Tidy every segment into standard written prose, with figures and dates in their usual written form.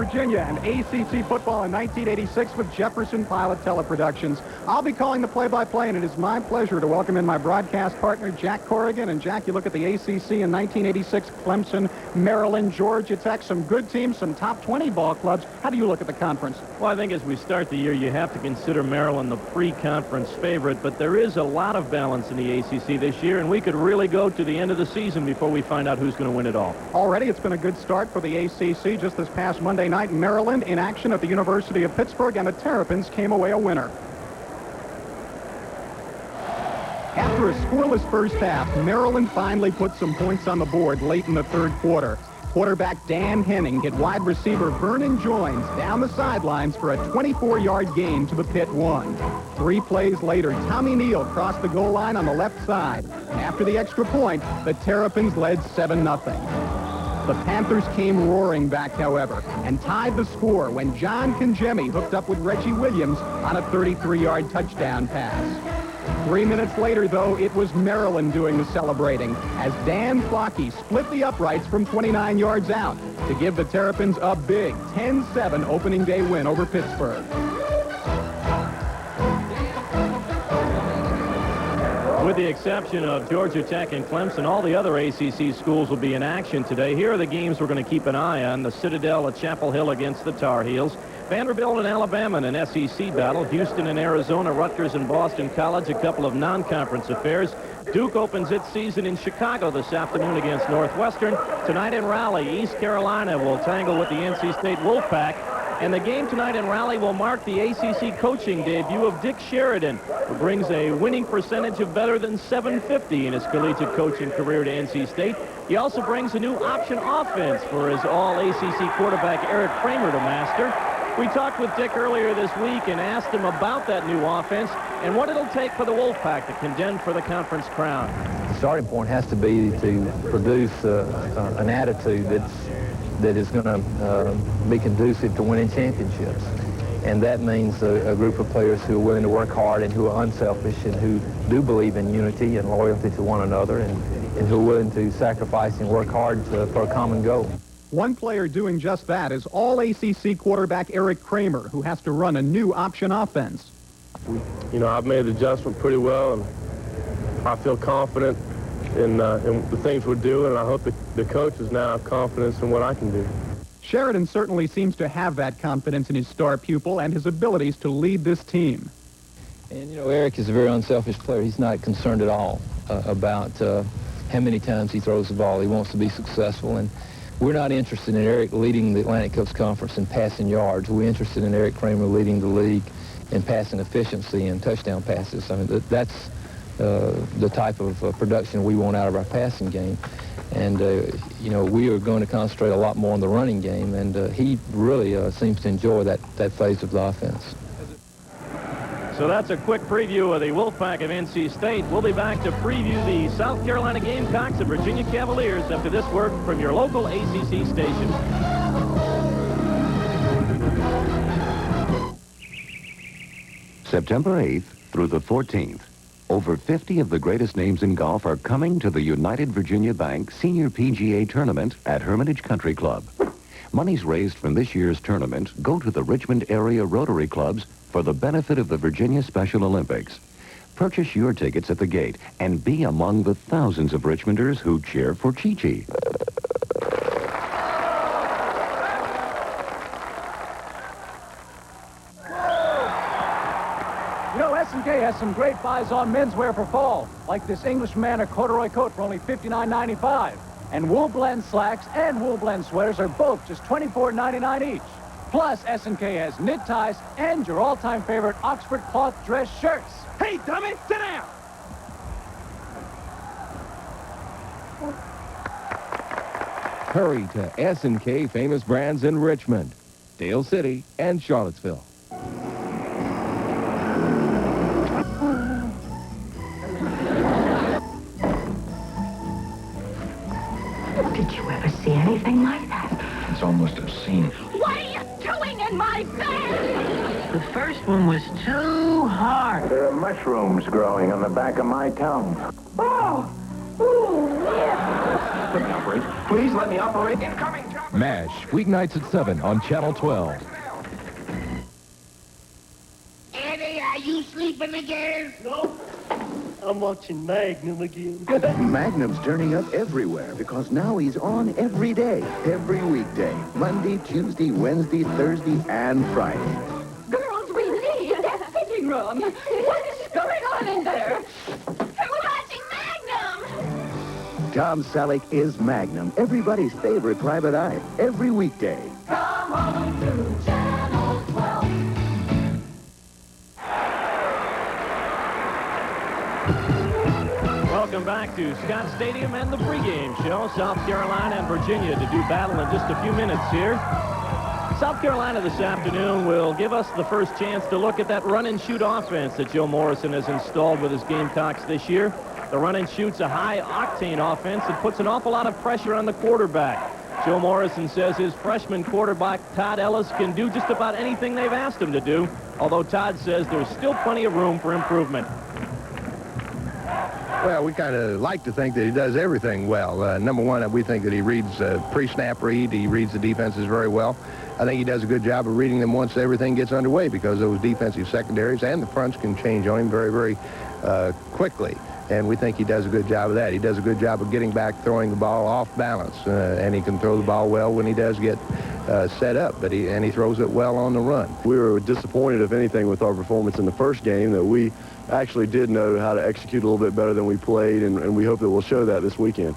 Virginia and ACC football in 1986 with Jefferson Pilot Teleproductions. I'll be calling the play-by-play, and it is my pleasure to welcome in my broadcast partner, Jack Corrigan. And Jack, you look at the ACC in 1986, Clemson, Maryland, Georgia Tech, some good teams, some top 20 ball clubs. How do you look at the conference? Well, I think as we start the year, you have to consider Maryland the pre-conference favorite, but there is a lot of balance in the ACC this year, and we could really go to the end of the season before we find out who's going to win it all. Already, it's been a good start for the ACC. Just this past Monday night, Maryland in action at the University of Pittsburgh, and the Terrapins came away a winner. After a scoreless first half, Maryland finally put some points on the board late in the third quarter. Quarterback Dan Henning hit wide receiver Vernon Joins down the sidelines for a 24-yard gain to the pit one. 3 plays later, Tommy Neal crossed the goal line on the left side. After the extra point, the Terrapins led 7-0. The Panthers came roaring back, however, and tied the score when John Kangemi hooked up with Reggie Williams on a 33-yard touchdown pass. 3 minutes later, though, it was Maryland doing the celebrating as Dan Flockey split the uprights from 29 yards out to give the Terrapins a big 10-7 opening day win over Pittsburgh. With the exception of Georgia Tech and Clemson, all the other ACC schools will be in action today. Here are the games we're going to keep an eye on. The Citadel at Chapel Hill against the Tar Heels. Vanderbilt and Alabama in an SEC battle. Houston and Arizona, Rutgers and Boston College, a couple of non-conference affairs. Duke opens its season in Chicago this afternoon against Northwestern. Tonight in Raleigh, East Carolina will tangle with the NC State Wolfpack. And the game tonight in Raleigh will mark the ACC coaching debut of Dick Sheridan, who brings a winning percentage of better than .750 in his collegiate coaching career to NC State. He also brings a new option offense for his all-ACC quarterback Eric Kramer to master. We talked with Dick earlier this week and asked him about that new offense and what it'll take for the Wolfpack to contend for the conference crown. The starting point has to be to produce an attitude that is going to be conducive to winning championships. And that means a group of players who are willing to work hard and who are unselfish and who do believe in unity and loyalty to one another and who are willing to sacrifice and work hard for a common goal. One player doing just that is all-ACC quarterback Eric Kramer, who has to run a new option offense. You know, I've made the adjustment pretty well, and I feel confident in the things we're doing, and I hope the coaches now have confidence in what I can do. Sheridan certainly seems to have that confidence in his star pupil and his abilities to lead this team. And, you know, Eric is a very unselfish player. He's not concerned at all about how many times he throws the ball. He wants to be successful, and we're not interested in Eric leading the Atlantic Coast Conference in passing yards. We're interested in Eric Kramer leading the league in passing efficiency and touchdown passes. I mean, that's the type of production we want out of our passing game. And, you know, we are going to concentrate a lot more on the running game, and he really seems to enjoy that phase of the offense. So that's a quick preview of the Wolfpack of NC State. We'll be back to preview the South Carolina Gamecocks and Virginia Cavaliers after this word from your local ACC station. September 8th through the 14th, over 50 of the greatest names in golf are coming to the United Virginia Bank Senior PGA Tournament at Hermitage Country Club. Monies raised from this year's tournament go to the Richmond area Rotary Clubs for the benefit of the Virginia Special Olympics. Purchase your tickets at the gate and be among the thousands of Richmonders who cheer for Chi-Chi. You know, S&K has some great buys on menswear for fall, like this English Manor corduroy coat for only $59.95. And wool blend slacks and wool blend sweaters are both just $24.99 each. Plus, S&K has knit ties and your all-time favorite Oxford cloth dress shirts. Hey, dummy, sit down! Hurry to S&K Famous Brands in Richmond, Dale City, and Charlottesville. Did you ever see anything like that? It's almost obscene. What are you doing in my bed? The first one was too hard. There are mushrooms growing on the back of my tongue. Oh! Ooh, yeah. Let me operate. Please let me operate. Incoming job. MASH, weeknights at 7 on Channel 12. Eddie, are you sleeping again? No. I'm watching Magnum again. Magnum's turning up everywhere because now he's on every day, every weekday. Monday, Tuesday, Wednesday, Thursday, and Friday. Girls, we need that fitting room. What's going on in there? We're watching Magnum. Tom Selleck is Magnum, everybody's favorite private eye, every weekday. Come on to Channel 12. Welcome back to Scott Stadium and the pregame show. South Carolina and Virginia to do battle in just a few minutes here. South Carolina this afternoon will give us the first chance to look at that run-and-shoot offense that Joe Morrison has installed with his Gamecocks this year. The run-and-shoot's a high-octane offense that puts an awful lot of pressure on the quarterback. Joe Morrison says his freshman quarterback, Todd Ellis, can do just about anything they've asked him to do, although Todd says there's still plenty of room for improvement. Well, we kind of like to think that he does everything well. Number one, we think that he reads pre-snap read. He reads the defenses very well. I think he does a good job of reading them once everything gets underway because those defensive secondaries and the fronts can change on him very, very quickly. And we think he does a good job of that. He does a good job of getting back, throwing the ball off balance. And he can throw the ball well when he does get set up. But he throws it well on the run. We were disappointed, if anything, with our performance in the first game, that we actually did know how to execute a little bit better than we played, and we hope that we'll show that this weekend.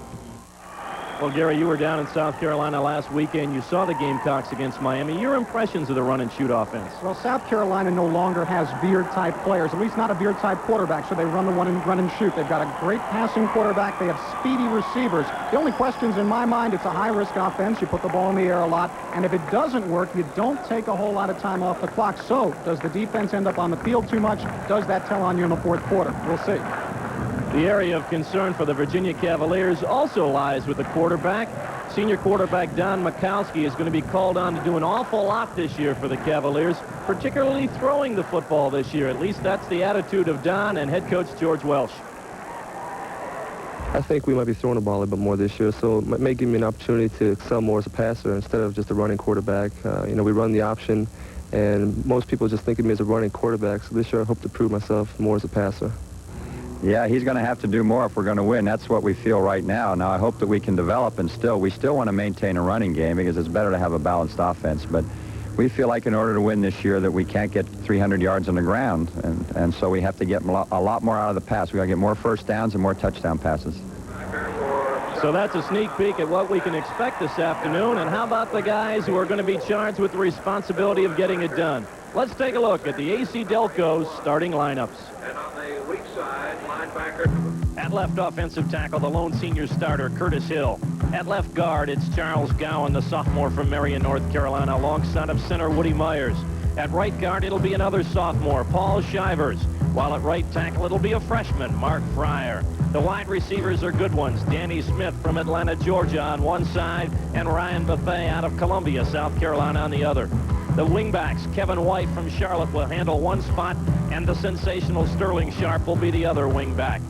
Well, Gary, you were down in South Carolina last weekend. You saw the Gamecocks against Miami. Your impressions of the run-and-shoot offense? Well, South Carolina no longer has Beard-type players, at least not a Beard-type quarterback, so they run the run-and-shoot. They've got a great passing quarterback. They have speedy receivers. The only question's in my mind, it's a high-risk offense. You put the ball in the air a lot, and if it doesn't work, you don't take a whole lot of time off the clock. So, does the defense end up on the field too much? Does that tell on you in the fourth quarter? We'll see. The area of concern for the Virginia Cavaliers also lies with the quarterback. Senior quarterback Don Mikowski is going to be called on to do an awful lot this year for the Cavaliers, particularly throwing the football this year. At least that's the attitude of Don and head coach George Welsh. I think we might be throwing the ball a little bit more this year, so it may give me an opportunity to excel more as a passer instead of just a running quarterback. We run the option, and most people just think of me as a running quarterback, so this year I hope to prove myself more as a passer. Yeah, he's going to have to do more if we're going to win. That's what we feel right now. Now, I hope that we can develop and we still want to maintain a running game because it's better to have a balanced offense. But we feel like in order to win this year that we can't get 300 yards on the ground. And so we have to get a lot more out of the pass. We got to get more first downs and more touchdown passes. So that's a sneak peek at what we can expect this afternoon. And how about the guys who are going to be charged with the responsibility of getting it done? Let's take a look at the AC Delco's starting lineups. And on the weak side, linebacker. At left offensive tackle, the lone senior starter, Curtis Hill. At left guard, it's Charles Gowan, the sophomore from Marion, North Carolina, alongside of center Woody Myers. At right guard, it'll be another sophomore, Paul Shivers. While at right tackle, it'll be a freshman, Mark Fryer. The wide receivers are good ones. Danny Smith from Atlanta, Georgia on one side, and Ryan Buffet out of Columbia, South Carolina on the other. The wingbacks, Kevin White from Charlotte, will handle one spot, and the sensational Sterling Sharp will be the other wingback.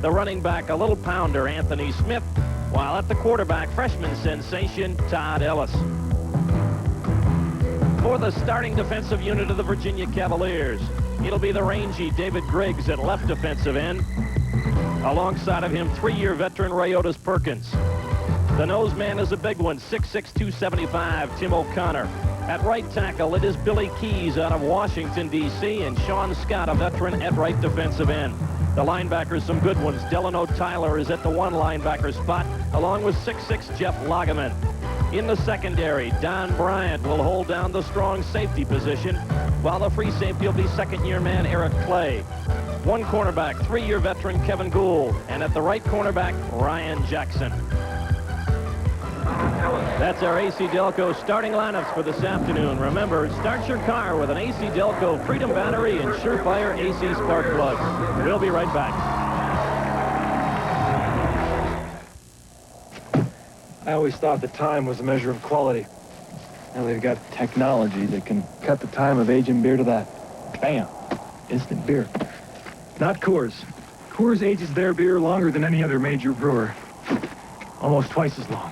The running back, a little pounder, Anthony Smith, while at the quarterback, freshman sensation, Todd Ellis. For the starting defensive unit of the Virginia Cavaliers, it'll be the rangy David Griggs at left defensive end. Alongside of him, three-year veteran Ray Otis Perkins. The nose man is a big one, 6'6", 275, Tim O'Connor. At right tackle, it is Billy Keys out of Washington, D.C., and Sean Scott, a veteran at right defensive end. The linebackers, some good ones. Delano Tyler is at the one linebacker spot, along with 6'6", Jeff Lageman. In the secondary, Don Bryant will hold down the strong safety position, while the free safety will be second-year man Eric Clay. One cornerback, three-year veteran Kevin Gould, and at the right cornerback, Ryan Jackson. That's our AC Delco starting lineups for this afternoon. Remember, start your car with an AC Delco Freedom Battery and Surefire AC Spark Plugs. We'll be right back. I always thought that time was a measure of quality. Now they've got technology that can cut the time of aging beer to that. Bam! Instant beer. Not Coors. Coors ages their beer longer than any other major brewer. Almost twice as long.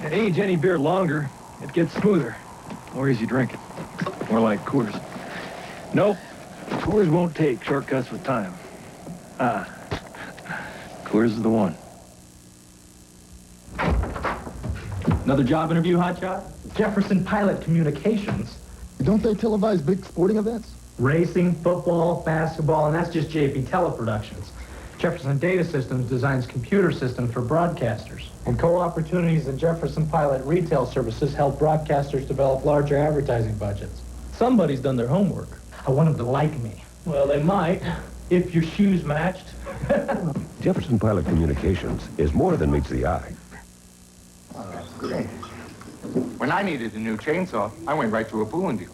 Age any beer longer, it gets smoother. More easy drinking. More like Coors. Nope, Coors won't take shortcuts with time. Coors is the one. Another job interview, hotshot? Jefferson Pilot Communications. Don't they televise big sporting events? Racing, football, basketball, and that's just JP Teleproductions. Jefferson Data Systems designs computer systems for broadcasters. And Co-Opportunities and Jefferson Pilot Retail Services help broadcasters develop larger advertising budgets. Somebody's done their homework. I want them to like me. Well, they might, if your shoes matched. Jefferson Pilot Communications is more than meets the eye. Great. When I needed a new chainsaw, I went right to a Poulin dealer.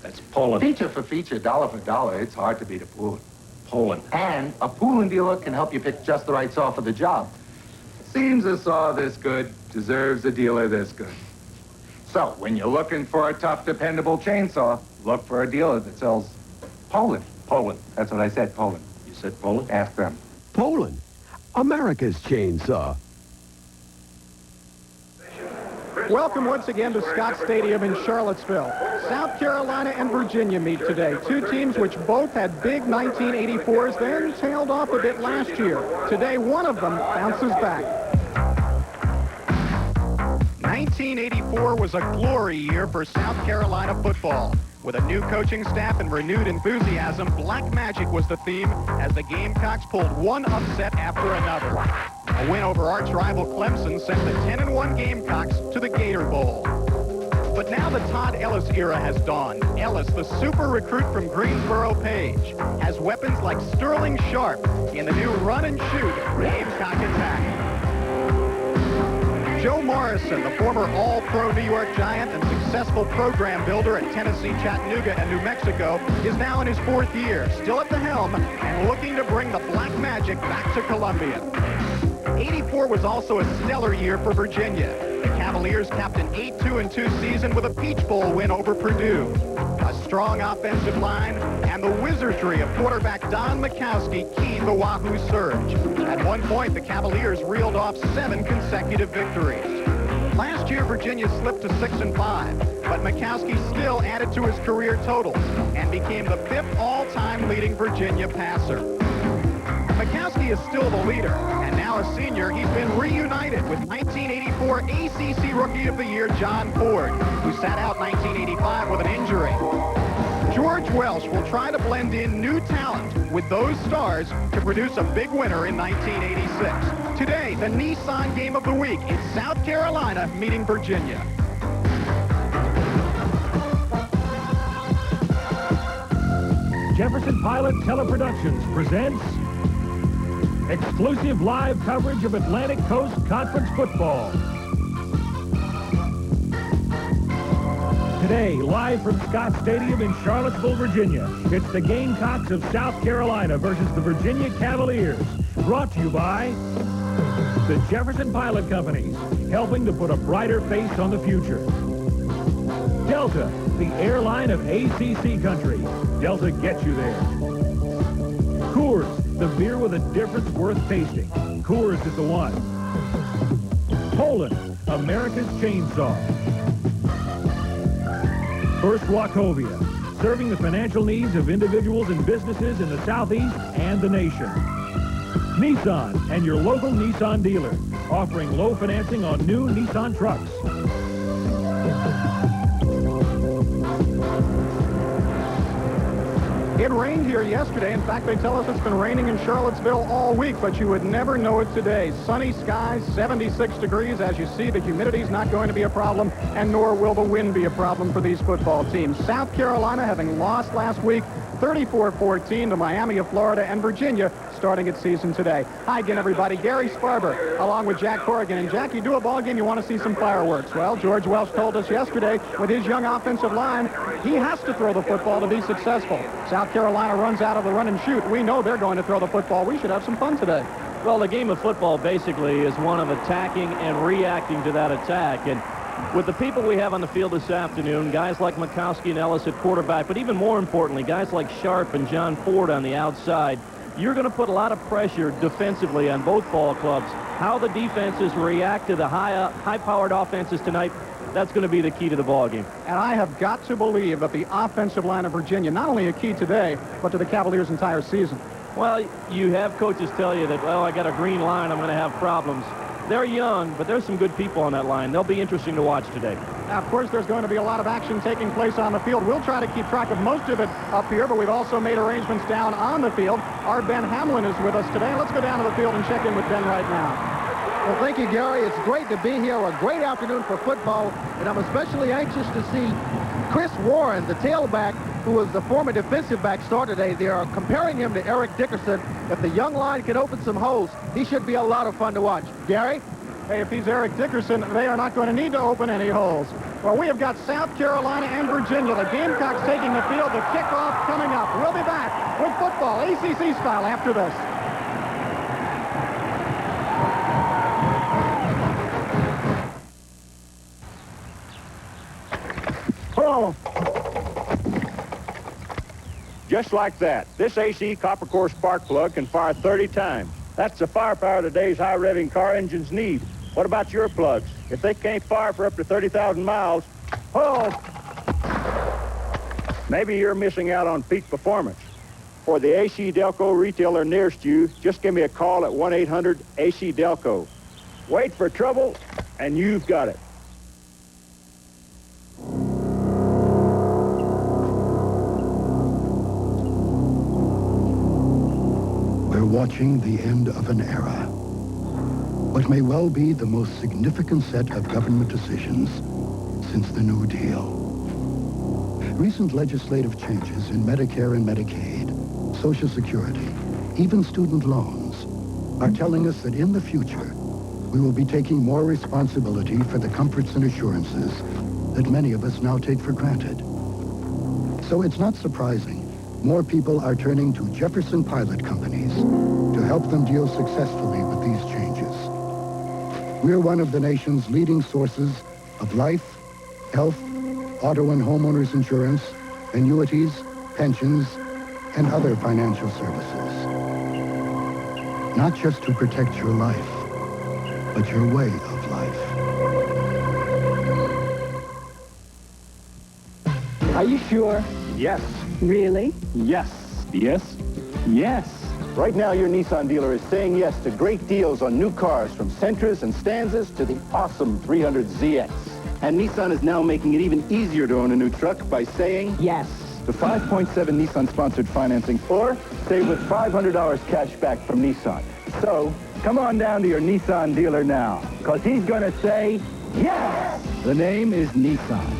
That's Poland. Feature for feature, dollar for dollar, it's hard to beat a Poulin. Poland. And a Poulin dealer can help you pick just the right saw for the job. Seems a saw this good deserves a dealer this good. So, when you're looking for a tough, dependable chainsaw, look for a dealer that sells Poland. Poland. That's what I said, Poland. You said Poland? Ask them. Poland, America's chainsaw. Welcome once again to Scott Stadium in Charlottesville. South Carolina and Virginia meet today. Two teams which both had big 1984s, then tailed off a bit last year. Today, one of them bounces back. 1984 was a glory year for South Carolina football. With a new coaching staff and renewed enthusiasm, Black Magic was the theme as the Gamecocks pulled one upset after another. A win over arch-rival Clemson sent the 10-1 Gamecocks to the Gator Bowl. But now the Todd Ellis era has dawned. Ellis, the super recruit from Greensboro Page, has weapons like Sterling Sharp in the new run-and-shoot Gamecock attack. Joe Morrison, the former All-Pro New York Giant and successful program builder at Tennessee, Chattanooga, and New Mexico, is now in his fourth year, still at the helm, and looking to bring the Black Magic back to Columbia. 84 was also a stellar year for Virginia. The Cavaliers capped an 8-2-2 season with a Peach Bowl win over Purdue. A strong offensive line and the wizardry of quarterback Don Mikowski keyed the Wahoo surge. At one point, the Cavaliers reeled off 7 consecutive victories. Last year, Virginia slipped to 6-5, but Mikowski still added to his career totals and became the 5th all-time leading Virginia passer. Mikowski is still the leader, and now a senior, he's been reunited with 1984 ACC Rookie of the Year John Ford, who sat out 1985 with an injury. George Welsh will try to blend in new talent with those stars to produce a big winner in 1986. Today, the Nissan game of the week is South Carolina meeting Virginia. Jefferson Pilot Teleproductions presents exclusive live coverage of Atlantic Coast Conference football. Today, live from Scott Stadium in Charlottesville, Virginia, it's the Gamecocks of South Carolina versus the Virginia Cavaliers. Brought to you by the Jefferson Pilot Companies, helping to put a brighter face on the future. Delta, the airline of ACC country. Delta gets you there. Coors, the beer with a difference worth tasting. Coors is the one. Poland, America's chainsaw. First Wachovia, serving the financial needs of individuals and businesses in the Southeast and the nation. Nissan and your local Nissan dealer, offering low financing on new Nissan trucks. It rained here yesterday. In fact, they tell us it's been raining in Charlottesville all week, but you would never know it today. Sunny skies, 76 degrees. As you see, the humidity's not going to be a problem, and nor will the wind be a problem for these football teams. South Carolina, having lost last week, 34-14 to Miami of Florida, and Virginia starting its season today. Hi again, everybody. Gary Sparber, along with Jack Corrigan. And Jack, you do a ball game, you want to see some fireworks. Well, George Welsh told us yesterday, with his young offensive line, he has to throw the football to be successful. South Carolina runs out of the run and shoot. We know they're going to throw the football. We should have some fun today. Well, the game of football basically is one of attacking and reacting to that attack. And with the people we have on the field this afternoon, guys like Mikowski and Ellis at quarterback, but even more importantly, guys like Sharp and John Ford on the outside, you're going to put a lot of pressure defensively on both ball clubs. How the defenses react to the high-powered offenses tonight, that's going to be the key to the ball game. And I have got to believe that the offensive line of Virginia, not only a key today, but to the Cavaliers' entire season. Well, you have coaches tell you that, well, I got a green line, I'm going to have problems. They're young, but there's some good people on that line. They'll be interesting to watch today. Now, of course, there's going to be a lot of action taking place on the field. We'll try to keep track of most of it up here, but we've also made arrangements down on the field. Our Ben Hamlin is with us today. Let's go down to the field and check in with Ben right now. Well, thank you, Gary. It's great to be here. A great afternoon for football, and I'm especially anxious to see Chris Warren, the tailback, who was the former defensive back starter today. They are comparing him to Eric Dickerson. If the young line can open some holes, he should be a lot of fun to watch. Gary? Hey, if he's Eric Dickerson, they are not going to need to open any holes. Well, we have got South Carolina and Virginia. The Gamecocks taking the field. The kickoff coming up. We'll be back with football, ACC style, after this. Oh! Just like that, this AC copper core spark plug can fire 30 times. That's the firepower today's high-revving car engines need. What about your plugs? If they can't fire for up to 30,000 miles, oh! Maybe you're missing out on peak performance. For the AC Delco retailer nearest you, just give me a call at 1-800-AC-DELCO. Wait for trouble, and you've got it. We're watching the end of an era. What may well be the most significant set of government decisions since the New Deal. Recent legislative changes in Medicare and Medicaid, Social Security, even student loans, are telling us that in the future, we will be taking more responsibility for the comforts and assurances that many of us now take for granted. So it's not surprising more people are turning to Jefferson Pilot companies to help them deal successfully with these changes. We're one of the nation's leading sources of life, health, auto and homeowners insurance, annuities, pensions, and other financial services. Not just to protect your life, but your way of life. Are you sure? Yes. Really? Yes. Yes. Yes. Right now, your Nissan dealer is saying yes to great deals on new cars, from Sentras and Stanzas to the awesome 300ZX. And Nissan is now making it even easier to own a new truck by saying yes to 5.7 Nissan-sponsored financing, or save with $500 cash back from Nissan. So, come on down to your Nissan dealer now, because he's going to say yes! The name is Nissan.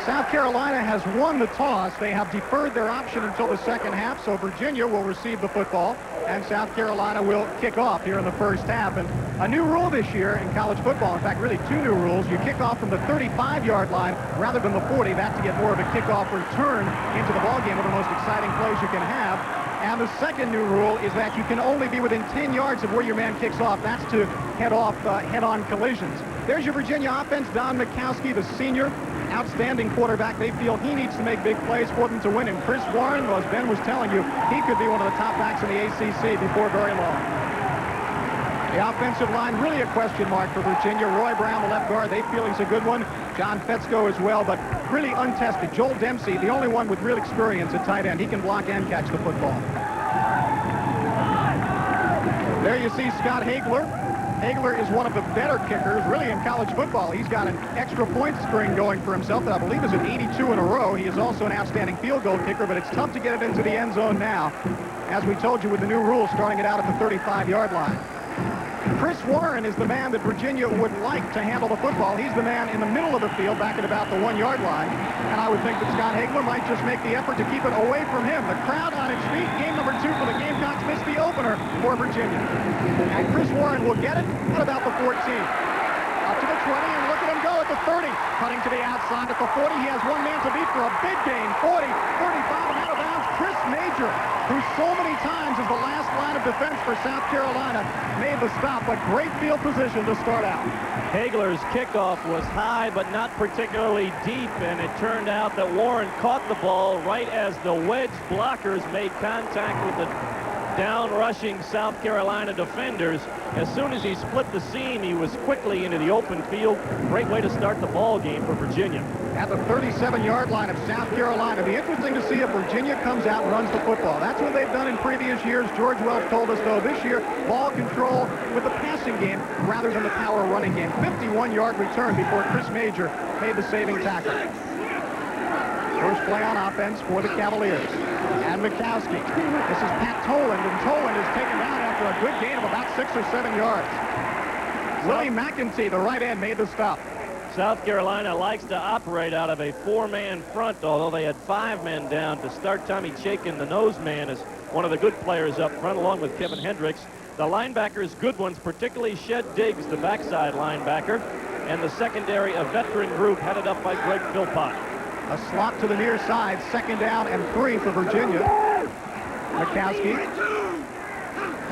South Carolina has won the toss. They have deferred their option until the second half, so Virginia will receive the football, and South Carolina will kick off here in the first half. And a new rule this year in college football, in fact, really two new rules. You kick off from the 35-yard line rather than the 40. That to get more of a kickoff return into the ballgame, one of the most exciting plays you can have. And the second new rule is that you can only be within 10 yards of where your man kicks off. That's to head off head-on collisions. There's your Virginia offense. Don Mikowski, the senior, outstanding quarterback. They feel he needs to make big plays for them to win. And Chris Warren, well, as Ben was telling you, he could be one of the top backs in the ACC before very long. The offensive line, really a question mark for Virginia. Roy Brown, the left guard, they feel he's a good one. John Fetzko as well, but really untested. Joel Dempsey, the only one with real experience at tight end. He can block and catch the football. There you see Scott Hagler. Hagler is one of the better kickers, really, in college football. He's got an extra point string going for himself that I believe is at 82 in a row. He is also an outstanding field goal kicker, but it's tough to get it into the end zone now. As we told you with the new rules, starting it out at the 35-yard line. Chris Warren is the man that Virginia would like to handle the football. He's the man in the middle of the field, back at about the 1-yard line. And I would think that Scott Hagler might just make the effort to keep it away from him. The crowd on its feet. Game number 2 for the Gamecocks. Missed the opener for Virginia. And Chris Warren will get it at about the 14. Up to the 20, and look at him go at the 30. Cutting to the outside at the 40. He has one man to beat for a big gain. 40, 35, and out of bounds. Chris Major, who so many times is the last line of defense for South Carolina, made the stop, but great field position to start out. Hagler's kickoff was high, but not particularly deep, and it turned out that Warren caught the ball right as the wedge blockers made contact with the down-rushing South Carolina defenders. As soon as he split the seam, he was quickly into the open field. Great way to start the ball game for Virginia. At the 37-yard line of South Carolina. It'll be interesting to see if Virginia comes out and runs the football. That's what they've done in previous years. George Welch told us, though, this year, ball control with the passing game rather than the power running game. 51-yard return before Chris Major made the saving tackle. First play on offense for the Cavaliers. And Mikowski. This is Pat Toland, and Toland is taken down after a good gain of about 6 or 7 yards. Willie McEntee, the right end, made the stop. South Carolina likes to operate out of a 4-man front, although they had 5 men down to start. Tommy Chaikin, the nose man, is one of the good players up front, along with Kevin Hendricks. The linebackers, good ones, particularly Shed Diggs, the backside linebacker, and the secondary, a veteran group headed up by Greg Philpott. A slot to the near side, 2nd down and 3 for Virginia. Mikowski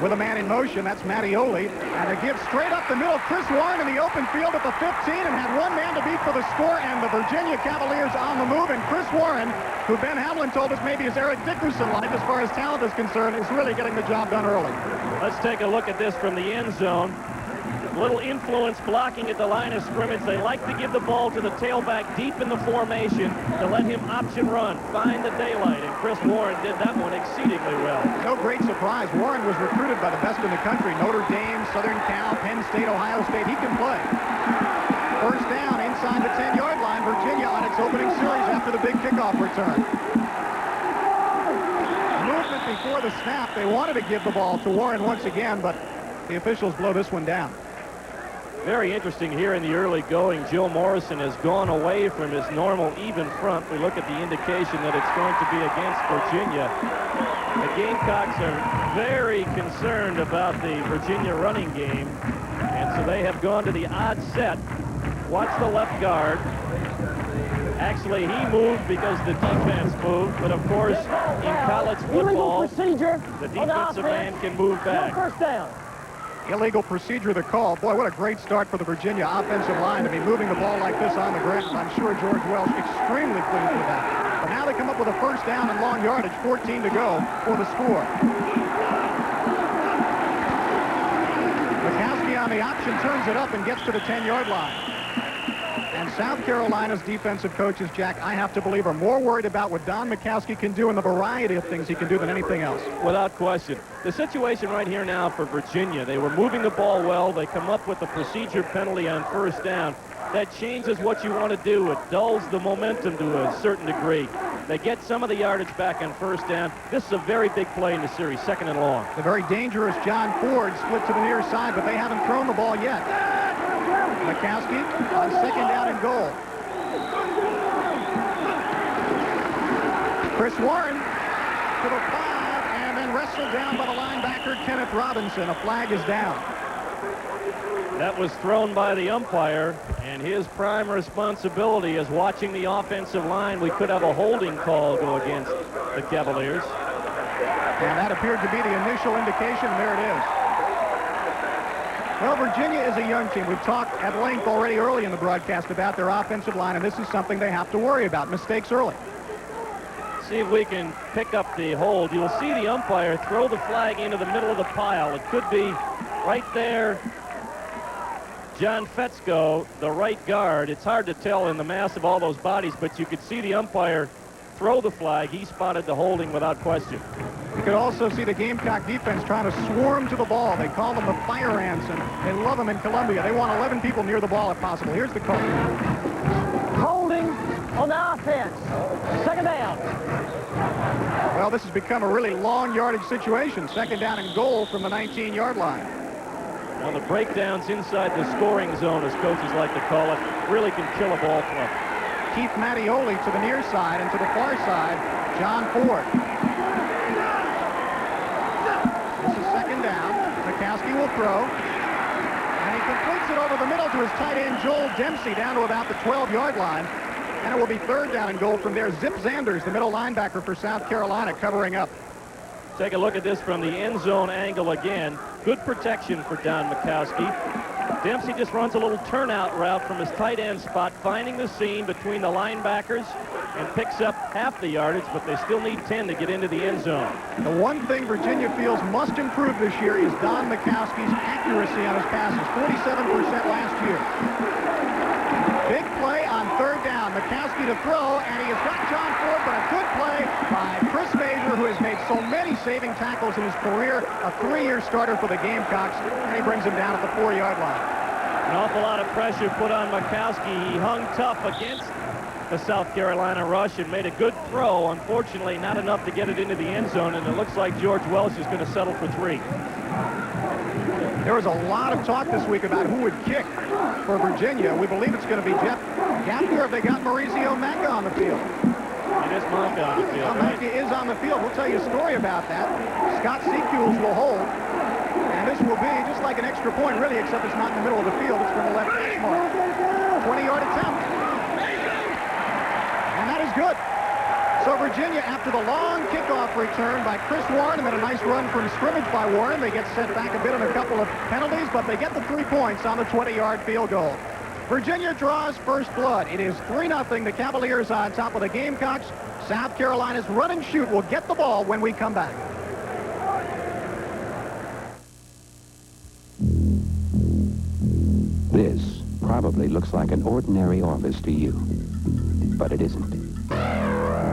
with a man in motion, that's Mattioli, and a give straight up the middle. Chris Warren in the open field at the 15 and had 1 man to beat for the score, and the Virginia Cavaliers on the move, and Chris Warren, who Ben Hamlin told us maybe is Eric Dickerson-like as far as talent is concerned, is really getting the job done early. Let's take a look at this from the end zone. Little influence blocking at the line of scrimmage. They like to give the ball to the tailback deep in the formation to let him option run, find the daylight, and Chris Warren did that one exceedingly well. No great surprise. Warren was recruited by the best in the country. Notre Dame, Southern Cal, Penn State, Ohio State. He can play. First down inside the 10-yard line. Virginia on its opening series after the big kickoff return. Movement before the snap. They wanted to give the ball to Warren once again, but the officials blow this one down. Very interesting here in the early going. Joe Morrison has gone away from his normal even front. We look at the indication that it's going to be against Virginia. The Gamecocks are very concerned about the Virginia running game, and so they have gone to the odd set. Watch the left guard. Actually, he moved because the defense moved, but of course, in college football, the defensive man can move back. First down. Illegal procedure to call. Boy, what a great start for the Virginia offensive line to be moving the ball like this on the ground. I'm sure George Welch extremely pleased with that. But now they come up with a first down and long yardage, 14 to go for the score. Mikowski on the option turns it up and gets to the 10-yard line. And South Carolina's defensive coaches, Jack, I have to believe, are more worried about what Don Mikowski can do and the variety of things he can do than anything else. Without question. The situation right here now for Virginia, they were moving the ball well. They come up with a procedure penalty on first down. That changes what you want to do. It dulls the momentum to a certain degree. They get some of the yardage back on first down. This is a very big play in the series, 2nd and long. The very dangerous John Ford split to the near side, but they haven't thrown the ball yet. Mikowski on 2nd down and goal. Chris Warren to the 5 and then wrestled down by the linebacker Kenneth Robinson. A flag is down. That was thrown by the umpire, and his prime responsibility is watching the offensive line. We could have a holding call go against the Cavaliers. And that appeared to be the initial indication. There it is. Well, Virginia is a young team. We've talked at length already early in the broadcast about their offensive line, and this is something they have to worry about. Mistakes early. See if we can pick up the hold. You'll see the umpire throw the flag into the middle of the pile. It could be right there. John Fetzko, the right guard. It's hard to tell in the mass of all those bodies, but you could see the umpire throw the flag. He spotted the holding without question. You could also see the Gamecock defense trying to swarm to the ball. They call them the fire ants, and they love them in Columbia. They want 11 people near the ball if possible. Here's the call. Holding on the offense. 2nd down. Well, this has become a really long yardage situation. 2nd down and goal from the 19-yard line. Well, the breakdowns inside the scoring zone, as coaches like to call it, really can kill a ball club. Keith Mattioli to the near side, and to the far side, John Ford. This is 2nd down. Mikowski will throw. And he completes it over the middle to his tight end, Joel Dempsey, down to about the 12-yard line. And it will be third down and goal from there. Zip Zanders, the middle linebacker for South Carolina, covering up. Take a look at this from the end zone angle again. Good protection for Don Mikowski. Dempsey just runs a little turnout route from his tight end spot, finding the seam between the linebackers and picks up half the yardage, but they still need 10 to get into the end zone. The one thing Virginia feels must improve this year is Don Mikowski's accuracy on his passes, 47% last year. Big play on third down. Mikowski to throw, and he has got John Ford, but a good play by Chris Major, who has made so many saving tackles in his career, a 3-year starter for the Gamecocks, and he brings him down at the 4-yard line. An awful lot of pressure put on Mikowski. He hung tough against the South Carolina rush and made a good throw. Unfortunately, not enough to get it into the end zone, and it looks like George Welsh is going to settle for 3. There was a lot of talk this week about who would kick for Virginia. We believe it's going to be Jeff Gaffney, or have they got Mauricio Manga on the field? It is Manga on the field. Manga is on the field. We'll tell you a story about that. Scott Sequels will hold, and this will be just like an extra point, really, except it's not in the middle of the field. It's from the left hash mark. 20-yard attempt. And that is good. So Virginia, after the long kickoff return by Chris Warren, and then a nice run from scrimmage by Warren, they get sent back a bit on a couple of penalties, but they get the 3 points on the 20-yard field goal. Virginia draws first blood. It is 3-0. The Cavaliers on top of the Gamecocks. South Carolina's run and shoot will get the ball when we come back. This probably looks like an ordinary office to you, but it isn't.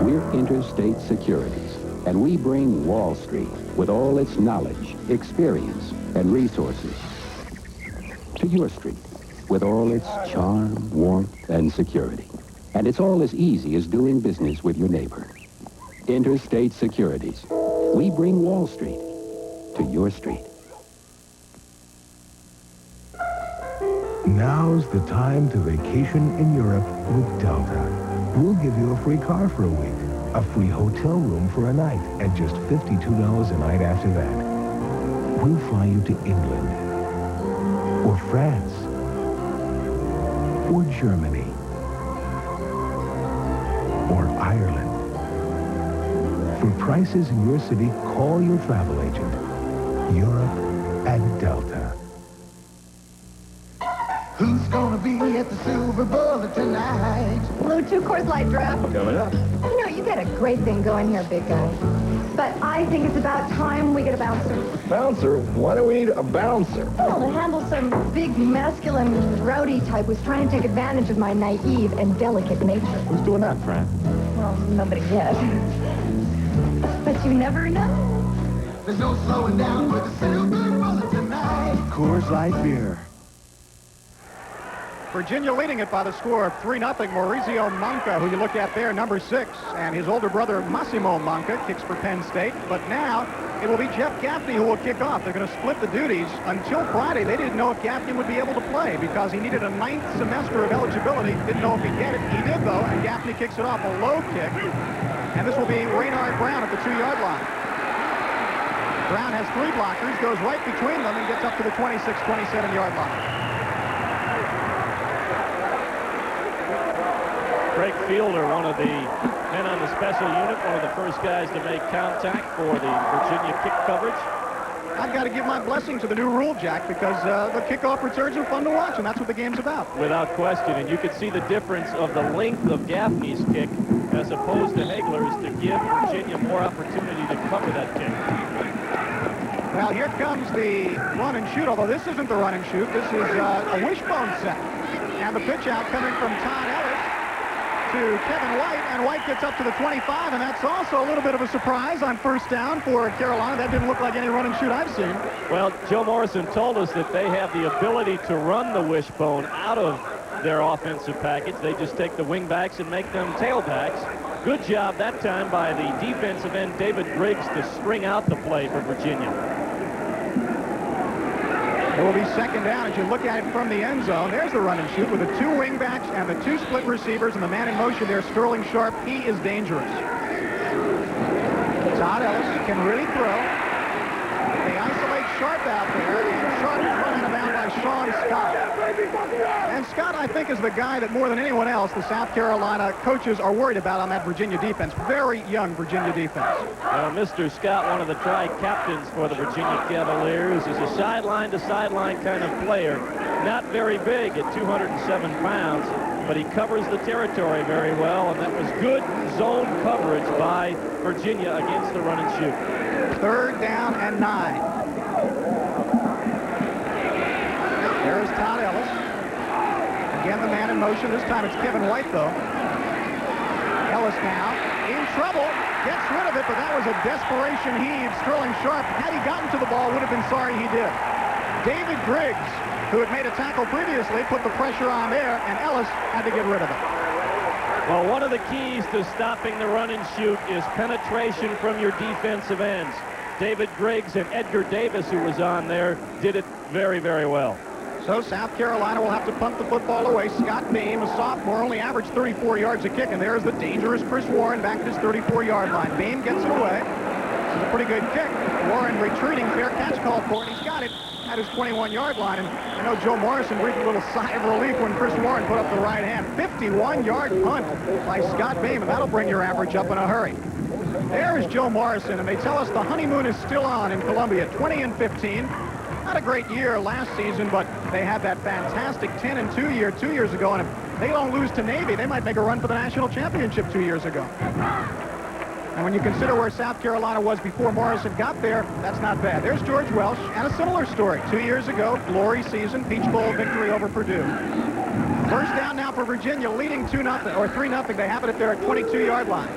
We're Interstate Securities, and we bring Wall Street with all its knowledge, experience, and resources to your street with all its charm, warmth, and security. And it's all as easy as doing business with your neighbor. Interstate Securities. We bring Wall Street to your street. Now's the time to vacation in Europe with Delta. We'll give you a free car for a week, a free hotel room for a night, and just $52 a night after that. We'll fly you to England, or France, or Germany, or Ireland. For prices in your city, call your travel agent. Europe at Delta. Who's gonna be at the Silver Bullet tonight? Blue 2 Coors Light draft. Coming up. You know, you got a great thing going here, big guy. But I think it's about time we get a bouncer. Bouncer? Why do we need a bouncer? Well, to handle some big, masculine, rowdy type who's trying to take advantage of my naive and delicate nature. Who's doing that, Fran? Well, nobody yet. But you never know. There's no slowing down with the Silver Bullet tonight. Coors Light beer. Virginia leading it by the score of 3-0. Mauricio Manca, who you look at there, number 6, and his older brother Massimo Manca kicks for Penn State. But now it will be Jeff Gaffney who will kick off. They're going to split the duties. Until Friday, they didn't know if Gaffney would be able to play because he needed a 9th semester of eligibility. Didn't know if he'd get it. He did, though, and Gaffney kicks it off, a low kick. And this will be Raynard Brown at the 2-yard line. Brown has 3 blockers, goes right between them, and gets up to the 26, 27-yard line. Craig Fielder, one of the men on the special unit, one of the first guys to make contact for the Virginia kick coverage. I've got to give my blessing to the new rule, Jack, because the kickoff returns are fun to watch, and that's what the game's about. Without question, and you could see the difference of the length of Gaffney's kick as opposed to Hagler's to give Virginia more opportunity to cover that kick. Well, here comes the run and shoot, although this isn't the run and shoot. This is a wishbone set. And the pitch out coming from Todd Ellis to Kevin White, and White gets up to the 25, and that's also a little bit of a surprise on first down for Carolina. That didn't look like any run and shoot I've seen. Well, Joe Morrison told us that they have the ability to run the wishbone out of their offensive package. They just take the wingbacks and make them tailbacks. Good job that time by the defensive end, David Briggs, to string out the play for Virginia. It will be second down as you look at it from the end zone. There's the run and shoot with the 2 wingbacks and the 2 split receivers, and the man in motion there, Sterling Sharp. He is dangerous. Todd Ellis can really throw. They isolate Sharp out there, and Sharp is run out of bounds by Sean Scott. And Scott, I think, is the guy that more than anyone else, the South Carolina coaches are worried about on that Virginia defense. Very young Virginia defense. Mr. Scott, one of the tri-captains for the Virginia Cavaliers, is a sideline-to-sideline kind of player. Not very big at 207 pounds, but he covers the territory very well, and that was good zone coverage by Virginia against the run and shoot. 3rd down and 9. There's Todd Ellis. Again, the man in motion. This time it's Kevin White, though. Ellis now in trouble. Gets rid of it, but that was a desperation heave. Sterling Sharp, had he gotten to the ball, would have been sorry he did. David Griggs, who had made a tackle previously, put the pressure on there, and Ellis had to get rid of it. Well, one of the keys to stopping the run and shoot is penetration from your defensive ends. David Griggs and Edgar Davis, who was on there, did it very, very well. So South Carolina will have to punt the football away. Scott Beam, a sophomore, only averaged 34 yards a kick, and there's the dangerous Chris Warren back at his 34-yard line. Beam gets it away. It's a pretty good kick. Warren retreating, fair catch called for, and he's got it at his 21-yard line. And I know Joe Morrison breathed a little sigh of relief when Chris Warren put up the right hand. 51-yard punt by Scott Beam, and that'll bring your average up in a hurry. There's Joe Morrison, and they tell us the honeymoon is still on in Columbia, 20-15. Not a great year last season, but they had that fantastic 10-2 year 2 years ago, and if they don't lose to Navy, they might make a run for the national championship 2 years ago. And when you consider where South Carolina was before Morrison got there, that's not bad. There's George Welsh, and a similar story. 2 years ago, glory season, Peach Bowl victory over Purdue. First down now for Virginia, leading 2-0 or 3-0. They have it at their 22-yard line.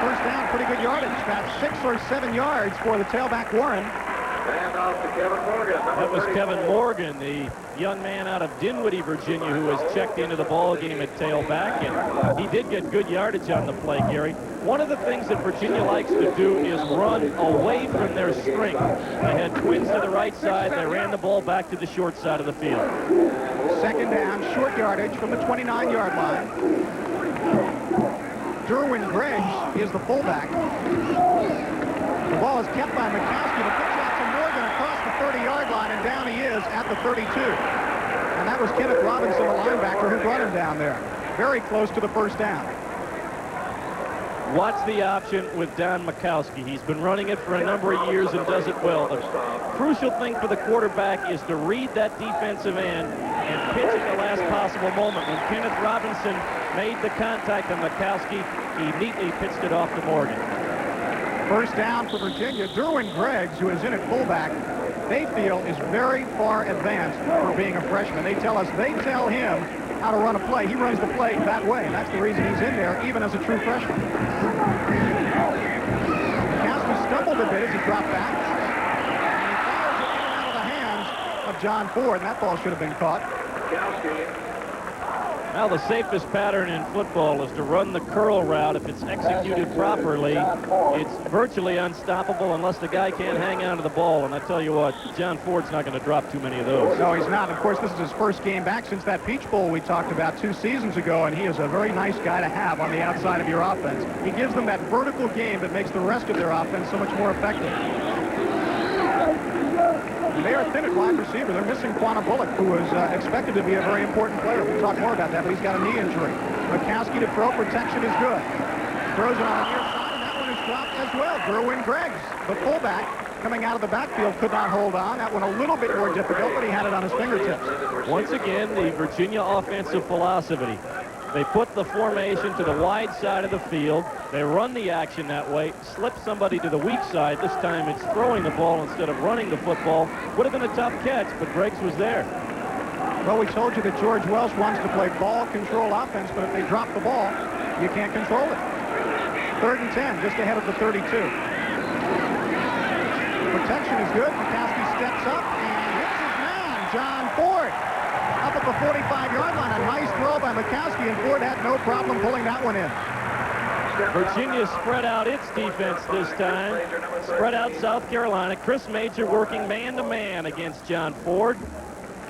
First down, pretty good yardage, about 6 or 7 yards for the tailback Warren. That was Kevin Morgan, the young man out of Dinwiddie, Virginia, who was checked into the ball game at tailback, and he did get good yardage on the play, Gary. One of the things that Virginia likes to do is run away from their strength. They had twins to the right side. They ran the ball back to the short side of the field. Second down, short yardage from the 29-yard line. Derwin Gregg is the fullback. The ball is kept by McCaskey. The pitch out to Morgan across the 30-yard line, and down he is at the 32. And that was Kenneth Robinson, the linebacker, who brought him down there. Very close to the first down. Watch the option with Don Mikowski. He's been running it for a number of years and does it well. The crucial thing for the quarterback is to read that defensive end and pitch at the last possible moment. When Kenneth Robinson made the contact on Mikowski, he neatly pitched it off to Morgan. First down for Virginia. Derwin Greggs, who is in at fullback, they feel is very far advanced for being a freshman. They tell him how to run a play. He runs the play that way. That's the reason he's in there, even as a true freshman. McCaskey stumbled a bit as he dropped back. And he fires it in and out of the hands of John Ford, and that ball should have been caught. Now, the safest pattern in football is to run the curl route. If it's executed properly, it's virtually unstoppable unless the guy can't hang on to the ball. And I tell you what, John Ford's not going to drop too many of those. No, he's not. Of course, this is his first game back since that Peach Bowl we talked about 2 seasons ago, and he is a very nice guy to have on the outside of your offense. He gives them that vertical game that makes the rest of their offense so much more effective. They are thin at wide receiver. They're missing Quanah Bullock, who was expected to be a very important player. We'll talk more about that, but he's got a knee injury. McCaskey to throw. Protection is good. Throws it on the near side, and that one is dropped as well. Derwin Greggs, the fullback, coming out of the backfield, could not hold on. That one a little bit more difficult, but he had it on his fingertips. Once again, the Virginia offensive philosophy. They put the formation to the wide side of the field. They run the action that way, slip somebody to the weak side. This time it's throwing the ball instead of running the football. Would have been a tough catch, but Greggs was there. Well, we told you that George Welsh wants to play ball control offense, but if they drop the ball, you can't control it. 3rd and 10, just ahead of the 32. Protection is good. McCaskey steps up and hits his man, John Ford. Up at the 45-yard line. A nice throw by McCaskey, and Ford had no problem pulling that one in. Virginia spread out its defense this time. Spread out South Carolina. Chris Major working man-to-man against John Ford.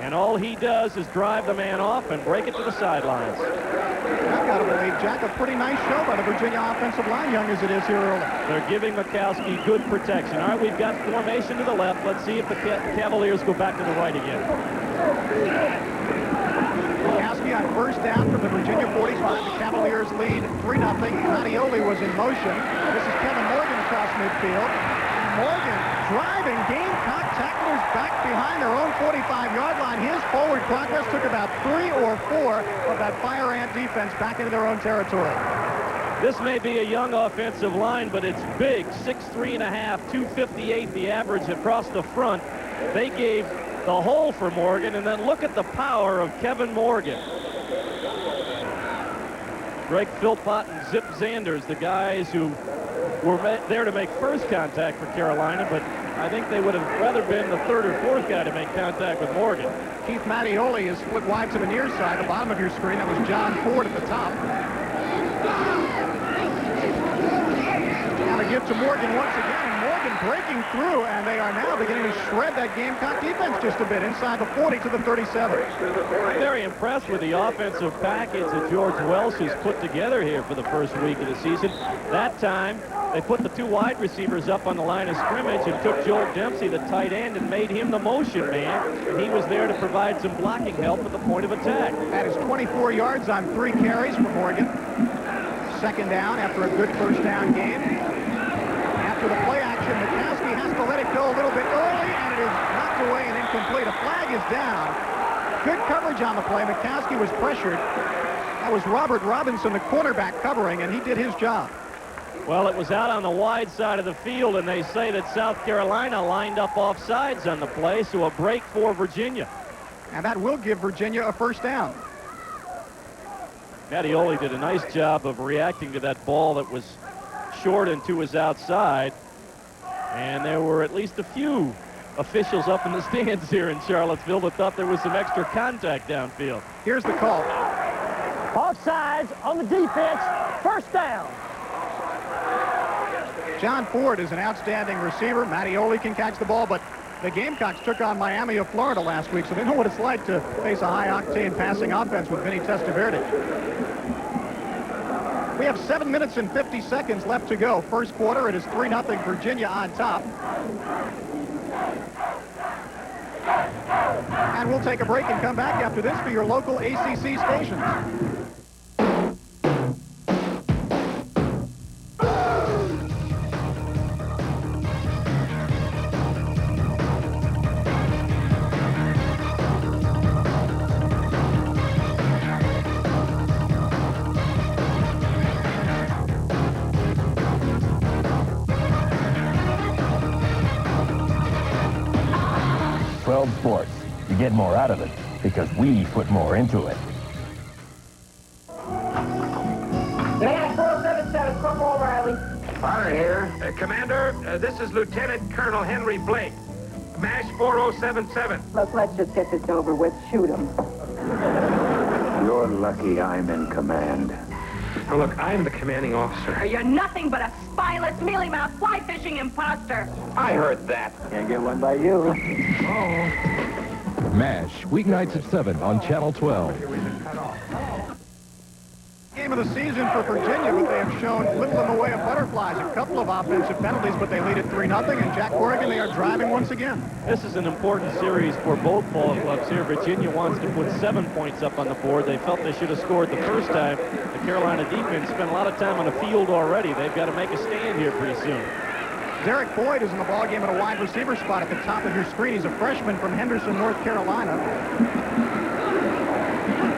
And all he does is drive the man off and break it to the sidelines. I've got to believe, Jack, a pretty nice show by the Virginia offensive line, young as it is here early. They're giving Mikowski good protection. All right, we've got formation to the left. Let's see if the Cavaliers go back to the right again. Mikowski on first down from the Virginia 45. The Cavaliers lead 3-0. Mattioli was in motion. This is Kevin Morgan across midfield. Morgan driving Gamecock tacklers back behind their own 45-yard line. His forward progress took about 3 or 4 of that fire ant defense back into their own territory. This may be a young offensive line, but it's big. 6'3 and a half, 258 the average across the front. They gave the hole for Morgan, and then look at the power of Kevin Morgan. Greg Philpott and Zip Zanders, the guys who were there to make first contact for Carolina, but I think they would have rather been the third or fourth guy to make contact with Morgan. Keith Mattioli is split wide to the near side, the bottom of your screen. That was John Ford at the top. Now to give to Morgan once again, and Morgan breaking through, and they are now beginning to shred that Gamecock defense just a bit inside the 40 to the 37. I'm very impressed with the offensive package that George Welsh has put together here for the first week of the season. That time, they put the 2 wide receivers up on the line of scrimmage and took Joel Dempsey, the tight end, and made him the motion man. And he was there to provide some blocking help at the point of attack. That is 24 yards on 3 carries for Morgan. Second down after a good first down game. After the play action, Mikowski has to let it go a little bit early, and it is knocked away and incomplete. A flag is down. Good coverage on the play. Mikowski was pressured. That was Robert Robinson, the cornerback, covering, and he did his job. Well, it was out on the wide side of the field, and they say that South Carolina lined up off sides on the play, so a break for Virginia. And that will give Virginia a first down. Mattioli did a nice job of reacting to that ball that was short and to his outside. And there were at least a few officials up in the stands here in Charlottesville that thought there was some extra contact downfield. Here's the call. Offsides on the defense, first down. John Ford is an outstanding receiver. Mattioli can catch the ball, but the Gamecocks took on Miami of Florida last week, so they know what it's like to face a high-octane passing offense with Vinny Testaverde. We have 7 minutes and 50 seconds left to go. First quarter, it is 3-0 Virginia on top. And we'll take a break and come back after this for your local ACC stations. 12 sports. You get more out of it because we put more into it. Man, 477, Corporal O'Reilly. Potter here. Commander, this is Lieutenant Colonel Henry Blake. MASH 4077. Look, let's just get this over with. Shoot him. You're lucky I'm in command. Now, look, I'm the commanding officer. You're nothing but a spineless, mealy-mouthed, fly-fishing imposter. I heard that. Can't get one by you. MASH, weeknights at 7 on Channel 12. Game of the season for Virginia, but they have shown little in the way of butterflies. A couple of offensive penalties, but they lead at 3-0, and Jack Corrigan, they are driving once again. This is an important series for both ball clubs here. Virginia wants to put 7 points up on the board. They felt they should have scored the first time. The Carolina defense spent a lot of time on the field already. They've got to make a stand here pretty soon. Derek Boyd is in the ballgame at a wide receiver spot at the top of your screen. He's a freshman from Henderson, North Carolina.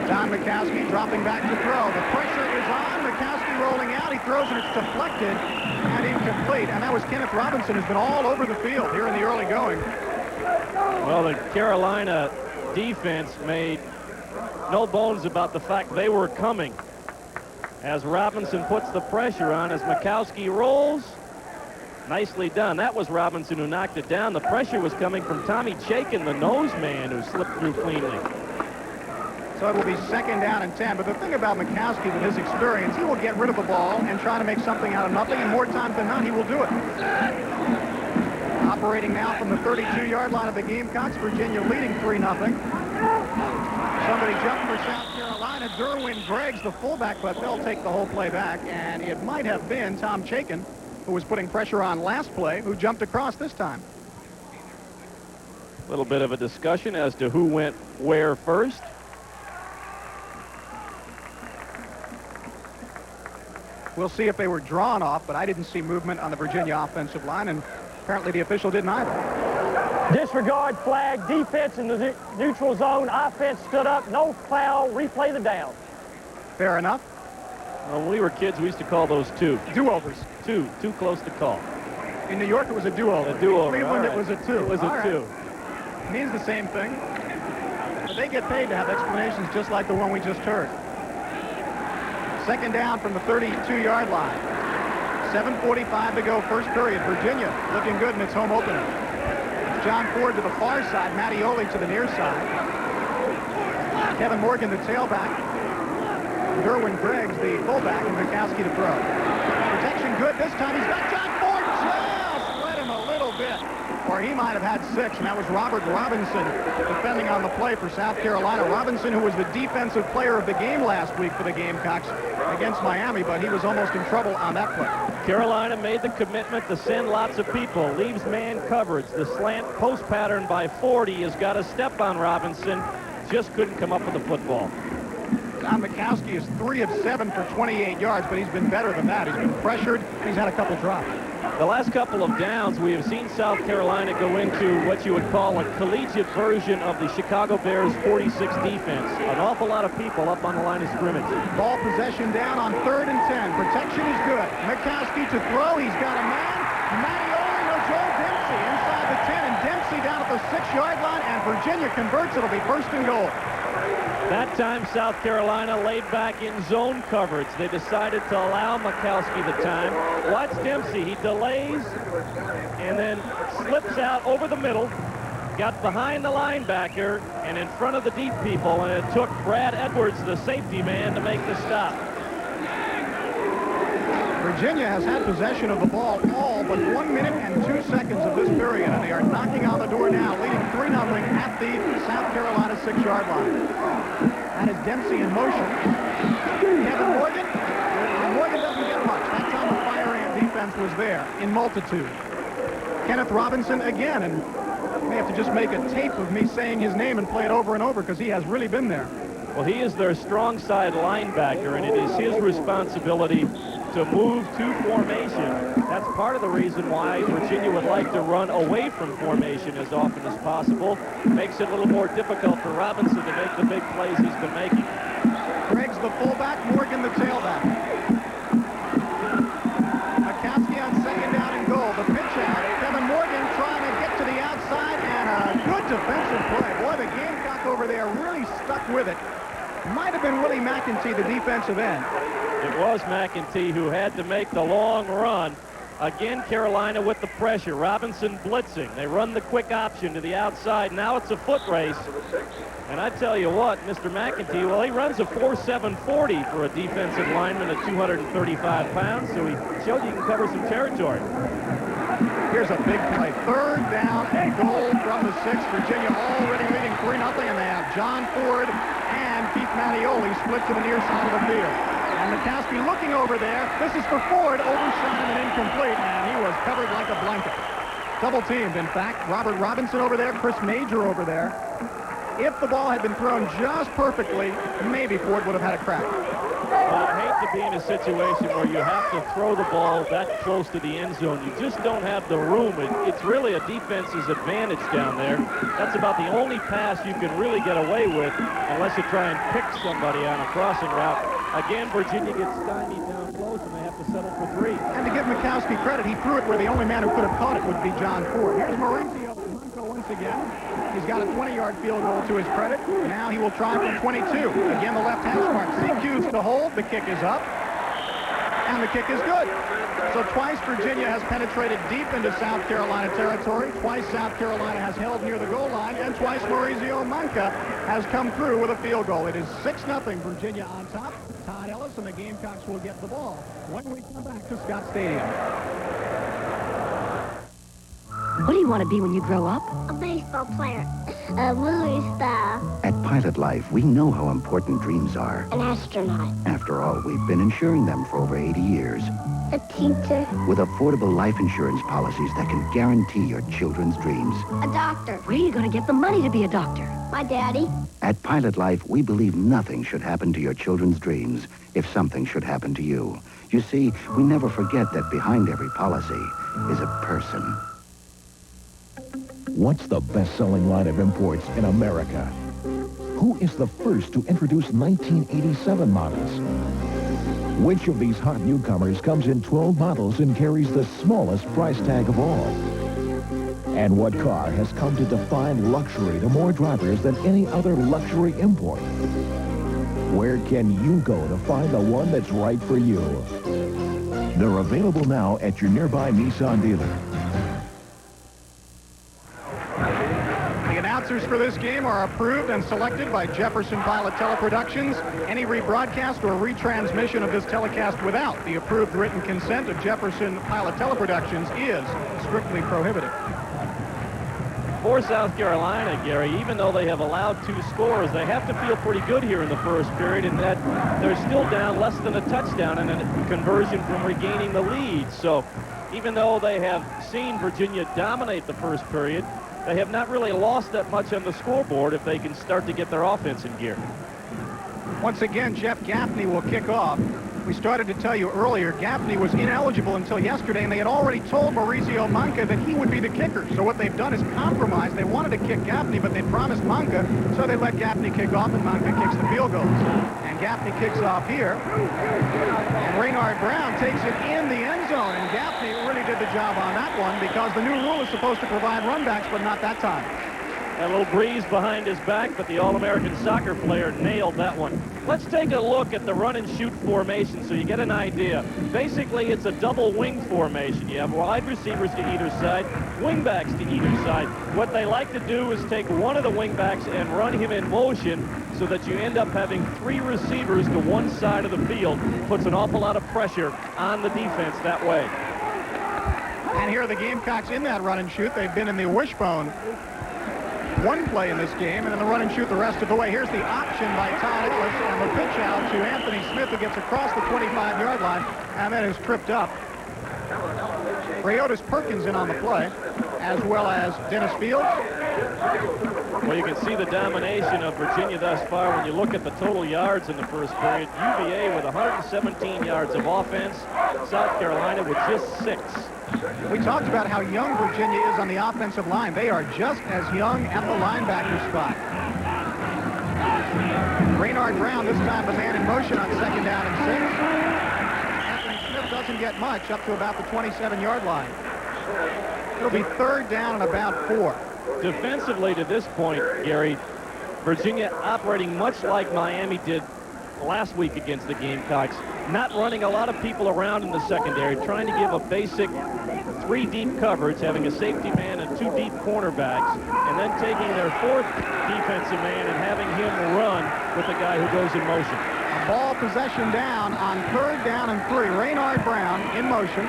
Don Mikowski dropping back to throw. The pressure is on. Mikowski rolling out. He throws and it's deflected and incomplete. And that was Kenneth Robinson, who's been all over the field here in the early going. Well, the Carolina defense made no bones about the fact they were coming. As Robinson puts the pressure on, as Mikowski rolls, nicely done. That was Robinson who knocked it down. The pressure was coming from Tommy Chaikin, the nose man, who slipped through cleanly. So it will be second down and 10. But the thing about Mikowski, with his experience, he will get rid of the ball and try to make something out of nothing, and more times than not, he will do it. Operating now from the 32-yard line of the Gamecocks, Virginia leading 3-0. South Carolina. Derwin Greggs, the fullback, but they'll take the whole play back. And it might have been Tom Chaikin, who was putting pressure on last play, who jumped across this time. A little bit of a discussion as to who went where first. We'll see if they were drawn off, but I didn't see movement on the Virginia offensive line, and apparently the official didn't either. Disregard flag, defense in the neutral zone, offense stood up, no foul, replay the down. Fair enough. Well, when we were kids, we used to call those two. Do-overs. Too close to call. In New York, it was a do-over. A do-over. In Cleveland, right. it was a two. It was a two. It means the same thing. But they get paid to have explanations just like the one we just heard. Second down from the 32-yard line. 7:45 to go, first period. Virginia looking good in its home opener. John Ford to the far side, Mattioli to the near side. Kevin Morgan, the tailback. Derwin Greggs, the fullback, and Mikowski to throw. Protection good this time. He's got John Ford. Just let him a little bit, or he might have had 6, and that was Robert Robinson defending on the play for South Carolina. Robinson, who was the defensive player of the game last week for the Gamecocks against Miami, but he was almost in trouble on that play. Carolina made the commitment to send lots of people, leaves man coverage. The slant post pattern by Ford, he has got a step on Robinson, just couldn't come up with the football. John Mikowski is 3 of 7 for 28 yards, but he's been better than that. He's been pressured. He's had a couple drops. The last couple of downs, we have seen South Carolina go into what you would call a collegiate version of the Chicago Bears 46 defense. An awful lot of people up on the line of scrimmage. Ball possession down on 3rd and 10. Protection is good. Mikowski to throw. He's got a man. Mattioli to Joe Dempsey inside the 10, and Dempsey down at the 6-yard line, and Virginia converts. It'll be 1st and goal. That time, South Carolina laid back in zone coverage. They decided to allow Mikowski the time. Watch Dempsey. He delays and then slips out over the middle, got behind the linebacker and in front of the deep people, and it took Brad Edwards, the safety man, to make the stop. Virginia has had possession of the ball all but 1 minute and 2 seconds of this period, and they are knocking on the door now, leading 3-0 at the South Carolina 6-yard line. That is Dempsey in motion. Kevin Morgan. Morgan doesn't get much. That time the fire ant defense was there in multitude. Kenneth Robinson again, and may have to just make a tape of me saying his name and play it over and over because he has really been there. Well, he is their strong side linebacker, and it is his responsibility to move to formation. That's part of the reason why Virginia would like to run away from formation as often as possible. Makes it a little more difficult for Robinson to make the big plays he's been making. Greggs the fullback, Morgan the tailback. Mikowski on 2nd down and goal. The pitch out. Kevin Morgan trying to get to the outside, and a good defensive play. Boy, the Gamecock over there really stuck with it. Might have been Willie McEntee, the defensive end. It was McEntee who had to make the long run. Again, Carolina with the pressure. Robinson blitzing. They run the quick option to the outside. Now it's a foot race. And I tell you what, Mr. McEntee, well, he runs a 4.740 for a defensive lineman at 235 pounds, so he showed you can cover some territory. Here's a big play. 3rd down and goal from the 6. Virginia already leading 3-0, and they have John Ford and Keith Mattioli split to the near side of the field. And Mikowski looking over there. This is for Ford. Overshot him and incomplete, and he was covered like a blanket. Double teamed, in fact. Robert Robinson over there, Chris Major over there. If the ball had been thrown just perfectly, maybe Ford would have had a crack. Well, I hate to be in a situation where you have to throw the ball that close to the end zone. You just don't have the room. It's really a defense's advantage down there. That's about the only pass you can really get away with unless you try and pick somebody on a crossing route. Again, Virginia gets stymied down close, and they have to settle for 3. And to give Mikowski credit, he threw it where the only man who could have caught it would be John Ford. Here's Mauricio once again. He's got a 20-yard field goal to his credit. Now he will try from 22. Again, the left hash mark. CQ's to hold. The kick is up. And the kick is good. So twice Virginia has penetrated deep into South Carolina territory. Twice South Carolina has held near the goal line. And twice Maurizio Manca has come through with a field goal. It is 6-0 Virginia on top. Todd Ellis and the Gamecocks will get the ball when we come back to Scott Stadium. What do you want to be when you grow up? A baseball player. A movie star. At Pilot Life, we know how important dreams are. An astronaut. After all, we've been insuring them for over 80 years. A teacher. With affordable life insurance policies that can guarantee your children's dreams. A doctor. Where are you going to get the money to be a doctor? My daddy. At Pilot Life, we believe nothing should happen to your children's dreams if something should happen to you. You see, we never forget that behind every policy is a person. What's the best-selling line of imports in America? Who is the first to introduce 1987 models? Which of these hot newcomers comes in 12 models and carries the smallest price tag of all? And what car has come to define luxury to more drivers than any other luxury import? Where can you go to find the one that's right for you? They're available now at your nearby Nissan dealer. The announcers for this game are approved and selected by Jefferson Pilot Teleproductions. Any rebroadcast or retransmission of this telecast without the approved written consent of Jefferson Pilot Teleproductions is strictly prohibited. For South Carolina, Gary, even though they have allowed 2 scores, they have to feel pretty good here in the first period in that they're still down less than a touchdown and a conversion from regaining the lead. So even though they have seen Virginia dominate the first period, they have not really lost that much on the scoreboard if they can start to get their offense in gear. Once again, Jeff Gaffney will kick off. We started to tell you earlier, Gaffney was ineligible until yesterday, and they had already told Mauricio Manca that he would be the kicker. So what they've done is compromise. They wanted to kick Gaffney, but they promised Manca, so they let Gaffney kick off, and Manca kicks the field goals. And Gaffney kicks off here. And Raynard Brown takes it in the end zone, and Gaffney really did the job on that one because the new rule is supposed to provide runbacks, but not that time. A little breeze behind his back, but the All-American soccer player nailed that one. Let's take a look at the run-and-shoot formation so you get an idea. Basically, it's a double wing formation. You have wide receivers to either side, wingbacks to either side. What they like to do is take one of the wingbacks and run him in motion so that you end up having 3 receivers to one side of the field. Puts an awful lot of pressure on the defense that way. And here are the Gamecocks in that run-and-shoot. They've been in the wishbone one play in this game, and then the run and shoot the rest of the way. Here's the option by Todd Ellis, and the pitch out to Anthony Smith, who gets across the 25-yard line, and then is tripped up. Rayotis Perkins in on the play, as well as Dennis Fields. Well, you can see the domination of Virginia thus far when you look at the total yards in the first period. UVA with 117 yards of offense, South Carolina with just 6. We talked about how young Virginia is on the offensive line. They are just as young at the linebacker spot. Raynard Brown, this time the man in motion on 2nd down and 6. Anthony Smith doesn't get much, up to about the 27-yard line. It'll be 3rd down and about 4. Defensively to this point, Gary, Virginia operating much like Miami did last week against the Gamecocks, not running a lot of people around in the secondary, trying to give a basic 3 deep coverage, having a safety man and 2 deep cornerbacks, and then taking their 4th defensive man and having him run with the guy who goes in motion. A ball possession down on 3rd down and 3. Raynard Brown in motion.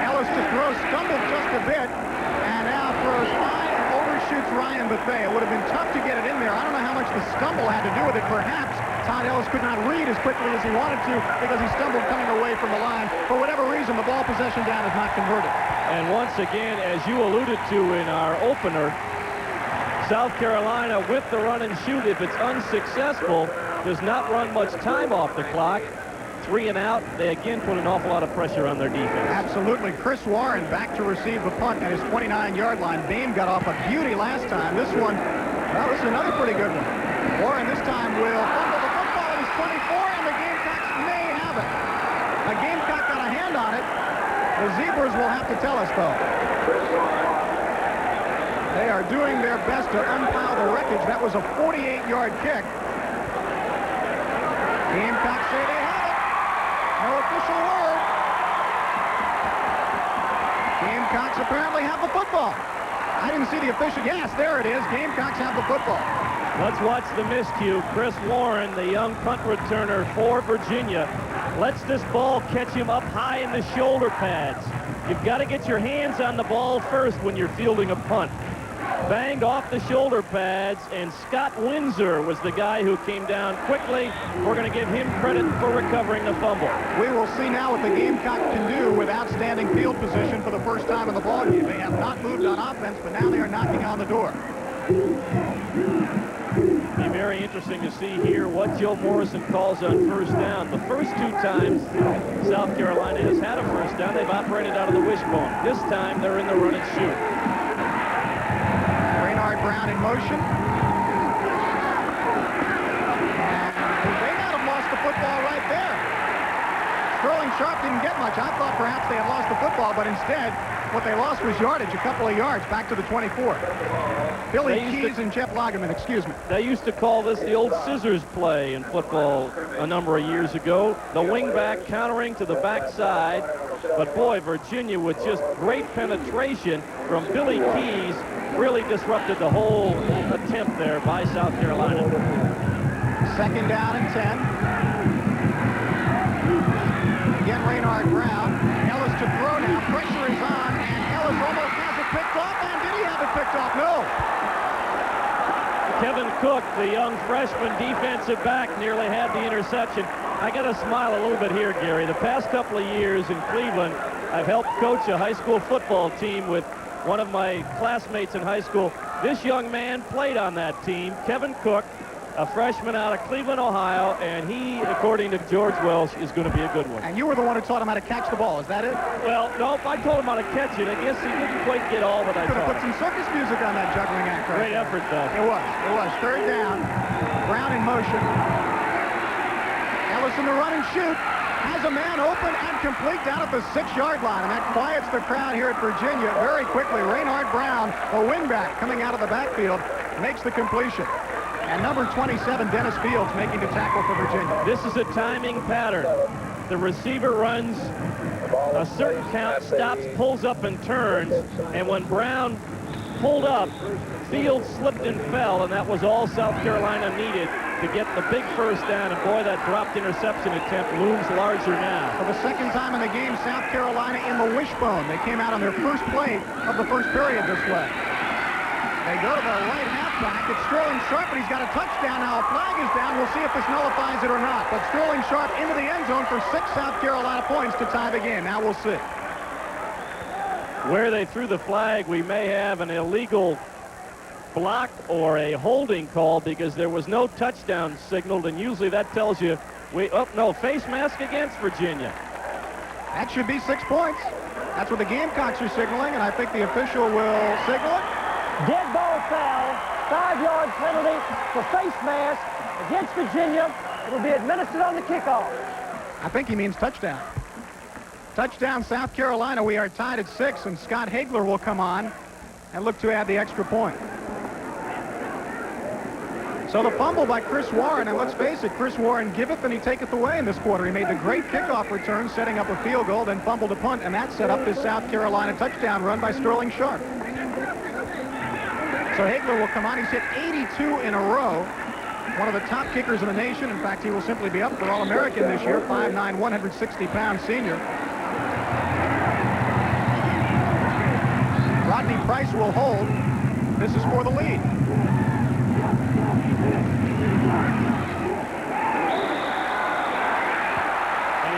Ellis to throw, stumbled just a bit, and now throws high and overshoots Ryan Buffet. It would have been tough to get it in there. I don't know how much the stumble had to do with it. Perhaps Todd Ellis could not read as quickly as he wanted to because he stumbled coming away from the line. For whatever reason, the ball possession down is not converted. And once again, as you alluded to in our opener, South Carolina with the run and shoot, if it's unsuccessful, does not run much time off the clock. 3 and out, they again put an awful lot of pressure on their defense. Absolutely. Chris Warren back to receive the punt at his 29-yard line. Bame got off a beauty last time. This one, well, this is another pretty good one. Warren this time will fumble the football at his 24, and the Gamecocks may have it. A Gamecock got a hand on it. The Zebras will have to tell us, though. They are doing their best to unpile the wreckage. That was a 48-yard kick. Gamecocks say they have it. No official word. Gamecocks apparently have the football. I didn't see the official. Yes, there it is. Gamecocks have the football. Let's watch the miscue. Chris Warren, the young punt returner for Virginia, lets this ball catch him up high in the shoulder pads. You've got to get your hands on the ball first when you're fielding a punt. Banged off the shoulder pads, and Scott Windsor was the guy who came down quickly. We're going to give him credit for recovering the fumble. We will see now what the Gamecocks can do with outstanding field position for the first time in the ballgame. They have not moved on offense, but now they are knocking on the door. Be very interesting to see here what Joe Morrison calls on first down. The first 2 times South Carolina has had a first down, they've operated out of the wishbone. This time they're in the run and shoot. Brown in motion. And they might have lost the football right there. Sterling Sharp didn't get much. I thought perhaps they had lost the football, but instead, what they lost was yardage, a couple of yards, back to the 24. Billy Keys and Jeff Lagerman, excuse me. They used to call this the old scissors play in football a number of years ago. The wingback countering to the backside. But boy, Virginia with just great penetration from Billy Keys really disrupted the whole attempt there by South Carolina. Second down and 10. Again, Raynard Brown. Ellis to throw now. Pressure is on, and Ellis almost has it picked off. And did he have it picked off? No. Kevin Cook, the young freshman defensive back, nearly had the interception. I got to smile a little bit here, Gary. The past couple of years in Cleveland, I've helped coach a high school football team with one of my classmates in high school. This young man played on that team, Kevin Cook, a freshman out of Cleveland, Ohio, and he, according to George Welsh, is going to be a good one. And you were the one who taught him how to catch the ball, is that it? Well, no, I told him how to catch it. I guess he didn't quite get all that I taught him. Could have put some circus music on that juggling act. Right? Great effort, though. It was. Third down. Brown in motion. Ellis in the run and shoot. Has a man open and complete down at the 6-yard line, and that quiets the crowd here at Virginia very quickly. Raynard Brown, a wingback coming out of the backfield, makes the completion. And number 27, Dennis Fields, making the tackle for Virginia. This is a timing pattern. The receiver runs a certain count, stops, pulls up, and turns, and when Brown pulled up, Fields slipped and fell, and that was all South Carolina needed to get the big first down, and boy, that dropped interception attempt looms larger now. For the second time in the game, South Carolina in the wishbone. They came out on their first play of the first period this way. They go to the right halfback. It's Sterling Sharp, but he's got a touchdown. Now a flag is down. We'll see if this nullifies it or not. But Sterling Sharp into the end zone for 6 South Carolina points to tie the game. Now we'll see. Where they threw the flag, we may have an illegal block or a holding call because there was no touchdown signaled, and usually that tells you face mask against Virginia. That should be 6 points. That's what the Gamecocks are signaling, and I think the official will signal it. Dead ball foul, 5-yard penalty for face mask against Virginia. It will be administered on the kickoff. I think he means touchdown. Touchdown, South Carolina. We are tied at 6, and Scott Hagler will come on and look to add the extra point. So the fumble by Chris Warren, and let's face it, Chris Warren giveth and he taketh away in this quarter. He made the great kickoff return, setting up a field goal, then fumbled a punt, and that set up this South Carolina touchdown run by Sterling Sharp. So Hagler will come on. He's hit 82 in a row. One of the top kickers in the nation. In fact, he will simply be up for All-American this year, 5'9", 160-pound senior. Rodney Price will hold. This is for the lead.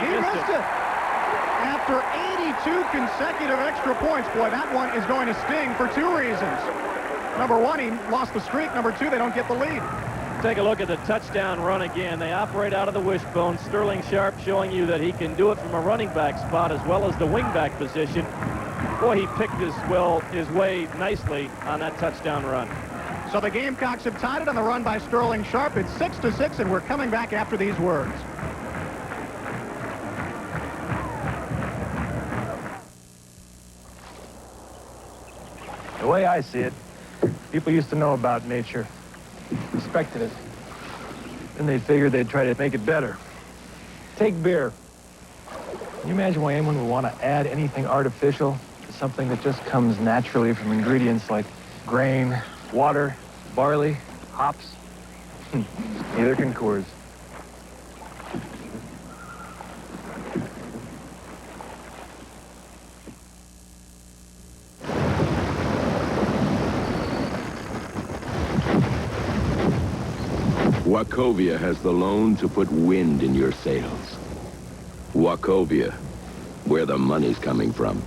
He missed it. After 82 consecutive extra points, boy, that one is going to sting for 2 reasons. Number 1, he lost the streak. Number 2, they don't get the lead. Take a look at the touchdown run again. They operate out of the wishbone. Sterling Sharp showing you that he can do it from a running back spot as well as the wingback position. Boy, he picked his way nicely on that touchdown run. So the Gamecocks have tied it on the run by Sterling Sharp. It's 6-6, and we're coming back after these words. The way I see it, people used to know about nature, respected it. Then they figured they'd try to make it better. Take beer. Can you imagine why anyone would want to add anything artificial to something that just comes naturally from ingredients like grain, water, barley, hops? Neither can Coors. Wachovia has the loan to put wind in your sails. Wachovia, where the money's coming from.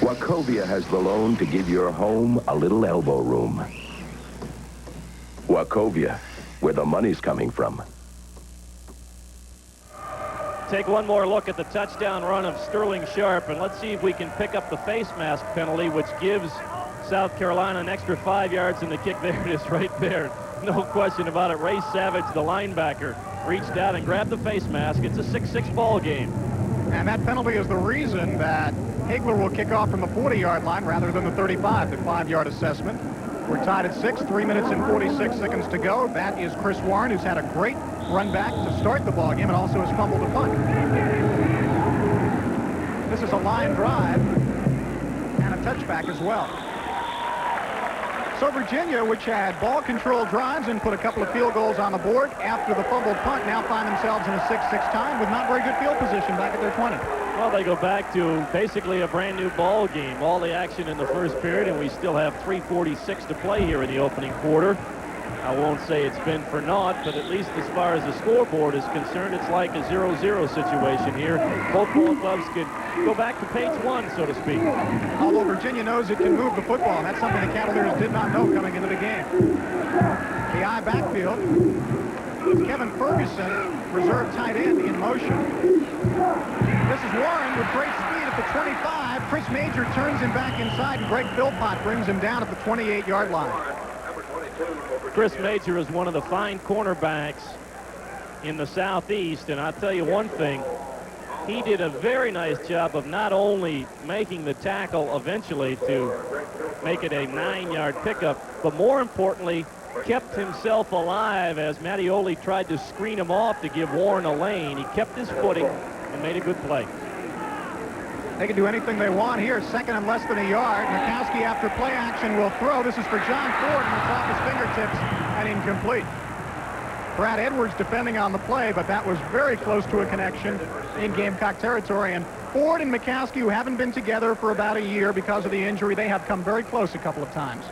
Wachovia has the loan to give your home a little elbow room. Wachovia, where the money's coming from. Take one more look at the touchdown run of Sterling Sharp, and let's see if we can pick up the face mask penalty, which gives South Carolina an extra 5 yards in the kick. There it is right there. No question about it. Ray Savage, the linebacker, reached out and grabbed the face mask. It's a 6-6 ball game. And that penalty is the reason that Hagler will kick off from the 40-yard line rather than the 35, the 5-yard assessment. We're tied at 6, 3 minutes and 46 seconds to go. That is Chris Warren, who's had a great run back to start the ball game and also has fumbled a punt. This is a line drive and a touchback as well. So Virginia, which had ball control drives and put a couple of field goals on the board after the fumbled punt, now find themselves in a 6-6 time with not very good field position back at their 20. Well, they go back to basically a brand new ball game. All the action in the first period, and we still have 3:46 to play here in the opening quarter. I won't say it's been for naught, but at least as far as the scoreboard is concerned, it's like a 0-0 situation here. Both ball clubs could go back to page 1, so to speak. Although Virginia knows it can move the football, and that's something the Cavaliers did not know coming into the game. The I backfield. Kevin Ferguson, reserve tight end, in motion. This is Warren with great speed at the 25. Chris Major turns him back inside, and Greg Philpott brings him down at the 28-yard line. Chris Major is one of the fine cornerbacks in the Southeast, and I'll tell you one thing. He did a very nice job of not only making the tackle eventually to make it a 9-yard pickup, but more importantly, kept himself alive as Mattioli tried to screen him off to give Warren a lane. He kept his footing and made a good play. They can do anything they want here. Second and less than a yard. Mikowski, after play action, will throw. This is for John Ford, and it's off his fingertips and incomplete. Brad Edwards defending on the play, but that was very close to a connection in Gamecock territory. And Ford and Mikowski, who haven't been together for about a year because of the injury, they have come very close a couple of times.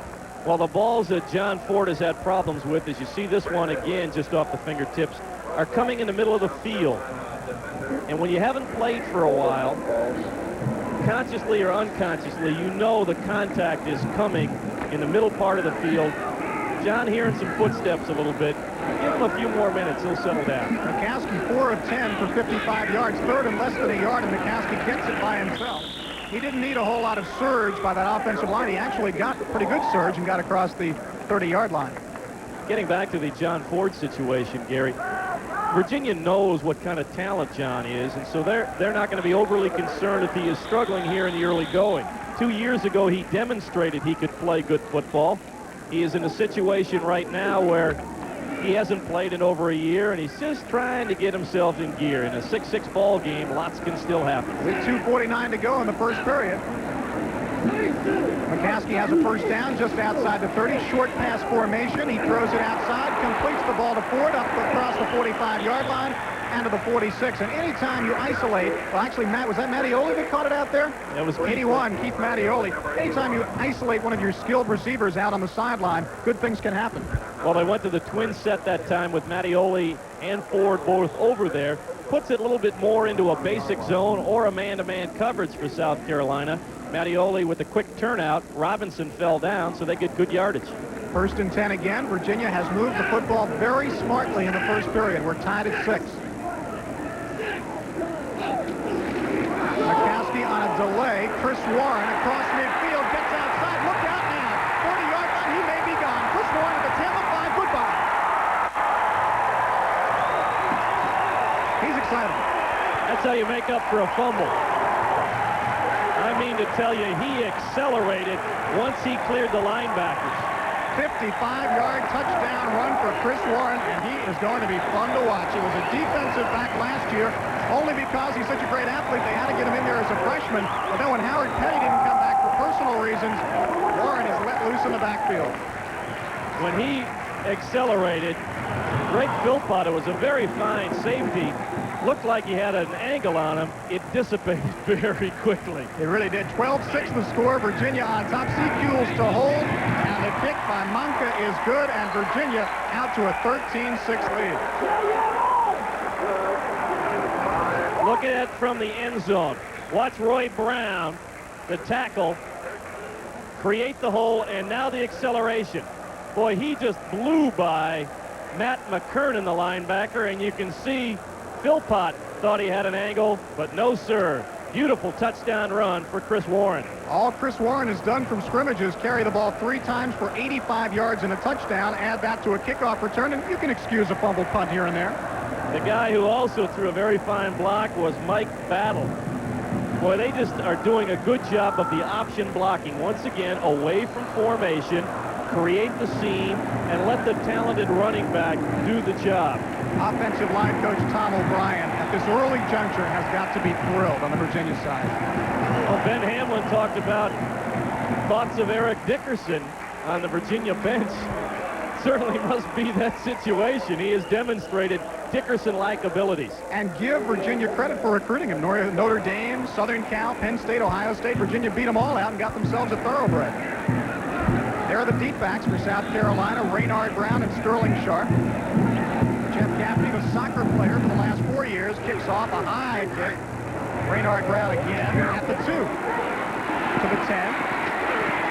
Well, the balls that John Ford has had problems with, as you see this one again just off the fingertips, are coming in the middle of the field. And when you haven't played for a while, consciously or unconsciously, you know the contact is coming in the middle part of the field. John hearing some footsteps a little bit. Give him a few more minutes, he'll settle down. McCaskey 4 of 10 for 55 yards, third and less than a yard, and McCaskey gets it by himself. He didn't need a whole lot of surge by that offensive line. He actually got a pretty good surge and got across the 30-yard line. Getting back to the John Ford situation, Gary, Virginia knows what kind of talent John is, and so they're not going to be overly concerned if he is struggling here in the early going. 2 years ago, he demonstrated he could play good football. He is in a situation right now where he hasn't played in over a year, and he's just trying to get himself in gear. In a 6-6 ball game, lots can still happen. With 2:49 to go in the first period. McCaskey has a first down just outside the 30. Short pass formation. He throws it outside, completes the ball to Ford up across the 45-yard line and to the 46. And anytime you isolate, well, actually, Matt, was that Mattioli that caught it out there? That was 81, Keith Mattioli. Anytime you isolate one of your skilled receivers out on the sideline, good things can happen. Well, they went to the twin set that time with Mattioli and Ford both over there. Puts it a little bit more into a basic zone or a man-to-man coverage for South Carolina. Mattioli with a quick turnout. Robinson fell down, so they get good yardage. First and 10 again. Virginia has moved the football very smartly in the first period. We're tied at 6. McCaskey on a delay. Chris Warren across midfield. Gets outside. Look out now. 40-yard line. He may be gone. Chris Warren at the 10 of 5. Goodbye. He's excited. That's how you make up for a fumble. I mean to tell you, he accelerated once he cleared the linebackers. 55-yard touchdown run for Chris Warren, and he is going to be fun to watch. He was a defensive back last year, only because he's such a great athlete. They had to get him in there as a freshman. But then when Howard Petty didn't come back for personal reasons, Warren is let loose in the backfield. When he accelerated, Greg Philpott, who was a very fine safety, looked like he had an angle on him. It dissipated very quickly. It really did. 12-6 the score. Virginia on top. Seafuels to hold. And the kick by Monka is good. And Virginia out to a 13-6 lead. Look at it from the end zone. Watch Roy Brown, the tackle, create the hole, and now the acceleration. Boy, he just blew by Matt McKernan, the linebacker, and you can see Philpott thought he had an angle, but no, sir. Beautiful touchdown run for Chris Warren. All Chris Warren has done from scrimmages, carry the ball 3 times for 85 yards and a touchdown. Add that to a kickoff return, and you can excuse a fumble punt here and there. The guy who also threw a very fine block was Mike Battle. Boy, they just are doing a good job of the option blocking. Once again, away from formation, create the seam, and let the talented running back do the job. Offensive line coach Tom O'Brien at this early juncture has got to be thrilled on the Virginia side. Well, Ben Hamlin talked about thoughts of Eric Dickerson on the Virginia bench. Certainly must be that situation. He has demonstrated Dickerson-like abilities. And give Virginia credit for recruiting him. Notre Dame, Southern Cal, Penn State, Ohio State. Virginia beat them all out and got themselves a thoroughbred. There are the deep backs for South Carolina, Raynard Brown and Sterling Sharp. Jeff Gaffney, the soccer player for the last 4 years, kicks off a high kick. Raynard Brown again at the 2. To the 10.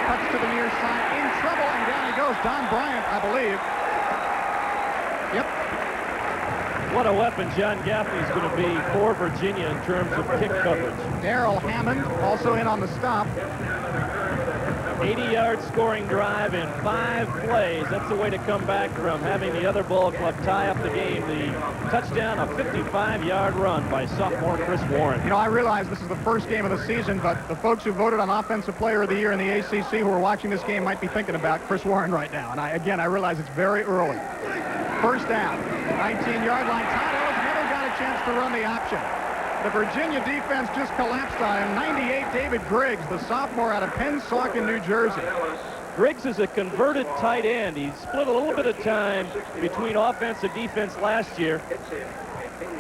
Cuts to the near side, in trouble, and down he goes. Don Bryant, I believe. Yep. What a weapon John Gaffney's going to be for Virginia in terms of kick coverage. Darrell Hammond also in on the stop. 80-yard scoring drive in 5 plays. That's the way to come back from having the other ball club tie up the game. The touchdown, a 55-yard run by sophomore Chris Warren. You know, I realize this is the first game of the season, but the folks who voted on Offensive Player of the Year in the ACC who are watching this game might be thinking about Chris Warren right now. And I realize it's very early. First down, 19-yard line. Todd Ellis never got a chance to run the option. The Virginia defense just collapsed on him. 98, David Griggs, the sophomore out of Pennsauken, New Jersey. Griggs is a converted tight end. He split a little bit of time between offense and defense last year.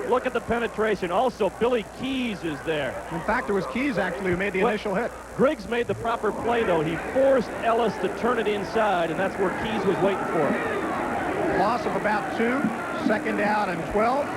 Look at the penetration. Also, Billy Keys is there. In fact, it was Keys, actually, who made the initial hit. Griggs made the proper play, though. He forced Ellis to turn it inside, and that's where Keys was waiting for him. Loss of about 2. Second down and 12.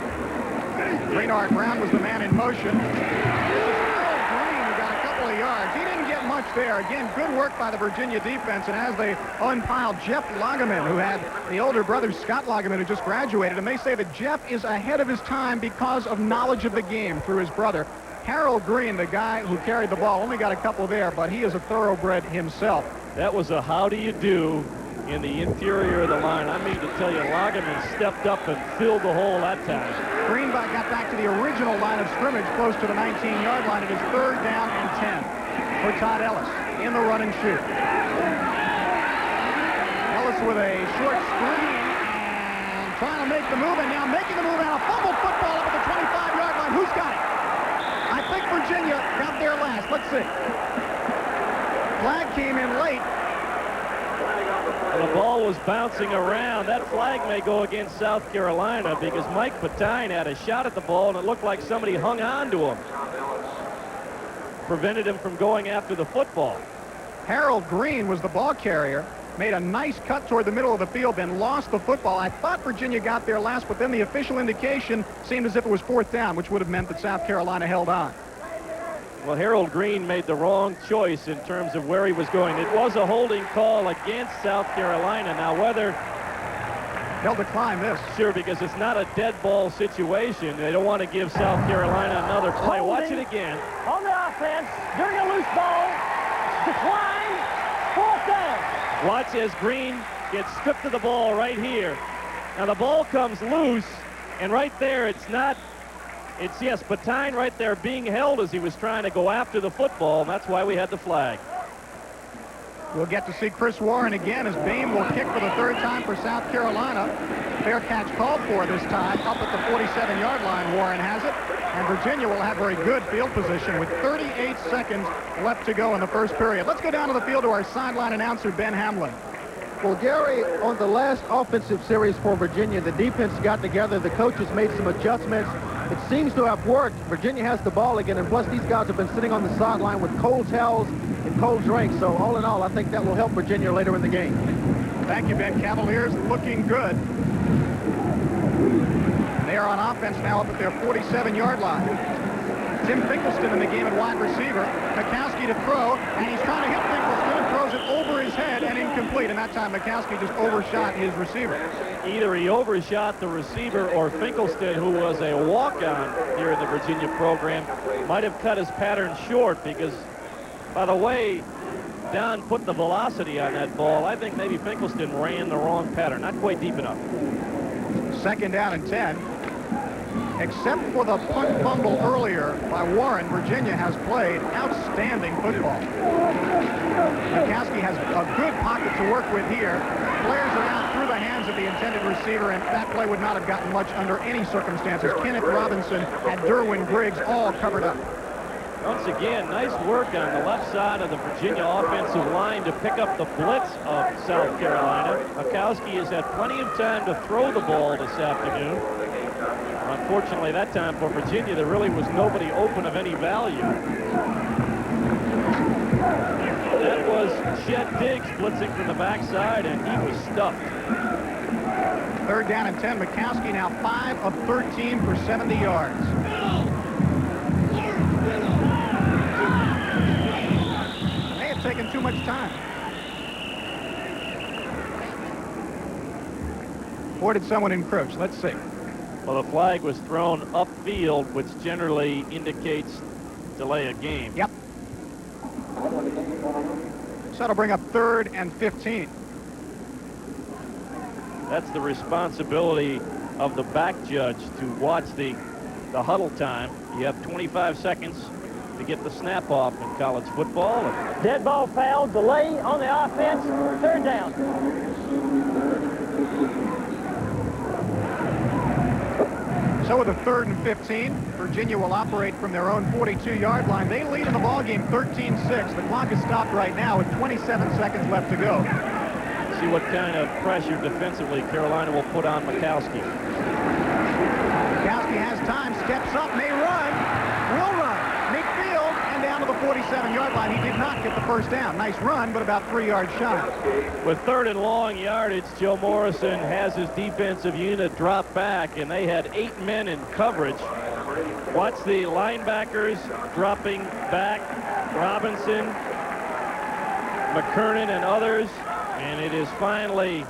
Raynard Brown was the man in motion. This is Harold Green, who got a couple of yards. He didn't get much there. Again, good work by the Virginia defense. And as they unpiled Jeff Lageman, who had the older brother, Scott Lageman, who just graduated. And they say that Jeff is ahead of his time because of knowledge of the game through his brother. Harold Green, the guy who carried the ball, only got a couple there, but he is a thoroughbred himself. That was a how do you do in the interior of the line. I mean to tell you, Lageman stepped up and filled the hole that time. Green got back to the original line of scrimmage, close to the 19-yard line. It is 3rd down and 10 for Todd Ellis in the run and shoot. Ellis with a short screen and trying to make the move, and now making the move out. A fumbled football up at the 25-yard line. Who's got it? I think Virginia got there last. Let's see. Flag came in late. The ball was bouncing around. That flag may go against South Carolina because Mike Patine had a shot at the ball, and it looked like somebody hung on to him. Prevented him from going after the football. Harold Green was the ball carrier, made a nice cut toward the middle of the field, then lost the football. I thought Virginia got there last, but then the official indication seemed as if it was 4th down, which would have meant that South Carolina held on. Well, Harold Green made the wrong choice in terms of where he was going. It was a holding call against South Carolina. Now, whether they'll decline this. Sure, because it's not a dead ball situation. They don't want to give South Carolina another play. Watch it again. On the offense, during a loose ball, decline, 4th down. Watch as Green gets stripped of the ball right here. Now, the ball comes loose, and right there, yes, Patine right there being held as he was trying to go after the football, and that's why we had the flag. We'll get to see Chris Warren again as Boehm will kick for the 3rd time for South Carolina. Fair catch called for this time. Up at the 47-yard line, Warren has it. And Virginia will have very good field position with 38 seconds left to go in the first period. Let's go down to the field to our sideline announcer, Ben Hamlin. Well, Gary, on the last offensive series for Virginia, the defense got together. The coaches made some adjustments. It seems to have worked. Virginia has the ball again, and plus these guys have been sitting on the sideline with cold towels and cold drinks. So all in all, I think that will help Virginia later in the game. Thank you, Ben. Cavaliers looking good. They are on offense now up at their 47-yard line. Tim Finkelstein in the game at wide receiver. Mikowski to throw, and he's trying to hit Finkelstein and throws it over his head and incomplete. And that time Mikowski just overshot his receiver. Either he overshot the receiver or Finkelstein, who was a walk-on here in the Virginia program, might have cut his pattern short because, by the way, Don put the velocity on that ball. I think maybe Finkelstein ran the wrong pattern, not quite deep enough. 2nd down and 10. Except for the punt fumble earlier by Warren, Virginia has played outstanding football. McCaskey has a good pocket to work with here. Flares around through the hands of the intended receiver, and that play would not have gotten much under any circumstances. Kenneth Robinson and Derwin Griggs all covered up. Once again, nice work on the left side of the Virginia offensive line to pick up the blitz of South Carolina. Mikowski has had plenty of time to throw the ball this afternoon. Unfortunately, that time for Virginia, there really was nobody open of any value. That was Chet Diggs blitzing from the backside, and he was stuffed. 3rd down and 10. Mikowski now 5 of 13 for 70 yards. May have taken too much time. Or did someone encroach? Let's see. Well, the flag was thrown upfield, which generally indicates delay of game. Yep. So that'll bring up 3rd and 15. That's the responsibility of the back judge to watch the huddle time. You have 25 seconds to get the snap off in college football. Dead ball foul, delay on the offense, 3rd down. So with a 3rd and 15, Virginia will operate from their own 42-yard line. They lead in the ballgame 13-6. The clock is stopped right now with 27 seconds left to go. See what kind of pressure defensively Carolina will put on Mikowski. Mikowski has time, steps up, may run, will run. Midfield and down to the 47-yard line. He did not get the 1st down. Nice run, but about 3 yards shy. With 3rd and long yardage, Joe Morrison has his defensive unit drop back, and they had 8 men in coverage. Watch the linebackers dropping back. Robinson, McKernan, and others. And it is finally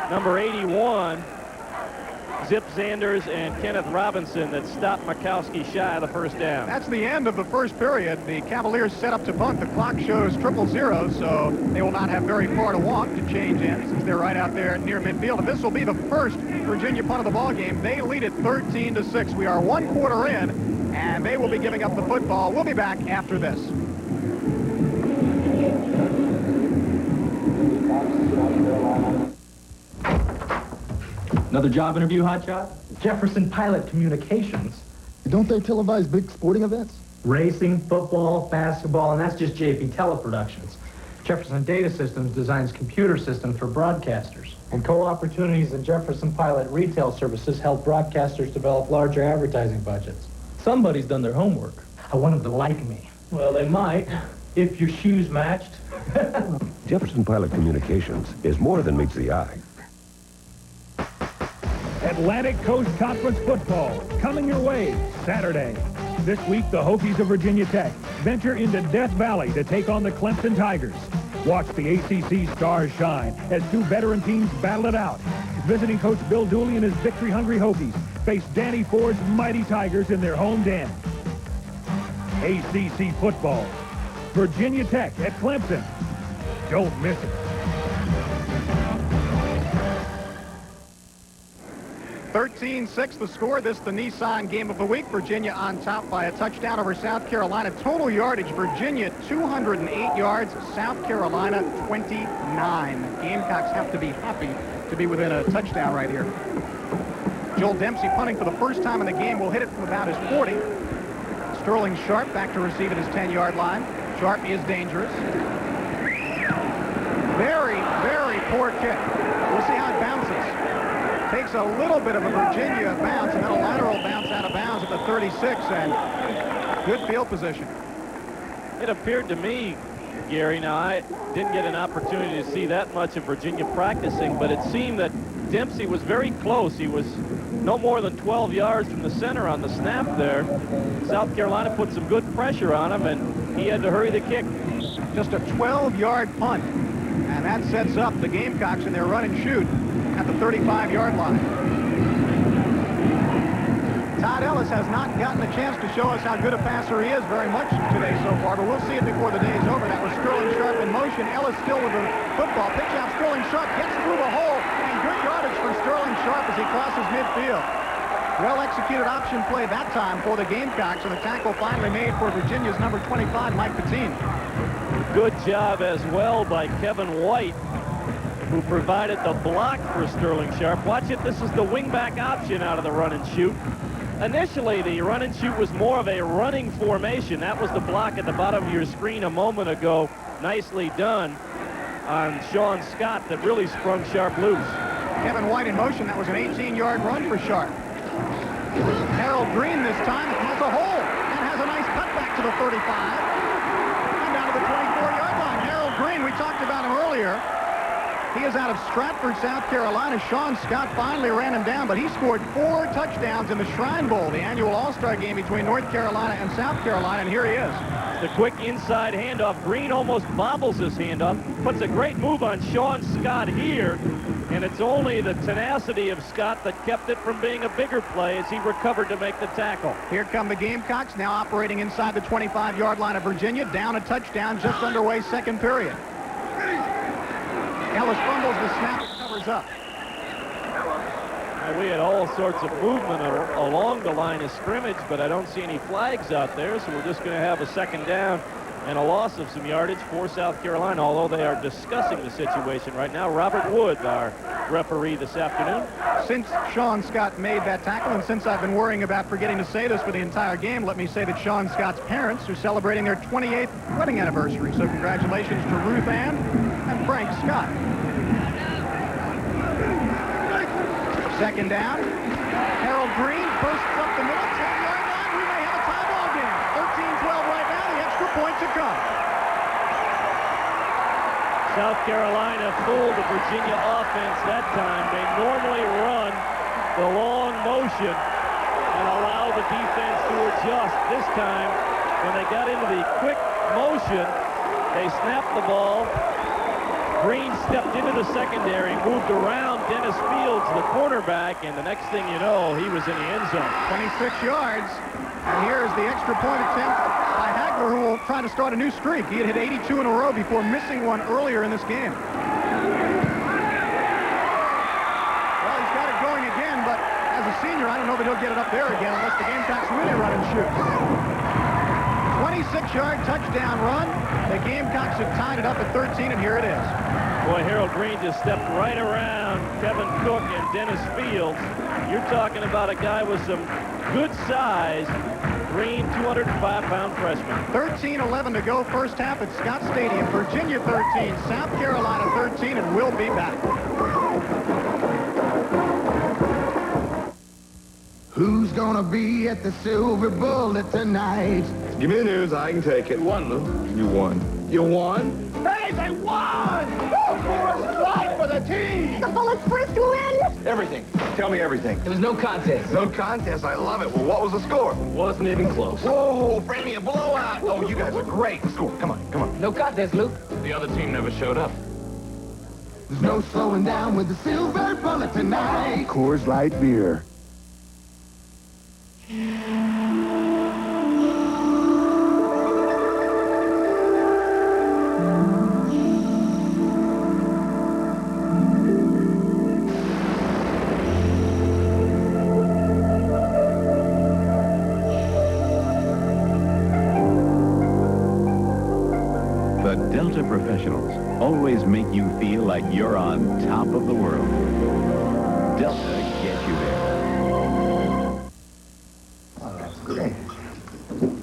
number 81, Zip Zanders and Kenneth Robinson, that stopped Mikowski shy of the 1st down. That's the end of the 1st period. The Cavaliers set up to punt. The clock shows 0-0, so they will not have very far to walk to change in since they're right out there near midfield. And this will be the first Virginia punt of the ball game. They lead it 13-6. We are 1 quarter in, and they will be giving up the football. We'll be back after this. Another job interview, hotshot? Jefferson Pilot Communications. Don't they televise big sporting events? Racing, football, basketball, and that's just JP Teleproductions. Jefferson Data Systems designs computer systems for broadcasters. And Co-Opportunities and Jefferson Pilot Retail Services help broadcasters develop larger advertising budgets. Somebody's done their homework. I want them to like me. Well, they might, if your shoes matched. Jefferson Pilot Communications is more than meets the eye. Atlantic Coast Conference football coming your way Saturday. This week, the Hokies of Virginia Tech venture into Death Valley to take on the Clemson Tigers. Watch the ACC stars shine as 2 veteran teams battle it out. Visiting coach Bill Dooley and his victory-hungry Hokies face Danny Ford's mighty Tigers in their home den. ACC football. Virginia Tech at Clemson. Don't miss it. 13-6 the score. This the Nissan game of the week. Virginia on top by a touchdown over South Carolina. Total yardage, Virginia 208 yards, South Carolina 29. Gamecocks have to be happy to be within a touchdown right here. Joel Dempsey punting for the first time in the game will hit it from about his 40. Sterling Sharp back to receive at his 10-yard line. Sharp is dangerous. Very, very poor kick. We'll see how it bounces. Takes a little bit of a Virginia bounce and then a lateral bounce out of bounds at the 36, and good field position. It appeared to me, Gary, now I didn't get an opportunity to see that much of Virginia practicing, but it seemed that Dempsey was very close. He was no more than 12 yards from the center on the snap there. South Carolina put some good pressure on him, and he had to hurry the kick. Just a 12-yard punt, and that sets up the Gamecocks in their run and shoot at the 35-yard line. Todd Ellis has not gotten a chance to show us how good a passer he is very much today so far, but we'll see it before the day is over. That was Sterling Sharp in motion. Ellis still with the football. Pitch out. Sterling Sharp gets through the hole, and good yardage for Sterling Sharp as he crosses midfield. Well-executed option play that time for the Gamecocks, and the tackle finally made for Virginia's number 25, Mike Patine. Good job as well by Kevin White, who provided the block for Sterling Sharp. Watch it. This is the wingback option out of the run and shoot. Initially, the run and shoot was more of a running formation. That was the block at the bottom of your screen a moment ago. Nicely done on Sean Scott that really sprung Sharp loose. Kevin White in motion. That was an 18-yard run for Sharp. Harold Green this time has a hole and has a nice cutback to the 35 and down to the 24-yard line. Harold Green, we talked about him earlier. He is out of Stratford, South Carolina. Sean Scott finally ran him down, but he scored 4 touchdowns in the Shrine Bowl, the annual All-Star game between North Carolina and South Carolina, and here he is. The quick inside handoff. Green almost bobbles his handoff, puts a great move on Sean Scott here, and it's only the tenacity of Scott that kept it from being a bigger play as he recovered to make the tackle. Here come the Gamecocks, now operating inside the 25-yard line of Virginia, down a touchdown, just underway second period. Ellis fumbles the snap and covers up. Now, we had all sorts of movement along the line of scrimmage, but I don't see any flags out there, so we're just going to have a second down and a loss of some yardage for South Carolina, although they are discussing the situation right now. Robert Wood, our referee this afternoon. Since Sean Scott made that tackle, and since I've been worrying about forgetting to say this for the entire game, let me say that Sean Scott's parents are celebrating their 28th wedding anniversary. So congratulations to Ruth Ann and Frank Scott. Second down. Harold Green bursts up the middle, 10-yard line. We may have a tie ball game. 13-12 right now. The extra point to come. South Carolina fooled the Virginia offense that time. They normally run the long motion and allow the defense to adjust. This time, when they got into the quick motion, they snapped the ball. Green stepped into the secondary, moved around Dennis Fields, the cornerback, and the next thing you know, he was in the end zone. 26 yards. And here's the extra point attempt by Hagler, who will try to start a new streak. He had hit 82 in a row before missing one earlier in this game. Well, he's got it going again, but as a senior, I don't know that he'll get it up there again unless the Gamecocks really run and shoot. 26-yard touchdown run. The Gamecocks have tied it up at 13, and here it is. Boy, Harold Green just stepped right around Kevin Cook and Dennis Fields. You're talking about a guy with some good size. Green, 205-pound freshman. 13-11 to go first half at Scott Stadium. Virginia 13, South Carolina 13, and we'll be back. Who's gonna be at the Silver Bullet tonight? Give me the news. I can take it. You won, Lou. You won. You won? Hey, they won! First flight for the team! The Bullets first win! Everything. Tell me everything. There was no contest. No contest. I love it. Well, what was the score? Wasn't even close. Whoa, bring me a blowout. Oh, you guys are great. Let's go. Come on, come on. No contest, Luke. The other team never showed up. There's no slowing down with the Silver Bullet tonight. Coors Light beer. The Delta professionals always make you feel like you're on top of the world. Delta gets you there. Oh, that's great.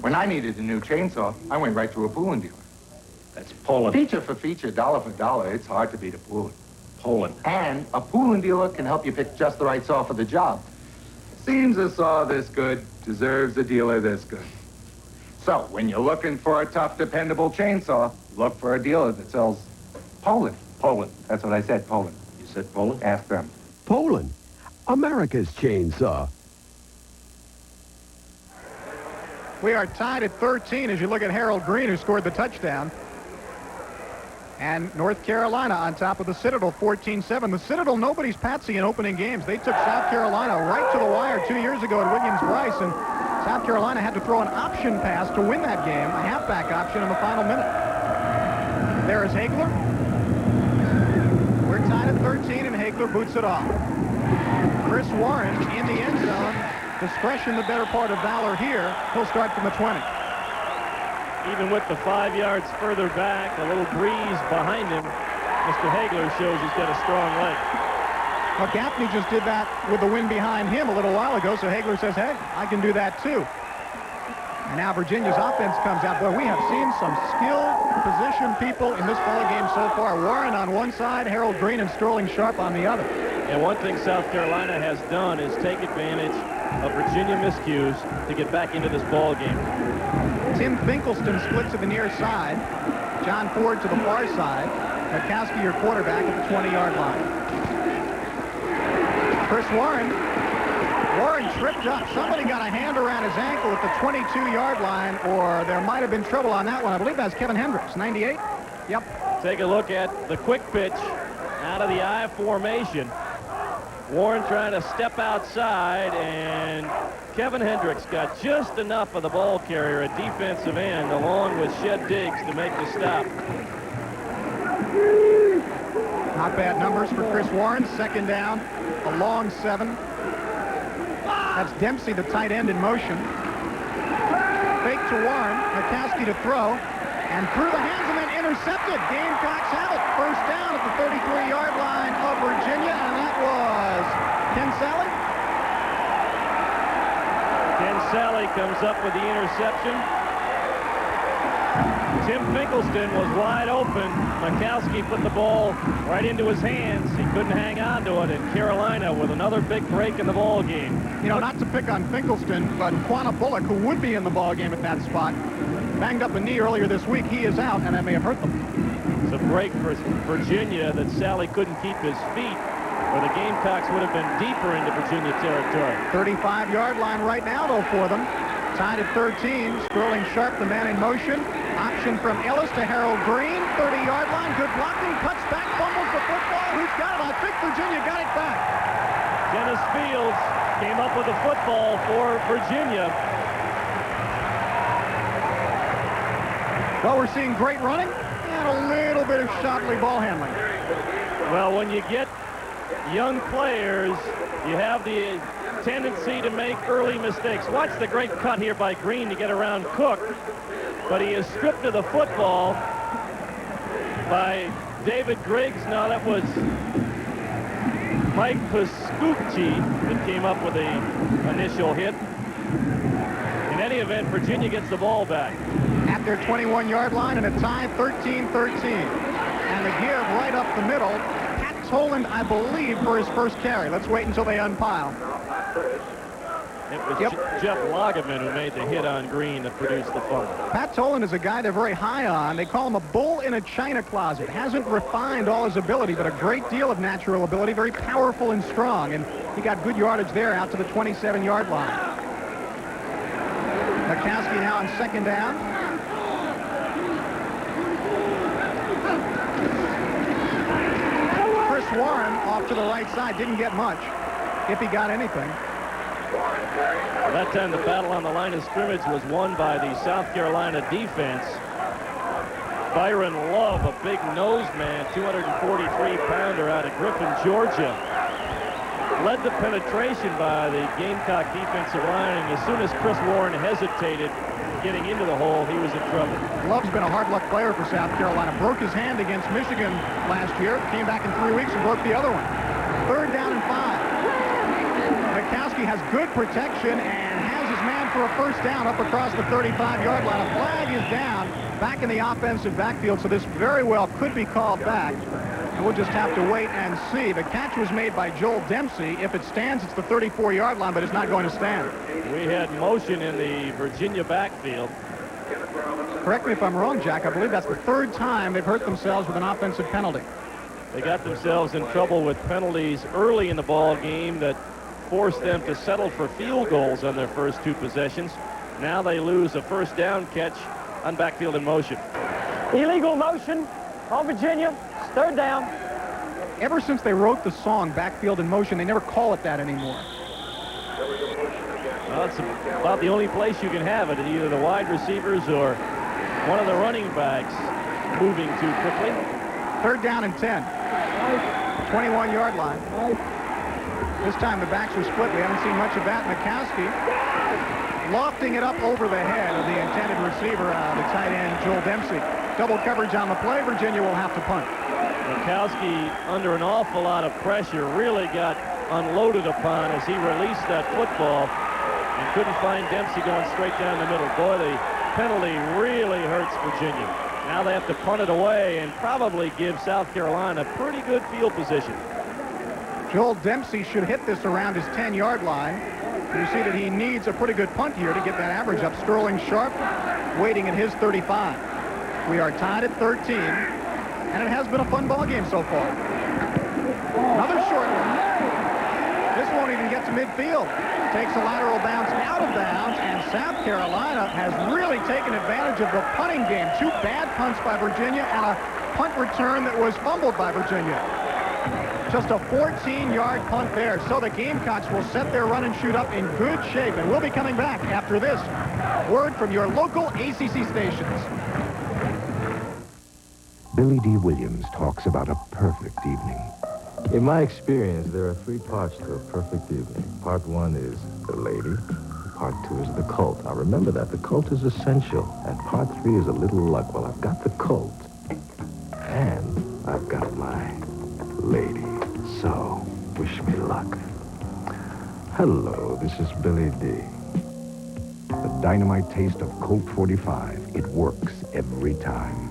When I needed a new chainsaw, I went right to a Poolin dealer. That's Poland. Feature for feature, dollar for dollar, it's hard to beat a Poolin. Poland. And a Poland dealer can help you pick just the right saw for the job. Seems a saw this good deserves a dealer this good. So, when you're looking for a tough, dependable chainsaw, look for a dealer that sells Poland. Poland. That's what I said, Poland. You said Poland? Ask them. Poland, America's chainsaw. We are tied at 13 as you look at Harold Green, who scored the touchdown. And North Carolina on top of the Citadel, 14-7. The Citadel, nobody's patsy in opening games. They took South Carolina right to the wire 2 years ago at Williams-Brice, and South Carolina had to throw an option pass to win that game, a halfback option in the final minute. There is Hagler. We're tied at 13, and Hagler boots it off. Chris Warren in the end zone. Discretion, the better part of valor here. He'll start from the 20. Even with the 5 yards further back, a little breeze behind him, Mr. Hagler shows he's got a strong leg. Well, Gaffney just did that with the wind behind him a little while ago, so Hagler says, hey, I can do that too. And now Virginia's offense comes out. Boy, we have seen some skilled position people in this ball game so far. Warren on one side, Harold Green and Sterling Sharp on the other. And one thing South Carolina has done is take advantage of Virginia miscues to get back into this ball game. Tim Finkelstein split to the near side. John Ford to the far side. Murkowski, your quarterback, at the 20-yard line. Chris Warren. Warren tripped up. Somebody got a hand around his ankle at the 22-yard line, or there might have been trouble on that one. I believe that's Kevin Hendricks, 98. Yep. Take a look at the quick pitch out of the I formation. Warren trying to step outside, and Kevin Hendricks got just enough of the ball carrier at defensive end, along with Shed Diggs, to make the stop. Not bad numbers for Chris Warren. Second down, a long 7. That's Dempsey, the tight end, in motion. Fake to Warren, Murkowski to throw, and through the hands and then intercepted. Gamecocks have it. First down at the 33-yard line of Virginia, and that was Ken Sally. Ken Sally comes up with the interception. Tim Finkelstein was wide open. Murkowski put the ball right into his hands. He couldn't hang on to it, and Carolina with another big break in the ball game. You know, not to pick on Finkelstein, but Quanah Bullock, who would be in the ball game at that spot, banged up a knee earlier this week. He is out, and that may have hurt them. It's a break for Virginia that Sally couldn't keep his feet, or the Gamecocks would have been deeper into Virginia territory. 35-yard line right now, though, for them. Tied at 13. Sterling Sharp, the man in motion. Option from Ellis to Harold Green. 30-yard line. Good blocking. Cuts back. Fumbles the football. Who's got it? I think Virginia got it back. Dennis Fields came up with the football for Virginia. Well, we're seeing great running and a little bit of shoddily ball handling. Well, when you get young players, you have the tendency to make early mistakes. Watch the great cut here by Green to get around Cook, but he is stripped of the football by David Griggs. No, that was Mike Pascucci that came up with the initial hit. In any event, Virginia gets the ball back. At their 21-yard line and a tie, 13-13. And the give right up the middle. Pat Toland, I believe, for his first carry. Let's wait until they unpile. It was Jeff Lageman who made the hit on Green that produced the fumble. Pat Toland is a guy they're very high on. They call him a bull in a china closet. Hasn't refined all his ability, but a great deal of natural ability. Very powerful and strong. And he got good yardage there out to the 27-yard line. Murkowski now on second down. Chris Warren off to the right side. Didn't get much, if he got anything. Well, that time the battle on the line of scrimmage was won by the South Carolina defense. Byron Love, a big nose man, 243-pounder out of Griffin, Georgia, led the penetration by the Gamecock defensive line, and as soon as Chris Warren hesitated getting into the hole, he was in trouble. Love's been a hard-luck player for South Carolina. Broke his hand against Michigan last year, came back in 3 weeks and broke the other one. Third down and 5. Murkowski has good protection and has his man for a first down up across the 35-yard line. A flag is down back in the offensive backfield, so this very well could be called back. And we'll just have to wait and see. The catch was made by Joel Dempsey. If it stands, it's the 34-yard line, but it's not going to stand. We had motion in the Virginia backfield. Correct me if I'm wrong, Jack. I believe that's the third time they've hurt themselves with an offensive penalty. They got themselves in trouble with penalties early in the ball game that forced them to settle for field goals on their first two possessions. Now they lose a first down catch on backfield in motion. Illegal motion on Virginia. It's third down. Ever since they wrote the song Backfield in Motion, they never call it that anymore. Well, it's about the only place you can have it, either the wide receivers or one of the running backs moving too quickly. Third down and 10. 21-yard line. This time the backs are split. We haven't seen much of that. Mikowski lofting it up over the head of the intended receiver, the tight end, Joel Dempsey. Double coverage on the play. Virginia will have to punt. Mikowski, under an awful lot of pressure, really got unloaded upon as he released that football and couldn't find Dempsey going straight down the middle. Boy, the penalty really hurts Virginia. Now they have to punt it away and probably give South Carolina pretty good field position. Joel Dempsey should hit this around his 10-yard line. You see that he needs a pretty good punt here to get that average up. Sterling Sharp waiting at his 35. We are tied at 13, and it has been a fun ball game so far. Another short one. This won't even get to midfield. Takes a lateral bounce out of bounds, and South Carolina has really taken advantage of the punting game. Two bad punts by Virginia and a punt return that was fumbled by Virginia. Just a 14-yard punt there. So the Gamecocks will set their run and shoot up in good shape, and we'll be coming back after this word from your local ACC stations. Billy D. Williams talks about a perfect evening. In my experience, there are three parts to a perfect evening. Part one is the lady. Part two is the cult. Now remember that. The cult is essential. And part three is a little luck. Well, I've got the cult. And I've got my lady. So, wish me luck. Hello, this is Billy D. The dynamite taste of Colt 45. It works every time.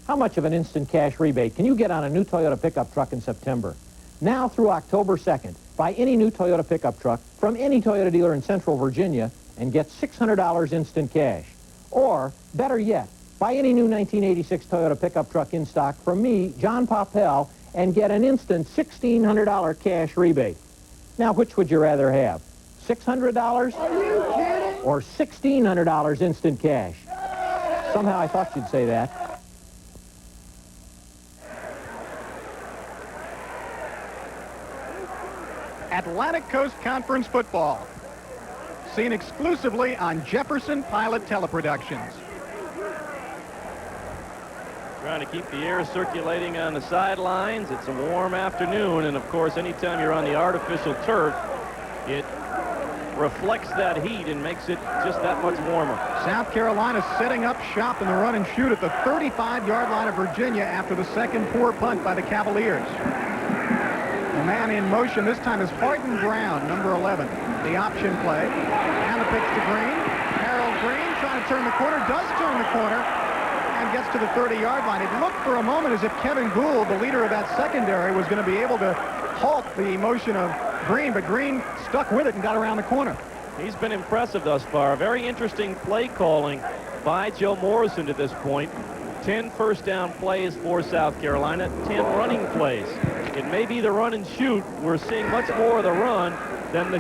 How much of an instant cash rebate can you get on a new Toyota pickup truck in September? Now through October 2nd, buy any new Toyota pickup truck from any Toyota dealer in Central Virginia and get $600 instant cash. Or, better yet, buy any new 1986 Toyota pickup truck in stock from me, John Poppel, and get an instant $1,600 cash rebate. Now, which would you rather have? $600? Are you kidding? Or $1,600 instant cash? Somehow I thought you'd say that. Atlantic Coast Conference football, seen exclusively on Jefferson Pilot Teleproductions. Trying to keep the air circulating on the sidelines. It's a warm afternoon, and of course, anytime you're on the artificial turf, it reflects that heat and makes it just that much warmer. South Carolina setting up shop in the run and shoot at the 35-yard line of Virginia after the second poor punt by the Cavaliers. The man in motion this time is Harden Brown, number 11. The option play. And the pitch to Green. Harold Green trying to turn the corner. Does turn the corner. And gets to the 30-yard line. It looked for a moment as if Kevin Gould, the leader of that secondary, was going to be able to halt the motion of Green. But Green stuck with it and got around the corner. He's been impressive thus far. Very interesting play calling by Joe Morrison to this point. 10 first down plays for South Carolina. 10 running plays. It may be the run and shoot. We're seeing much more of the run than the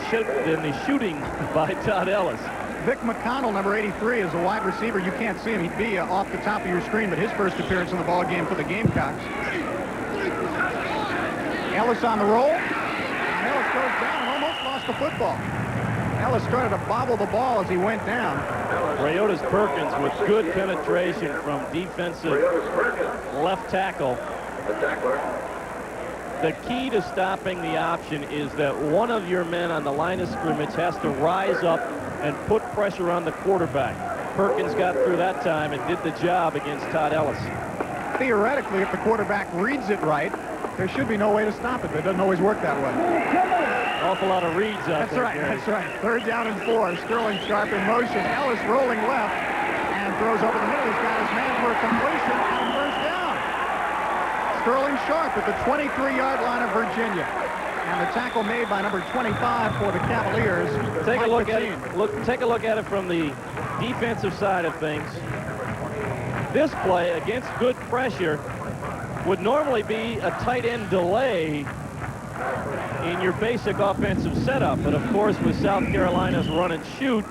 shooting by Todd Ellis. Vic McConnell, number 83, is a wide receiver. You can't see him. He'd be off the top of your screen, but his first appearance in the ball game for the Gamecocks. Ellis on the roll. And Ellis goes down and almost lost the football. Ellis started to bobble the ball as he went down. Rayotis Perkins with good penetration from defensive left tackle. The key to stopping the option is that one of your men on the line of scrimmage has to rise up and put pressure on the quarterback. Perkins got through that time and did the job against Todd Ellis. Theoretically, if the quarterback reads it right, there should be no way to stop it, but it doesn't always work that way. An awful lot of reads out there. That's right. Third down and 4. Sterling Sharp in motion. Ellis rolling left and throws over the middle. He's got his man for a completion and first down. Sterling Sharp at the 23-yard line of Virginia. And the tackle made by number 25 for the Cavaliers. Take a Mike look at Patine. it. Take a look at it from the defensive side of things. This play against good pressure would normally be a tight end delay in your basic offensive setup. But of course, with South Carolina's run and shoot,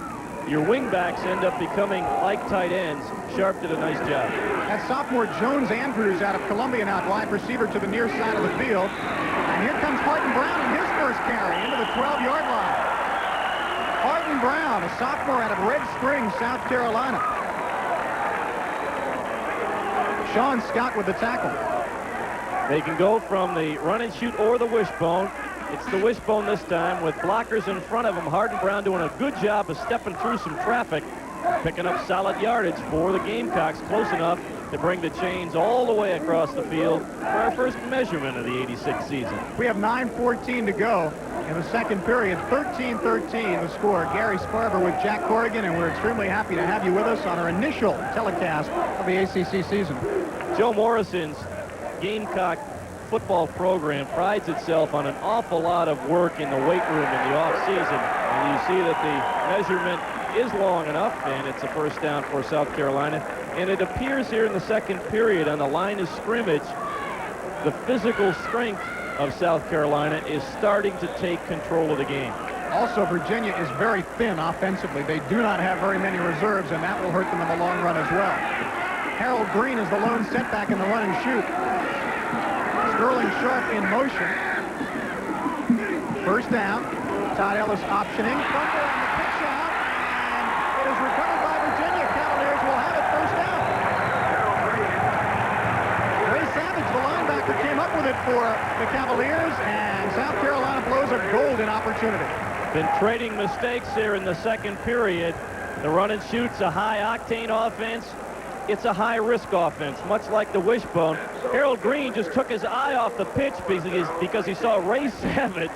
your wingbacks end up becoming like tight ends. Sharp did a nice job. That's sophomore Jones Andrews out of Columbia now, wide receiver to the near side of the field. And here comes Harton Brown in his first carry into the 12-yard line. Harton Brown, a sophomore out of Red Springs, South Carolina. Sean Scott with the tackle. They can go from the run and shoot or the wishbone. It's the wishbone this time with blockers in front of him. Harton Brown doing a good job of stepping through some traffic, picking up solid yardage for the Gamecocks, close enough to bring the chains all the way across the field for our first measurement of the 86 season. We have 9:14 to go in the second period. 13-13 the score. Gary Sparber with Jack Corrigan, and we're extremely happy to have you with us on our initial telecast of the ACC season. Joe Morrison's Gamecock football program prides itself on an awful lot of work in the weight room in the off-season. And you see that the measurement is long enough, and it's a first down for South Carolina. And it appears here in the second period on the line of scrimmage, the physical strength of South Carolina is starting to take control of the game. Also, Virginia is very thin offensively. They do not have very many reserves, and that will hurt them in the long run as well. Harold Green is the lone setback in the run and shoot. Sterling Sharp in motion. First down. Todd Ellis optioning. Fumble on the pitch out. And it is recovered by Virginia. Cavaliers will have it first down. Ray Savage, the linebacker, came up with it for the Cavaliers. And South Carolina blows a golden opportunity. Been trading mistakes here in the second period. The run and shoot's a high-octane offense. It's a high-risk offense, much like the wishbone. Harold Green just took his eye off the pitch because he saw Ray Savage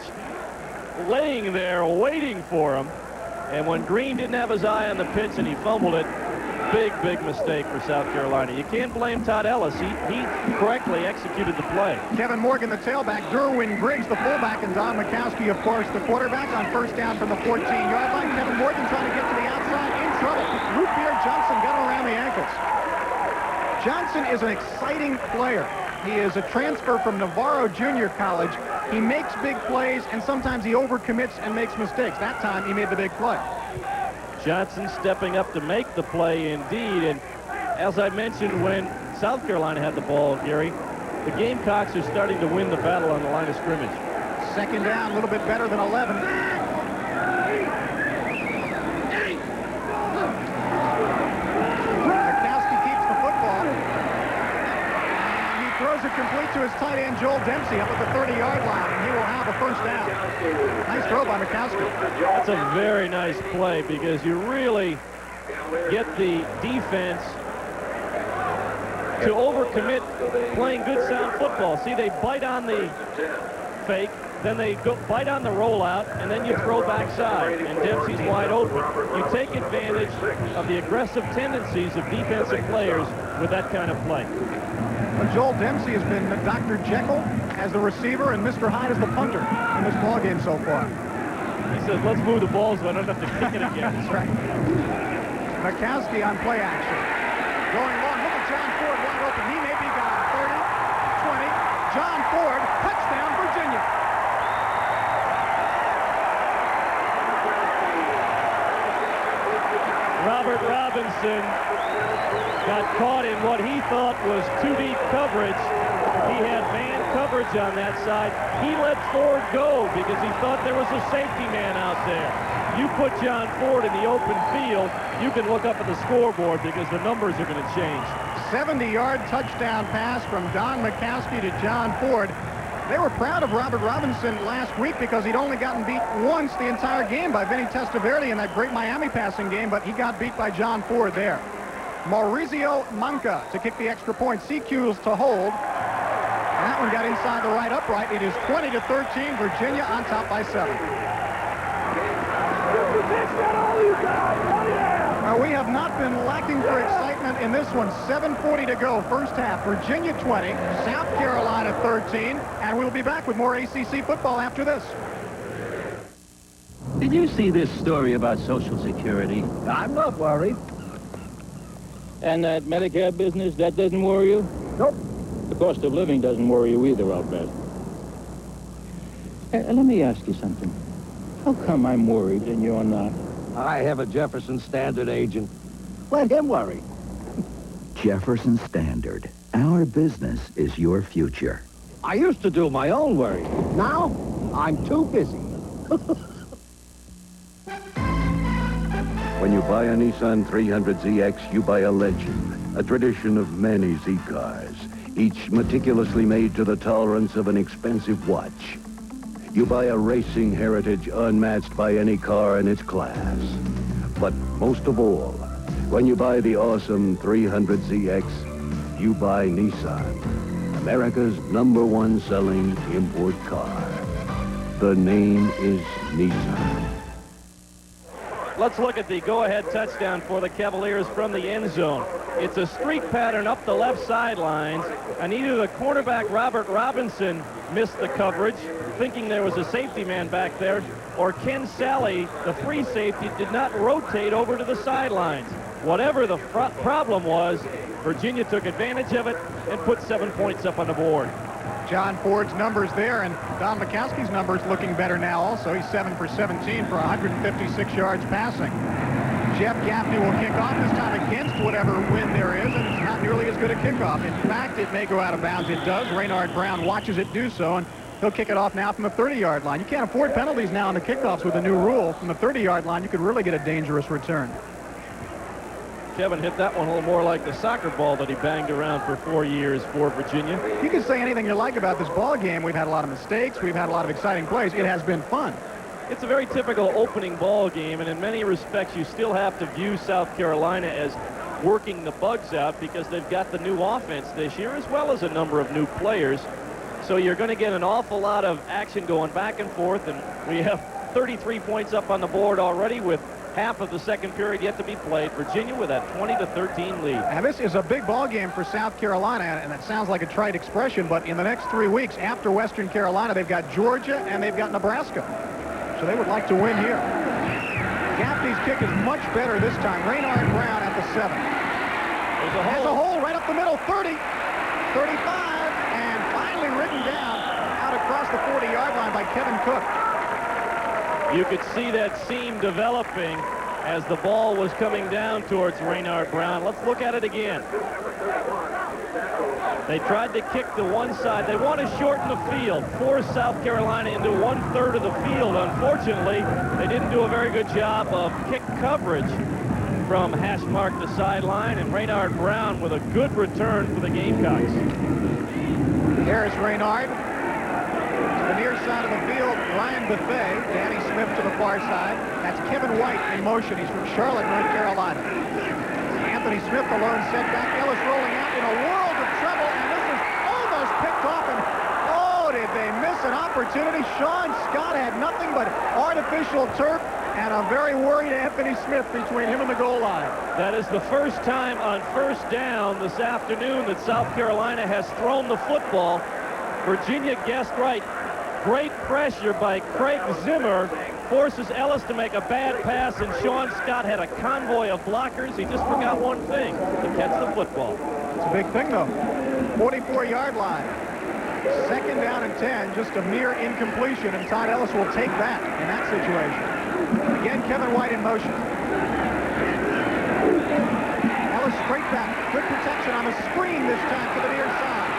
laying there waiting for him. And when Green didn't have his eye on the pitch and he fumbled it, big mistake for South Carolina. You can't blame Todd Ellis. He correctly executed the play. Kevin Morgan, the tailback, Derwin Griggs, the fullback, and Don Mikowski, of course, the quarterback on first down from the 14-yard line. Kevin Morgan trying to get to the outside, in trouble. Root Beer Johnson got him around the ankles. Johnson is an exciting player. He is a transfer from Navarro Junior College. He makes big plays, and sometimes he overcommits and makes mistakes. That time, he made the big play. Johnson stepping up to make the play indeed. And as I mentioned when South Carolina had the ball, Gary, the Gamecocks are starting to win the battle on the line of scrimmage. Second down, a little bit better than 11. Mikowski keeps the football. And he throws it complete to his tight end, Joel Dempsey, up at the 30-yard line, and he will have a first down. Nice throw by Mikowski. That's a very nice play because you really get the defense to overcommit playing good sound football. See, they bite on the fake, then they bite on the rollout, and then you throw backside, and Dempsey's wide open. You take advantage of the aggressive tendencies of defensive players with that kind of play. Well, Joel Dempsey has been Dr. Jekyll as the receiver and Mr. Hyde as the punter in this ballgame so far. He says, let's move the ball so I don't have to kick it again. That's right. Mikowski on play action. Going long, look at John Ford wide open. He may be gone. 30, 20. John Ford, touchdown, Virginia. Robert Robinson got caught in what he thought was too deep coverage. He had man coverage on that side. He let Ford go because he thought there was a safety man out there. You put John Ford in the open field, you can look up at the scoreboard because the numbers are going to change. 70-yard touchdown pass from Don Mikowski to John Ford. They were proud of Robert Robinson last week because he'd only gotten beat once the entire game by Vinny Testaverde in that great Miami passing game, but he got beat by John Ford there. Maurizio Manca to kick the extra point. CQ's to hold. And that one got inside the right upright. It is 20-13. Virginia on top by 7. We have not been lacking for excitement in this one. 7:40 to go, first half. Virginia 20, South Carolina 13, and we'll be back with more ACC football after this. Did you see this story about Social Security? I'm not worried. And that Medicare business, that doesn't worry you? Nope. The cost of living doesn't worry you either, I'll bet. Let me ask you something. How come I'm worried and you're not? I have a Jefferson Standard agent. Let him worry. Jefferson Standard. Our business is your future. I used to do my own worry. Now, I'm too busy. When you buy a Nissan 300ZX, you buy a legend, a tradition of many Z cars, each meticulously made to the tolerance of an expensive watch. You buy a racing heritage unmatched by any car in its class. But most of all, when you buy the awesome 300ZX, you buy Nissan, America's #1 selling import car. The name is Nissan. Let's look at the go-ahead touchdown for the Cavaliers from the end zone. It's a streak pattern up the left sidelines, and either the cornerback Robert Robinson missed the coverage, thinking there was a safety man back there, or Ken Sally, the free safety, did not rotate over to the sidelines. Whatever the problem was, Virginia took advantage of it and put 7 points up on the board. John Ford's numbers there, and Don Mikowski's numbers looking better now also. He's 7 for 17 for 156 yards passing. Jeff Gaffney will kick off this time against whatever wind there is, and it's not nearly as good a kickoff. In fact, it may go out of bounds. It does. Raynard Brown watches it do so, and he'll kick it off now from the 30-yard line. You can't afford penalties now on the kickoffs with the new rule. From the 30-yard line, you could really get a dangerous return. Kevin hit that one a little more like the soccer ball that he banged around for 4 years for Virginia. You can say anything you like about this ball game. We've had a lot of mistakes. We've had a lot of exciting plays. It has been fun. It's a very typical opening ball game, and in many respects, you still have to view South Carolina as working the bugs out because they've got the new offense this year as well as a number of new players. So you're going to get an awful lot of action going back and forth, and we have 33 points up on the board already with half of the second period yet to be played. Virginia with that 20-13 lead. And this is a big ball game for South Carolina, and it sounds like a trite expression, but in the next 3 weeks after Western Carolina, they've got Georgia and they've got Nebraska. So they would like to win here. Gaffney's kick is much better this time. Raynard Brown at the 7. There's a hole right up the middle, 30, 35, and finally ridden down out across the 40-yard line by Kevin Cook. You could see that seam developing as the ball was coming down towards Raynard Brown. Let's look at it again. They tried to kick to one side. They want to shorten the field, force South Carolina into 1/3 of the field. Unfortunately, they didn't do a very good job of kick coverage from hash mark to sideline, and Raynard Brown with a good return for the Gamecocks. There's Raynard. To the near side of the field, Ryan Buffet. Danny Smith to the far side. That's Kevin White in motion. He's from Charlotte, North Carolina. Anthony Smith, the lone setback. Ellis rolling out in a world of trouble, and this is almost picked off. And oh, did they miss an opportunity? Sean Scott had nothing but artificial turf and a very worried Anthony Smith between him and the goal line. That is the first time on first down this afternoon that South Carolina has thrown the football. Virginia guessed right. Great pressure by Craig Zimmer forces Ellis to make a bad pass, and Sean Scott had a convoy of blockers. He just forgot one thing, to catch the football. It's a big thing, though. 44-yard line. Second down and 10, just a mere incompletion, and Todd Ellis will take that in that situation. Again, Kevin White in motion. Ellis straight back. Good protection on the screen this time to the near side.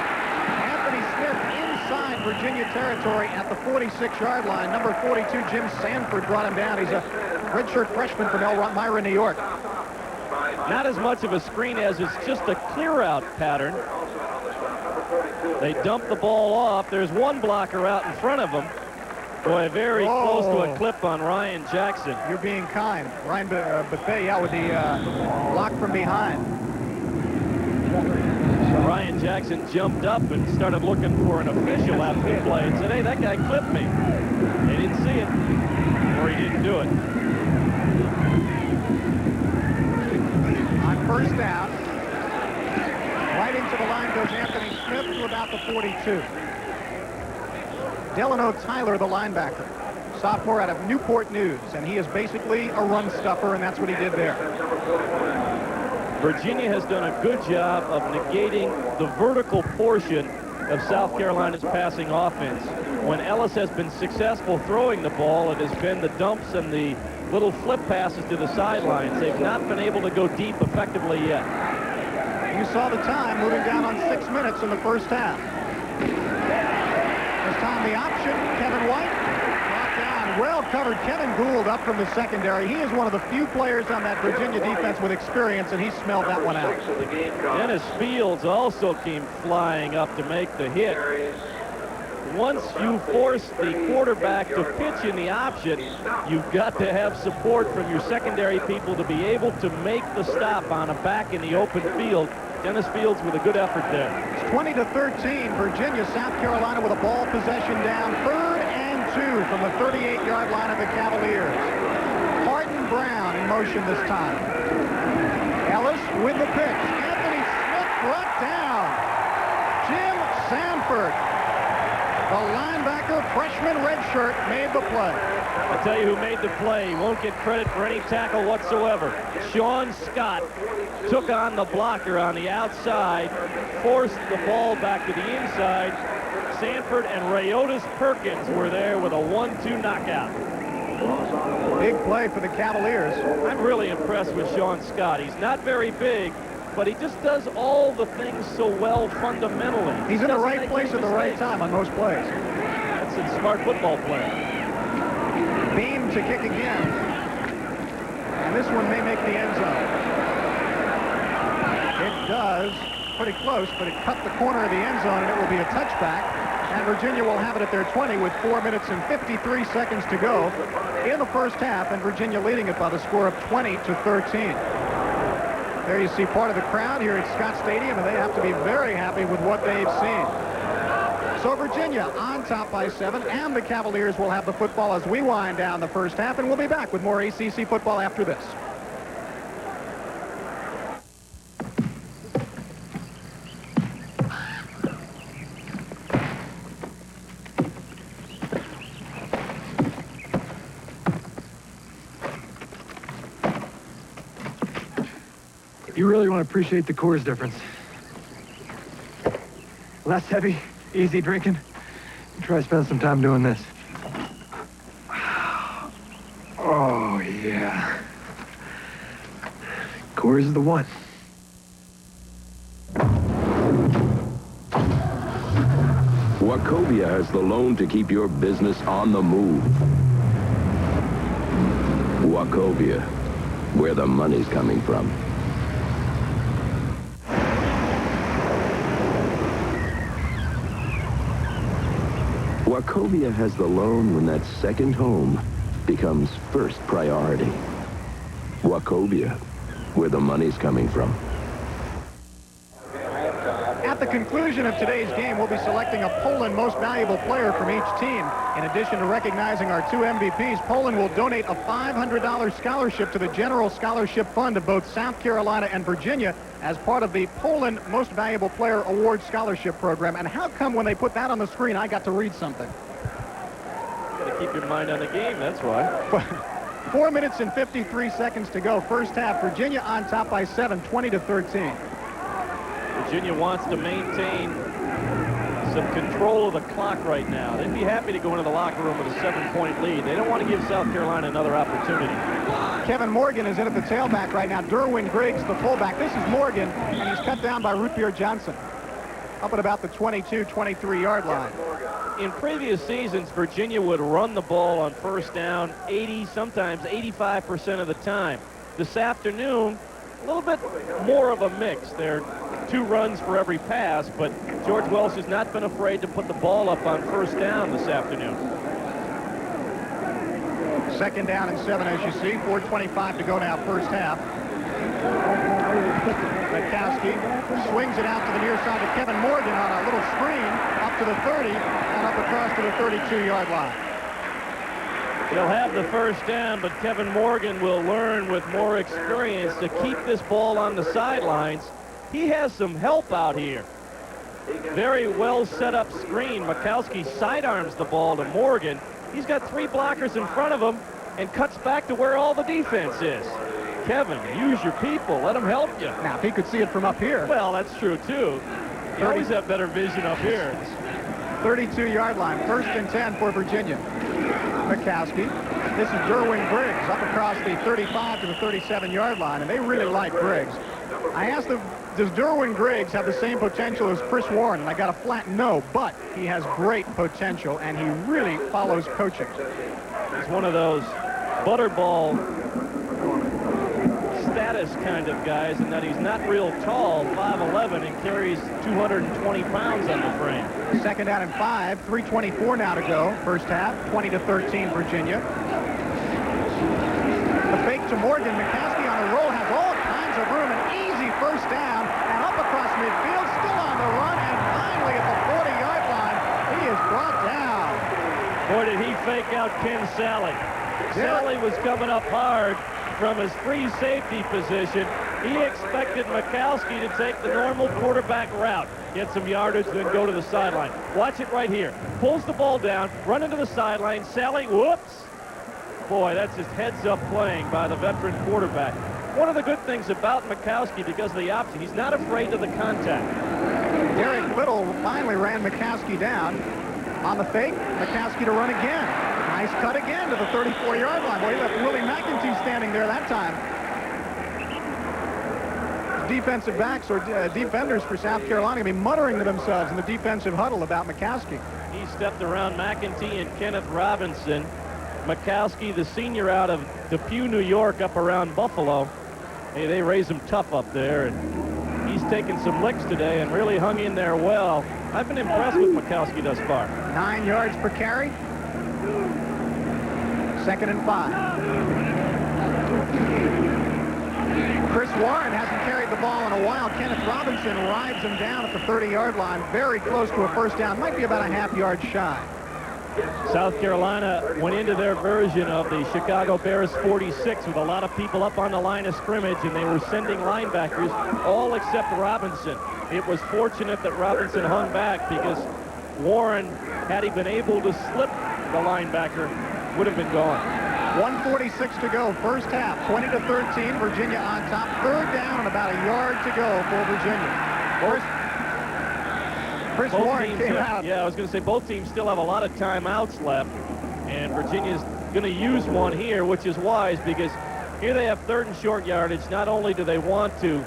Anthony Smith inside Virginia territory at the 46-yard line. Number 42, Jim Sanford, brought him down. He's a redshirt freshman from Elmira, New York. Not as much of a screen as it's just a clear-out pattern. They dump the ball off. There's one blocker out in front of them. Boy, very close to a clip on Ryan Jackson. You're being kind. Ryan Buffet out with the block from behind. Ryan Jackson jumped up and started looking for an official after the play and said, hey, that guy clipped me. They didn't see it, or he didn't do it. first down. Right into the line goes Anthony Smith to about the 42. Delano Tyler, the linebacker, sophomore out of Newport News, and he is basically a run stuffer, and that's what he did there. Virginia has done a good job of negating the vertical portion of South Carolina's passing offense. When Ellis has been successful throwing the ball, it has been the dumps and the little flip passes to the sidelines. They've not been able to go deep effectively yet. You saw the time moving down on 6 minutes in the first half. This time the option, Kevin White, brought down, well covered. Kevin Gould up from the secondary. He is one of the few players on that Virginia defense with experience, and he smelled that one out. Dennis Fields also came flying up to make the hit. Once you force the quarterback to pitch in the option, you've got to have support from your secondary people to be able to make the stop on a back in the open field. Dennis Fields with a good effort there. It's 20-13, Virginia, South Carolina with a ball possession down, 3rd and 2 from the 38-yard line of the Cavaliers. Martin Brown in motion this time. Ellis with the pitch. Anthony Smith brought down. Jim Sanford, the linebacker, freshman redshirt, made the play. I'll tell you who made the play. He won't get credit for any tackle whatsoever. Sean Scott took on the blocker on the outside, forced the ball back to the inside. Sanford and Rayotis Perkins were there with a 1-2 knockout. Big play for the Cavaliers. I'm really impressed with Sean Scott. He's not very big, but he just does all the things so well fundamentally. He's in the right place at the right time on most plays. That's a smart football player. Beam to kick again. And this one may make the end zone. It does. Pretty close, but it cut the corner of the end zone, and it will be a touchback. And Virginia will have it at their 20 with 4 minutes and 53 seconds to go in the first half, and Virginia leading it by the score of 20-13. There you see part of the crowd here at Scott Stadium, and they have to be very happy with what they've seen. So Virginia on top by 7, and the Cavaliers will have the football as we wind down the first half, and we'll be back with more ACC football after this. You really want to appreciate the Coors difference. Less heavy, easy drinking. Try to spend some time doing this. Oh, yeah. Coors is the one. Wachovia has the loan to keep your business on the move. Wachovia, where the money's coming from. Wachovia has the loan when that second home becomes first priority. Wachovia, where the money's coming from. At the conclusion of today's game, we'll be selecting a Poland Most Valuable Player from each team. In addition to recognizing our 2 MVPs, Poland will donate a $500 scholarship to the General Scholarship Fund of both South Carolina and Virginia as part of the Poland Most Valuable Player Award Scholarship Program. And how come when they put that on the screen, I got to read something? You got to keep your mind on the game, that's why. 4 minutes and 53 seconds to go. First half, Virginia on top by 7, 20-13. Virginia wants to maintain some control of the clock right now. They'd be happy to go into the locker room with a 7-point lead. They don't want to give South Carolina another opportunity. Kevin Morgan is in at the tailback right now. Derwin Griggs, the fullback. This is Morgan, and he's cut down by Root Beer Johnson. Up at about the 22, 23-yard line. In previous seasons, Virginia would run the ball on first down 80, sometimes 85% of the time. This afternoon, a little bit more of a mix. There are 2 runs for every pass, but George Welsh has not been afraid to put the ball up on first down this afternoon. Second down and 7, as you see. 4:25 to go now, first half. Witkowski swings it out to the near side to Kevin Morgan on a little screen up to the 30 and up across to the 32-yard line. He'll have the first down, but Kevin Morgan will learn with more experience to keep this ball on the sidelines. He has some help out here. Very well set up screen. Mikowski sidearms the ball to Morgan. He's got 3 blockers in front of him and cuts back to where all the defense is. Kevin, use your people. Let them help you. Now, if he could see it from up here. Well, that's true, too. You always have better vision up here. 32-yard line, 1st and 10 for Virginia. Mikowski. This is Derwin Briggs up across the 35 to the 37-yard line, and they really like Briggs. I asked them, does Derwin Briggs have the same potential as Chris Warren? And I got a flat no, but he has great potential, and he really follows coaching. He's one of those butterball status kind of guys in that he's not real tall, 5'11", and carries 220 pounds on the frame. 2nd down and 5, 3:24 now to go. First half, 20-13 Virginia. The fake to Morgan. Mikowski on the roll, has all kinds of room. An easy first down, and up across midfield, still on the run, and finally at the 40-yard line, he is brought down. Boy, did he fake out Ken Sally. Sally was coming up hard from his free safety position. He expected Mikowski to take the normal quarterback route, get some yardage, then go to the sideline. Watch it right here. Pulls the ball down, run into the sideline. Sally, whoops. Boy, that's just heads-up playing by the veteran quarterback. One of the good things about Mikowski, because of the option, he's not afraid of the contact. Derek Little finally ran Mikowski down. On the fake, Mikowski to run again. Nice cut again to the 34-yard line. Boy, he left Willie McEntee standing there that time. Defensive backs or defenders for South Carolina will be muttering to themselves in the defensive huddle about Mikowski. He stepped around McEntee and Kenneth Robinson. Mikowski, the senior out of Depew, New York, up around Buffalo. Hey, they raise him tough up there, and he's taken some licks today and really hung in there well. I've been impressed with Mikowski thus far. 9 yards per carry. 2nd and 5. Chris Warren hasn't carried the ball in a while. Kenneth Robinson rides him down at the 30-yard line, very close to a first down. Might be about a half-yard shy. South Carolina went into their version of the Chicago Bears 46 with a lot of people up on the line of scrimmage, and they were sending linebackers, all except Robinson. It was fortunate that Robinson hung back, because Warren, had he been able to slip the linebacker, would have been gone. 1:46 to go, first half, 20-13, Virginia on top. 3rd down and about a yard to go for Virginia. Chris Warren came out. Yeah, I was going to say both teams still have a lot of timeouts left, and Virginia's going to use one here, which is wise, because here they have 3rd and short yardage. Not only do they want to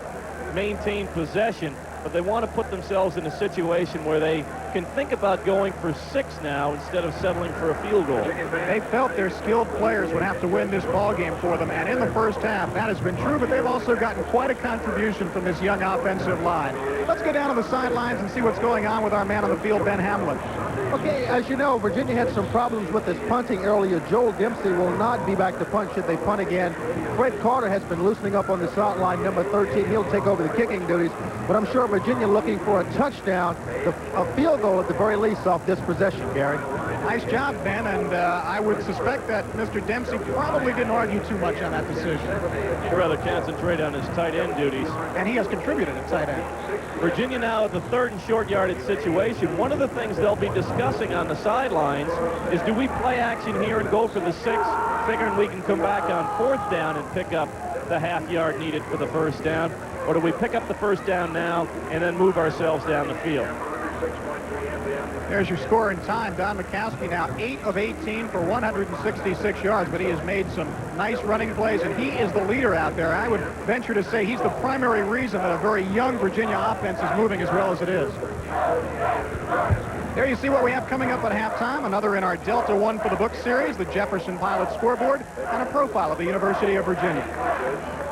maintain possession, but they want to put themselves in a situation where they can think about going for 6 now instead of settling for a field goal. They felt their skilled players would have to win this ball game for them, and in the first half, that has been true, but they've also gotten quite a contribution from this young offensive line. Let's go down to the sidelines and see what's going on with our man on the field, Ben Hamlin. Okay, as you know, Virginia had some problems with his punting earlier. Joel Dempsey will not be back to punt should they punt again. Fred Carter has been loosening up on the sideline, number 13. He'll take over the kicking duties, but I'm sure Virginia looking for a touchdown, a field goal at the very least off this possession, Gary. Nice job, Ben, and I would suspect that Mr. Dempsey probably didn't argue too much on that decision. He'd rather concentrate on his tight end duties. And he has contributed at tight end. Virginia now at the 3rd and short yardage situation. One of the things they'll be discussing on the sidelines is, do we play action here and go for the 6, figuring we can come back on 4th down and pick up the half yard needed for the first down? Or do we pick up the first down now and then move ourselves down the field? There's your score in time. Don Mikowski now 8 of 18 for 166 yards, but he has made some nice running plays, and he is the leader out there. I would venture to say he's the primary reason that a very young Virginia offense is moving as well as it is. There you see what we have coming up at halftime. Another in our Delta One for the Book series, the Jefferson Pilot scoreboard, and a profile of the University of Virginia.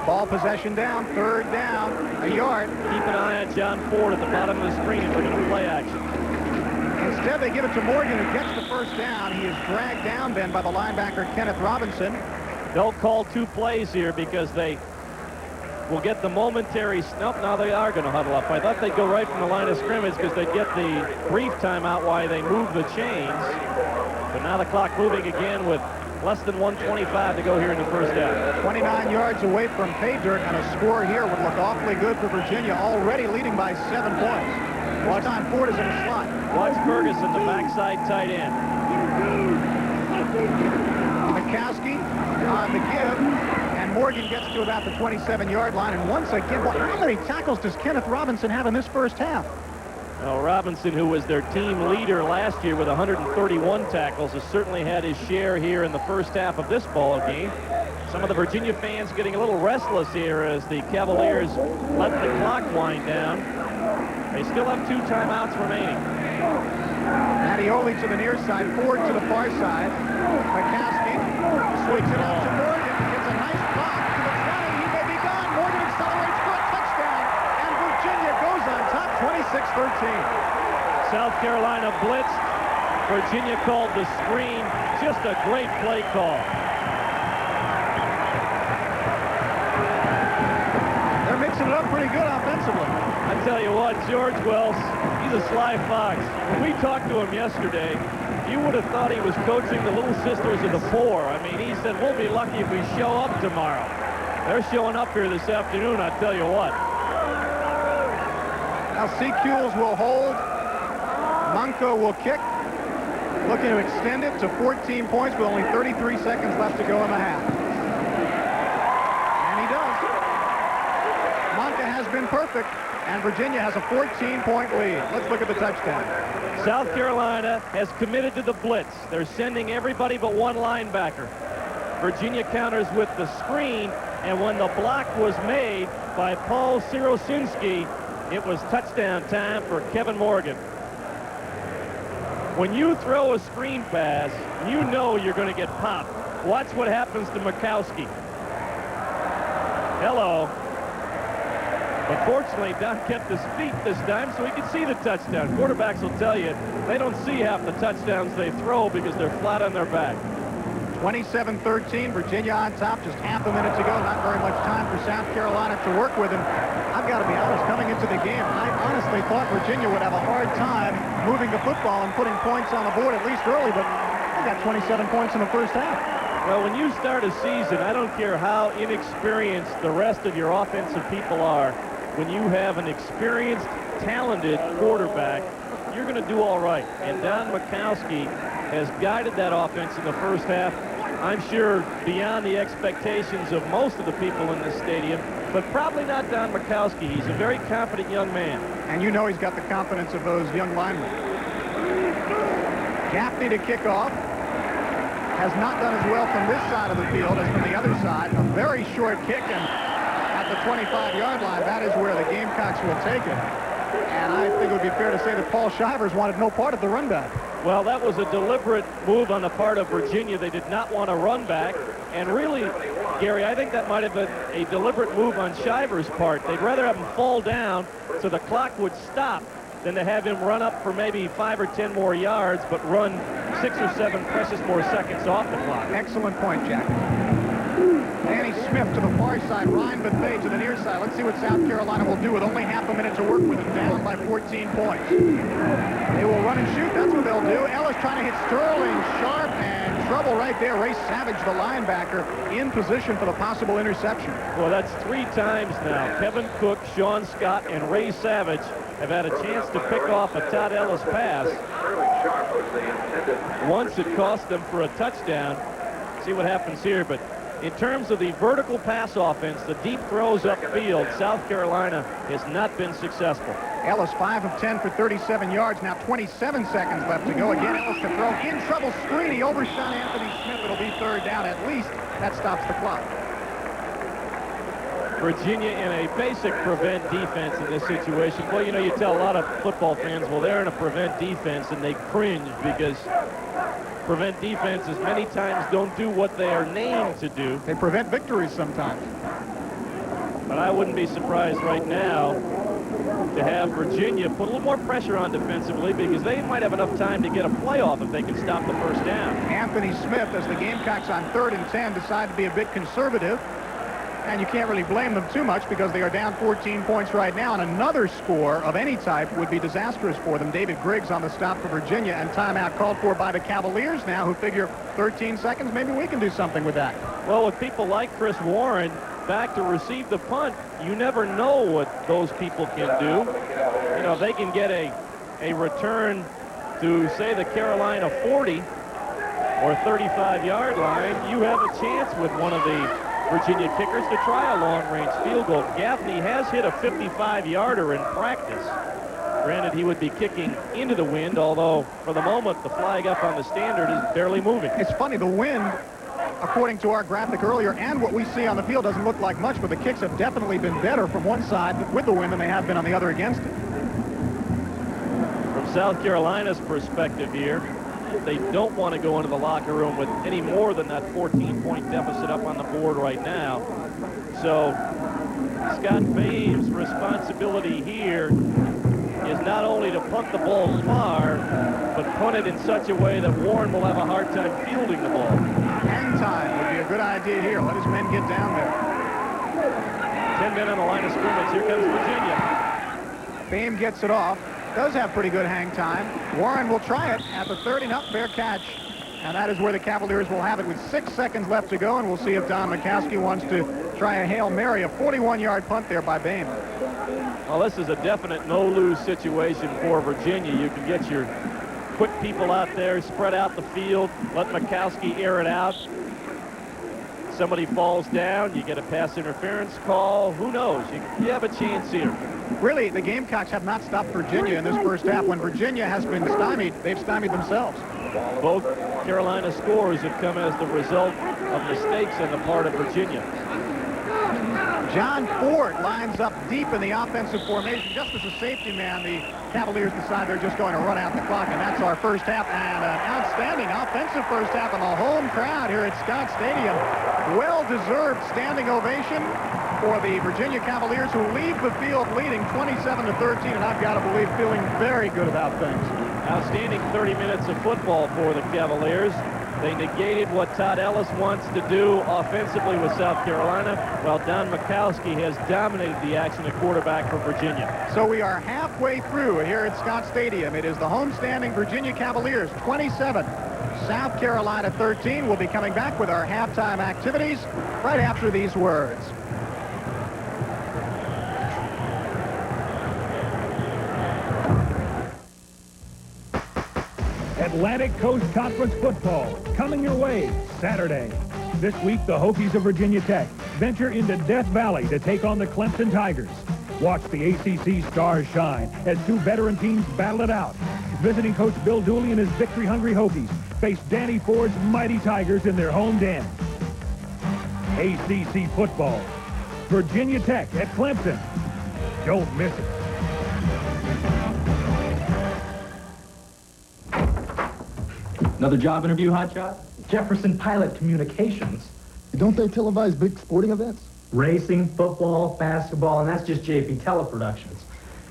Ball possession down, 3rd down, a yard. Keep an eye on John Ford at the bottom of the screen if we're going to play action. Instead, they give it to Morgan, who gets the first down. He is dragged down then by the linebacker, Kenneth Robinson. They'll call 2 plays here because they will get the momentary snub. Now they are going to huddle up. I thought they'd go right from the line of scrimmage because they'd get the brief timeout while they move the chains. But now the clock moving again with Less than 125 to go here in the first half. 29 yards away from pay dirt, and a score here would look awfully good for Virginia, already leading by 7 points. This time Ford is in the slot. Watch Ferguson, the backside tight end. McCaskey on the give, and Morgan gets to about the 27-yard line. And once again, well, how many tackles does Kenneth Robinson have in this first half? Well, Robinson, who was their team leader last year with 131 tackles, has certainly had his share here in the first half of this ball game. Some of the Virginia fans getting a little restless here as the Cavaliers let the clock wind down. They still have 2 timeouts remaining. Mattioli to the near side, Ford to the far side. McCaskey swings it out to Morgan. Gets a nice block to the 20. He may be gone. Morgan accelerates for a touchdown. And Virginia goes on top, 26-13. South Carolina blitzed. Virginia called the screen. Just a great play call. They're mixing it up pretty good offensively. I tell you what, George Wells, he's a sly fox. When we talked to him yesterday, you would have thought he was coaching the Little Sisters of the Poor. I mean, he said, we'll be lucky if we show up tomorrow. They're showing up here this afternoon, I tell you what. Now Seacules will hold. Monco will kick. Looking to extend it to 14 points with only 33 seconds left to go in the half. And he does. Monca has been perfect, and Virginia has a 14-point lead. Let's look at the touchdown. South Carolina has committed to the blitz. They're sending everybody but one linebacker. Virginia counters with the screen, and when the block was made by Paul Sirosinski, it was touchdown time for Kevin Morgan. When you throw a screen pass, you know you're going to get popped. Watch what happens to Mikowski. Hello. But fortunately, Don kept his feet this time so he could see the touchdown. Quarterbacks will tell you they don't see half the touchdowns they throw because they're flat on their back. 27-13, Virginia on top, just half a minute to go. Not very much time for South Carolina to work with. And I've got to be honest, coming into the game, I honestly thought Virginia would have a hard time moving the football and putting points on the board, at least early, but they got 27 points in the first half. Well, when you start a season, I don't care how inexperienced the rest of your offensive people are, when you have an experienced, talented quarterback, you're going to do all right. And Don Mikowski has guided that offense in the first half, I'm sure beyond the expectations of most of the people in this stadium, but probably not Don Mikowski. He's a very confident young man. And you know he's got the confidence of those young linemen. Gaffney to kick off. Has not done as well from this side of the field as from the other side. A very short kick, and at the 25-yard line, that is where the Gamecocks will take it. And I think it would be fair to say that Paul Shivers wanted no part of the run back. Well, that was a deliberate move on the part of Virginia. They did not want to run back. And really, Gary, I think that might have been a deliberate move on Shivers' part. They'd rather have him fall down so the clock would stop than to have him run up for maybe 5 or 10 more yards, but run 6 or 7 precious more seconds off the clock. Excellent point, Jack. Danny Smith to the far side, Ryan Bethea to the near side. Let's see what South Carolina will do with only half a minute to work with them, down by 14 points. They will run and shoot. That's what they'll do. Ellis trying to hit Sterling sharp, and trouble right there. Ray Savage, the linebacker, in position for the possible interception. Well, that's 3 times now. Kevin Cook, Sean Scott, and Ray Savage have had a chance to pick off a Todd Ellis pass. Once it cost them for a touchdown. See what happens here, but in terms of the vertical pass offense, the deep throws upfield, South Carolina has not been successful. Ellis 5 of 10 for 37 yards. Now 27 seconds left to go. Again, Ellis to throw. In trouble, screen. He overshot Anthony Smith. It'll be 3rd down at least. That stops the clock. Virginia in a basic prevent defense in this situation. Well, you know, you tell a lot of football fans, well, they're in a prevent defense, and they cringe because prevent defenses many times don't do what they are named to do. They prevent victories sometimes. But I wouldn't be surprised right now to have Virginia put a little more pressure on defensively because they might have enough time to get a playoff if they can stop the first down. Anthony Smith, as the Gamecocks on 3rd and 10 decide to be a bit conservative. And you can't really blame them too much because they are down 14 points right now, and another score of any type would be disastrous for them. David Griggs on the stop for Virginia, and timeout called for by the Cavaliers now, who figure 13 seconds, maybe we can do something with that. Well, with people like Chris Warren back to receive the punt, you never know what those people can do. You know, they can get a return to, say, the Carolina 40 or 35-yard line. You have a chance with one of the Virginia kickers to try a long-range field goal. Gaffney has hit a 55-yarder in practice. Granted, he would be kicking into the wind, although for the moment the flag up on the standard is barely moving. It's funny, the wind, according to our graphic earlier, and what we see on the field doesn't look like much, but the kicks have definitely been better from one side with the wind than they have been on the other against it. From South Carolina's perspective here, they don't want to go into the locker room with any more than that 14-point deficit up on the board right now. So Scott Fame's responsibility here is not only to punt the ball far, but punt it in such a way that Warren will have a hard time fielding the ball. Hang time would be a good idea here. Let his men get down there. 10 men on the line of scrimmage. Here comes Virginia. Fame gets it off. Does have pretty good hang time. Warren will try it at the 30. Not fair catch. And that is where the Cavaliers will have it with 6 seconds left to go. And we'll see if Don Mikowski wants to try a Hail Mary. A 41-yard punt there by Boehm. Well, this is a definite no-lose situation for Virginia. You can get your quick people out there, spread out the field, let Mikowski air it out. Somebody falls down, you get a pass interference call. Who knows? You have a chance here. Really, the Gamecocks have not stopped Virginia in this first half. When Virginia has been stymied, they've stymied themselves. Both Carolina scores have come as the result of mistakes on the part of Virginia. John Ford lines up deep in the offensive formation. Just as a safety man, the Cavaliers decide they're just going to run out the clock, and that's our first half. And an outstanding offensive first half, and the home crowd here at Scott Stadium. Well-deserved standing ovation for the Virginia Cavaliers, who leave the field leading 27-13, and I've got to believe feeling very good about things. Outstanding 30 minutes of football for the Cavaliers. They negated what Todd Ellis wants to do offensively with South Carolina, while Don Mikowski has dominated the action at quarterback for Virginia. So we are halfway through here at Scott Stadium. It is the homestanding Virginia Cavaliers 27, South Carolina 13. We'll be coming back with our halftime activities right after these words. Atlantic Coast Conference football coming your way Saturday. This week, the Hokies of Virginia Tech venture into Death Valley to take on the Clemson Tigers. Watch the ACC stars shine as two veteran teams battle it out. Visiting coach Bill Dooley and his victory-hungry Hokies face Danny Ford's mighty Tigers in their home den. ACC football. Virginia Tech at Clemson. Don't miss it. Another job interview, hotshot? Jefferson Pilot Communications. Don't they televise big sporting events? Racing, football, basketball, and that's just JP Teleproductions.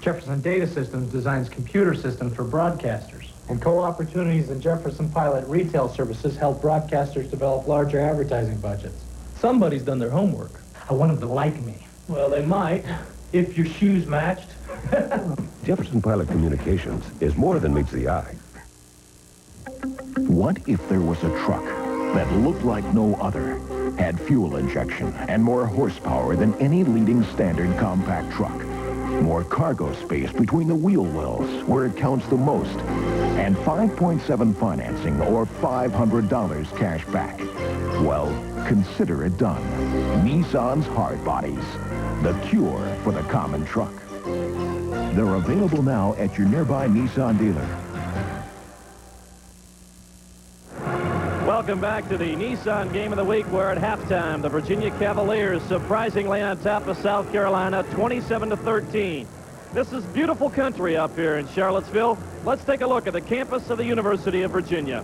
Jefferson Data Systems designs computer systems for broadcasters. And Co-Opportunities and Jefferson Pilot Retail Services help broadcasters develop larger advertising budgets. Somebody's done their homework. I want them to like me. Well, they might, if your shoes matched. Jefferson Pilot Communications is more than meets the eye. What if there was a truck that looked like no other, had fuel injection and more horsepower than any leading standard compact truck, more cargo space between the wheel wells where it counts the most, and 5.7 financing or $500 cash back? Well, consider it done. Nissan's hard bodies, the cure for the common truck. They're available now at your nearby Nissan dealer. Welcome back to the Nissan Game of the Week, where at halftime, the Virginia Cavaliers surprisingly on top of South Carolina, 27-13. This is beautiful country up here in Charlottesville. Let's take a look at the campus of the University of Virginia.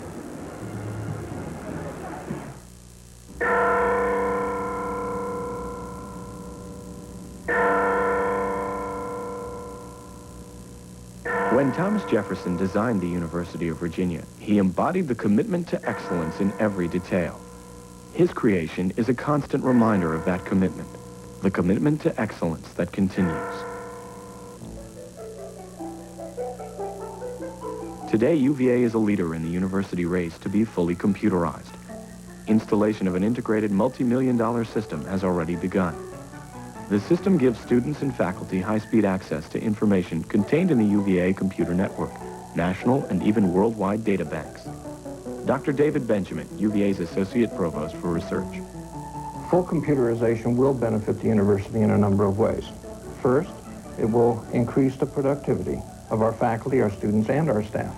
When Thomas Jefferson designed the University of Virginia, he embodied the commitment to excellence in every detail. His creation is a constant reminder of that commitment. the commitment to excellence that continues. Today, UVA is a leader in the university race to be fully computerized. Installation of an integrated multi-million-dollar system has already begun. The system gives students and faculty high-speed access to information contained in the UVA computer network, national and even worldwide data banks. Dr. David Benjamin, UVA's Associate Provost for Research. Full computerization will benefit the university in a number of ways. First, it will increase the productivity of our faculty, our students, and our staff.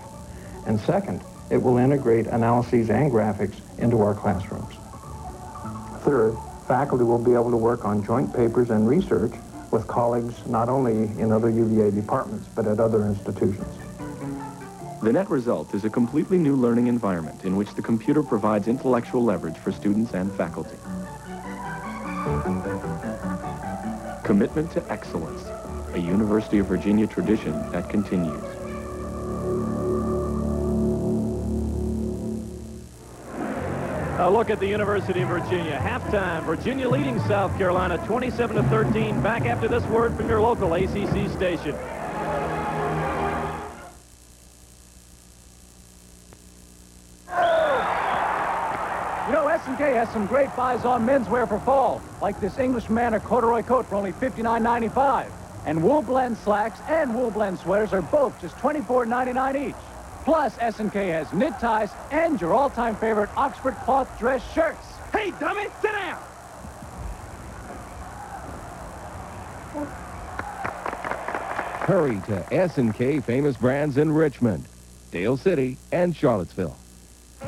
And second, it will integrate analyses and graphics into our classrooms. Third, faculty will be able to work on joint papers and research with colleagues not only in other UVA departments, but at other institutions. The net result is a completely new learning environment in which the computer provides intellectual leverage for students and faculty. Commitment to excellence, a University of Virginia tradition that continues. A look at the University of Virginia. Halftime, Virginia leading South Carolina 27-13. Back after this word from your local ACC station. You know, S&K has some great buys on menswear for fall, like this English Manor corduroy coat for only $59.95. And wool blend slacks and wool blend sweaters are both just $24.99 each. Plus, S&K has knit ties and your all-time favorite Oxford cloth dress shirts. Hey, dummy, sit down! Hurry to S&K Famous Brands in Richmond, Dale City, and Charlottesville.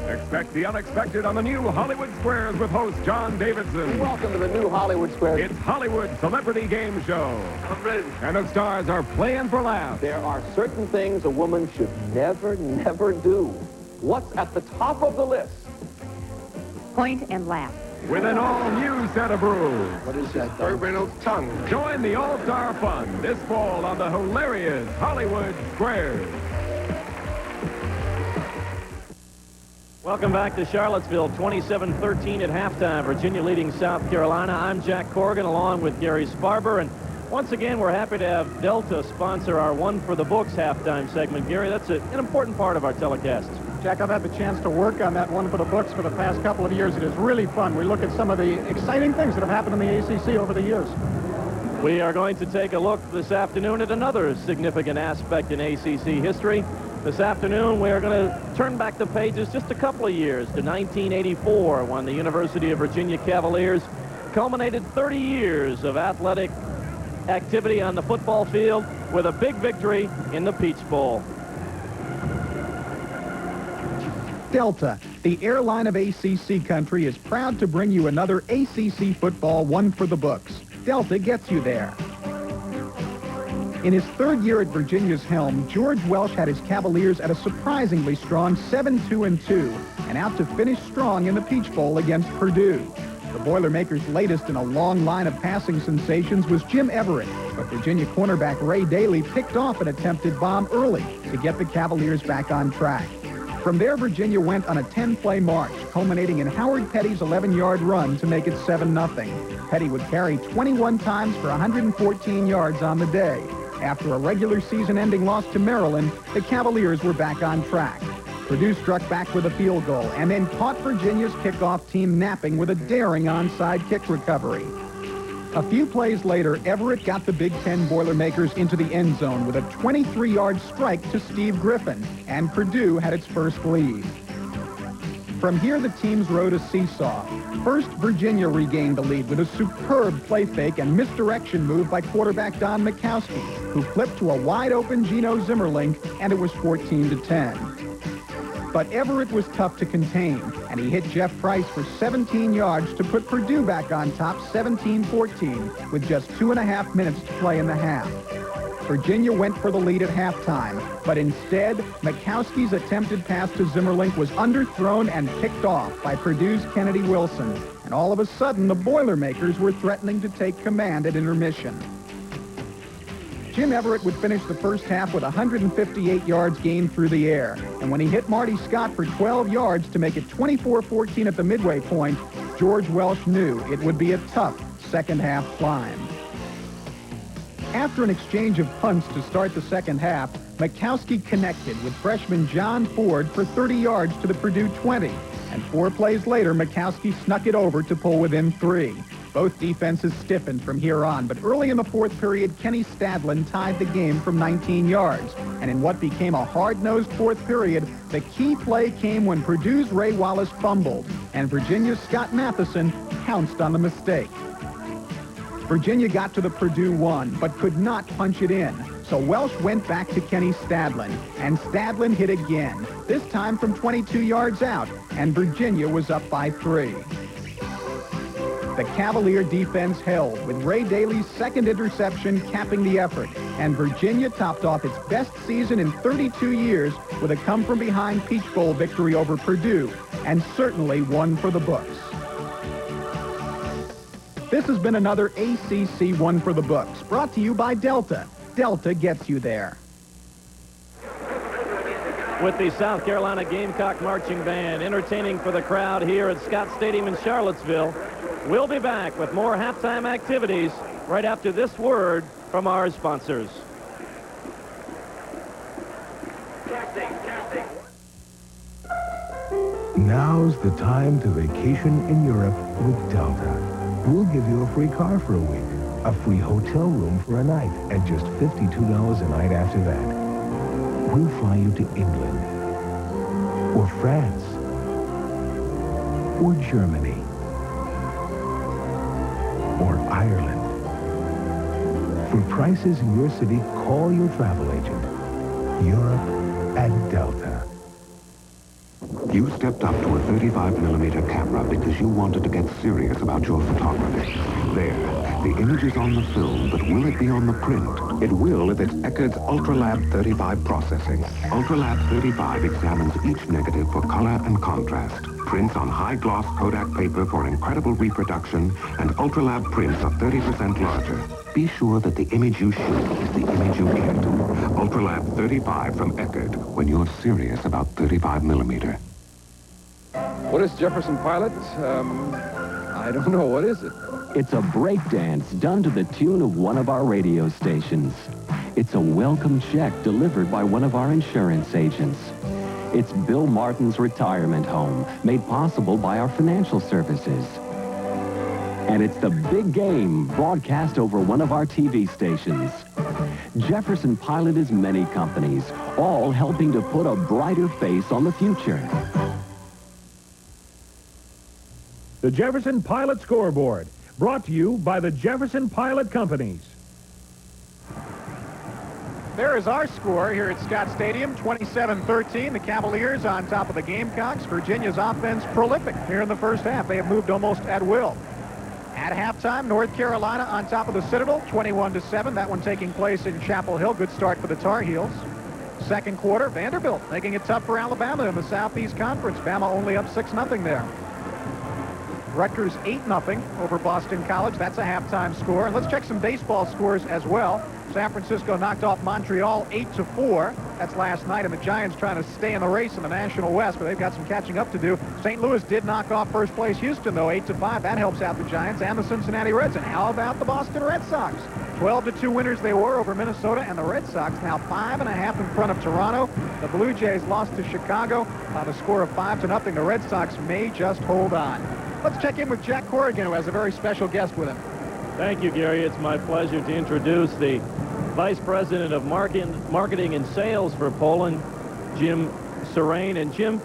Expect the unexpected on the new Hollywood Squares with host John Davidson. Welcome to the new Hollywood Squares. It's Hollywood Celebrity Game Show. I'm ready. And the stars are playing for laughs. There are certain things a woman should never do. What's at the top of the list? Point and laugh. With an all-new set of rules. What is that? Bourbon tongue. Join the all-star fun this fall on the hilarious Hollywood Squares. Welcome back to Charlottesville, 27-13 at halftime. Virginia leading South Carolina. I'm Jack Corrigan along with Gary Sparber. And once again, we're happy to have Delta sponsor our One for the Books halftime segment. Gary, that's an important part of our telecast. Jack, I've had the chance to work on that One for the Books for the past couple of years. It is really fun. We look at some of the exciting things that have happened in the ACC over the years. We are going to take a look this afternoon at another significant aspect in ACC history. This afternoon, we are going to turn back the pages just a couple of years to 1984, when the University of Virginia Cavaliers culminated 30 years of athletic activity on the football field with a big victory in the Peach Bowl. Delta, the airline of ACC country, is proud to bring you another ACC football One for the Books. Delta gets you there. In his third year at Virginia's helm, George Welsh had his Cavaliers at a surprisingly strong 7-2-2 and out to finish strong in the Peach Bowl against Purdue. The Boilermakers' latest in a long line of passing sensations was Jim Everett, but Virginia cornerback Ray Daly picked off an attempted bomb early to get the Cavaliers back on track. From there, Virginia went on a 10-play march, culminating in Howard Petty's 11-yard run to make it 7-0. Petty would carry 21 times for 114 yards on the day. After a regular season-ending loss to Maryland, the Cavaliers were back on track. Purdue struck back with a field goal and then caught Virginia's kickoff team napping with a daring onside kick recovery. A few plays later, Everett got the Big Ten Boilermakers into the end zone with a 23-yard strike to Steve Griffin, and Purdue had its first lead. From here, the teams rode a seesaw. First, Virginia regained the lead with a superb play fake and misdirection move by quarterback Don Mikowski, who flipped to a wide-open Geno Zimmerlink, and it was 14-10. But Everett was tough to contain, and he hit Jeff Price for 17 yards to put Purdue back on top 17-14 with just 2.5 minutes to play in the half. Virginia went for the lead at halftime, but instead, Mikowski's attempted pass to Zimmerlink was underthrown and picked off by Purdue's Kennedy Wilson, and all of a sudden, the Boilermakers were threatening to take command at intermission. Jim Everett would finish the first half with 158 yards gained through the air, and when he hit Marty Scott for 12 yards to make it 24-14 at the midway point, George Welsh knew it would be a tough second half climb. After an exchange of punts to start the second half, Mikowski connected with freshman John Ford for 30 yards to the Purdue 20. And 4 plays later, Mikowski snuck it over to pull within 3. Both defenses stiffened from here on, but early in the fourth period, Kenny Stadlin tied the game from 19 yards. And in what became a hard-nosed fourth period, the key play came when Purdue's Ray Wallace fumbled, and Virginia's Scott Matheson pounced on the mistake. Virginia got to the Purdue 1, but could not punch it in. So Welsh went back to Kenny Stadlin, and Stadlin hit again, this time from 22 yards out, and Virginia was up by 3. The Cavalier defense held, with Ray Daly's second interception capping the effort, and Virginia topped off its best season in 32 years with a come-from-behind Peach Bowl victory over Purdue, and certainly one for the books. This has been another ACC One for the Books, brought to you by Delta. Delta gets you there. With the South Carolina Gamecock Marching Band entertaining for the crowd here at Scott Stadium in Charlottesville, we'll be back with more halftime activities right after this word from our sponsors. Now's the time to vacation in Europe with Delta. We'll give you a free car for a week, a free hotel room for a night, and just $52 a night after that. We'll fly you to England, or France, or Germany, or Ireland. For prices in your city, call your travel agent. Europe at Delta. You stepped up to a 35mm camera because you wanted to get serious about your photography. There, the image is on the film, but will it be on the print? It will if it's Eckerd's UltraLab 35 processing. UltraLab 35 examines each negative for color and contrast. Prints on high-gloss Kodak paper for incredible reproduction, and UltraLab prints are 30% larger. Be sure that the image you shoot is the image you get. UltraLab 35 from Eckerd, when you're serious about 35mm. What is Jefferson Pilot? I don't know. What is it? It's a breakdance done to the tune of one of our radio stations. It's a welcome check delivered by one of our insurance agents. It's Bill Martin's retirement home, made possible by our financial services. And it's the big game broadcast over one of our TV stations. Jefferson Pilot is many companies, all helping to put a brighter face on the future. The Jefferson Pilot Scoreboard, brought to you by the Jefferson Pilot Companies. There is our score here at Scott Stadium, 27-13. The Cavaliers on top of the Gamecocks. Virginia's offense prolific here in the first half. They have moved almost at will. At halftime, North Carolina on top of the Citadel, 21-7. That one taking place in Chapel Hill. Good start for the Tar Heels. Second quarter, Vanderbilt making it tough for Alabama in the Southeast Conference. Bama only up 6-0 there. Rutgers 8-0 over Boston College. That's a halftime score. And let's check some baseball scores as well. San Francisco knocked off Montreal 8-4. That's last night, and the Giants trying to stay in the race in the National West, but they've got some catching up to do. St. Louis did knock off first place Houston, though, 8-5. That helps out the Giants and the Cincinnati Reds. And how about the Boston Red Sox? 12-2 winners they were over Minnesota, and the Red Sox now 5.5 in front of Toronto. The Blue Jays lost to Chicago on a score of 5-0. The Red Sox may just hold on. Let's check in with Jack Corrigan, who has a very special guest with him. Thank you, Gary. It's my pleasure to introduce the Vice President of Marketing and Sales for Poland, Jim Serene. And Jim,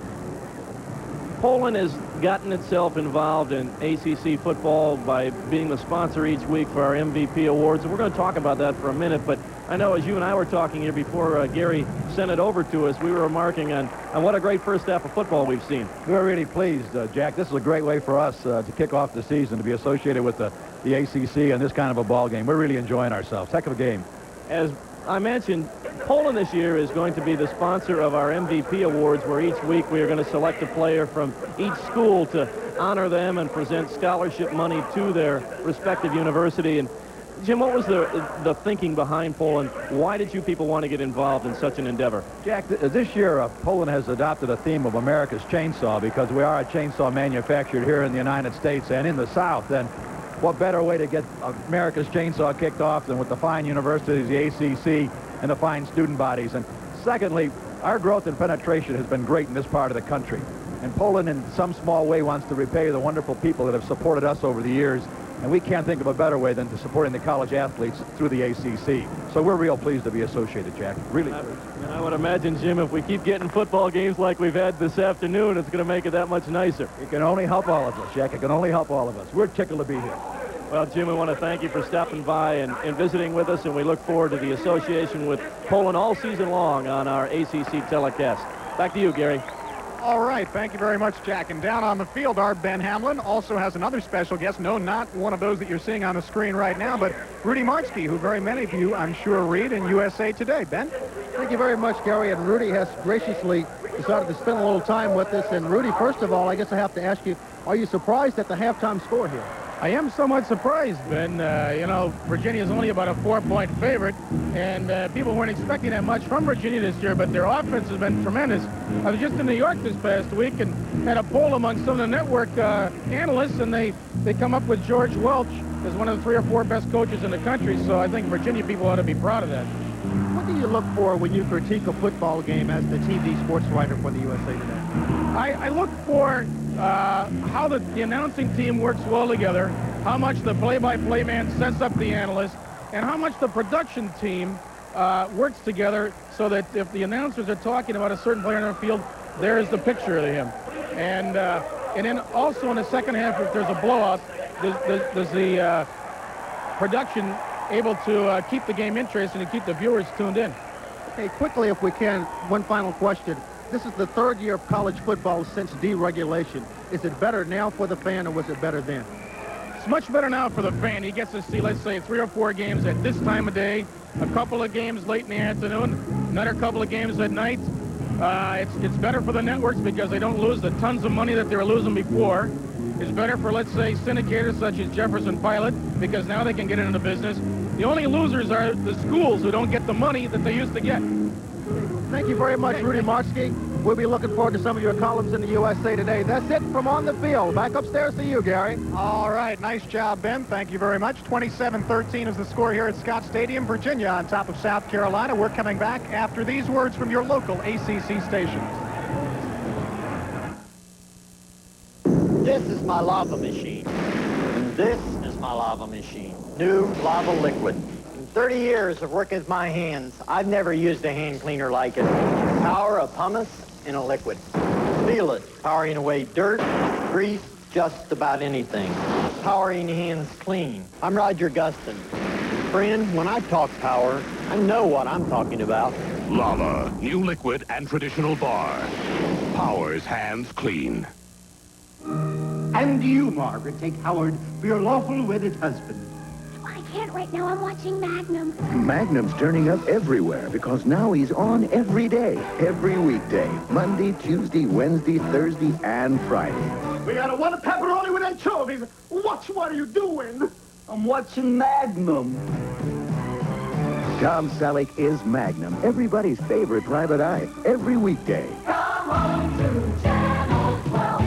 Poland has gotten itself involved in ACC football by being the sponsor each week for our MVP awards. And we're going to talk about that for a minute, but I know as you and I were talking here before Gary sent it over to us, we were remarking on what a great first half of football we've seen. We're really pleased, Jack. This is a great way for us to kick off the season, to be associated with the ACC and this kind of a ball game. We're really enjoying ourselves. Heck of a game. As I mentioned, Poland this year is going to be the sponsor of our MVP awards, where each week we are going to select a player from each school to honor them and present scholarship money to their respective university. And Jim, what was the thinking behind Poland? Why did you people want to get involved in such an endeavor? Jack, this year Poland has adopted a theme of America's chainsaw, because we are a chainsaw manufactured here in the United States and in the South. And what better way to get America's Chainsaw kicked off than with the fine universities, the ACC, and the fine student bodies. And secondly, our growth and penetration has been great in this part of the country. And Poland, in some small way, wants to repay the wonderful people that have supported us over the years. And we can't think of a better way than to supporting the college athletes through the ACC. So we're real pleased to be associated, Jack. Really pleased. And I would imagine, Jim, if we keep getting football games like we've had this afternoon, it's going to make it that much nicer. It can only help all of us, Jack. It can only help all of us. We're tickled to be here. Well, Jim, we want to thank you for stopping by and visiting with us, and we look forward to the association with Poland all season long on our ACC telecast. Back to you, Gary. All right, thank you very much, Jack. And down on the field, our Ben Hamlin also has another special guest. No, not one of those that you're seeing on the screen right now, but Rudy Martzke, who very many of you, I'm sure, read in USA Today. Ben? Thank you very much, Gary. And Rudy has graciously decided to spend a little time with us. And Rudy, first of all, I guess I have to ask you, are you surprised at the halftime score here? I am somewhat surprised, Ben. You know, Virginia is only about a 4-point favorite, and people weren't expecting that much from Virginia this year, but their offense has been tremendous. I was just in New York this past week and had a poll among some of the network analysts, and they come up with George Welch as one of the 3 or 4 best coaches in the country, so I think Virginia people ought to be proud of that. What do you look for when you critique a football game as the TV sports writer for the USA Today? I look for how the announcing team works well together, how much the play-by-play man sets up the analyst, and how much the production team works together so that if the announcers are talking about a certain player on the field, there is the picture of him. And then also in the second half, if there's a blowout, does the production able to keep the game interesting and keep the viewers tuned in? Hey, quickly, if we can, one final question. This is the 3rd year of college football since deregulation. Is it better now for the fan, or was it better then? It's much better now for the fan. He gets to see, let's say, 3 or 4 games at this time of day, a couple of games late in the afternoon, another couple of games at night. It's better for the networks because they don't lose the tons of money that they were losing before. It's better for, let's say, syndicators such as Jefferson Pilot because now they can get into the business. The only losers are the schools who don't get the money that they used to get. Thank you very much, Rudy Martzke. We'll be looking forward to some of your columns in the USA Today. That's it from on the field. Back upstairs to you, Gary. All right, nice job, Ben. Thank you very much. 27-13 is the score here at Scott Stadium, Virginia, on top of South Carolina. We're coming back after these words from your local ACC stations. This is my lava machine. This is my lava machine. New lava liquid. In 30 years of working with my hands, I've never used a hand cleaner like it. Power of pumice in a liquid. Feel it, powering away dirt, grease, just about anything. Powering hands clean. I'm Roger Gustin. Friend, when I talk power, I know what I'm talking about. Lava, new liquid and traditional bar. Powers hands clean. And you, Margaret, take Howard for your lawful wedded husband. I can't right now. I'm watching Magnum. Magnum's turning up everywhere because now he's on every day, every weekday. Monday, Tuesday, Wednesday, Thursday, and Friday. We got a one pepperoni with anchovies. What are you doing? I'm watching Magnum. Tom Selleck is Magnum, everybody's favorite private eye, every weekday. Come on to Channel 12.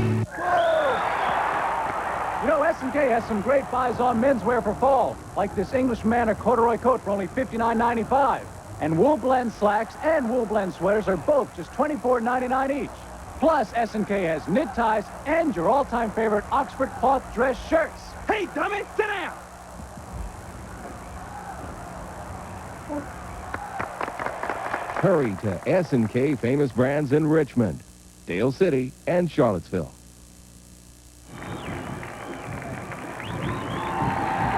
You know, S&K has some great buys on menswear for fall, like this English Manor corduroy coat for only $59.95. And wool blend slacks and wool blend sweaters are both just $24.99 each. Plus, S&K has knit ties and your all-time favorite Oxford cloth dress shirts. Hey, dummy, sit down! Hurry to S&K Famous Brands in Richmond, Dale City, and Charlottesville.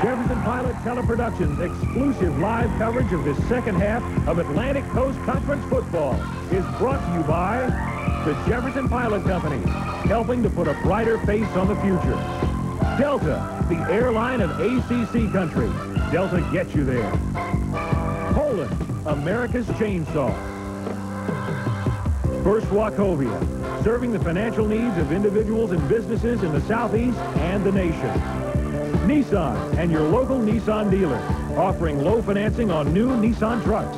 Jefferson Pilot Teleproductions' exclusive live coverage of this second half of Atlantic Coast Conference football is brought to you by the Jefferson Pilot Company, helping to put a brighter face on the future. Delta, the airline of ACC country. Delta gets you there. Poland, America's chainsaw. First Wachovia, serving the financial needs of individuals and businesses in the Southeast and the nation. Nissan and your local Nissan dealer, offering low financing on new Nissan trucks.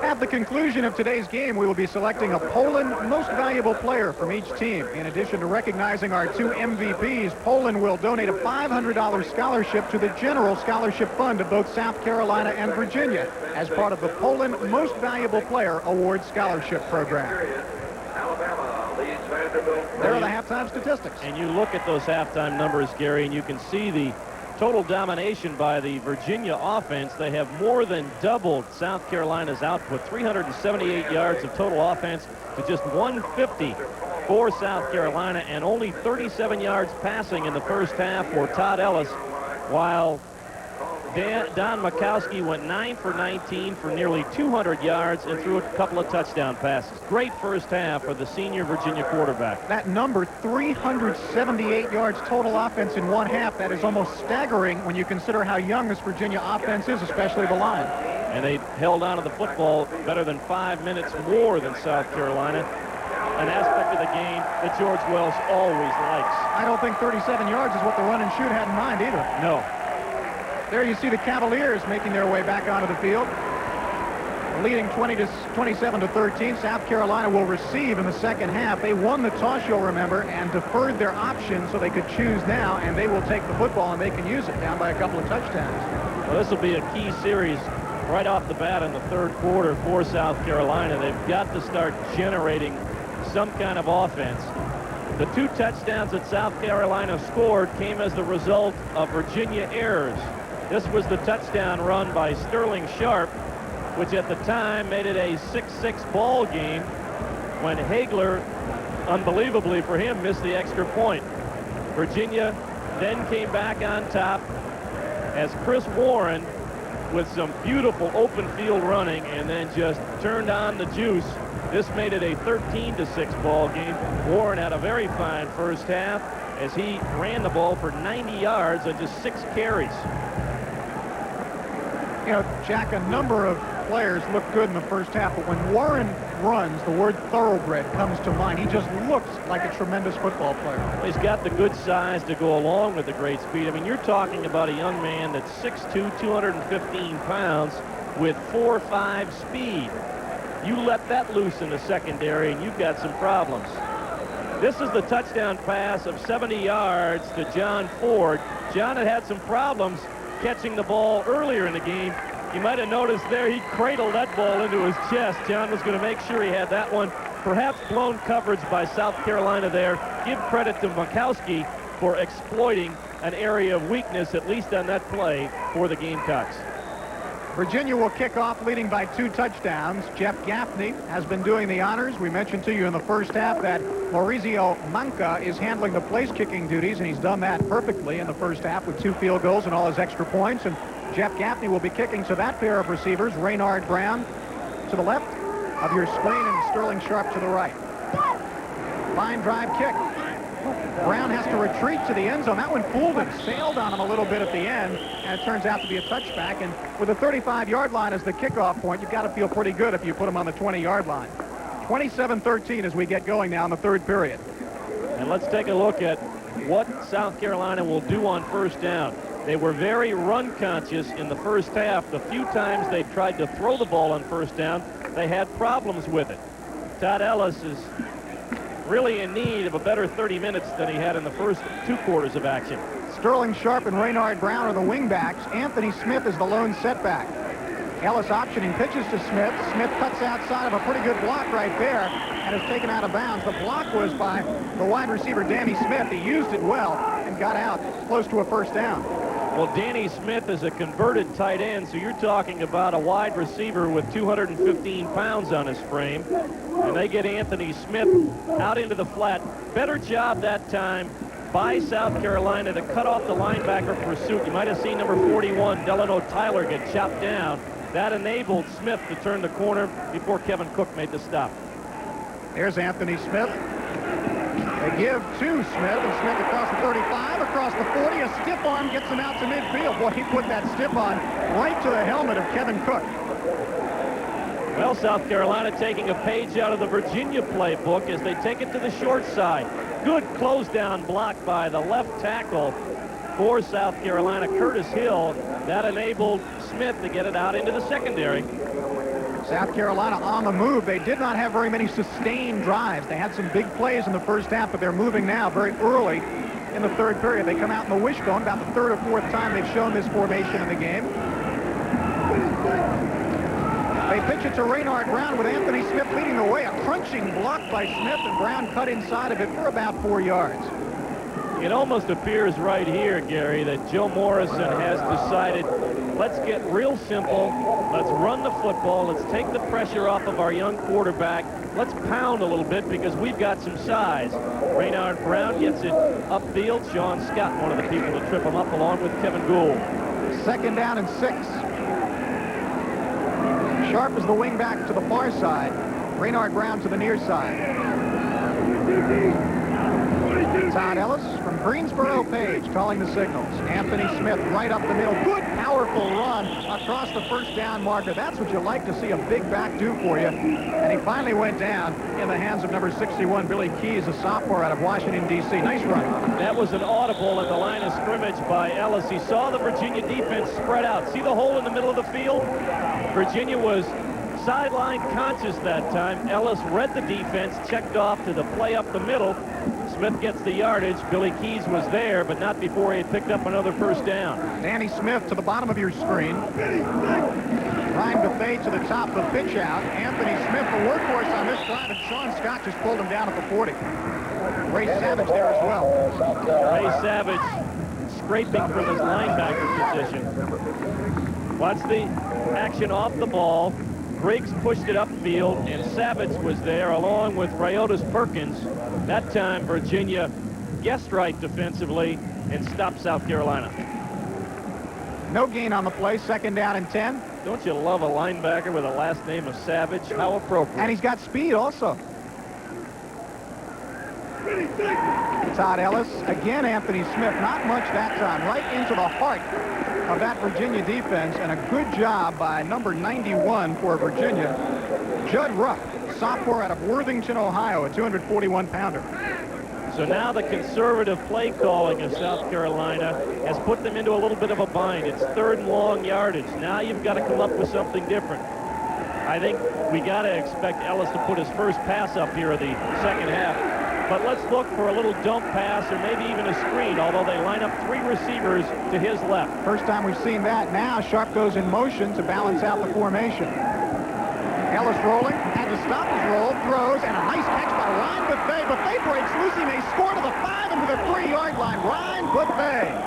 At the the conclusion of today's game, we will be selecting a Poland most valuable player from each team. In addition to recognizing our 2 MVPs, Poland will donate a $500 scholarship to the general scholarship fund of both South Carolina and Virginia as part of the Poland Most Valuable Player Award Scholarship Program. There are the halftime statistics. And you look at those halftime numbers, Gary, and you can see the total domination by the Virginia offense. They have more than doubled South Carolina's output, 378 yards of total offense to just 150 for South Carolina, and only 37 yards passing in the first half for Todd Ellis, while Don Makowski went 9 for 19 for nearly 200 yards and threw a couple of touchdown passes. Great first half for the senior Virginia quarterback. That number, 378 yards total offense in one half, that is almost staggering when you consider how young this Virginia offense is, especially the line. And they held on to the football better than 5 minutes more than South Carolina, an aspect of the game that George Wells always likes. I don't think 37 yards is what the run and shoot had in mind either. No. There you see the Cavaliers making their way back onto the field. Leading 27-13. South Carolina will receive in the second half. They won the toss, you'll remember, and deferred their option so they could choose now, and they will take the football and they can use it down by a couple of touchdowns. Well, this will be a key series right off the bat in the third quarter for South Carolina. They've got to start generating some kind of offense. The 2 touchdowns that South Carolina scored came as the result of Virginia errors. This was the touchdown run by Sterling Sharp, which at the time made it a 6-6 ball game when Hagler, unbelievably for him, missed the extra point. Virginia then came back on top as Chris Warren, with some beautiful open field running, and then just turned on the juice. This made it a 13-6 ball game. Warren had a very fine first half as he ran the ball for 90 yards on just 6 carries. You know, Jack, a number of players look good in the first half, but when Warren runs, the word thoroughbred comes to mind. He just looks like a tremendous football player. He's got the good size to go along with the great speed. I mean, you're talking about a young man that's 6'2", 215 pounds with 4.5 speed. You let that loose in the secondary, and you've got some problems. This is the touchdown pass of 70 yards to John Ford. John had some problems catching the ball earlier in the game. You might have noticed there he cradled that ball into his chest. John was going to make sure he had that one. Perhaps blown coverage by South Carolina there. Give credit to Makowski for exploiting an area of weakness, at least on that play, for the Gamecocks. Virginia will kick off leading by 2 touchdowns. Jeff Gaffney has been doing the honors. We mentioned to you in the first half that Maurizio Manca is handling the place-kicking duties, and he's done that perfectly in the first half with 2 field goals and all his extra points. And Jeff Gaffney will be kicking to that pair of receivers, Raynard Brown to the left of your screen and Sterling Sharp to the right. Fine drive kick. Brown has to retreat to the end zone. That one fooled him, sailed on him a little bit at the end, and it turns out to be a touchback. And with the 35-yard line as the kickoff point, you've got to feel pretty good if you put him on the 20-yard line. 27-13 as we get going now in the third period. And let's take a look at what South Carolina will do on first down. They were very run conscious in the first half. The few times they tried to throw the ball on first down, they had problems with it. Todd Ellis is really in need of a better 30 minutes than he had in the first 2 quarters of action. Sterling Sharp and Raynard Brown are the wingbacks. Anthony Smith is the lone setback. Ellis optioning pitches to Smith. Smith cuts outside of a pretty good block right there and is taken out of bounds. The block was by the wide receiver, Danny Smith. He used it well and got out close to a first down. Well, Danny Smith is a converted tight end, so you're talking about a wide receiver with 215 pounds on his frame. And they get Anthony Smith out into the flat. Better job that time by South Carolina to cut off the linebacker pursuit. You might have seen number 41, Delano Tyler, get chopped down. That enabled Smith to turn the corner before Kevin Cook made the stop. There's Anthony Smith. They give to Smith, and Smith across the 35, across the 40. A stiff arm gets him out to midfield. Boy, he put that stiff on right to the helmet of Kevin Cook. Well, South Carolina taking a page out of the Virginia playbook as they take it to the short side. Good close down block by the left tackle for South Carolina, Curtis Hill. That enabled Smith to get it out into the secondary. South Carolina on the move. They did not have very many sustained drives. They had some big plays in the first half, but they're moving now very early in the third period. They come out in the wishbone about the third or fourth time they've shown this formation in the game. They pitch it to Raynard Brown with Anthony Smith leading the way. A crunching block by Smith, and Brown cut inside of it for about 4 yards. It almost appears right here, Gary, that Joe Morrison has decided, let's get real simple, let's run the football, let's take the pressure off of our young quarterback, let's pound a little bit because we've got some size. Raynard Brown gets it upfield. Sean Scott, one of the people to trip him up, along with Kevin Gould. 2nd down and 6. Sharp is the wing back to the far side. Raynard Brown to the near side. Todd Ellis from Greensboro Page calling the signals. Anthony Smith right up the middle. Good, powerful run across the first down marker. That's what you like to see a big back do for you. And he finally went down in the hands of number 61, Billy Keys, a sophomore out of Washington, D.C. Nice run. That was an audible at the line of scrimmage by Ellis. He saw the Virginia defense spread out. See the hole in the middle of the field? Virginia was sideline conscious that time. Ellis read the defense, checked off to the play up the middle. Smith gets the yardage. Billy Keys was there, but not before he had picked up another first down. Danny Smith to the bottom of your screen. Ryan Buffet to the top, the pitch out. Anthony Smith, the workhorse on this drive, and Sean Scott just pulled him down at the 40. Ray Savage there as well. Ray Savage scraping from his linebacker position. Watch the action off the ball. Griggs pushed it upfield, and Savage was there along with Riotas Perkins. That time, Virginia guessed right defensively and stopped South Carolina. No gain on the play. 2nd down and 10. Don't you love a linebacker with a last name of Savage? How appropriate. And he's got speed also. Todd Ellis. Again, Anthony Smith. Not much that time. Right into the heart of that Virginia defense, and a good job by number 91 for Virginia, Judd Rupp, sophomore out of Worthington, Ohio, a 241-pounder. So now the conservative play calling of South Carolina has put them into a little bit of a bind. It's 3rd and long yardage. Now you've got to come up with something different. I think we got to expect Ellis to put his first pass up here in the second half. But let's look for a little dump pass or maybe even a screen, although they line up 3 receivers to his left. First time we've seen that. Now Sharp goes in motion to balance out the formation. Ellis rolling, had to stop his roll, throws, and a nice catch by Ryan Buffet. Buffet breaks loose. He may score to the 5 and to the 3-yard line. Ryan Buffet.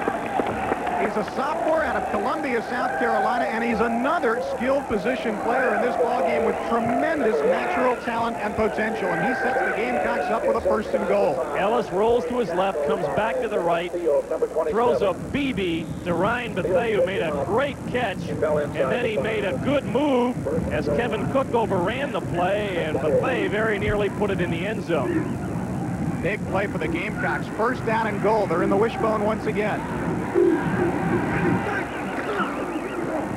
He's a sophomore out of Columbia, South Carolina, and he's another skilled position player in this ballgame with tremendous natural talent and potential, and he sets the Gamecocks up with a 1st and goal. Ellis rolls to his left, comes back to the right, throws a BB to Ryan Buffet, who made a great catch, and then he made a good move as Kevin Cook overran the play, and Buffet very nearly put it in the end zone. Big play for the Gamecocks. 1st down and goal. They're in the wishbone once again.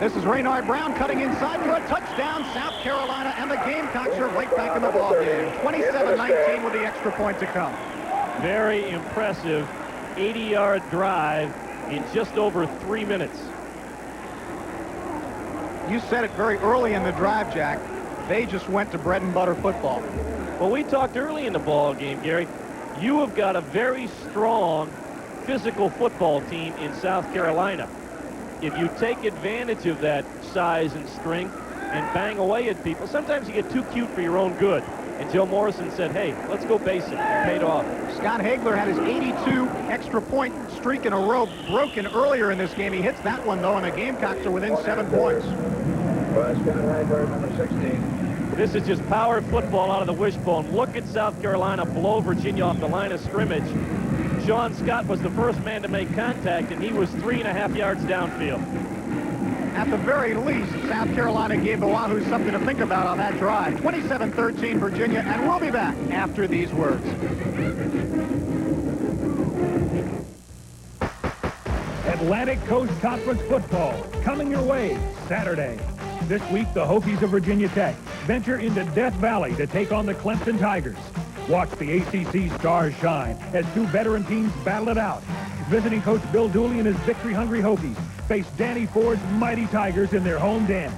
This is Raynard Brown cutting inside for a touchdown, South Carolina, and the Gamecocks are right back in the ballgame. 27-19 with the extra point to come. Very impressive 80-yard drive in just over 3 minutes. You said it very early in the drive, Jack. They just went to bread and butter football. Well, we talked early in the ball game, Gary. You have got a very strong physical football team in South Carolina. If you take advantage of that size and strength and bang away at people, sometimes you get too cute for your own good. And Joe Morrison said, hey, let's go basic. It paid off. Scott Hagler had his 82 extra point streak in a row broken earlier in this game. He hits that one, though, and the Gamecocks are within 7 points. Scott Hagler, number 16. This is just power football out of the wishbone. Look at South Carolina blow Virginia off the line of scrimmage. Sean Scott was the first man to make contact, and he was 3.5 yards downfield. At the very least, South Carolina gave the Wahoos something to think about on that drive. 27-13 Virginia, and we'll be back after these words. Atlantic Coast Conference football coming your way Saturday. This week, the Hokies of Virginia Tech venture into Death Valley to take on the Clemson Tigers. Watch the ACC stars shine as 2 veteran teams battle it out. Visiting coach Bill Dooley and his victory-hungry Hokies face Danny Ford's mighty Tigers in their home den.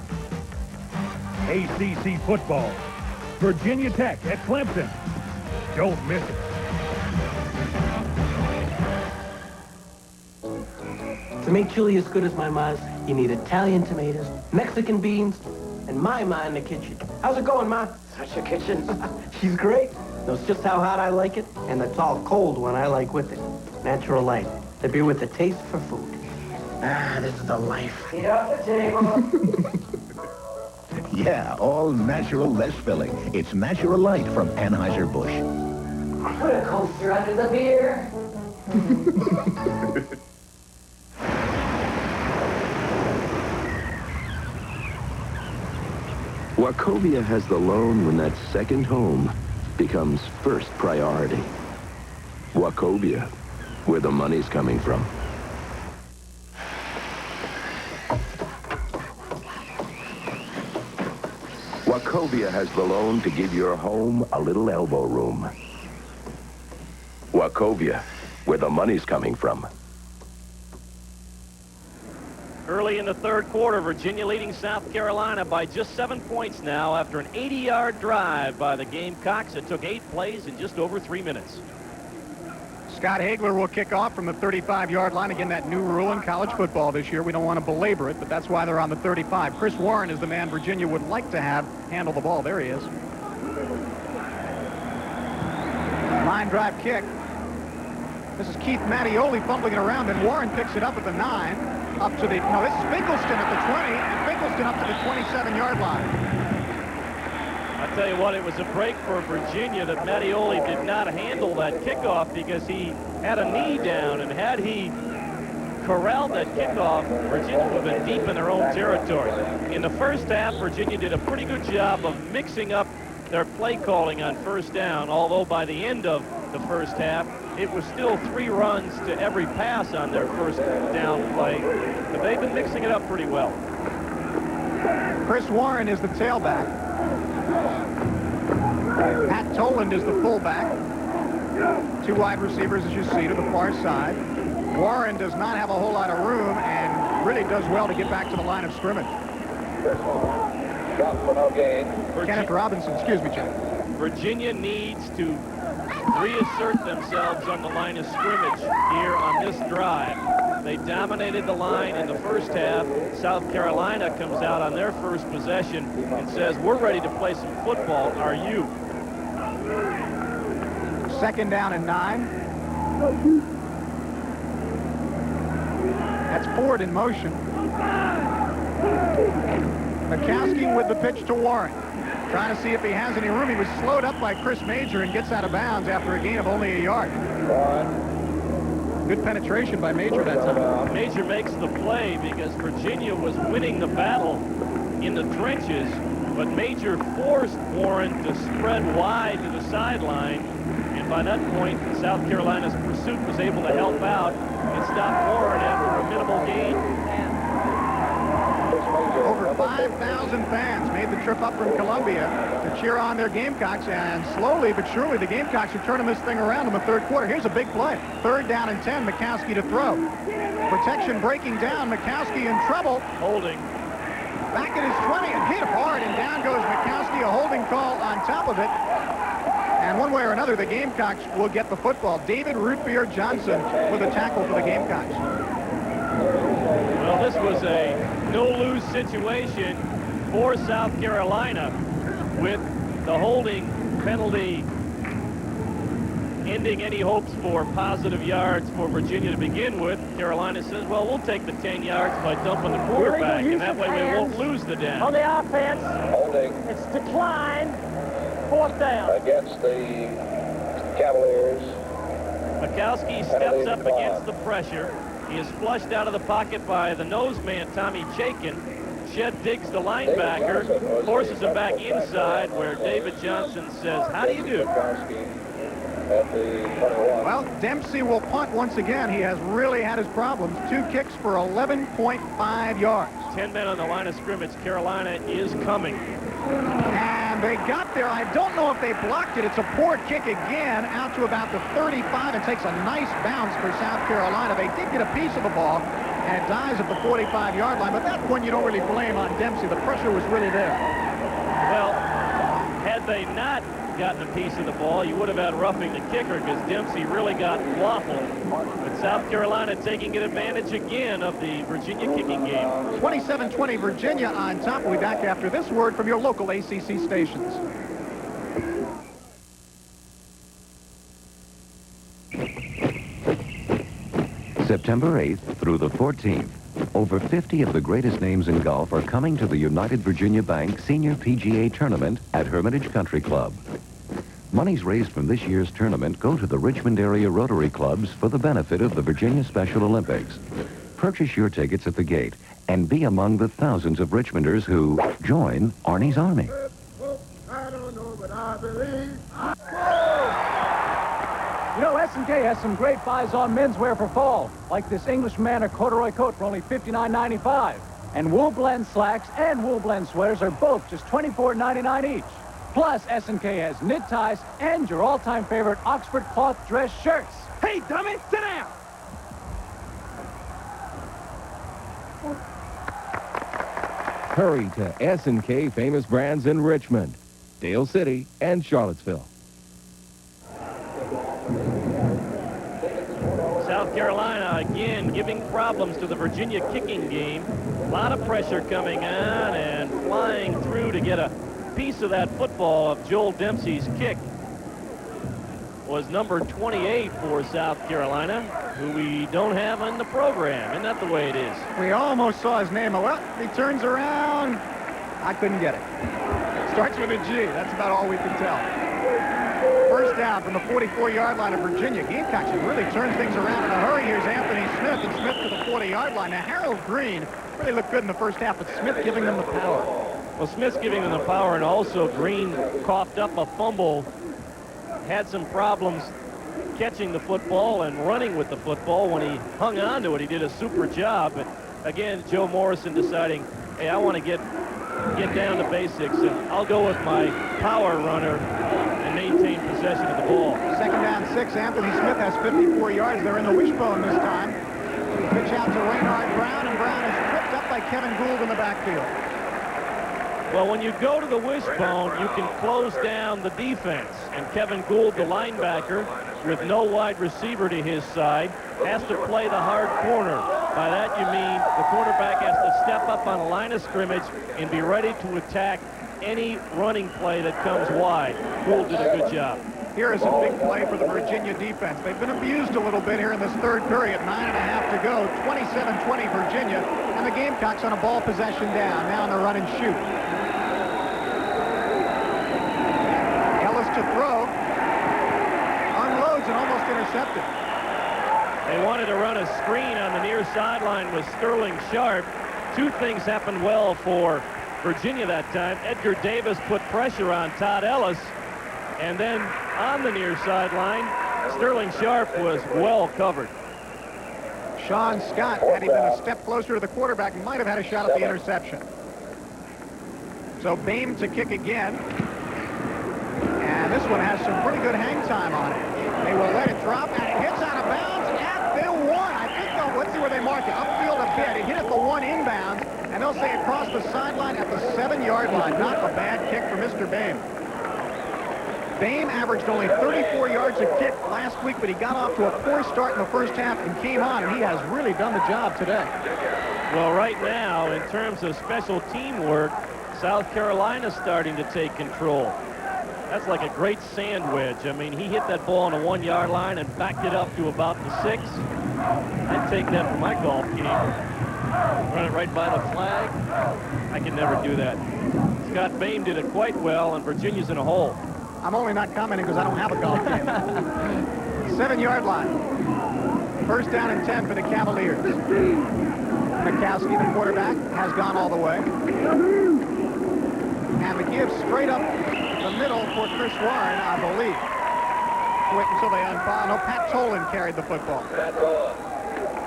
ACC football. Virginia Tech at Clemson. Don't miss it. To make chili as good as my ma's, you need Italian tomatoes, Mexican beans, and my ma in the kitchen. How's it going, Ma? How's your kitchen? She's great. Knows just how hot I like it, and the tall cold one I like with it. Natural light. The beer with the taste for food. Ah, this is the life. Get off the table. Yeah, all natural, less filling. It's Natural Light from Anheuser-Busch. Put a coaster under the beer. Wachovia has the loan when that second home becomes first priority. Wachovia, where the money's coming from. Wachovia has the loan to give your home a little elbow room. Wachovia, where the money's coming from. Early in the third quarter, Virginia leading South Carolina by just 7 points now after an 80-yard drive by the Gamecocks. It took 8 plays in just over 3 minutes. Scott Hagler will kick off from the 35-yard line. Again, that new rule in college football this year. We don't want to belabor it, but that's why they're on the 35. Chris Warren is the man Virginia would like to have handle the ball. There he is. Line drive kick. This is Keith Mattioli fumbling it around, and Warren picks it up at the 9. Up to the, no, this is Finkelstein at the 20, and Finkelstein up to the 27-yard line. I tell you what, it was a break for Virginia that Mattioli did not handle that kickoff because he had a knee down, and had he corralled that kickoff, Virginia would have been deep in their own territory. In the first half, Virginia did a pretty good job of mixing up their play calling on first down, although by the end of the first half, it was still 3 runs to every pass on their first down play. But they've been mixing it up pretty well. Chris Warren is the tailback. Pat Toland is the fullback. 2 wide receivers, as you see, to the far side. Warren does not have a whole lot of room and really does well to get back to the line of scrimmage. Kenneth Robinson, excuse me, Jack. Virginia needs to reassert themselves on the line of scrimmage here on this drive. They dominated the line in the first half. South Carolina comes out on their first possession and says, we're ready to play some football. Are you? 2nd down and 9. That's Ford in motion. McCaskey with the pitch to Warren. Trying to see if he has any room. He was slowed up by Chris Major and gets out of bounds after a gain of only a yard. Good penetration by Major that time. Major makes the play because Virginia was winning the battle in the trenches, but Major forced Warren to spread wide to the sideline, and by that point, South Carolina's pursuit was able to help out and stop Warren after a minimal gain. Over 5,000 fans made the trip up from Columbia to cheer on their Gamecocks, and slowly but surely the Gamecocks are turning this thing around in the third quarter. Here's a big play. 3rd down and 10, McCaskey to throw. Protection breaking down, McCaskey in trouble. Holding. Back at his 20 and hit hard, and down goes McCaskey, a holding call on top of it. And one way or another, the Gamecocks will get the football. David Root Beer Johnson with a tackle for the Gamecocks. Well, this was a no-lose situation for South Carolina with the holding penalty ending any hopes for positive yards for Virginia to begin with. Carolina says, well, we'll take the 10 yards by dumping the quarterback, and that way we won't lose the down. On the offense. Holding. It's declined. 4th down. Against the Cavaliers. Mikowski steps up against the pressure. He is flushed out of the pocket by the nose man, Tommy Chaikin. Shed digs the linebacker, forces him back inside, where David Johnson says, how do you do? Well, Dempsey will punt once again. He has really had his problems. 2 kicks for 11.5 yards. 10 men on the line of scrimmage. Carolina is coming. And they got there. I don't know if they blocked it. It's a poor kick again out to about the 35 and takes a nice bounce for South Carolina. They did get a piece of the ball, and it dies at the 45-yard line. But at that point, you don't really blame on Dempsey. The pressure was really there. Well, had they not gotten a piece of the ball, you would have had roughing the kicker because Dempsey really got waffled. But South Carolina taking advantage again of the Virginia kicking game. 27-20 Virginia on top. We'll be back after this word from your local ACC stations. September 8th through the 14th, over 50 of the greatest names in golf are coming to the United Virginia Bank Senior PGA Tournament at Hermitage Country Club. Monies raised from this year's tournament go to the Richmond area Rotary Clubs for the benefit of the Virginia Special Olympics. Purchase your tickets at the gate and be among the thousands of Richmonders who join Arnie's Army. I don't know, but I believe. You know, S&K has some great buys on menswear for fall, like this English Manor corduroy coat for only $59.95. And wool blend slacks and wool blend sweaters are both just $24.99 each. Plus, S&K has knit ties and your all-time favorite Oxford cloth dress shirts. Hey, dummy, sit down! Hurry to S&K Famous Brands in Richmond, Dale City, and Charlottesville. South Carolina again giving problems to the Virginia kicking game. A lot of pressure coming on and flying through to get a piece of that football of Joel Dempsey's kick. Was number 28 for South Carolina, who we don't have in the program. Isn't that the way it is? We almost saw his name. Well, he turns around. I couldn't get it. Starts with a G. That's about all we can tell. First down from the 44-yard line of Virginia. Gamecocks have really turned things around in a hurry. Here's Anthony Smith, and Smith to the 40-yard line. Now, Harold Green really looked good in the first half, but Smith giving them the power. Well, Smith's giving them the power, and also Green coughed up a fumble, had some problems catching the football and running with the football. When he hung on to it, he did a super job. But again, Joe Morrison deciding, hey, I want to get down to basics, and I'll go with my power runner and maintain possession of the ball. Second down 6. Anthony Smith has 54 yards. They're in the wishbone this time. Pitch out to Raynard Brown, and Brown is tripped up by Kevin Gould in the backfield. Well, when you go to the wishbone, you can close down the defense. And Kevin Gould, the linebacker, with no wide receiver to his side, has to play the hard corner. By that you mean the quarterback has to step up on a line of scrimmage and be ready to attack any running play that comes wide. Gould did a good job. Here is a big play for the Virginia defense. They've been abused a little bit here in this third period. 9.5 to go. 27-20 Virginia. And the Gamecocks on a ball possession down. Now on the run and shoot. Ellis to throw. Unloads and almost intercepted. They wanted to run a screen on the near sideline with Sterling Sharp. Two things happened well for Virginia that time. Edgar Davis put pressure on Todd Ellis. And then on the near sideline, Sterling Sharp was well covered. Sean Scott, had he been a step closer to the quarterback, might have had a shot at the interception. So Boehm to kick again. And this one has some pretty good hang time on it. They will let it drop, and it hits out of bounds at the 1. I think they'll, let's see where they mark it. Upfield a bit. It hit at the 1 inbounds, and they'll say across the sideline at the 7-yard line. Not a bad kick for Mr. Boehm. Boehm averaged only 34 yards a kick last week, but he got off to a poor start in the first half and came on, and he has really done the job today. Well, right now, in terms of special teamwork, South Carolina's starting to take control. That's like a great sandwich. I mean, he hit that ball on the 1-yard line and backed it up to about the 6. I'd take that for my golf game. Run it right by the flag. I can never do that. Scott Boehm did it quite well, and Virginia's in a hole. I'm only not commenting because I don't have a golf game. 7-yard line. First down and 10 for the Cavaliers. McCaskey, the quarterback, has gone all the way. And McGive straight up the middle for Chris Warren, I believe. Wait until they unfile. No, Pat Tolan carried the football. Pat Tolan,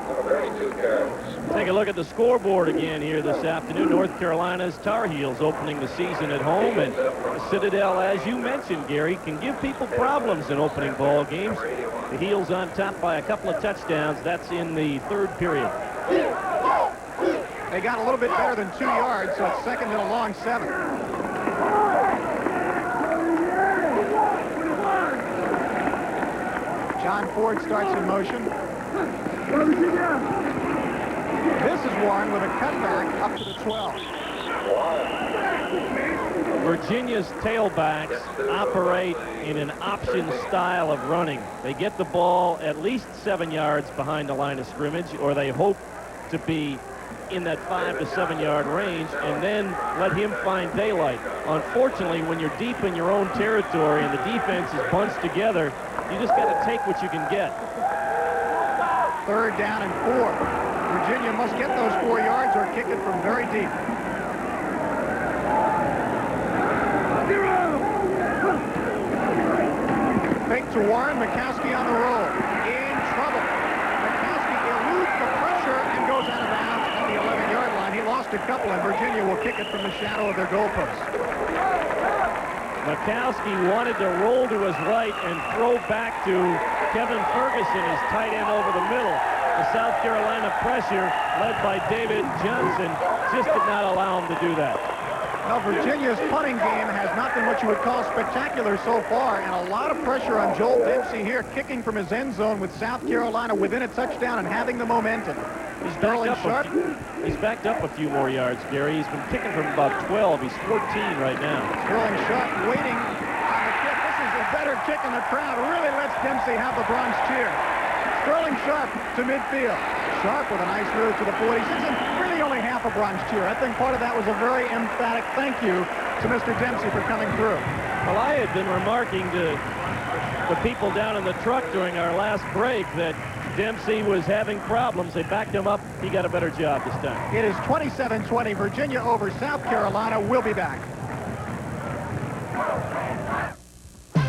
number 32 carries. Take a look at the scoreboard again here this afternoon. North Carolina's Tar Heels opening the season at home, and Citadel, as you mentioned, Gary, can give people problems in opening ball games. The Heels on top by a couple of touchdowns. That's in the third period. They got a little bit better than 2 yards, so it's second and a long 7. John Ford starts in motion. This is Warren with a cutback up to the 12. Virginia's tailbacks operate in an option style of running. They get the ball at least 7 yards behind the line of scrimmage, or they hope to be in that 5 to 7 yard range, and then let him find daylight. Unfortunately, when you're deep in your own territory and the defense is bunched together, you just got to take what you can get. 3rd down and 4. Virginia must get those 4 yards or kick it from very deep. Fake to Warren, Mikowski on the roll. In trouble. Mikowski eludes the pressure and goes out of bounds at the 11-yard line. He lost a couple, and Virginia will kick it from the shadow of their goalpost. Mikowski wanted to roll to his right and throw back to Kevin Ferguson, his tight end over the middle. The South Carolina pressure, led by David Johnson, just did not allow him to do that. Now, Virginia's punting game has not been what you would call spectacular so far, and a lot of pressure on Joel Dempsey here, kicking from his end zone with South Carolina within a touchdown and having the momentum. He's backed up a few more yards, Gary. He's been kicking from about 12. He's 14 right now. Sterling Sharp waiting on the kick. This is a better kick, and the crowd really lets Dempsey have the Bronx cheer. Sterling Sharp to midfield. Sharp with a nice move to the 46, and really only half a Bronx cheer. I think part of that was a very emphatic thank you to Mr. Dempsey for coming through. Well, I had been remarking to the people down in the truck during our last break that Dempsey was having problems. They backed him up. He got a better job this time. It is 27-20. Virginia over South Carolina. We'll be back.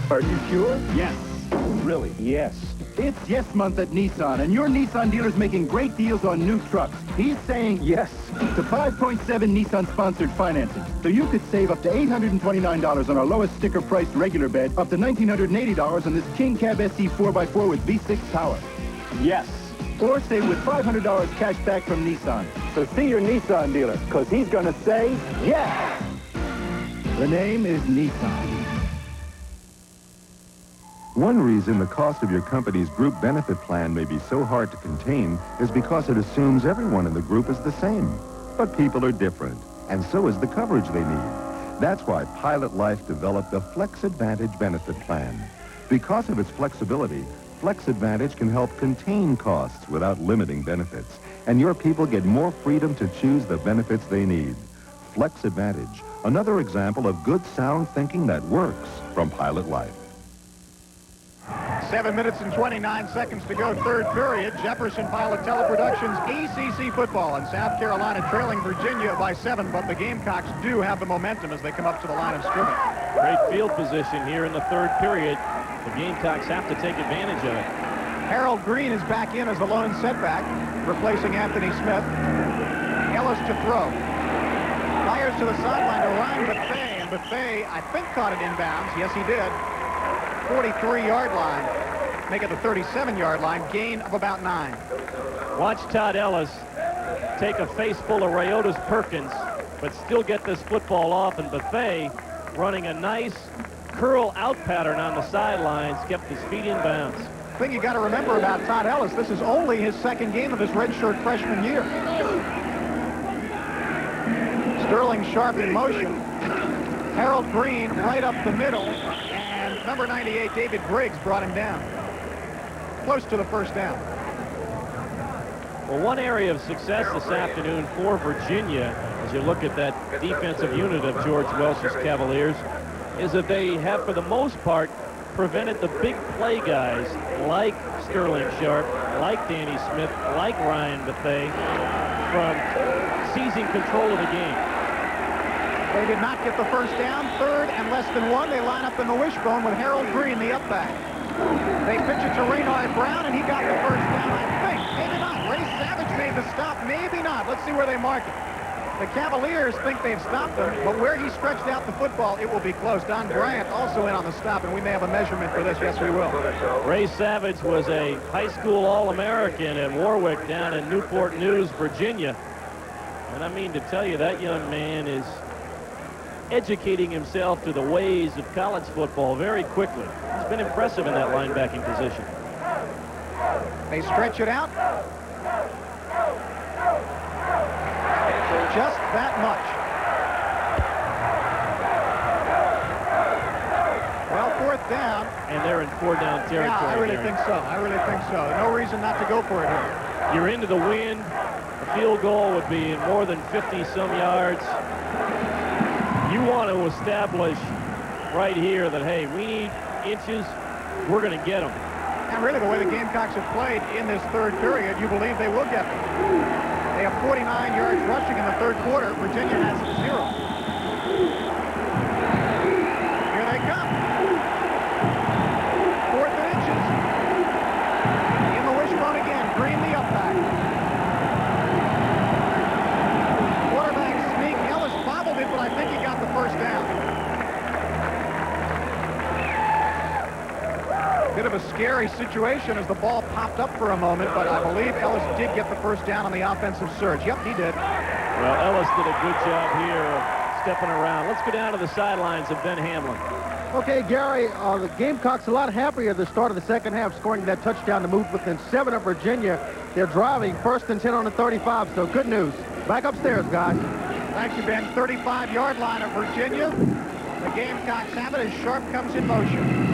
Are you sure? Yes. Really? Yes. It's Yes Month at Nissan, and your Nissan dealer's making great deals on new trucks. He's saying yes to 5.7 Nissan-sponsored financing, so you could save up to $829 on our lowest sticker-priced regular bed, up to $1,980 on this King Cab SE 4x4 with V6 power. Yes. Or save with $500 cash back from Nissan. So see your Nissan dealer, because he's going to say yes. The name is Nissan. One reason the cost of your company's group benefit plan may be so hard to contain is because it assumes everyone in the group is the same. But people are different, and so is the coverage they need. That's why Pilot Life developed the Flex Advantage benefit plan. Because of its flexibility, Flex Advantage can help contain costs without limiting benefits, and your people get more freedom to choose the benefits they need. Flex Advantage, another example of good sound thinking that works from Pilot Life. 7 minutes and 29 seconds to go, 3rd period. Jefferson Pilot Teleproductions, ACC football, and South Carolina trailing Virginia by 7, but the Gamecocks do have the momentum as they come up to the line of scrimmage. Great field position here in the 3rd period. The Gamecocks have to take advantage of it. Harold Green is back in as the lone setback, replacing Anthony Smith. Ellis to throw. Fires to the sideline to Ryan Buffet, and Buffet, I think, caught it inbounds. Yes, he did. 43-yard line. Make it the 37-yard line. Gain of about 9. Watch Todd Ellis take a face full of Ryotas Perkins, but still get this football off, and Buffet running a nice curl out pattern on the sidelines, kept his feet in bounds. The thing you got to remember about Todd Ellis, this is only his 2nd game of his redshirt freshman year. Sterling Sharp in motion. Harold Green right up the middle, and number 98, David Briggs, brought him down. Close to the 1st down. Well, one area of success this afternoon for Virginia, as you look at that defensive unit of George Welsh's Cavaliers, is that they have, for the most part, prevented the big play guys like Sterling Sharp, like Danny Smith, like Ryan Buffet from seizing control of the game. They did not get the 1st down. 3rd and less than 1. They line up in the wishbone with Harold Green, the up back. They pitch it to Raynard Brown, and he got the 1st down, I think. Maybe not. Ray Savage made the stop. Maybe not. Let's see where they mark it. The Cavaliers think they've stopped them, but where he stretched out the football, it will be close. Don Bryant also in on the stop, and we may have a measurement for this. Yes, we will. Ray Savage was a high school All-American at Warwick down in Newport News, Virginia. And I mean to tell you, that young man is educating himself to the ways of college football very quickly. He's been impressive in that linebacking position. They stretch it out. Just that much. Well, fourth down. And they're in four-down territory. Yeah, I really Gary. think so. I really think so. No reason not to go for it here. You're into the wind. A field goal would be in more than 50-some yards. You want to establish right here that, hey, we need inches. We're going to get them. And really, the way the Gamecocks have played in this third period, you believe they will get them. They have 49 yards rushing in the third quarter. Virginia has 0. Here they come. 4th and inches. In the wishbone again. Green the up back. Quarterback sneak. Ellis bobbled it, but I think he got the first down. Bit of a scary situation as the ball popped up for a moment, but I believe Ellis did get the first down on the offensive surge. Yep, he did. Well, Ellis did a good job here of stepping around. Let's go down to the sidelines of Ben Hamlin. Okay, Gary, the Gamecocks a lot happier at the start of the second half, scoring that touchdown to move within 7 of Virginia. They're driving 1st and 10 on the 35, so good news. Back upstairs, guys. Thank you, Ben. 35-yard line of Virginia. The Gamecocks have it as Sharp comes in motion.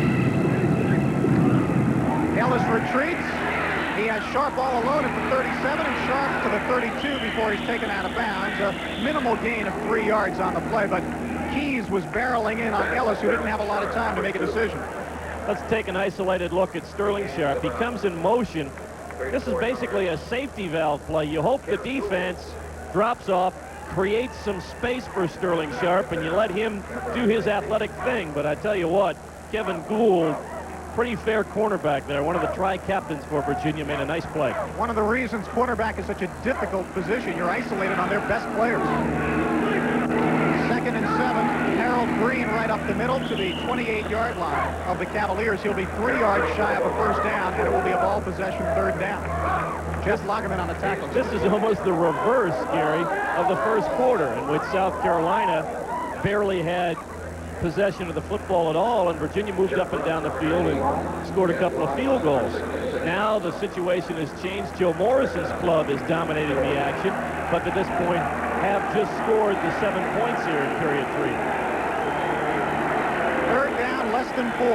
Ellis retreats. He has Sharp all alone at the 37 and Sharp to the 32 before he's taken out of bounds. A minimal gain of 3 yards on the play, but Keys was barreling in on Ellis, who didn't have a lot of time to make a decision. Let's take an isolated look at Sterling Sharp. He comes in motion. This is basically a safety valve play. You hope the defense drops off, creates some space for Sterling Sharp, and you let him do his athletic thing. But I tell you what, Kevin Gould, pretty fair cornerback there. One of the tri-captains for Virginia, made a nice play. One of the reasons cornerback is such a difficult position. You're isolated on their best players. 2nd and 7. Harold Green right up the middle to the 28-yard line of the Cavaliers. He'll be 3 yards shy of a first down, and it will be a ball possession 3rd down. Jeff Lagerman on the tackle. This is almost the reverse, Gary, of the first quarter, in which South Carolina barely had possession of the football at all, and Virginia moved up and down the field and scored a couple of field goals. Now the situation has changed. Joe Morrison's club is dominating the action, but at this point have just scored the 7 points here in period 3. 3rd down, less than 4.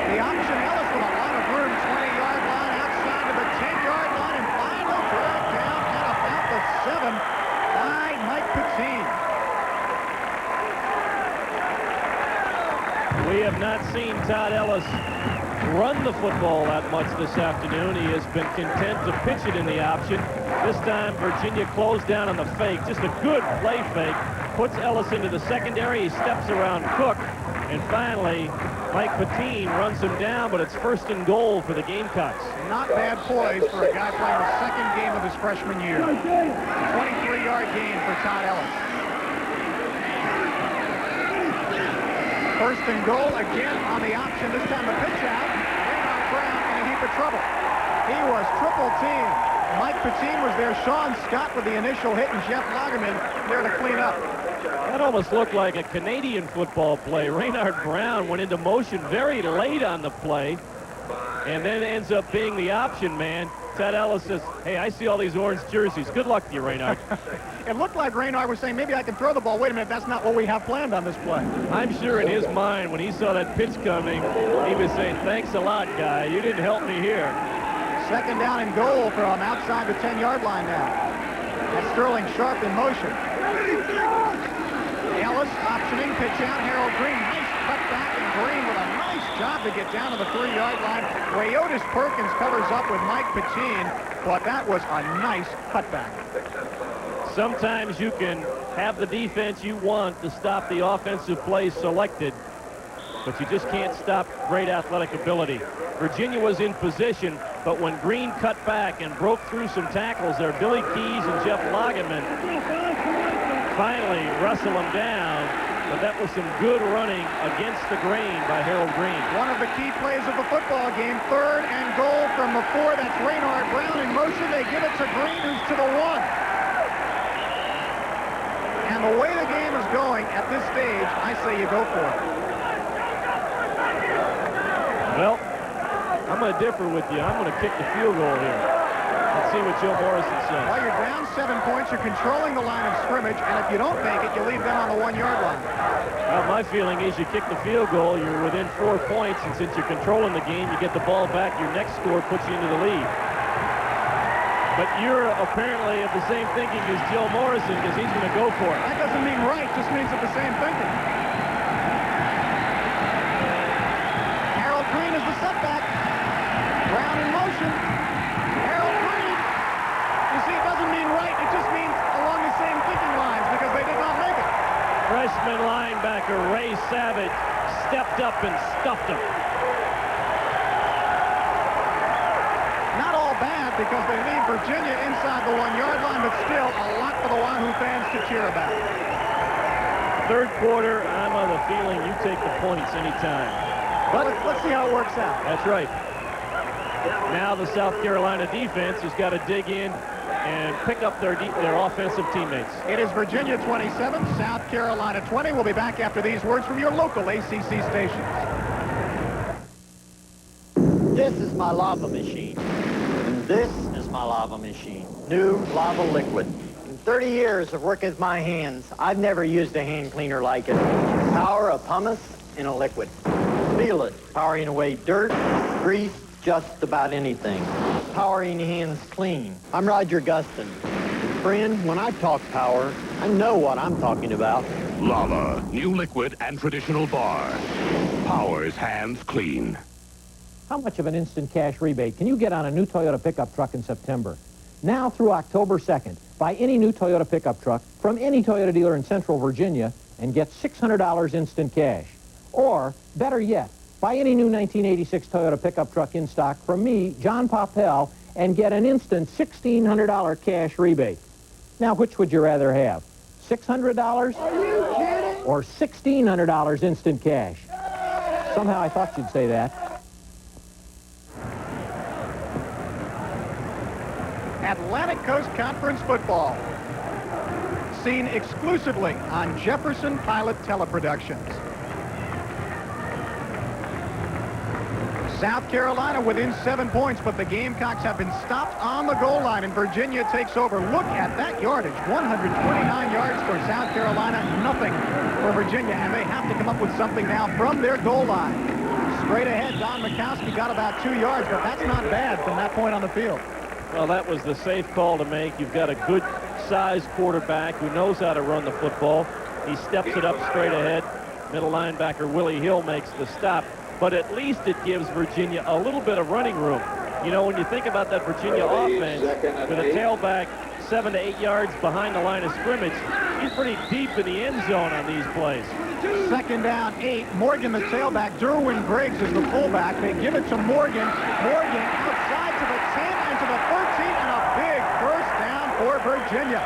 The option, Ellis with a lot of room, 20-yard line outside of the 10-yard line, and final drag down at about the 7 by Mike Patine. We have not seen Todd Ellis run the football that much this afternoon. He has been content to pitch it in the option. This time, Virginia closed down on the fake. Just a good play fake. Puts Ellis into the secondary. He steps around Cook. And finally, Mike Patine runs him down, but it's 1st and goal for the Gamecocks. Not bad poise for a guy playing the 2nd game of his freshman year. 23-yard gain for Todd Ellis. 1st and goal again on the option. This time the pitch out. Raynard Brown in a heap of trouble. He was triple teamed. Mike Patine was there. Sean Scott with the initial hit, and Jeff Lagerman there to clean up. That almost looked like a Canadian football play. Raynard Brown went into motion very late on the play, and then ends up being the option man. Todd Ellis says, hey, I see all these orange jerseys. Good luck to you, Raynard. It looked like Raynard was saying, maybe I can throw the ball. Wait a minute, that's not what we have planned on this play. I'm sure in his mind, when he saw that pitch coming, he was saying, thanks a lot, guy. You didn't help me here. 2nd down and goal from outside the 10-yard line now. That's Sterling Sharp in motion. Ellis optioning, pitch out. Harold Green, nice cut back, and Green with a nice job to get down to the 3-yard line. Wayotis Perkins covers up with Mike Patine, but that was a nice cutback. Sometimes you can have the defense you want to stop the offensive plays selected, but you just can't stop great athletic ability. Virginia was in position, but when Green cut back and broke through some tackles there, Billy Keys and Jeff Lagerman finally wrestle him down, but that was some good running against the grain by Harold Green. One of the key plays of the football game, 3rd and goal from the 4. That's Raynard Brown in motion. They give it to Green, who's to the 1. the way the game is going at this stage, I say you go for it. Well, I'm going to differ with you. I'm going to kick the field goal here. Let's see what Joe Morrison says. Well, you're down 7 points. You're controlling the line of scrimmage, and if you don't make it, you leave them on the 1-yard line. Well, my feeling is you kick the field goal, you're within 4 points, and since you're controlling the game, you get the ball back. Your next score puts you into the lead. But you're apparently of the same thinking as Joe Morrison, because he's going to go for it. That doesn't mean right, just means of the same thinking. Harold Green is the setback. Brown in motion. Harold Green. You see, it doesn't mean right, it just means along the same thinking lines, because they did not make it. Freshman linebacker Ray Savage stepped up and stuffed him. Not all bad, because they leave Virginia inside the 1-yard line, but still a lot for the Wahoo fans to cheer about. Third quarter, I'm of the feeling you take the points anytime. But let's see how it works out. That's right. Now the South Carolina defense has got to dig in and pick up their offensive teammates. It is Virginia 27, South Carolina 20. We'll be back after these words from your local ACC stations. This is my lava machine. And this is my lava machine. New lava liquid. In 30 years of working with my hands, I've never used a hand cleaner like it. Power of pumice in a liquid. Feel it. Powering away dirt, grease, just about anything. Powering hands clean. I'm Roger Gustin. Friend, when I talk power, I know what I'm talking about. Lava, new liquid and traditional bar. Powers hands clean. How much of an instant cash rebate can you get on a new Toyota pickup truck in September? Now through October 2nd, buy any new Toyota pickup truck from any Toyota dealer in Central Virginia and get $600 instant cash. Or, better yet, buy any new 1986 Toyota pickup truck in stock from me, John Poppel, and get an instant $1,600 cash rebate. Now, which would you rather have? $600? Are you kidding? Or $1,600 instant cash? Somehow I thought you'd say that. Atlantic Coast Conference football. Seen exclusively on Jefferson Pilot Teleproductions. South Carolina within 7 points, but the Gamecocks have been stopped on the goal line, and Virginia takes over. Look at that yardage. 129 yards for South Carolina, nothing for Virginia, and they have to come up with something now from their goal line. Straight ahead, Don Mikowski got about 2 yards, but that's not bad from that point on the field. Well, that was the safe call to make. You've got a good-sized quarterback who knows how to run the football. He steps it up straight ahead. Middle linebacker Willie Hill makes the stop. But at least it gives Virginia a little bit of running room. You know, when you think about that Virginia offense, with a tailback 7 to 8 yards behind the line of scrimmage, he's pretty deep in the end zone on these plays. Second down, 8. Morgan, the tailback. Derwin Briggs is the fullback. They give it to Morgan. Morgan outside to the 10 and to the 13, and a big first down for Virginia.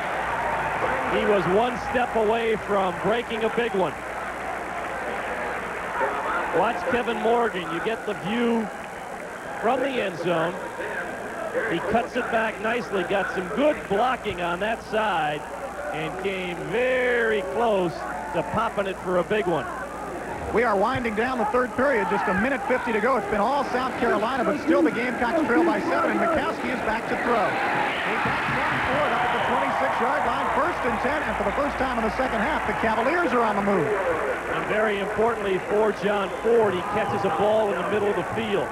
He was one step away from breaking a big one. Watch Kevin Morgan. You get the view from the end zone. He cuts it back nicely. Got some good blocking on that side and came very close to popping it for a big one. We are winding down the third period. Just a minute 50 to go. It's been all South Carolina, but still the Gamecocks trail by 7, and Mikowski is back to throw. He backs down forward up at the 26-yard line. 1st and 10, and for the first time in the second half, the Cavaliers are on the move. And very importantly for John Ford, he catches a ball in the middle of the field.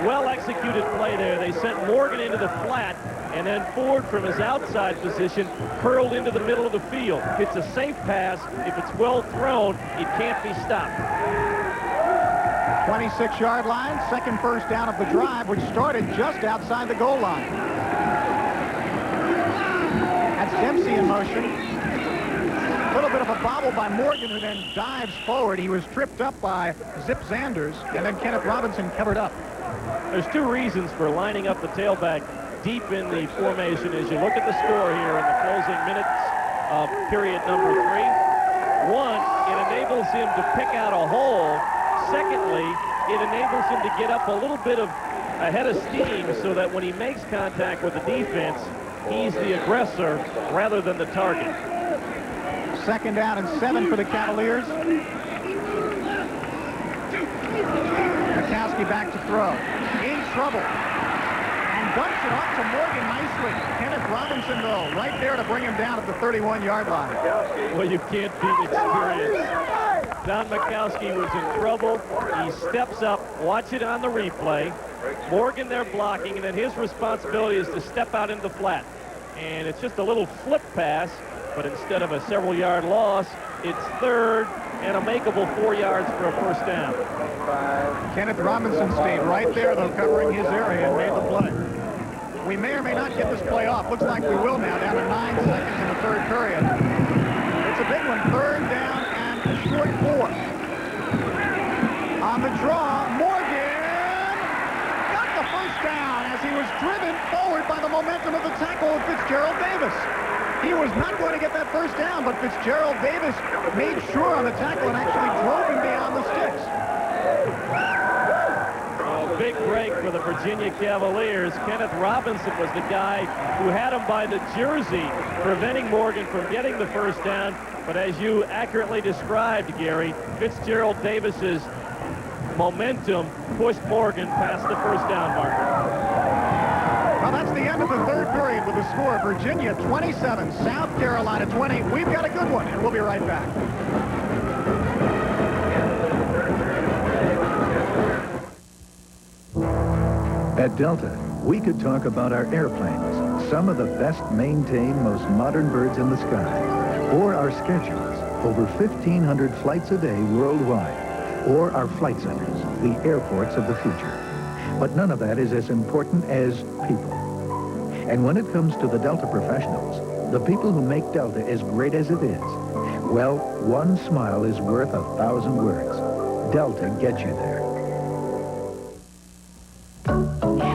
Well-executed play there. They sent Morgan into the flat, and then Ford from his outside position curled into the middle of the field. It's a safe pass. If it's well thrown, it can't be stopped. 26-yard line, second first down of the drive, which started just outside the goal line. That's Dempsey in motion. A little bit of a bobble by Morgan, who then dives forward. He was tripped up by Zip Zanders, and then Kenneth Robinson covered up. There's two reasons for lining up the tailback deep in the formation as you look at the score here in the closing minutes of period number 3. One, it enables him to pick out a hole. Secondly, it enables him to get up a little bit of a head of steam so that when he makes contact with the defense, he's the aggressor rather than the target. 2nd down and 7 for the Cavaliers. Mikowski back to throw. In trouble. And dumps it off to Morgan nicely. Kenneth Robinson, though, right there to bring him down at the 31-yard line. Well, you can't beat experience. Don Mikowski was in trouble. He steps up. Watch it on the replay. Morgan there blocking, and then his responsibility is to step out into the flat. And it's just a little flip pass, but instead of a several-yard loss, it's 3rd and a makeable 4 yards for a first down. Kenneth Robinson stayed right there, though, covering his area and made the play. We may or may not get this play off. Looks like we will now, down to 9 seconds in the 3rd period. It's a big one, 3rd down and a short 4. On the draw, Morgan got the first down as he was driven forward by the momentum of the tackle of Fitzgerald Davis. He was not going to get that first down, but Fitzgerald Davis made sure on the tackle and actually drove him beyond the sticks. A big break for the Virginia Cavaliers. Kenneth Robinson was the guy who had him by the jersey, preventing Morgan from getting the first down. But as you accurately described, Gary, Fitzgerald Davis's momentum pushed Morgan past the first down marker. Well, that's the end of the 3rd period with the score. Virginia 27, South Carolina 20. We've got a good one, and we'll be right back. At Delta, we could talk about our airplanes, some of the best maintained, most modern birds in the sky, or our schedules, over 1,500 flights a day worldwide, or our flight centers, the airports of the future. But none of that is as important as people. And when it comes to the Delta professionals, the people who make Delta as great as it is, well, one smile is worth 1,000 words. Delta gets you there.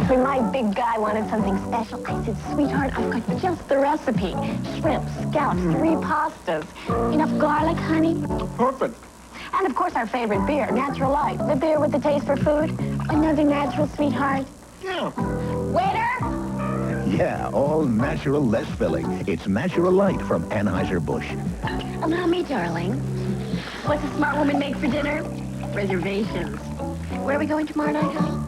When my big guy wanted something special, I said, sweetheart, I've got just the recipe. Shrimp, scallops, 3 pastas. Enough garlic, honey? Perfect. And, of course, our favorite beer, Natural Light. The beer with the taste for food. Another natural, sweetheart. Yeah. Waiter! Yeah, all natural, less filling. It's Natural Light from Anheuser-Busch. Allow me, darling. What's a smart woman make for dinner? Reservations. Where are we going tomorrow night, honey?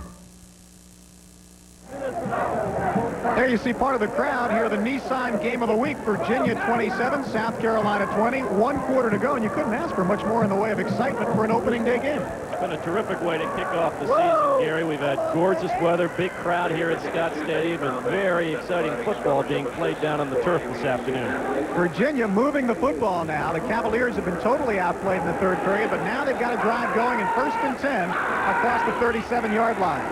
There you see part of the crowd here, the Nissan Game of the Week. Virginia 27, South Carolina 20. 1 quarter to go, and you couldn't ask for much more in the way of excitement for an opening day game. It's been a terrific way to kick off the season, Gary. We've had gorgeous weather, big crowd here at Scott Stadium, and very exciting football being played down on the turf this afternoon. Virginia moving the football now. The Cavaliers have been totally outplayed in the 3rd period, but now they've got a drive going in 1st and 10 across the 37-yard line.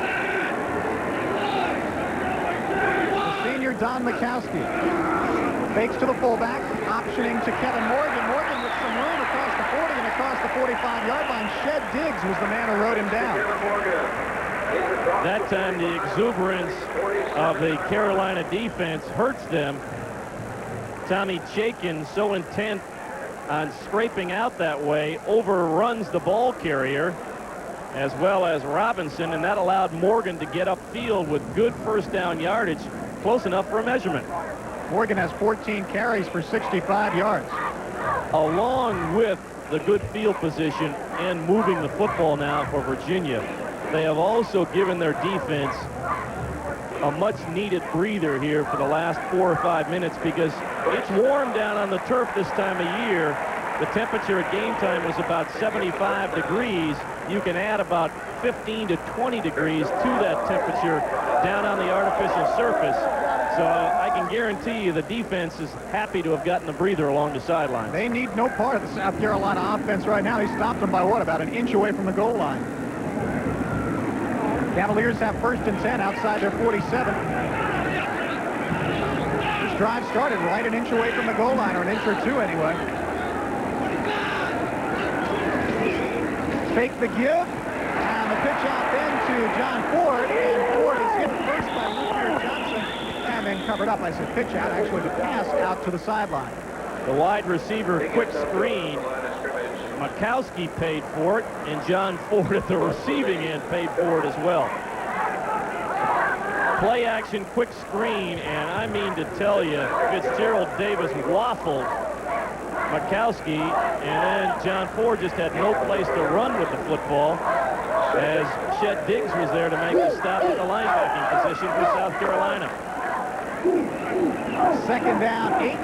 Senior Don Mikowski fakes to the fullback, optioning to Kevin Morgan. Morgan with some room across the 40 and across the 45-yard line. Shed Diggs was the man who rode him down. That time the exuberance of the Carolina defense hurts them. Tommy Chaikin, so intent on scraping out that way, overruns the ball carrier as well as Robinson, and that allowed Morgan to get upfield with good first down yardage, close enough for a measurement. Morgan has 14 carries for 65 yards. Along with the good field position and moving the football now for Virginia, they have also given their defense a much-needed breather here for the last 4 or 5 minutes, because it's warm down on the turf this time of year. The temperature at game time was about 75 degrees. You can add about 15 to 20 degrees to that temperature down on the artificial surface. So I can guarantee you the defense is happy to have gotten a breather along the sideline. They need no part of the South Carolina offense right now. They stopped them by, what, about an inch away from the goal line. Cavaliers have 1st and 10 outside their 47. This drive started right an inch away from the goal line, or an inch or two anyway. Fake the give, and the pitch out then to John Ford, and Ford is hit first by Luther Johnson, and then covered up. I said pitch out, actually the pass out to the sideline. The wide receiver quick screen, Mikowski paid for it, and John Ford at the receiving end paid for it as well. Play action quick screen, and I mean to tell you, Fitzgerald Davis waffled Mikowski, and then John Ford just had no place to run with the football as Chet Diggs was there to make the stop at the linebacking position for South Carolina. Second down, 8.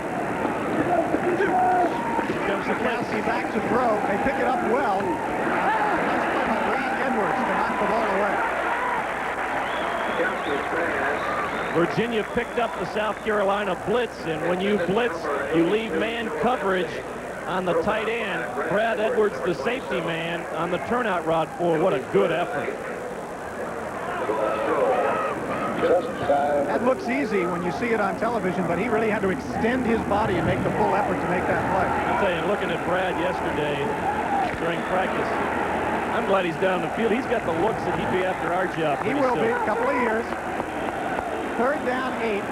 Comes the Mikowski back to throw. They pick it up well. Nice play by Brad Edwards to knock the ball away. Virginia picked up the South Carolina blitz, and when you blitz, you leave man coverage on the tight end. Brad Edwards, the safety man, on the turnout route for what a good effort. That looks easy when you see it on television, but he really had to extend his body and make the full effort to make that play. I'll tell you, looking at Brad yesterday during practice, I'm glad he's down the field. He's got the looks that he'd be after our job. He will be, a couple of years. Third down, 8.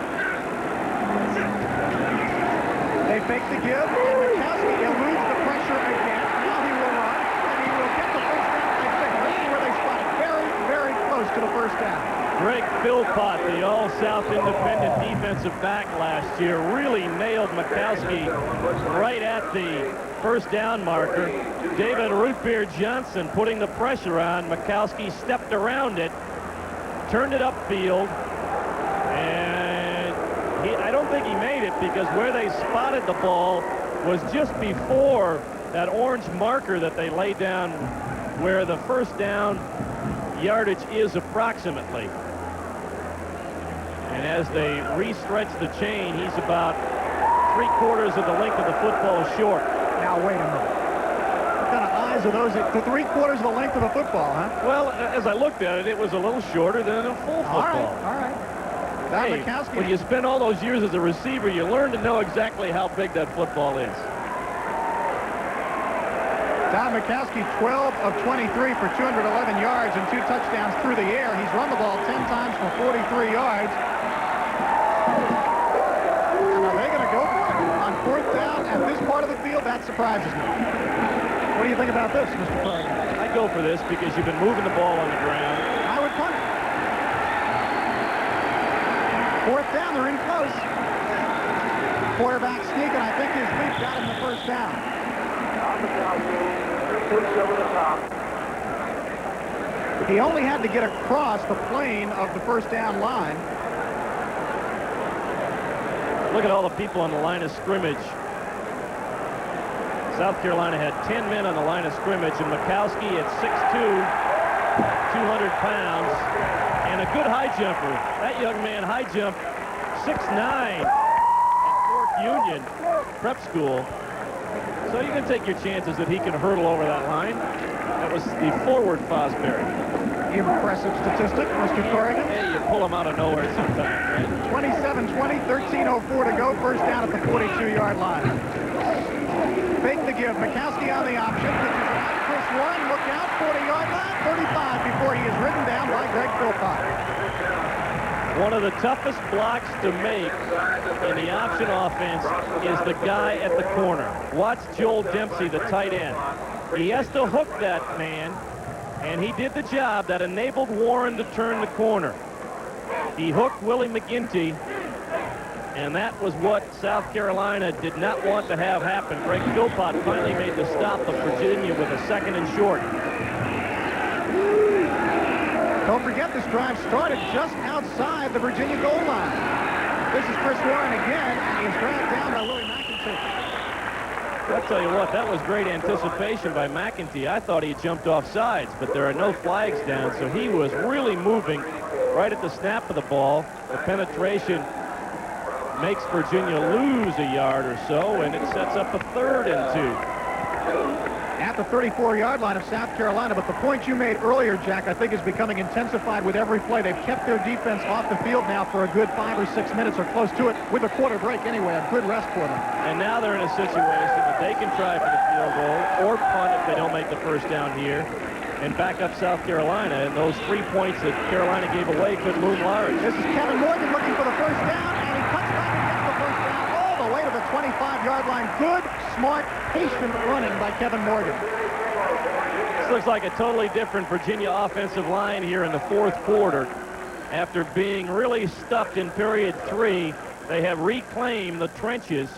They fake the give, and Mikowski eludes the pressure again. Now he will run, and he will get the first down, I think. This is where they spot it. Very, very close to the first down. Greg Philpott, the All-South Independent defensive back last year, really nailed Mikowski right at the first down marker. David Rootbeer Johnson putting the pressure on. Mikowski stepped around it, turned it upfield, and I don't think he made it because where they spotted the ball was just before that orange marker that they laid down where the first down yardage is approximately. And as they re-stretch the chain, he's about 3/4 of the length of the football short. Now, wait a minute. What kind of eyes are those? The 3/4 of the length of the football, huh? Well, as I looked at it, it was a little shorter than a full football. All right. Hey, when you spend all those years as a receiver, you learn to know exactly how big that football is. Don Mikowski, 12 of 23 for 211 yards and 2 touchdowns through the air. He's run the ball 10 times for 43 yards. And are they going to go for it on 4th down at this part of the field? That surprises me. What do you think about this, Mr. Corrigan? I'd go for this because you've been moving the ball on the ground. I would punt it. 4th down, they're in close. Quarterback sneak, and I think his leap got him the first down. He only had to get across the plane of the first down line. Look at all the people on the line of scrimmage. South Carolina had 10 men on the line of scrimmage, and Mikowski at 6'2", 200 pounds, and a good high jumper. That young man high jumped 6'9" at Fort Union Prep School. So you can take your chances that he can hurdle over that line. That was the forward Fosbury. Impressive statistic, Mr. Corrigan. Yeah, you pull him out of nowhere sometimes. 27-20, 13:04 to go. First down at the 42-yard line. Fake the give. Mikowski on the option. Pitches it out. Chris Warren, look out. 40-yard line. 35 before he is ridden down by Greg Philpott. One of the toughest blocks to make in the option offense is the guy at the corner. Watch Joel Dempsey, the tight end. He has to hook that man, and he did the job that enabled Warren to turn the corner. He hooked Willie McGinty, and that was what South Carolina did not want to have happen. Greg Philpott finally made the stop of Virginia with a 2nd and short. Don't forget, this drive started just outside the Virginia goal line. This is Chris Warren again, and he's dragged down by Willie McIntyre. I'll tell you what, that was great anticipation by McIntyre. I thought he jumped off sides, but there are no flags down, so he was really moving right at the snap of the ball. The penetration makes Virginia lose a yard or so, and it sets up a 3rd and 2. At the 34-yard line of South Carolina, but the point you made earlier, Jack, I think is becoming intensified with every play. They've kept their defense off the field now for a good 5 or 6 minutes or close to it, with a quarter break anyway, a good rest for them. And now they're in a situation that they can try for the field goal or punt if they don't make the first down here and back up South Carolina. And those 3 points that Carolina gave away could loom large. This is Kevin Morgan looking for the first down, and he cuts back and gets the first down all the way to the 25-yard line. Good, smart, patient running by Kevin Morgan. This looks like a totally different Virginia offensive line here in the 4th quarter. After being really stuffed in period 3, they have reclaimed the trenches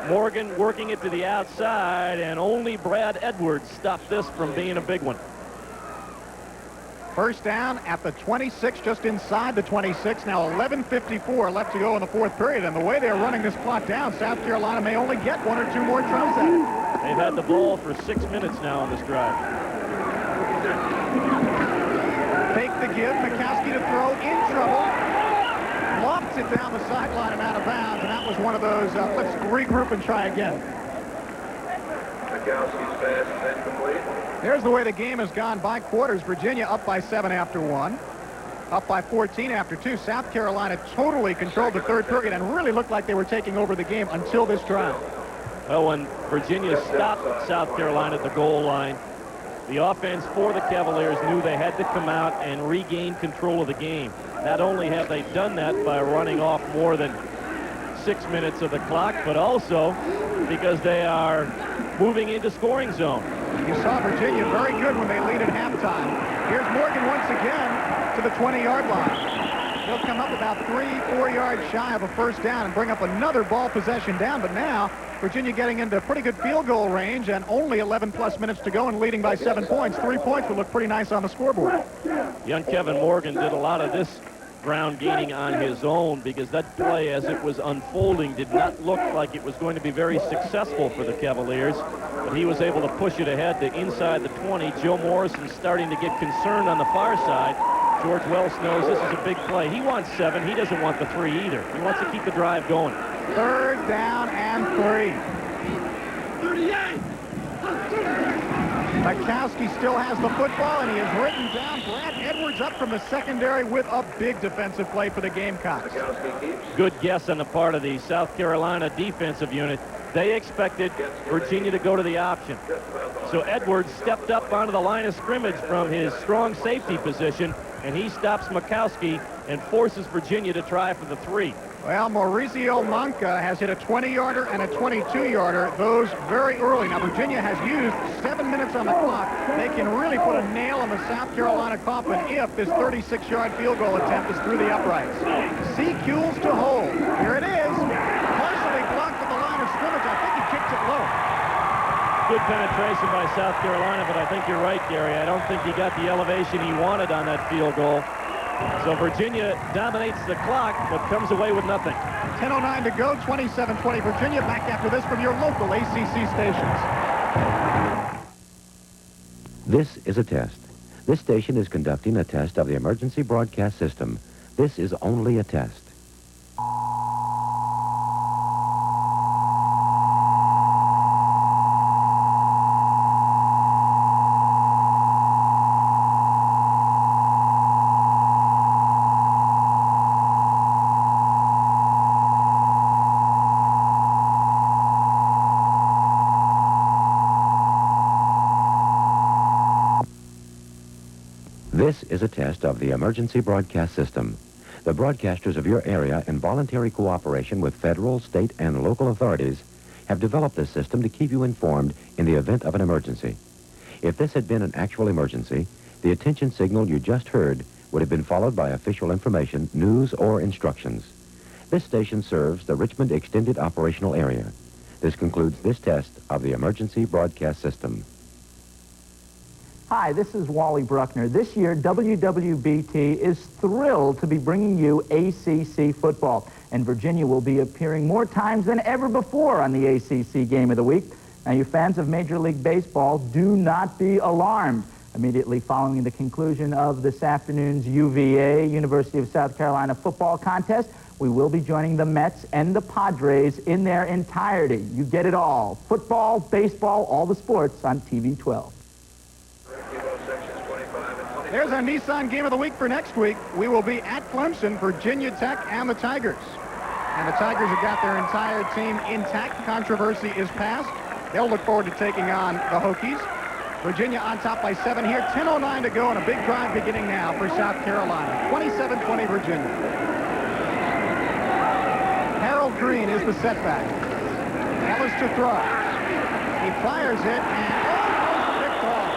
Morgan working it to the outside, and only Brad Edwards stopped this from being a big one. First down at the 26, just inside the 26. Now 11:54 left to go in the fourth period, and the way they're running this clock down, South Carolina may only get 1 or 2 more tries at it. They've had the ball for 6 minutes now on this drive. Fake the give, Mikowski to throw, in trouble. Lofts it down the sideline and out of bounds, and that was one of those, let's regroup and try again. Mikowski's pass is incomplete. There's the way the game has gone by quarters. Virginia up by 7 after 1. Up by 14 after 2. South Carolina totally controlled the third period and really looked like they were taking over the game until this drive. Well, when Virginia stopped South Carolina at the goal line, the offense for the Cavaliers knew they had to come out and regain control of the game. Not only have they done that by running off more than 6 minutes of the clock, but also because they are moving into scoring zone. You saw Virginia very good when they lead at halftime. Here's Morgan once again to the 20-yard line. He'll come up about 3-4 yards shy of a first down and bring up another ball possession down. But now Virginia getting into pretty good field goal range and only 11+ minutes to go and leading by 7 points. 3 points would look pretty nice on the scoreboard. Young Kevin Morgan did a lot of this ground gaining on his own because that play as it was unfolding did not look like it was going to be very successful for the Cavaliers, but he was able to push it ahead to inside the 20. Joe Morrison starting to get concerned on the far side. George Wells knows this is a big play. He wants 7. He doesn't want the 3 either. He wants to keep the drive going. Third down and 3. 38. Mikowski still has the football, and he has written down Brad Edwards up from the secondary with a big defensive play for the Gamecocks. Good guess on the part of the South Carolina defensive unit. They expected Virginia to go to the option. So Edwards stepped up onto the line of scrimmage from his strong safety position, and he stops Mikowski and forces Virginia to try for the 3. Well, Mauricio Manca has hit a 20-yarder and a 22-yarder, those very early. Now, Virginia has used 7 minutes on the clock. They can really put a nail in the South Carolina coffin if this 36-yard field goal attempt is through the uprights. Secules to hold. Here it is. Partially blocked at the line of scrimmage. I think he kicked it low. Good penetration by South Carolina, but I think you're right, Gary. I don't think he got the elevation he wanted on that field goal. So Virginia dominates the clock, but comes away with nothing. 10:09 to go, 27-20 Virginia. Back after this from your local ACC stations. This is a test. This station is conducting a test of the emergency broadcast system. This is only a test. This is a test of the emergency broadcast system. The broadcasters of your area, in voluntary cooperation with federal, state, and local authorities, have developed this system to keep you informed in the event of an emergency. If this had been an actual emergency, the attention signal you just heard would have been followed by official information, news, or instructions. This station serves the Richmond Extended Operational Area. This concludes this test of the emergency broadcast system. Hi, this is Wally Bruckner. This year, WWBT is thrilled to be bringing you ACC football, and Virginia will be appearing more times than ever before on the ACC Game of the Week. Now, you fans of Major League Baseball, do not be alarmed. Immediately following the conclusion of this afternoon's UVA, University of South Carolina football contest, we will be joining the Mets and the Padres in their entirety. You get it all. Football, baseball, all the sports on TV 12. There's our Nissan Game of the Week for next week. We will be at Clemson, Virginia Tech, and the Tigers. And the Tigers have got their entire team intact. Controversy is past. They'll look forward to taking on the Hokies. Virginia on top by 7 here. 10:09 to go, and a big drive beginning now for South Carolina. 27-20 Virginia. Harold Green is the setback. Ellis to throw. He fires it, and almost picked off.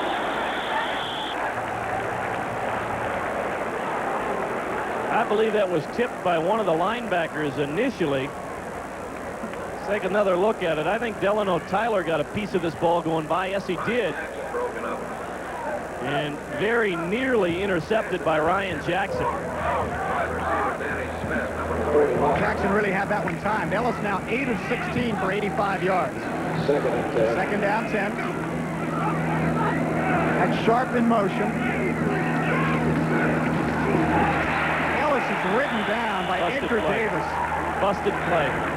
I believe that was tipped by one of the linebackers initially. Take another look at it. I think Delano Tyler got a piece of this ball going by. Yes, he did. And very nearly intercepted by Ryan Jackson. Jackson really had that one timed. Ellis now 8 of 16 for 85 yards. Second and 10. Second down, 10. That's Sharp in motion. Ellis is ridden down by Edgar Davis. Busted play.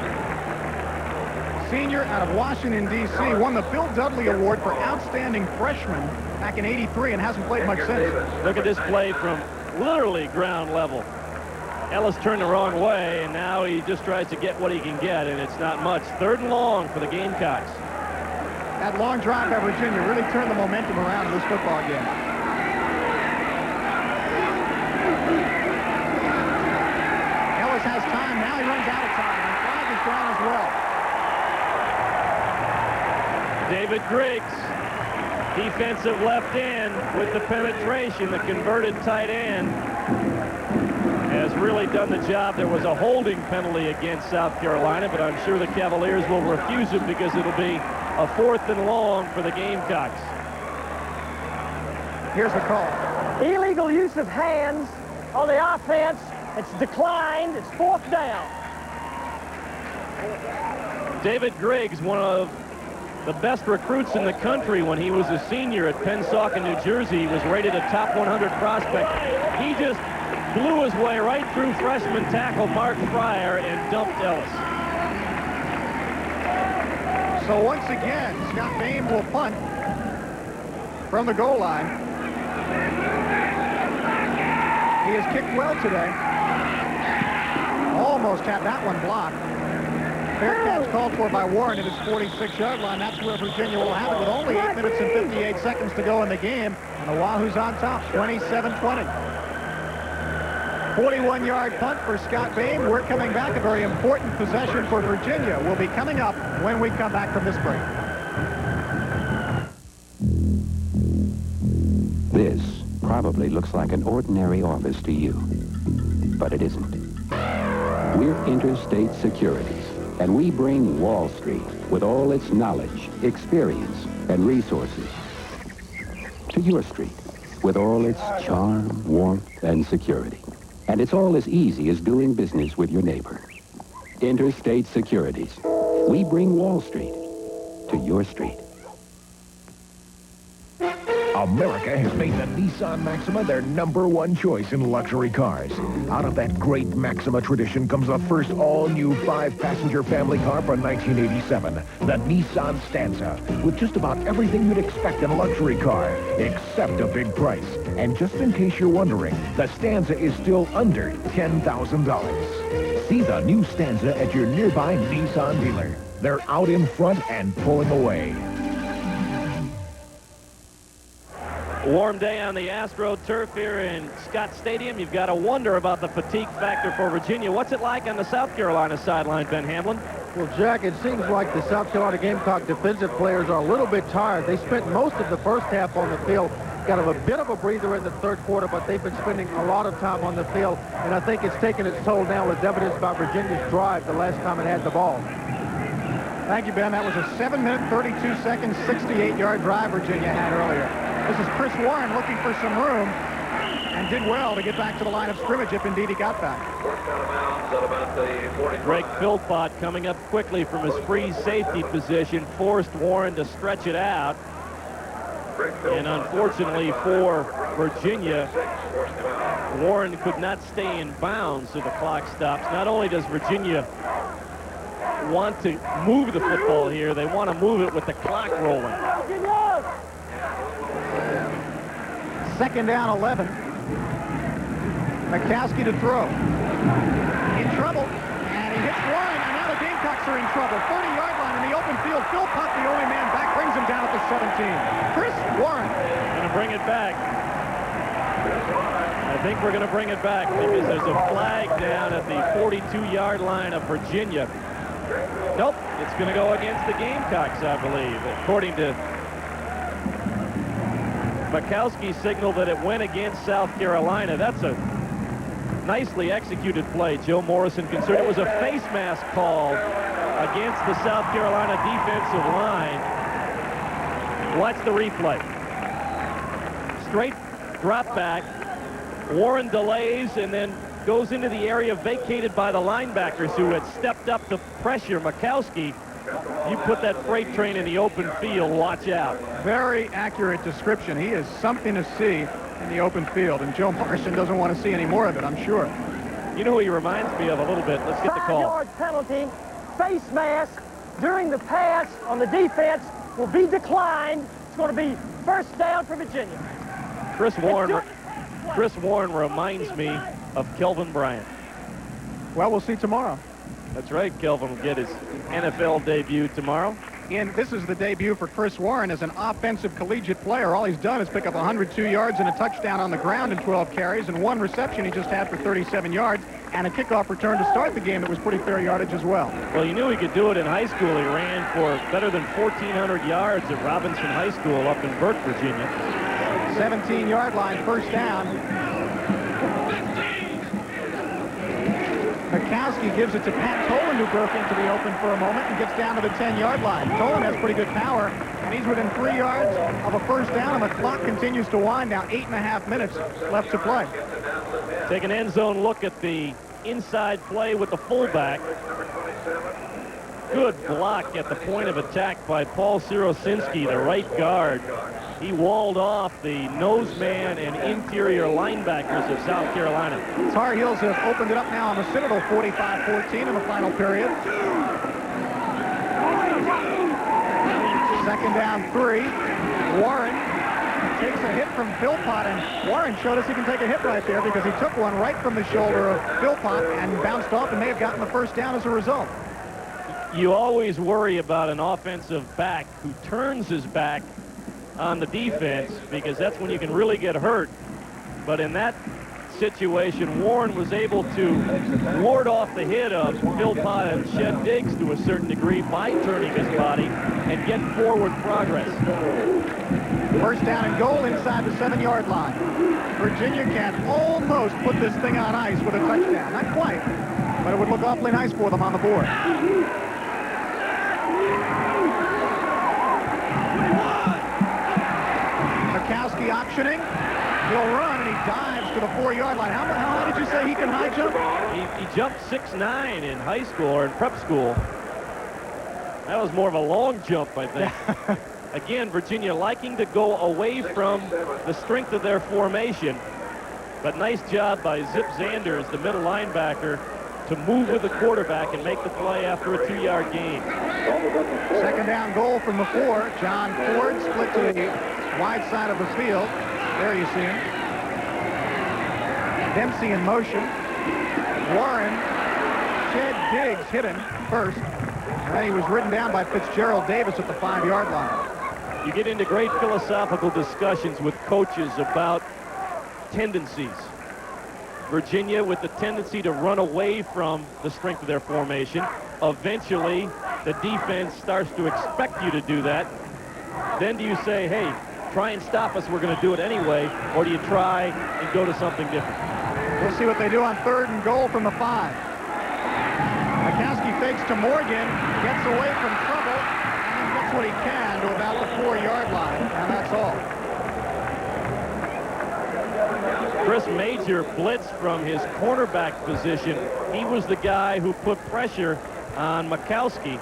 Senior out of Washington, D.C., won the Bill Dudley Award for Outstanding Freshman back in '83 and hasn't played much since. Look at this play from literally ground level. Ellis turned the wrong way, and now he just tries to get what he can get, and it's not much. 3rd and long for the Gamecocks. That long drive by Virginia really turned the momentum around in this football game. Ellis has time. Now he runs out of time, and flag is down as well. David Griggs, defensive left end with the penetration. The converted tight end has really done the job. There was a holding penalty against South Carolina, but I'm sure the Cavaliers will refuse it because it'll be a 4th and long for the Gamecocks. Here's the call. Illegal use of hands on the offense. It's declined. It's 4th down. David Griggs, one of the best recruits in the country when he was a senior at Pensacola, New Jersey. He was rated a top 100 prospect. He just blew his way right through freshman tackle Mark Fryer and dumped Ellis. So once again, Scott Bain will punt from the goal line. He has kicked well today. Almost had that one blocked. Fair catch called for by Warren at his 46-yard line. That's where Virginia will have it with only 8 minutes and 58 seconds to go in the game. And the Wahoos on top, 27-20. 41-yard punt for Scott Bain. We're coming back. A very important possession for Virginia will be coming up when we come back from this break. This probably looks like an ordinary office to you, but it isn't. We're Interstate Securities, and we bring Wall Street with all its knowledge, experience, and resources to your street with all its charm, warmth, and security. And it's all as easy as doing business with your neighbor. Interstate Securities. We bring Wall Street to your street. America has made the Nissan Maxima their #1 choice in luxury cars. Out of that great Maxima tradition comes the first all-new 5-passenger family car from 1987, the Nissan Stanza, with just about everything you'd expect in a luxury car, except a big price. And just in case you're wondering, the Stanza is still under $10,000. See the new Stanza at your nearby Nissan dealer. They're out in front and pulling away. Warm day on the Astro turf here in Scott Stadium. You've got to wonder about the fatigue factor for Virginia. What's it like on the South Carolina sideline, Ben Hamlin? Well, Jack, it seems like the South Carolina Gamecock defensive players are a little bit tired. They spent most of the first half on the field. Got a bit of a breather in the 3rd quarter, but they've been spending a lot of time on the field, and I think it's taken its toll now with evidence about Virginia's drive the last time it had the ball. Thank you, Ben. That was a 7-minute, 32-second, 68-yard drive Virginia had earlier. This is Chris Warren looking for some room and did well to get back to the line of scrimmage if indeed he got back. Greg Philpott coming up quickly from his free safety position forced Warren to stretch it out. And unfortunately for Virginia, Warren could not stay in bounds, so the clock stops. Not only does Virginia want to move the football here, they want to move it with the clock rolling. Second down, 11. Mikowski to throw. In trouble, and he hits Warren, and now the Gamecocks are in trouble. 30-yard line in the open field. Philpott, the only man back, brings him down at the 17. Chris Warren. Going to bring it back. I think we're going to bring it back because there's a flag down at the 42-yard line of Virginia. Nope, it's going to go against the Gamecocks, I believe, according to Mikowski's signal that it went against South Carolina. That's a nicely executed play. Joe Morrison concerned it was a face mask call against the South Carolina defensive line. Watch the replay. Straight drop back. Warren delays and then goes into the area vacated by the linebackers who had stepped up to pressure Mikowski. You put that freight train in the open field, watch out. Very accurate description. He is something to see in the open field, and Joe Martian doesn't want to see any more of it, I'm sure. You know who he reminds me of a little bit? Let's get the call. 5-yard penalty, face mask during the pass on the defense will be declined. It's going to be first down for Virginia. Chris Warren reminds me of Kelvin Bryant. Well, we'll see tomorrow. That's right. Kelvin will get his NFL debut tomorrow. And this is the debut for Chris Warren as an offensive collegiate player. All he's done is pick up 102 yards and a touchdown on the ground in 12 carries, and one reception he just had for 37 yards, and a kickoff return to start the game that was pretty fair yardage as well. Well, you knew he could do it in high school. He ran for better than 1,400 yards at Robinson High School up in Burke, Virginia. 17-yard line, first down. Mikowski gives it to Pat Tolan, who broke into the open for a moment and gets down to the 10-yard line. Tolan has pretty good power, and he's within 3 yards of a first down, and the clock continues to wind. Now 8.5 minutes left to play. Take an end zone look at the inside play with the fullback. Good block at the point of attack by Paul Sirosinski, the right guard. He walled off the nose man and interior linebackers of South Carolina. Tar Heels have opened it up now on the Citadel, 45-14 in the final period. Second down 3. Warren takes a hit from Philpott, and Warren showed us he can take a hit right there because he took one right from the shoulder of Philpott and bounced off and may have gotten the first down as a result. You always worry about an offensive back who turns his back on the defense because that's when you can really get hurt. But in that situation, Warren was able to ward off the hit of Philpott and Shed Diggs to a certain degree by turning his body and get forward progress. First down and goal inside the 7-yard line. Virginia can almost put this thing on ice with a touchdown. Not quite, but it would look awfully nice for them on the board. Mikowski optioning. He'll run, and he dives to the 4-yard line. How high did you say he can high jump? He jumped 6'9" in high school or in prep school. That was more of a long jump, I think. Again, Virginia liking to go away from the strength of their formation. But nice job by Zip Zanders, the middle linebacker, to move with the quarterback and make the play after a 2-yard gain. Second down goal from the 4. John Ford split to the wide side of the field. There you see him. Dempsey in motion. Warren, Shed Diggs hit him first. And then he was ridden down by Fitzgerald Davis at the 5-yard line. You get into great philosophical discussions with coaches about tendencies. Virginia with the tendency to run away from the strength of their formation. Eventually, the defense starts to expect you to do that. Then do you say, hey, try and stop us, we're going to do it anyway, or do you try and go to something different? We'll see what they do on 3rd and goal from the 5. Mikowski fakes to Morgan, gets away from trouble, and then gets what he can to about the 4-yard line, and that's all. Chris Major blitzed from his cornerback position. He was the guy who put pressure on Mikowski.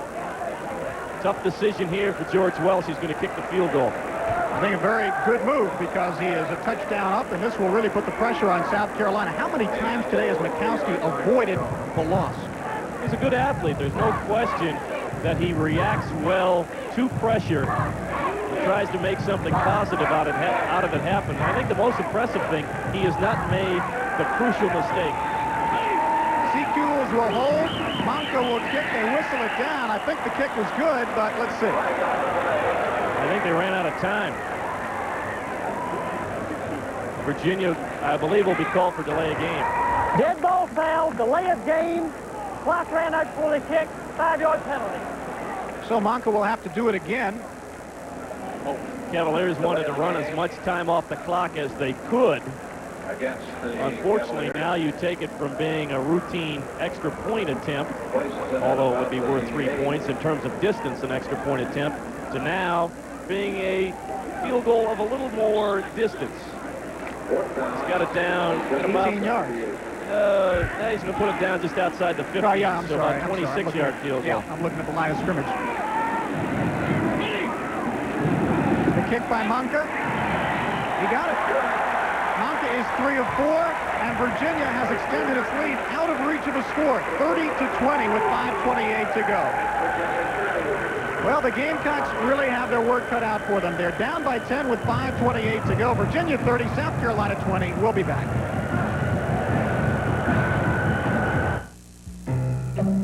Tough decision here for George Welsh. He's going to kick the field goal. I think a very good move because he is a touchdown up, and this will really put the pressure on South Carolina. How many times today has Mikowski avoided the loss? He's a good athlete. There's no question that he reacts well to pressure. He tries to make something positive out of it happen. I think the most impressive thing, he has not made the crucial mistake. CQs will hold. Monka will kick. They whistle it down. I think the kick was good, but let's see. I think they ran out of time. Virginia, I believe, will be called for delay of game. Dead ball foul, delay of game. Clock ran out before the kick. 5-yard penalty. So Monka will have to do it again. Cavaliers wanted to run as much time off the clock as they could. against the Unfortunately, now you take it from being a routine extra point attempt, although it would be worth 3 points in terms of distance, an extra point attempt, to now being a field goal of a little more distance. He's got it down at about 18 yards. Now he's going to put it down just outside the 50. Oh, yeah, I'm so sorry. about 26-yard field goal. Yeah, I'm looking at the line of scrimmage. The kick by Monka. He got it. Monka is 3 of 4, and Virginia has extended its lead out of reach of a score, 30-20 with 5:28 to go. Well, the Gamecocks really have their work cut out for them. They're down by 10 with 5:28 to go. Virginia 30, South Carolina 20. We'll be back.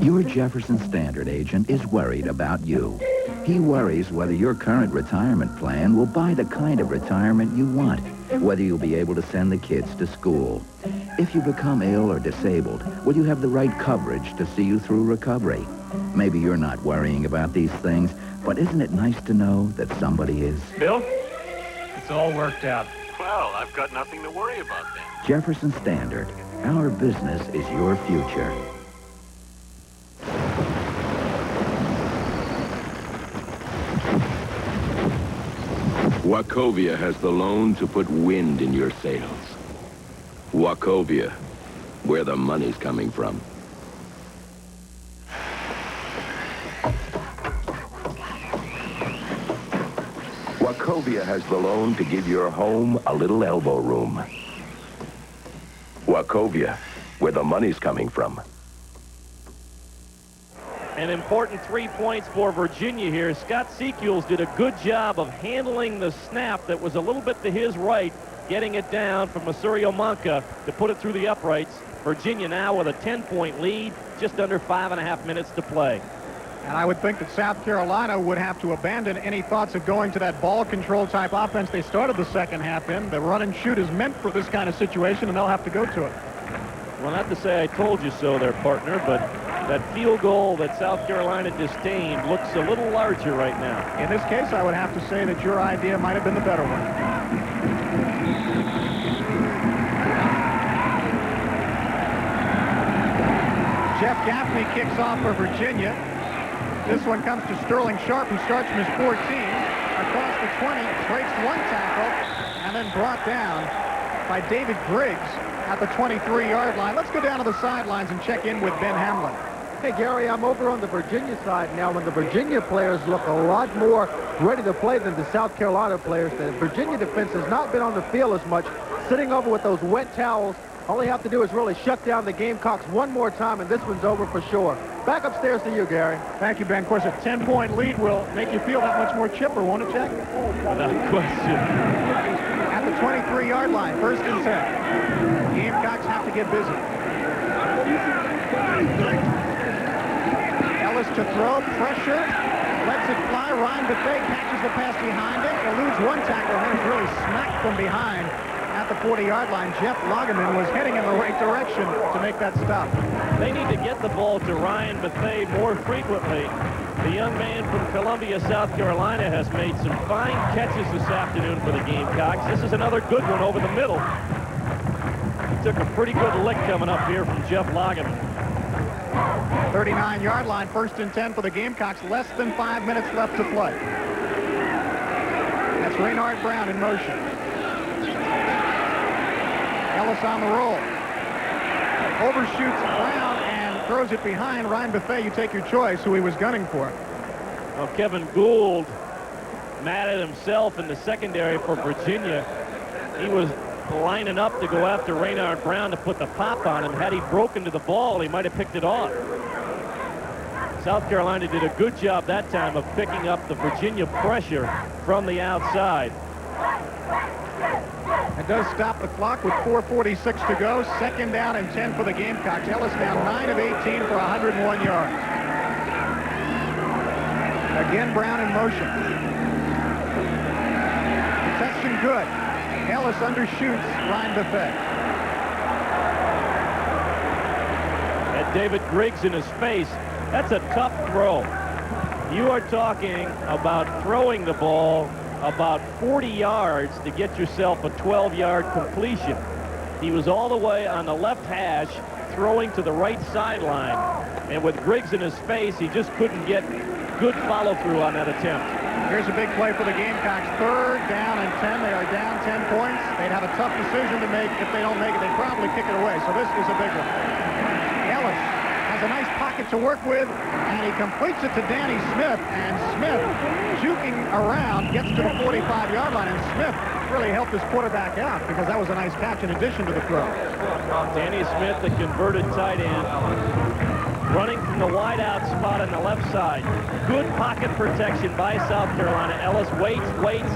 Your Jefferson Standard agent is worried about you. He worries whether your current retirement plan will buy the kind of retirement you want, whether you'll be able to send the kids to school. If you become ill or disabled, will you have the right coverage to see you through recovery? Maybe you're not worrying about these things, but isn't it nice to know that somebody is? Bill, it's all worked out. Well, I've got nothing to worry about then. Jefferson Standard. Our business is your future. Wachovia has the loan to put wind in your sails. Wachovia, where the money's coming from. Wachovia has the loan to give your home a little elbow room. Wachovia, where the money's coming from. An important 3 points for Virginia here. Scott Sequels did a good job of handling the snap that was a little bit to his right, getting it down from Masurio Monka to put it through the uprights. Virginia now with a 10-point lead, just under 5.5 minutes to play. And I would think that South Carolina would have to abandon any thoughts of going to that ball control type offense they started the second half in. The run and shoot is meant for this kind of situation, and they'll have to go to it. Well, not to say I told you so there, partner, but that field goal that South Carolina disdained looks a little larger right now. In this case, I would have to say that your idea might have been the better one. Jeff Gaffney kicks off for Virginia. This one comes to Sterling Sharp, who starts from his 14. Across the 20, breaks one tackle, and then brought down by David Griggs at the 23-yard line. Let's go down to the sidelines and check in with Ben Hamlin. Hey, Gary, I'm over on the Virginia side now, when the Virginia players look a lot more ready to play than the South Carolina players. The Virginia defense has not been on the field as much, sitting over with those wet towels. All they have to do is really shut down the Gamecocks one more time, and this one's over for sure. Back upstairs to you, Gary. Thank you, Ben. Of course, a 10-point lead will make you feel that much more chipper, won't it, Jack? Without question. At the 23-yard line, 1st and 10. Gamecocks have to get busy. Ellis to throw, pressure, lets it fly. Ryan Buffet catches the pass behind it, eludes one tackle, and then is really smacked from behind at the 40-yard line. Jeff Lageman was heading in the right direction to make that stop. They need to get the ball to Ryan Buffet more frequently. The young man from Columbia, South Carolina, has made some fine catches this afternoon for the Gamecocks. This is another good one over the middle. He took a pretty good lick coming up here from Jeff Lageman. 39-yard line, 1st and 10 for the Gamecocks. Less than 5 minutes left to play. That's Raynard Brown in motion. Ellis on the roll. Overshoots Brown and throws it behind. Ryan Buffet, you take your choice who he was gunning for. Well, Kevin Gould mad at himself in the secondary for Virginia. He was lining up to go after Raynard Brown to put the pop on him. Had he broken to the ball, he might have picked it off. South Carolina did a good job that time of picking up the Virginia pressure from the outside. It does stop the clock with 4:46 to go. 2nd down and 10 for the Gamecocks. Ellis now 9 of 18 for 101 yards. Again, Brown in motion. Protection good. Ellis undershoots Ryan Buffet. At David Griggs in his face. That's a tough throw. You are talking about throwing the ball about 40 yards to get yourself a 12-yard completion. he was all the way on the left hash, throwing to the right sideline. And with Griggs in his face, he just couldn't get good follow-through on that attempt. Here's a big play for the Gamecocks. 3rd down and 10. They are down 10 points. They'd have a tough decision to make. If they don't make it, they'd probably kick it away. So this is a big one. Ellis has a nice pocket to work with, and he completes it to Danny Smith. And Smith, juking around, gets to the 45-yard line. And Smith really helped his quarterback out because that was a nice catch in addition to the throw. Danny Smith, the converted tight end, running from the wide-out spot on the left side. Good pocket protection by South Carolina. Ellis waits,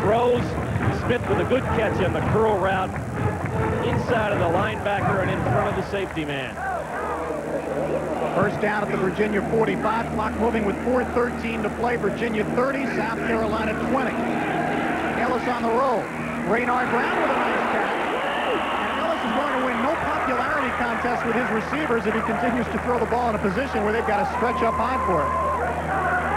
throws. Smith with a good catch on the curl route inside of the linebacker and in front of the safety man. First down at the Virginia 45. Clock moving with 4:13 to play. Virginia 30, South Carolina 20. Ellis on the roll. Raynard Brown with a nice catch. And Ellis is going to win no popularity contest with his receivers if he continues to throw the ball in a position where they've got to stretch up high for it.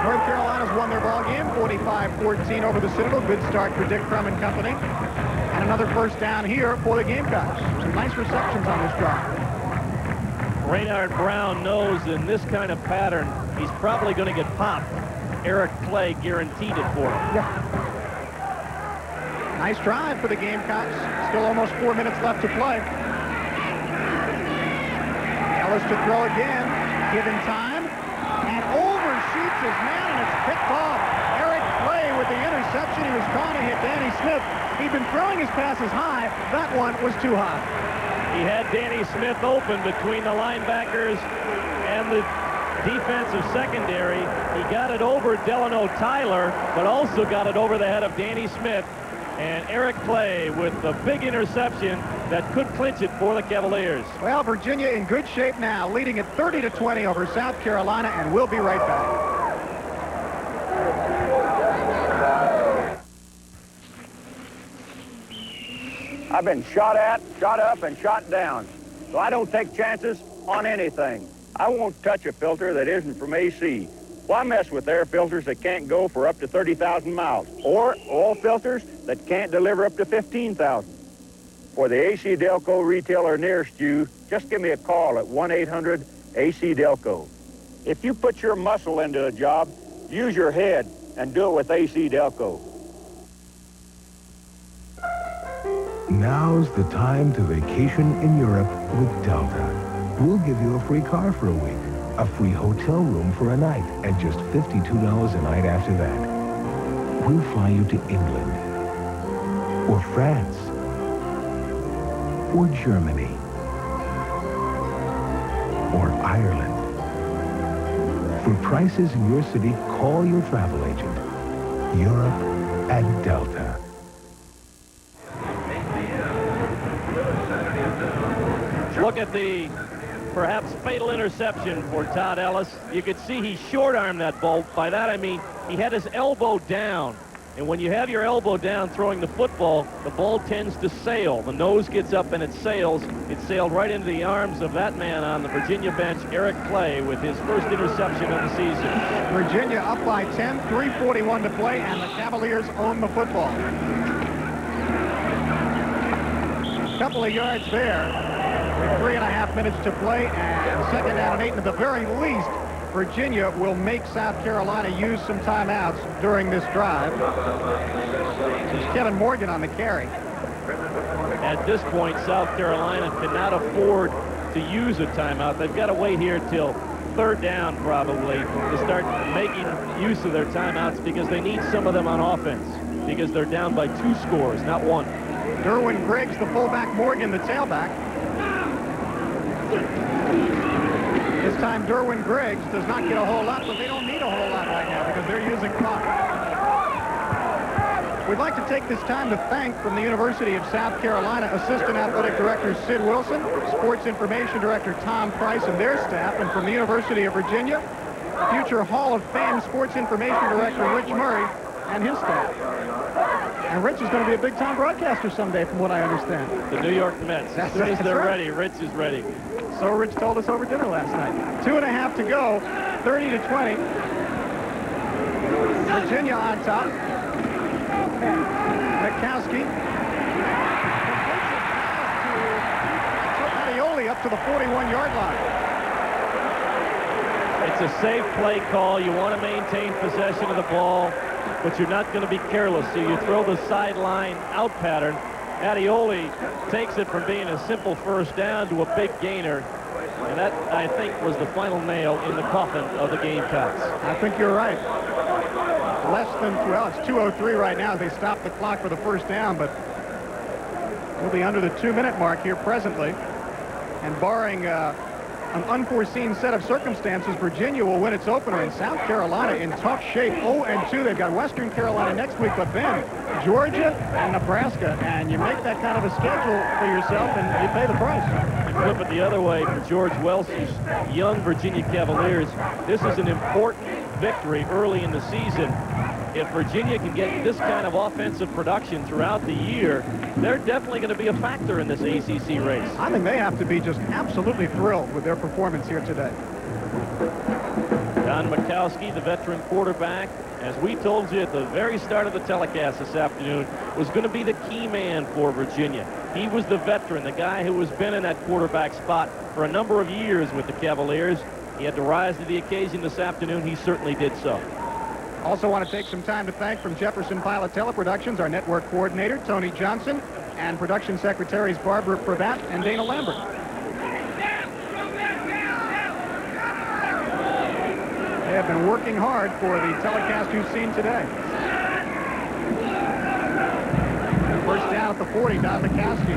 North Carolina's won their ball game 45-14 over the Citadel. Good start for Dick Crum and company. And another first down here for the Gamecocks. Some nice receptions on this drive. Raynard Brown knows in this kind of pattern, he's probably going to get popped. Eric Clay guaranteed it for him. Yeah. Nice drive for the Gamecocks. Still almost 4 minutes left to play. Ellis to throw again. Given time. And overshoots his man, and it's picked off. Eric Clay with the interception. He was trying to hit Danny Smith. He'd been throwing his passes high. That one was too high. He had Danny Smith open between the linebackers and the defensive secondary. He got it over Delano Tyler, but also got it over the head of Danny Smith. And Eric Clay with a big interception that could clinch it for the Cavaliers. Well, Virginia in good shape now, leading at 30-20 over South Carolina, and we'll be right back. I've been shot at, shot up, and shot down, so I don't take chances on anything. I won't touch a filter that isn't from AC. Why mess with air filters that can't go for up to 30,000 miles, or oil filters that can't deliver up to 15,000? For the AC Delco retailer nearest you, just give me a call at 1-800-AC Delco. If you put your muscle into a job, use your head and do it with AC Delco. Now's the time to vacation in Europe with Delta. We'll give you a free car for a week, a free hotel room for a night, and just $52 a night after that. We'll fly you to England, or France, or Germany, or Ireland. For prices in your city, call your travel agent. Europe at Delta. Look at the perhaps fatal interception for Todd Ellis. You could see he short-armed that ball. By that I mean he had his elbow down. And when you have your elbow down throwing the football, the ball tends to sail. The nose gets up and it sails. It sailed right into the arms of that man on the Virginia bench, Eric Clay, with his first interception of the season. Virginia up by 10, 3:41 to play, and the Cavaliers own the football. Couple of yards there. With 3.5 minutes to play, and second down and 8, and at the very least, Virginia will make South Carolina use some timeouts during this drive. There's Kevin Morgan on the carry. At this point, South Carolina cannot afford to use a timeout. They've got to wait here till third down, probably, to start making use of their timeouts because they need some of them on offense because they're down by 2 scores, not 1. Derwin Griggs, the fullback, Morgan, the tailback. This time, Derwin Griggs does not get a whole lot, but they don't need a whole lot right now because they're using clock. We'd like to take this time to thank, from the University of South Carolina, Assistant Athletic Director Sid Wilson, Sports Information Director Tom Price and their staff, and from the University of Virginia, future Hall of Fame Sports Information Director Rich Murray and his staff. And Rich is going to be a big-time broadcaster someday, from what I understand. The New York Mets. As soon as they're ready, Rich is ready. So Rich told us over dinner last night. 2.5 to go, 30-20. Virginia on top. Mikowski. Aioli up to the 41-yard line. It's a safe play call. You want to maintain possession of the ball, but you're not going to be careless. So you throw the sideline out pattern. Aioli takes it from being a simple first down to a big gainer. And that, I think, was the final nail in the coffin of the Gamecocks. I think you're right. Less than, well, it's 2:03 right now. They stopped the clock for the first down, but we'll be under the 2-minute mark here presently. And barring an unforeseen set of circumstances, Virginia will win its opener, and South Carolina in tough shape. 0-2. They've got Western Carolina next week, but then Georgia and Nebraska, and you make that kind of a schedule for yourself, and you pay the price. And flip it the other way for George Welsh's young Virginia Cavaliers. This is an important victory early in the season. If Virginia can get this kind of offensive production throughout the year, they're definitely going to be a factor in this ACC race. I think they have to be just absolutely thrilled with their performance here today. Don Mikowski, the veteran quarterback, as we told you at the very start of the telecast this afternoon, was going to be the key man for Virginia. He was the veteran, the guy who has been in that quarterback spot for a number of years with the Cavaliers. He had to rise to the occasion this afternoon. He certainly did so. Also want to take some time to thank from Jefferson Pilot Teleproductions our network coordinator, Tony Johnson, and production secretaries Barbara Pravat and Dana Lambert. They have been working hard for the telecast you've seen today. First down at the 40, Don McCaskey.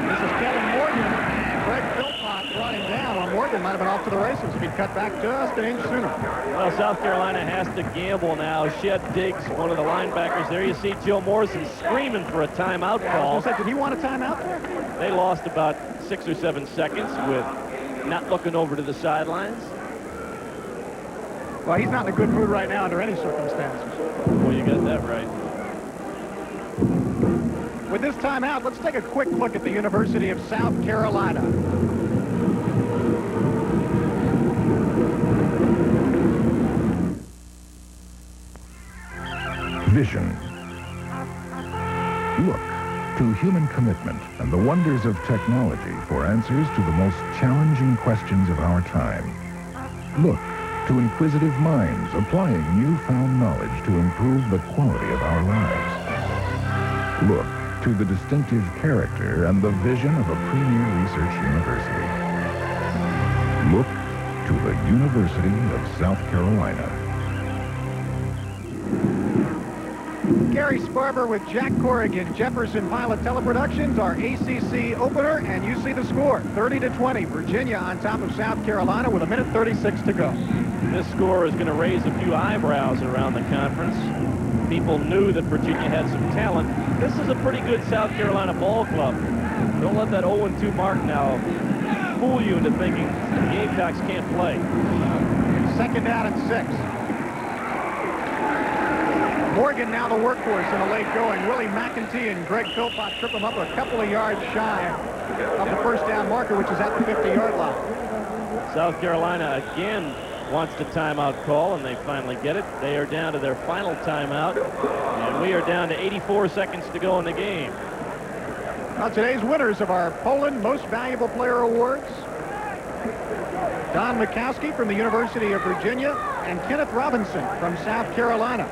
This is Kevin Morgan, and Greg Philpott brought him down. Well, Morgan might have been off to the races if he'd cut back just an inch sooner. Well, South Carolina has to gamble now. Shed Diggs, one of the linebackers there. You see Joe Morrison screaming for a timeout call. Did he want a timeout there? They lost about 6 or 7 seconds with not looking over to the sidelines. Well, he's not in a good mood right now under any circumstances. Well, you got that right. With this timeout, let's take a quick look at the University of South Carolina. Vision. Look to human commitment and the wonders of technology for answers to the most challenging questions of our time. Look to inquisitive minds applying newfound knowledge to improve the quality of our lives. Look to the distinctive character and the vision of a premier research university. Look to the University of South Carolina. Gary Sparber with Jack Corrigan, Jefferson Pilot Teleproductions, our ACC opener, and you see the score, 30-20. Virginia on top of South Carolina with 1:36 to go. This score is going to raise a few eyebrows around the conference. People knew that Virginia had some talent. This is a pretty good South Carolina ball club. Don't let that 0-2 mark now fool you into thinking the Gamecocks can't play. Second down and 6. Morgan now the workhorse in a late going. Willie McEntee and Greg Philpott trip him up a couple of yards shy of the first down marker, which is at the 50-yard line. South Carolina again wants the timeout call, and they finally get it. They are down to their final timeout, and we are down to 84 seconds to go in the game. Now today's winners of our Poland Most Valuable Player Awards: Don Mikowski from the University of Virginia and Kenneth Robinson from South Carolina.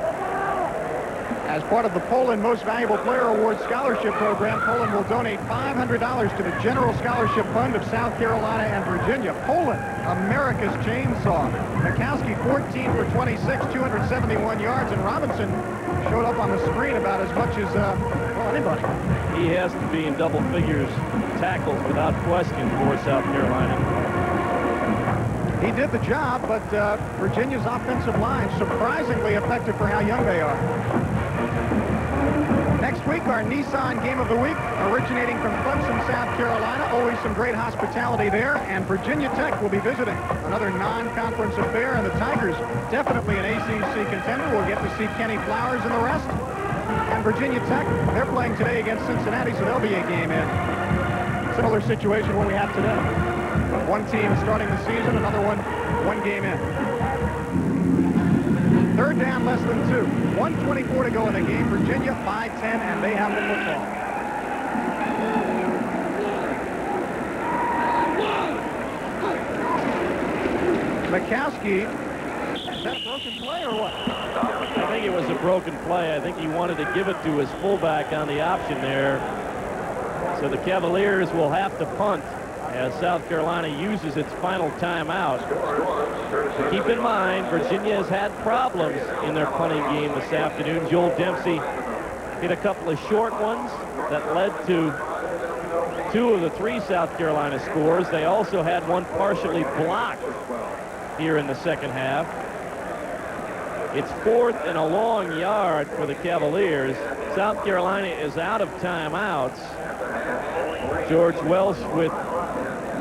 As part of the Poland Most Valuable Player Awards scholarship program, Poland will donate $500 to the General Scholarship Fund of South Carolina and Virginia. Poland, America's chainsaw. Mikowski 14 for 26, 271 yards, and Robinson showed up on the screen about as much as, well, anybody. He has to be in double figures tackles without question for South Carolina. He did the job, but Virginia's offensive line surprisingly effective for how young they are. Next week, our Nissan Game of the Week, originating from Clemson, South Carolina. Always some great hospitality there. And Virginia Tech will be visiting another non-conference affair. And the Tigers, definitely an ACC contender. We'll get to see Kenny Flowers and the rest. And Virginia Tech, they're playing today against Cincinnati, so they'll be a game in. Similar situation what we have today. One team starting the season, another one game in. Third down, less than 2. 1:24 to go in the game. Virginia 5-10, and they have the football. Mikowski, is that a broken play or what? I think it was a broken play. I think he wanted to give it to his fullback on the option there. So the Cavaliers will have to punt as South Carolina uses its final timeout. Keep in mind, Virginia has had problems in their punting game this afternoon. Joel Dempsey hit a couple of short ones that led to 2 of the 3 South Carolina scores. They also had one partially blocked here in the second half. It's 4th and a long yard for the Cavaliers. South Carolina is out of timeouts. George Welsh with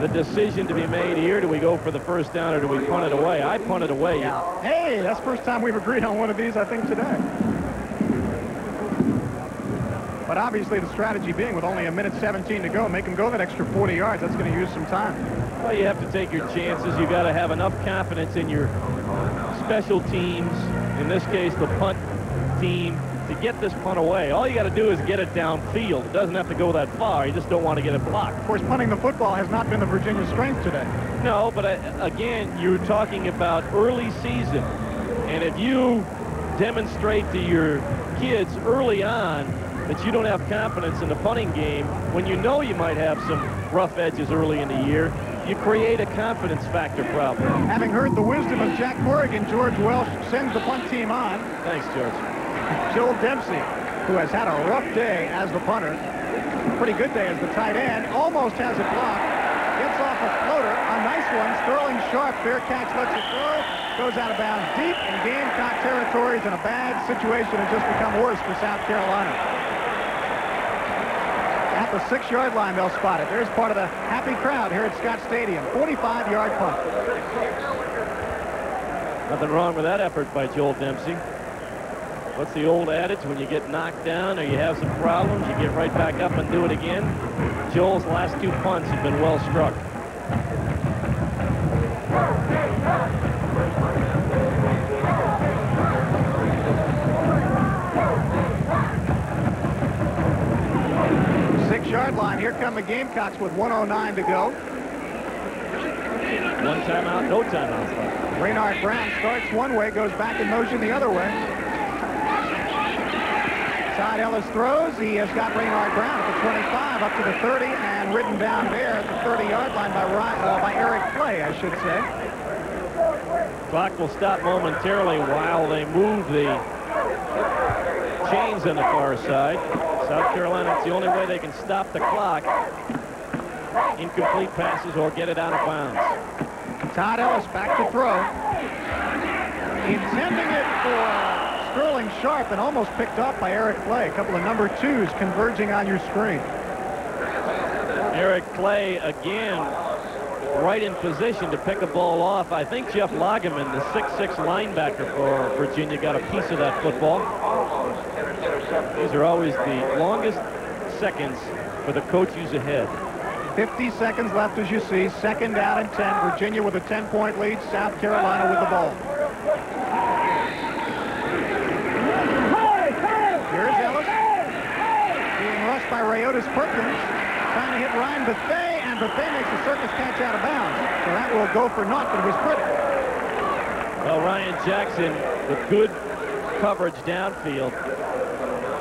the decision to be made here. Do we go for the first down or do we punt it away? I punt it away. Hey, that's the first time we've agreed on one of these, I think, today. But obviously the strategy being with only 1:17 to go, make them go that extra 40 yards. That's going to use some time. Well, you have to take your chances. You got to have enough confidence in your special teams, in this case the punt team, to get this punt away. All you got to do is get it downfield. It doesn't have to go that far. You just don't want to get it blocked. Of course, punting the football has not been the Virginia strength today. No, but again, you're talking about early season. And if you demonstrate to your kids early on that you don't have confidence in the punting game, when you know you might have some rough edges early in the year, you create a confidence factor problem. Having heard the wisdom of Jack Corrigan, George Welsh sends the punt team on. Thanks, George. Joel Dempsey, who has had a rough day as the punter, pretty good day as the tight end, almost has it blocked, gets off a floater, a nice one. Sterling Sharp, fair catch, lets it go, goes out of bounds deep in Gamecock territories, and a bad situation has just become worse for South Carolina. At the 6-yard line, they'll spot it. There's part of the happy crowd here at Scott Stadium. 45-yard punt. Nothing wrong with that effort by Joel Dempsey. What's the old adage? When you get knocked down or you have some problems, you get right back up and do it again. Joel's last 2 punts have been well struck. Yard line. Here come the Gamecocks with 1:09 to go. 1 timeout, no timeouts left. Raynard Brown starts one way, goes back in motion the other way. Todd Ellis throws. He has got Raynard Brown at the 25, up to the 30, and ridden down there at the 30-yard line by Eric Clay, I should say. Clock will stop momentarily while they move the chains on the far side. South Carolina, it's the only way they can stop the clock. Incomplete passes or get it out of bounds. Todd Ellis back to throw. Intending it for Sterling Sharp and almost picked off by Eric Clay. A couple of number 2s converging on your screen. Eric Clay again right in position to pick a ball off. I think Jeff Lageman, the 6'6" linebacker for Virginia, got a piece of that football. These are always the longest seconds for the coaches ahead. 50 seconds left, as you see. 2nd down and 10. Virginia with a 10-point lead. South Carolina with the ball. Here's Ellis. Being rushed by Rayotis Perkins. Trying to hit Ryan Bethea, and Bethea makes a circus catch out of bounds. So that will go for naught, but it was pretty. Well, Ryan Jackson with good coverage downfield.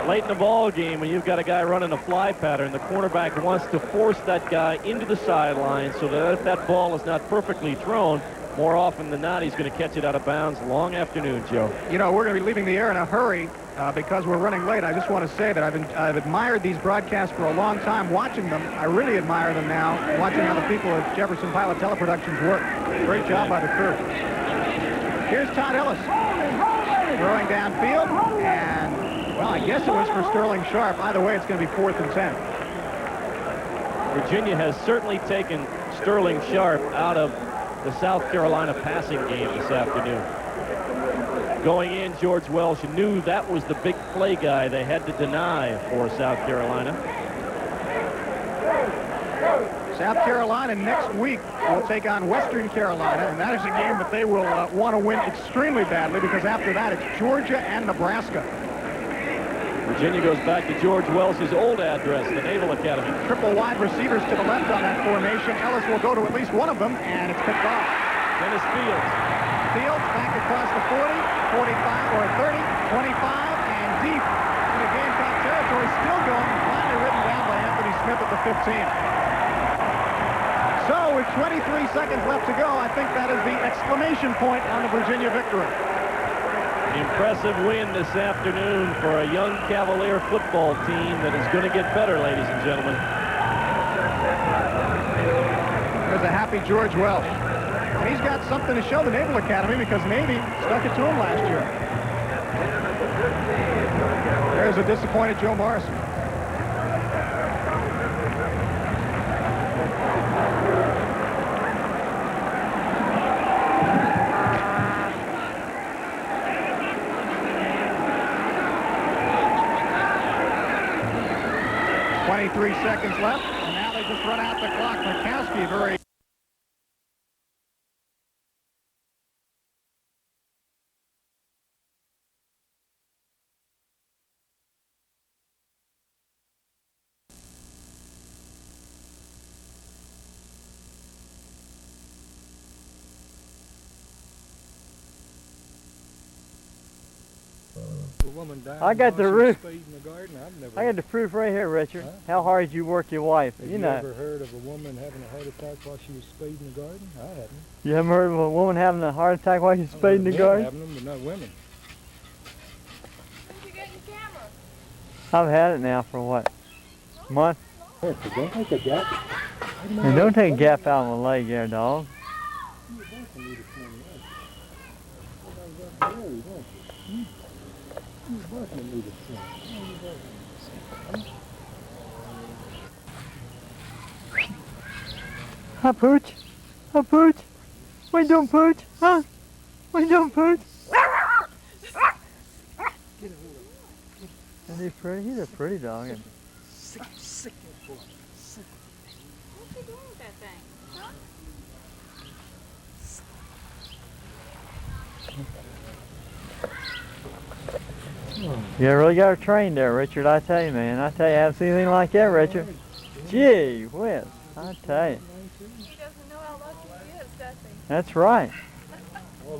Late in the ball game, when you've got a guy running a fly pattern, the cornerback wants to force that guy into the sideline so that if that ball is not perfectly thrown, more often than not, he's going to catch it out of bounds. Long afternoon, Joe. You know, we're going to be leaving the air in a hurry because we're running late. I just want to say that I've admired these broadcasts for a long time, watching them. I really admire them now, watching how the people at Jefferson Pilot Teleproductions work. Great job by the crew. Here's Todd Ellis throwing downfield, and well, I guess it was for Sterling Sharp. Either way, it's going to be 4th and 10. Virginia has certainly taken Sterling Sharp out of the South Carolina passing game this afternoon. Going in, George Welsh knew that was the big play guy they had to deny for South Carolina. South Carolina next week will take on Western Carolina, and that is a game that they will want to win extremely badly because after that it's Georgia and Nebraska. Virginia goes back to George Welsh's old address, the Naval Academy. Triple wide receivers to the left on that formation. Ellis will go to at least one of them, and it's picked off. Dennis Fields. Fields back across the 40, 45, or 30, 25, and deep into Gamecock territory. Still going, finally written down by Anthony Smith at the 15. So with 23 seconds left to go, I think that is the exclamation point on the Virginia victory. Impressive win this afternoon for a young Cavalier football team that is going to get better, ladies and gentlemen. There's a happy George Welsh. And he's got something to show the Naval Academy because Navy stuck it to him last year. There's a disappointed Joe Morrison. .23 seconds left, and now they just run out the clock. Mikowski very... I got the roof. I got the proof right here, Richard. Huh? How hard you work your wife. Have you ever heard of a woman having a heart attack while she was spaying in the garden? I haven't. You haven't heard of a woman having a heart attack while she's spaying in the garden? Having them, but not women. When did you get your camera? I've had it now for what? A month? Hey, don't take a gap. And don't take a gap out of my leg there, dog. Hi, Pooch. Hi, Pooch. What you doing, Pooch? Huh? What you doing, Pooch? Isn't he pretty? He's a pretty dog. Sick boy. Sick. What's he doing with that thing? Huh? You really got her trained there, Richard. I tell you, man. I tell you, I haven't seen anything like that, Richard. Gee whiz. I tell you. He doesn't know how lucky he is, does he? That's right.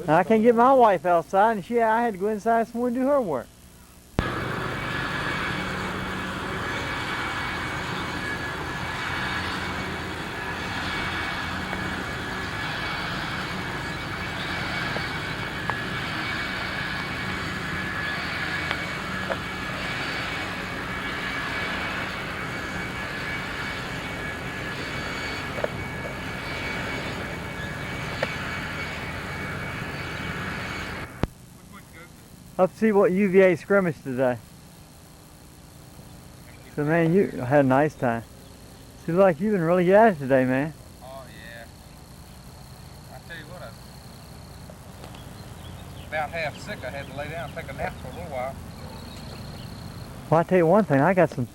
I can't get my wife outside, and I had to go inside somewhere and do her work. Let's see what UVA scrimmaged today. So, man, you had a nice time. Seems like you've been really good at it today, man. Oh, yeah. I tell you what, I was about half sick. I had to lay down and take a nap for a little while. Well, I tell you one thing, I got some...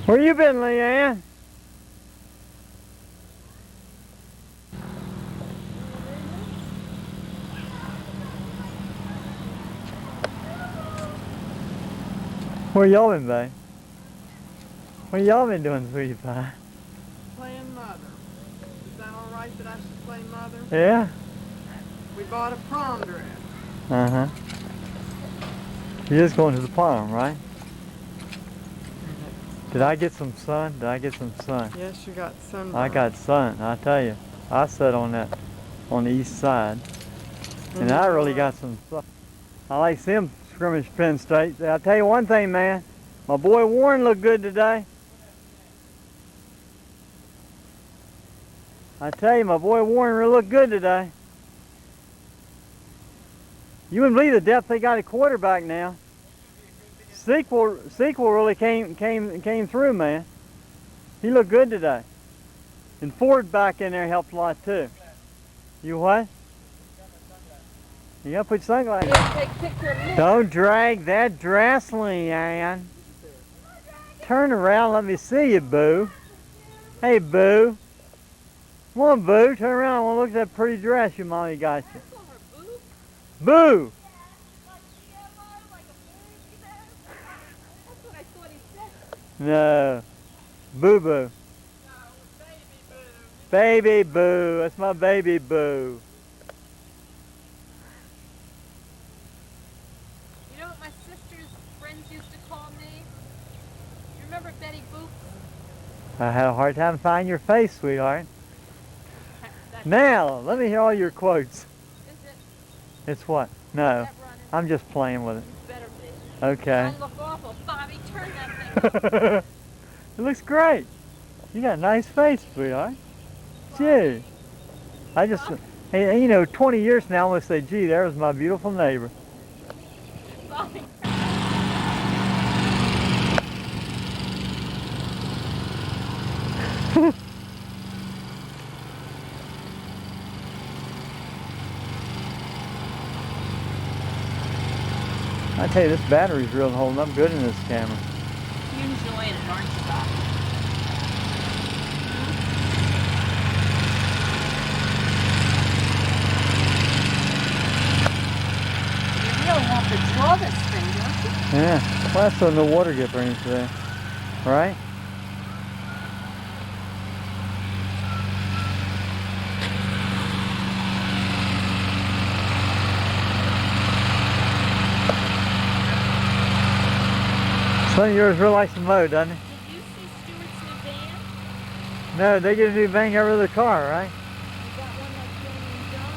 Where you been, Leann? Where y'all been, babe? What y'all been doing, sweetie pie? Playing mother. Is that all right that I should play mother? Yeah? We bought a prom dress. Uh-huh. You're just going to the prom, right? Did I get some sun? Did I get some sun? Yes, you got sun. I got sun, I tell you. I sat on the east side. And I really got some sun. I like them scrimmage Penn State. I'll tell you one thing, man. My boy Warren looked good today. I tell you, my boy Warren really looked good today. You wouldn't believe the depth they got at quarterback now. Sequel really came through, man. He looked good today. And Ford back in there helped a lot too. You what? You gotta put your sunglasses. Take picture of me. Don't drag that dress, Leann. turn around. Let me see you, Boo. Hey, Boo. Come on, Boo. Turn around. I want to look at that pretty dress your mommy got you. Boo! No. Boo Boo. Baby Boo. That's my baby Boo. You know what my sister's friends used to call me? You remember Betty Boop? I had a hard time finding your face, sweetheart. Now, let me hear all your quotes. Is it? It's what? No. I'm just playing with it. Better be. Okay. Don't look awful. Bobby, turn that thing off. It looks great. You got a nice face, sweetheart. Gee. I just, hey, you know, 20 years now, I'm going to say, gee, there's my beautiful neighbor. Bobby. I tell you, this battery's really holding up good in this camera. You're enjoying it, aren't you, Bobby? You really have to draw this thing, don't you? Yeah. Well, that's so no water get burned today. Right? Son of yours really likes to mow, doesn't he? Did you see Stuart's new van? No, they get a new van over the car, right? You got one like Jenny and John.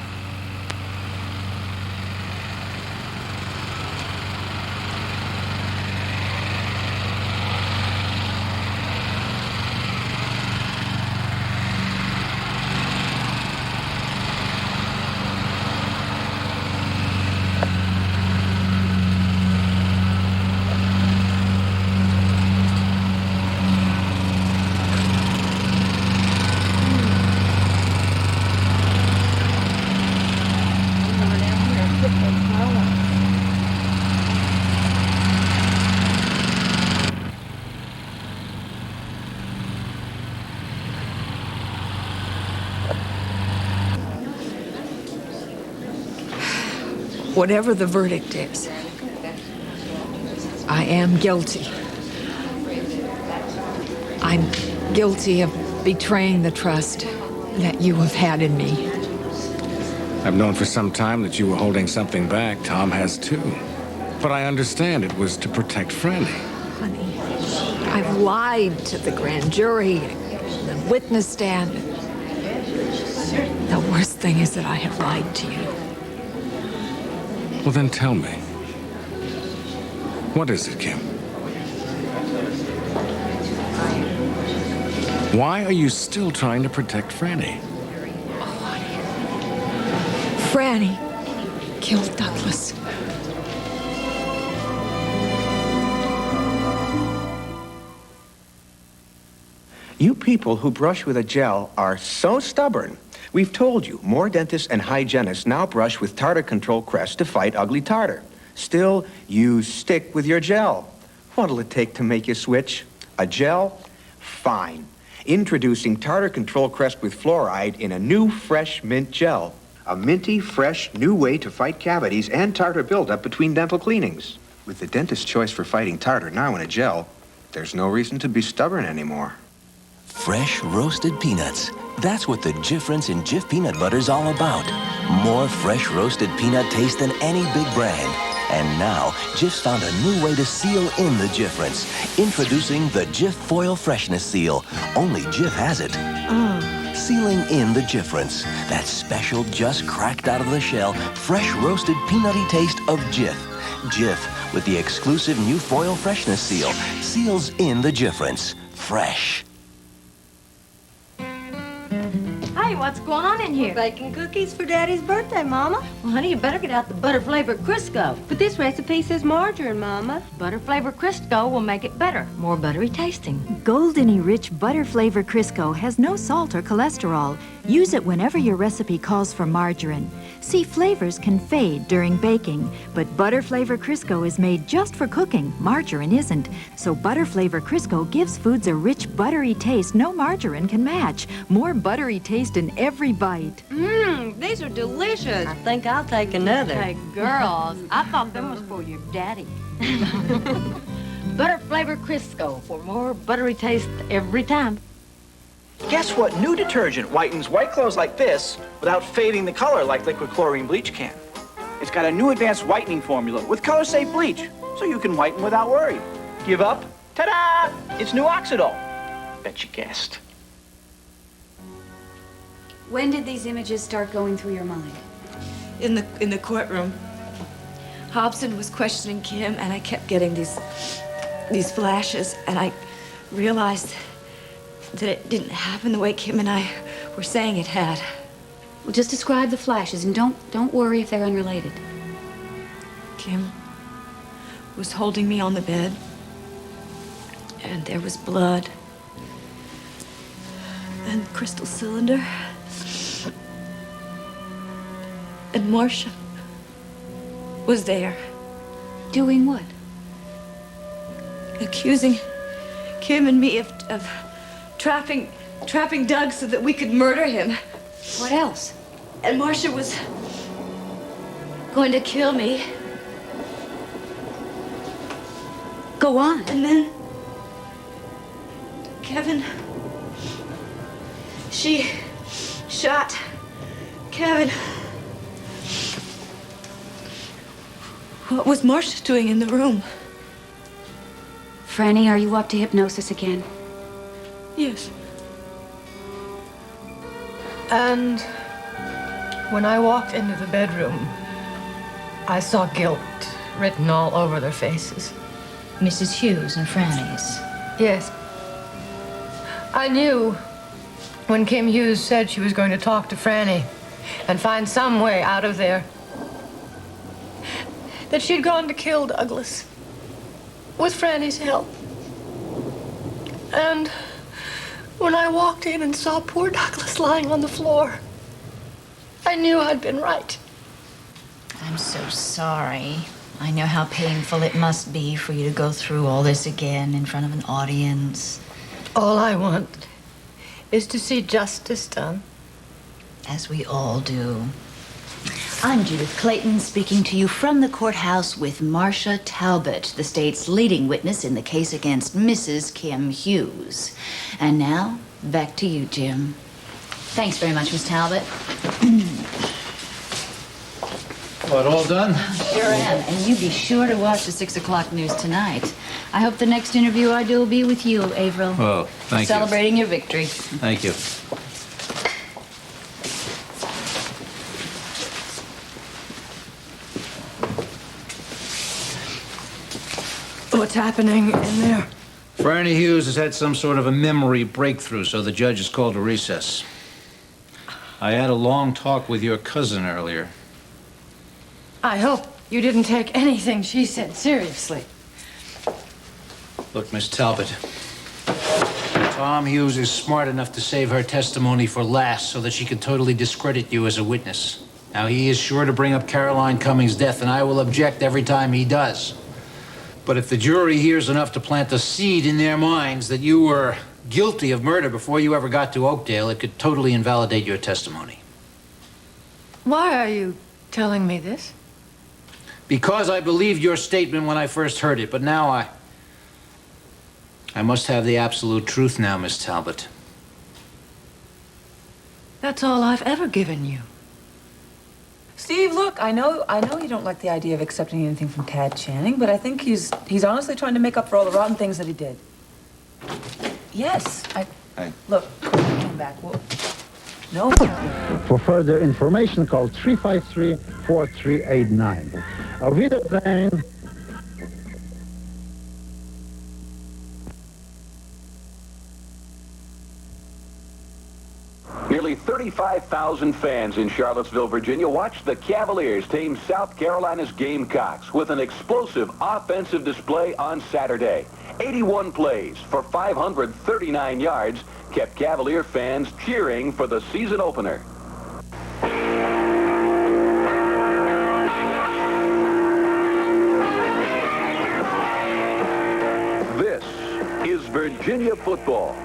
Whatever the verdict is, I am guilty. I'm guilty of betraying the trust that you have had in me. I've known for some time that you were holding something back. Tom has too. But I understand it was to protect Franny. Honey, I've lied to the grand jury, the witness stand. The worst thing is that I have lied to you. Well, then tell me. What is it, Kim? Why are you still trying to protect Franny? Franny killed Douglas. You people who brush with a gel are so stubborn. We've told you, more dentists and hygienists now brush with Tartar Control Crest to fight ugly tartar. Still, you stick with your gel. What'll it take to make you switch? A gel? Fine. Introducing Tartar Control Crest with fluoride in a new fresh mint gel. A minty, fresh, new way to fight cavities and tartar buildup between dental cleanings. With the dentist's choice for fighting tartar now in a gel, there's no reason to be stubborn anymore. Fresh roasted peanuts. That's what the Jifference in Jif Peanut Butter is all about. More fresh roasted peanut taste than any big brand. And now, Jif's found a new way to seal in the Jifference. Introducing the Jif Foil Freshness Seal. Only Jif has it. Sealing in the Jifference. That special, just cracked out of the shell, fresh roasted peanutty taste of Jif. Jif, with the exclusive new Foil Freshness Seal, seals in the Jifference. Fresh. Hi, Hey, what's going on in here? Baking cookies for Daddy's birthday, Mama. Well, honey, you better get out the butter-flavored Crisco. But this recipe says margarine, Mama. Butter-flavored Crisco will make it better, more buttery tasting. Goldeny Rich Butter Flavor Crisco has no salt or cholesterol. Use it whenever your recipe calls for margarine. See, flavors can fade during baking, but Butter Flavor Crisco is made just for cooking. Margarine isn't. So Butter Flavor Crisco gives foods a rich, buttery taste no margarine can match. More buttery taste in every bite. Mmm, these are delicious. I think I'll take another. Hey, girls, I thought them was for your daddy. Butter-flavored Crisco for more buttery taste every time. Guess what new detergent whitens white clothes like this without fading the color like liquid chlorine bleach can? It's got a new advanced whitening formula with color-safe bleach, so you can whiten without worry. Give up? Ta-da! It's new Oxidol. Bet you guessed. When did these images start going through your mind? In the courtroom. Hobson was questioning Kim, and I kept getting these flashes, and I realized that it didn't happen the way Kim and I were saying it had. Well, just describe the flashes, and don't worry if they're unrelated. Kim was holding me on the bed, and there was blood, and the crystal cylinder, and Marcia was there. Doing what? Accusing Kim and me of trapping Doug so that we could murder him. What else? And Marcia was going to kill me. Go on. And then Kevin, she shot Kevin. What was Marcia doing in the room? Franny, are you up to hypnosis again? Yes. And when I walked into the bedroom, I saw guilt written all over their faces. Mrs. Hughes and Franny's. Yes. I knew when Kim Hughes said she was going to talk to Franny and find some way out of there that she'd gone to kill Douglas with Franny's help. And when I walked in and saw poor Douglas lying on the floor, I knew I'd been right. I'm so sorry. I know how painful it must be for you to go through all this again in front of an audience. All I want is to see justice done. As we all do. I'm Judith Clayton, speaking to you from the courthouse with Marcia Talbot, the state's leading witness in the case against Mrs. Kim Hughes. And now, back to you, Jim. Thanks very much, Miss Talbot. What, all done? Sure am. And you be sure to watch the 6 o'clock news tonight. I hope the next interview I do will be with you, Averill. Oh, thank you. Celebrating your victory. Thank you. What's happening in there? Franny Hughes has had some sort of a memory breakthrough, so the judge has called a recess. I had a long talk with your cousin earlier. I hope you didn't take anything she said seriously. Look, Miss Talbot, Tom Hughes is smart enough to save her testimony for last so that she can totally discredit you as a witness. Now, he is sure to bring up Caroline Cummings' death, and I will object every time he does. But if the jury hears enough to plant a seed in their minds that you were guilty of murder before you ever got to Oakdale, it could totally invalidate your testimony. Why are you telling me this? Because I believed your statement when I first heard it, but now I must have the absolute truth now, Miss Talbot. That's all I've ever given you. Steve, look, I know you don't like the idea of accepting anything from Tad Channing, but I think he's honestly trying to make up for all the rotten things that he did. Yes, look, come back. No. For further information, call 353-4389. Auf Wiedersehen. You Nearly 35,000 fans in Charlottesville, Virginia watched the Cavaliers tame South Carolina's Gamecocks with an explosive offensive display on Saturday. 81 plays for 539 yards kept Cavalier fans cheering for the season opener. This is Virginia football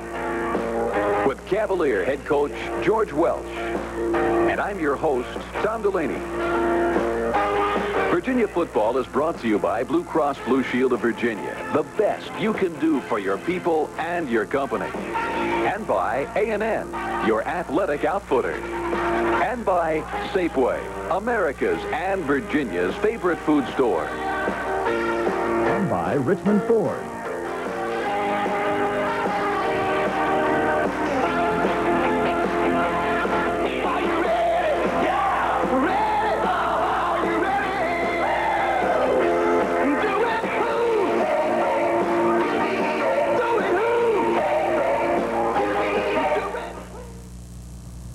with Cavalier head coach George Welch. And I'm your host, Tom Delaney. Virginia football is brought to you by Blue Cross Blue Shield of Virginia, the best you can do for your people and your company. And by A&N, your athletic outfitter. And by Safeway, America's and Virginia's favorite food store. And by Richmond Ford.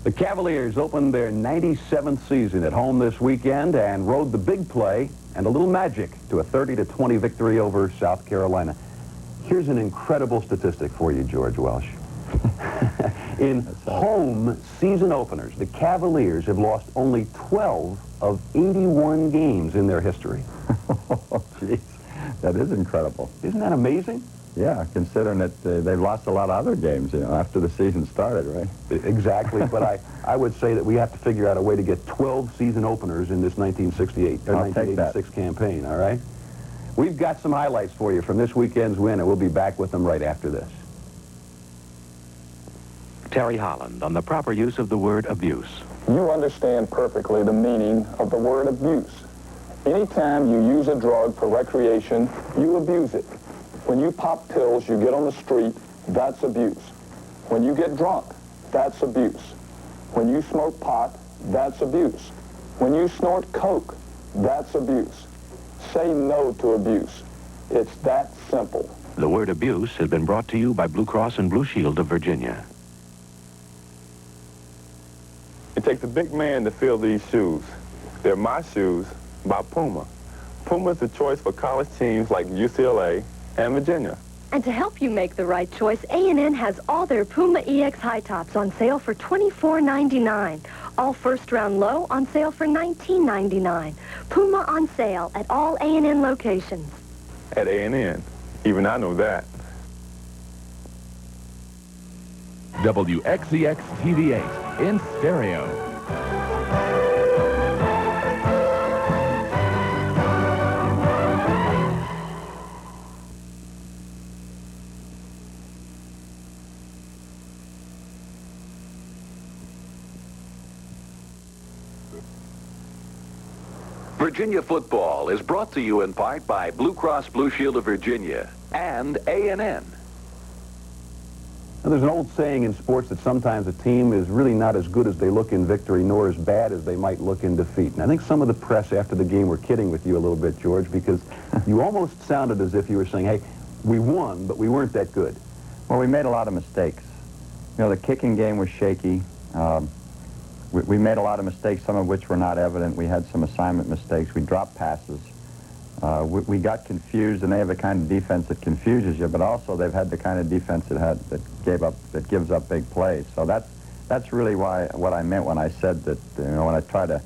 The Cavaliers opened their 97th season at home this weekend and rode the big play and a little magic to a 30-20 victory over South Carolina. Here's an incredible statistic for you, George Welsh. In home season openers, the Cavaliers have lost only 12 of 81 games in their history. Oh, jeez. That is incredible. Isn't that amazing? Yeah, considering that they've lost a lot of other games, after the season started, right? Exactly, but I would say that we have to figure out a way to get 12 season openers in this 1968 or 1986 campaign, all right? We've got some highlights for you from this weekend's win, and we'll be back with them right after this. Terry Holland on the proper use of the word abuse. You understand perfectly the meaning of the word abuse. Anytime you use a drug for recreation, you abuse it. When you pop pills you get on the street, that's abuse. When you get drunk, that's abuse. When you smoke pot, that's abuse. When you snort coke, that's abuse. Say no to abuse. It's that simple. The word abuse has been brought to you by Blue Cross and Blue Shield of Virginia. It takes a big man to fill these shoes. They're my shoes by Puma. Puma's the choice for college teams like UCLA and Virginia. And to help you make the right choice, A&N has all their Puma EX high tops on sale for $24.99. All first round low on sale for $19.99. Puma on sale at all A&N locations. At A&N, even I know that. WXEX TV8 in stereo. Virginia football is brought to you in part by Blue Cross Blue Shield of Virginia and A&N. Now, there's an old saying in sports that sometimes a team is really not as good as they look in victory, nor as bad as they might look in defeat. And I think some of the press after the game were kidding with you a little bit, George, because you almost sounded as if you were saying, hey, we won, but we weren't that good. Well, we made a lot of mistakes. The kicking game was shaky. We made a lot of mistakes, some of which were not evident. We had some assignment mistakes. We dropped passes. We got confused, and they have the kind of defense that confuses you, but also they've had the kind of defense that gives up big plays. So that's really what I meant when I said that, when I try to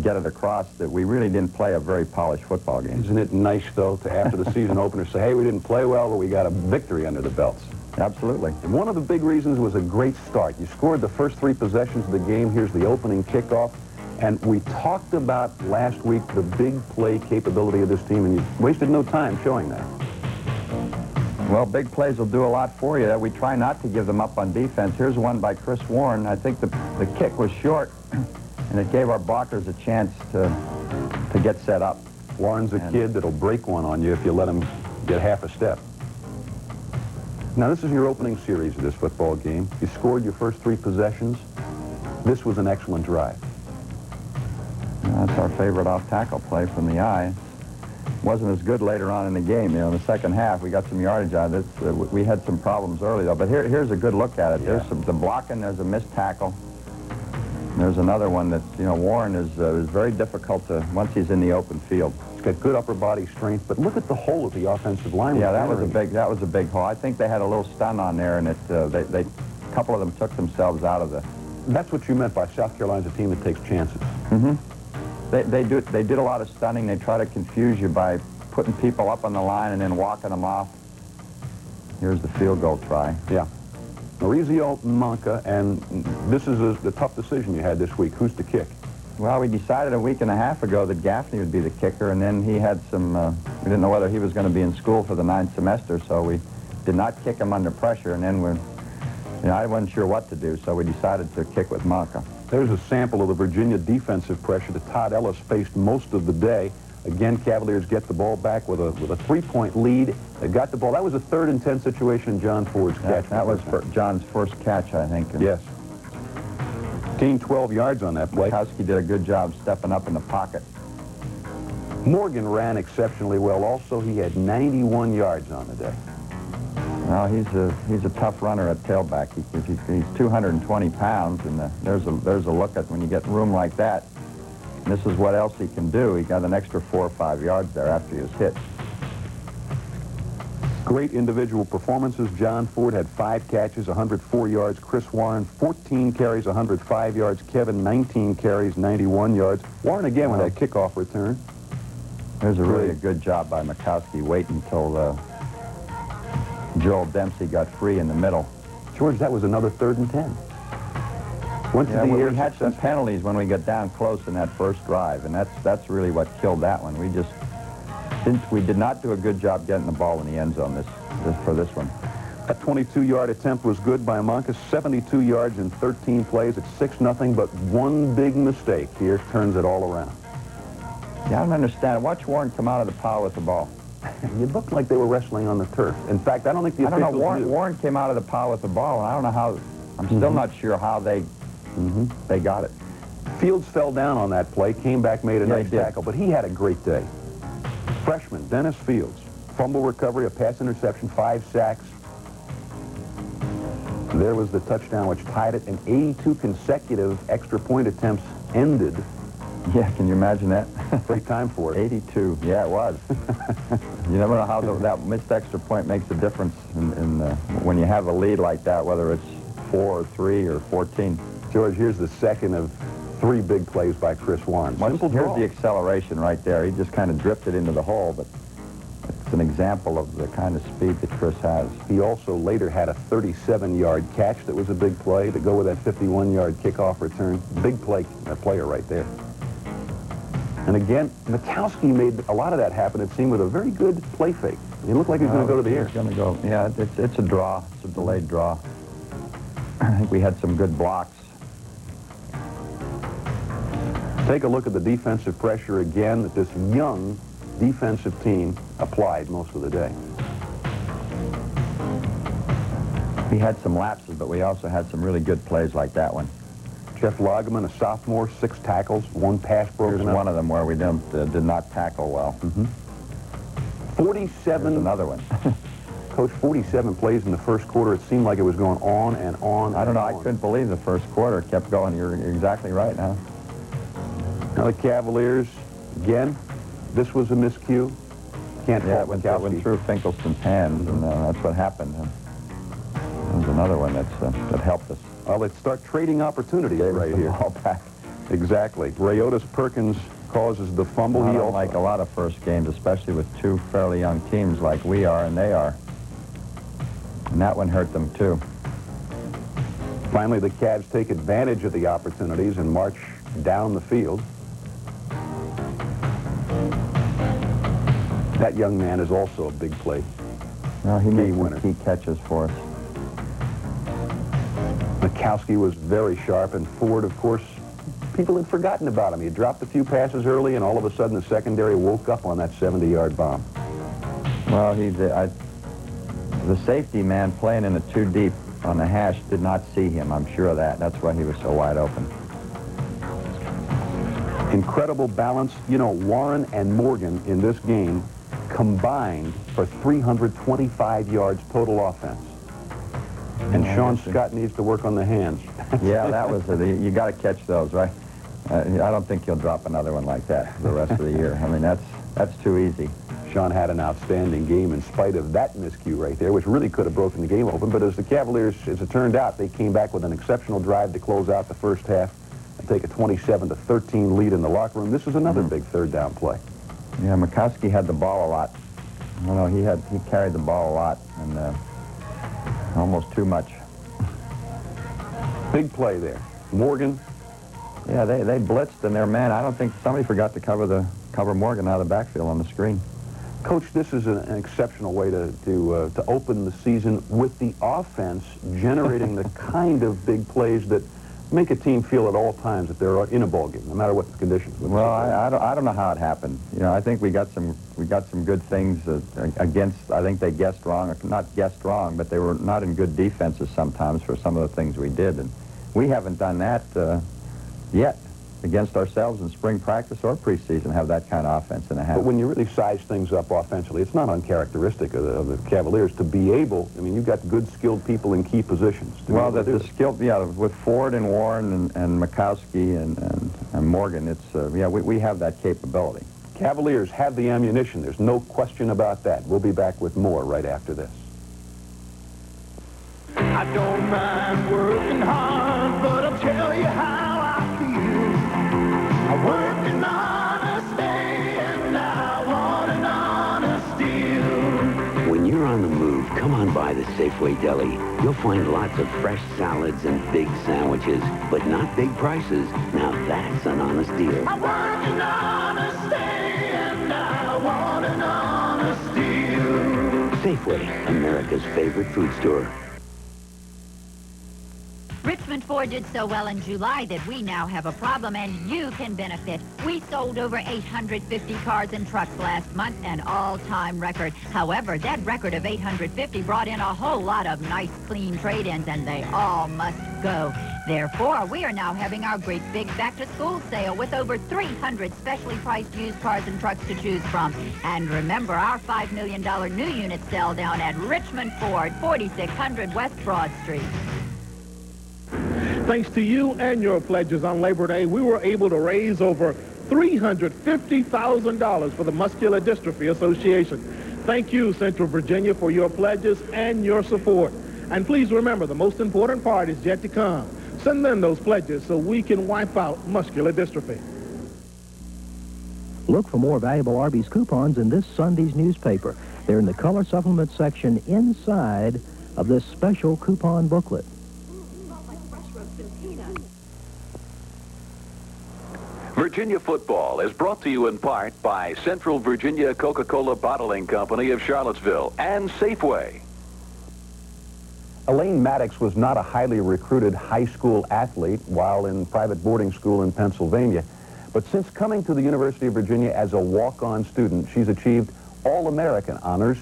get it across, that we really didn't play a very polished football game. Isn't it nice, though, to after the season opener say, hey, we didn't play well, but we got a victory under the belts? Absolutely. And one of the big reasons was a great start. You scored the first 3 possessions of the game. Here's the opening kickoff. And we talked about last week the big play capability of this team, and you wasted no time showing that. Well, big plays will do a lot for you. We try not to give them up on defense. Here's one by Chris Warren. I think the kick was short, and it gave our blockers a chance to get set up. Warren's a kid that'll break one on you if you let him get half a step. Now, this is your opening series of this football game. You scored your first 3 possessions. This was an excellent drive. That's our favorite off-tackle play from the eye. Wasn't as good later on in the game. In the second half, we got some yardage out of it. We had some problems early, though. But here's a good look at it. There's the blocking. There's a missed tackle. There's another one that, you know, Warren is very difficult to, once he's in the open field. He's got good upper body strength, but look at the hole at the offensive line. Yeah, that was a big hole. I think they had a little stun on there, and a couple of them took themselves out of the... That's what you meant by South Carolina's a team that takes chances. Mm-hmm. They did a lot of stunning. They try to confuse you by putting people up on the line and then walking them off. Here's the field goal try. Yeah. Maurizio Manca, and this is the tough decision you had this week. Who's to kick? Well, we decided a week and a half ago that Gaffney would be the kicker, and then he had some, we didn't know whether he was going to be in school for the 9th semester, so we did not kick him under pressure, and then I wasn't sure what to do, so we decided to kick with Manca. There's a sample of the Virginia defensive pressure that Todd Ellis faced most of the day. Again, Cavaliers get the ball back with a 3-point lead. They got the ball. That was a 3rd and 10 situation in John Ford's catch. That was John's first catch, I think. Yes. Gained 12 yards on that play. Mikowski did a good job stepping up in the pocket. Morgan ran exceptionally well. Also, he had 91 yards on the day. Well, he's a tough runner at tailback. He's 220 pounds, and there's a look at when you get room like that. This is what else he can do. He got an extra 4 or 5 yards there after he was hit. Great individual performances. John Ford had 5 catches, 104 yards. Chris Warren, 14 carries, 105 yards. Kevin, 19 carries, 91 yards. Warren again with that kickoff return. There's really a good job by Mikowski waiting until Joel Dempsey got free in the middle. George, that was another 3rd and 10. We had some penalties when we got down close in that first drive, and that's really what killed that one. We did not do a good job getting the ball in the end zone for this one. That 22-yard attempt was good by Manca. 72 yards in 13 plays. It's 6-0, but one big mistake here turns it all around. Yeah, I don't understand. Watch Warren come out of the pile with the ball. It looked like they were wrestling on the turf. In fact, I don't think the officials knew. Warren came out of the pile with the ball, and I don't know how. I'm still not sure how they got it. Fields fell down on that play, came back, made a nice tackle, but he had a great day. Freshman Dennis Fields, fumble recovery, a pass interception, 5 sacks. There was the touchdown which tied it, and 82 consecutive extra point attempts ended. Yeah, can you imagine that? Great time for it. 82, yeah, it was. You never know how that missed extra point makes a difference when you have a lead like that, whether it's 4 or 3 or 14. George, here's the second of 3 big plays by Chris Warren. Here's the acceleration right there. He just kind of drifted into the hole, but it's an example of the kind of speed that Chris has. He also later had a 37-yard catch that was a big play to go with that 51-yard kickoff return. Big play, that player right there. And again, Mikowski made a lot of that happen, it seemed, with a very good play fake. He looked like he was going to go to the air. He's going to go. Yeah, it's a draw. It's a delayed draw. I think we had some good blocks. Take a look at the defensive pressure again that this young defensive team applied most of the day. We had some lapses, but we also had some really good plays like that one. Jeff Lagerman, a sophomore, 6 tackles, 1 pass broken up. Here's one of them where we did not tackle well. 47. Here's another one. Coach, 47 plays in the first quarter. It seemed like it was going on and on. I don't know. I couldn't believe the first quarter. It kept going. You're exactly right now. Now the Cavaliers, again, this was a miscue. Can't fault Mikowski. It went through Finkelstein's hands, and that's what happened. There's another one that helped us. Well, let's start trading opportunities right here. Ball back. Exactly. Rayotis Perkins causes the fumble. I don't like a lot of first games, especially with 2 fairly young teams like we are and they are. And that one hurt them, too. Finally, the Cavs take advantage of the opportunities and march down the field. That young man is also a big play. Well, he made some key catches for us. Mikowski was very sharp, and Ford, of course, people had forgotten about him. He dropped a few passes early, and all of a sudden the secondary woke up on that 70-yard bomb. Well, the safety man playing in the 2 deep on the hash did not see him. I'm sure of that. That's why he was so wide open. Incredible balance. You know, Warren and Morgan in this game combined for 325 yards total offense. And Sean Scott needs to work on the hands. Yeah, that was you got to catch those, right? I don't think he'll drop another one like that for the rest of the year. I mean, that's too easy. Sean had an outstanding game in spite of that miscue right there, which really could have broken the game open. But as the Cavaliers, as it turned out, they came back with an exceptional drive to close out the first half and take a 27-13 lead in the locker room. This is another big third down play. Yeah, McCoskey had the ball a lot. You know, he carried the ball a lot and almost too much. Big play there. Morgan. Yeah, they blitzed and their man. I don't think somebody forgot to cover Morgan out of the backfield on the screen. Coach, this is an exceptional way to open the season with the offense generating the kind of big plays that make a team feel at all times that they're in a ball game, no matter what the conditions. Well, I don't know how it happened. You know, I think we got some good things against. I think they guessed wrong, or not guessed wrong, but they were not in good defenses sometimes for some of the things we did, and we haven't done that yet against ourselves in spring practice or preseason, have that kind of offense in a half. But when you really size things up offensively, it's not uncharacteristic of the Cavaliers to be able, I mean, you've got good, skilled people in key positions. Well, the skilled, yeah, with Ford and Warren and Mikowski and Morgan, it's, yeah, we have that capability. Cavaliers have the ammunition. There's no question about that. We'll be back with more right after this. I don't mind working hard, but I'll tell you how I feel. I work an honest day, and I want an honest deal. When you're on the move, come on by the Safeway Deli. You'll find lots of fresh salads and big sandwiches, but not big prices. Now that's an honest deal. I work an honest day, and I want an honest deal. Safeway, America's favorite food store. Richmond Ford did so well in July that we now have a problem, and you can benefit. We sold over 850 cars and trucks last month, an all-time record. However, that record of 850 brought in a whole lot of nice, clean trade-ins, and they all must go. Therefore, we are now having our great big back-to-school sale with over 300 specially priced used cars and trucks to choose from. And remember, our $5 million new unit sell down at Richmond Ford, 4600 West Broad Street. Thanks to you and your pledges on Labor Day, we were able to raise over $350,000 for the Muscular Dystrophy Association. Thank you, Central Virginia, for your pledges and your support. And please remember, the most important part is yet to come. Send in those pledges so we can wipe out muscular dystrophy. Look for more valuable Arby's coupons in this Sunday's newspaper. They're in the color supplement section inside of this special coupon booklet. Virginia football is brought to you in part by Central Virginia Coca-Cola Bottling Company of Charlottesville and Safeway. Elaine Maddox was not a highly recruited high school athlete while in private boarding school in Pennsylvania. But since coming to the University of Virginia as a walk-on student, she's achieved All-American honors,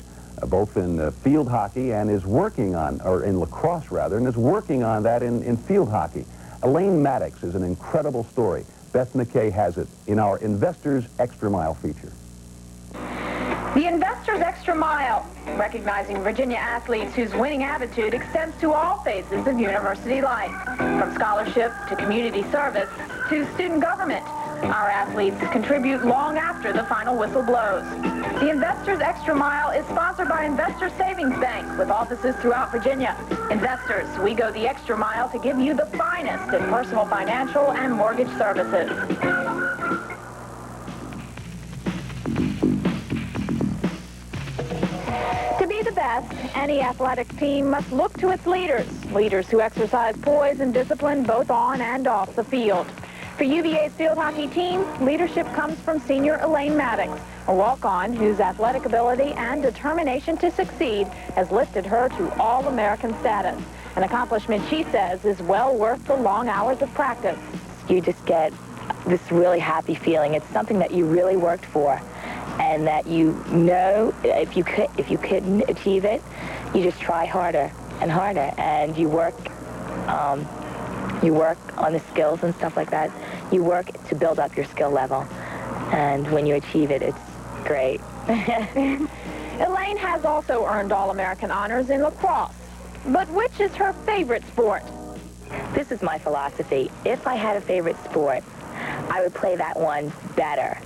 both in field hockey and is working on, or in lacrosse rather, and is working on that in field hockey. Elaine Maddox is an incredible story. Beth McKay has it in our Investors Extra Mile feature. The Investors Extra Mile, recognizing Virginia athletes whose winning attitude extends to all phases of university life, from scholarship to community service to student government. Our athletes contribute long after the final whistle blows. The Investors Extra Mile is sponsored by Investor Savings Bank with offices throughout Virginia. Investors, we go the extra mile to give you the finest in personal financial and mortgage services. To be the best, any athletic team must look to its leaders who exercise poise and discipline both on and off the field. For UVA's field hockey team, leadership comes from senior Elaine Maddox, a walk-on whose athletic ability and determination to succeed has lifted her to All-American status, an accomplishment she says is well worth the long hours of practice. You just get this really happy feeling. It's something that you really worked for, and that you know if you couldn't achieve it, you just try harder and harder, and you work on the skills and stuff like that. You work to build up your skill level, and when you achieve it, it's great. Elaine has also earned All-American honors in lacrosse, but which is her favorite sport? This is my philosophy. If I had a favorite sport, I would play that one better.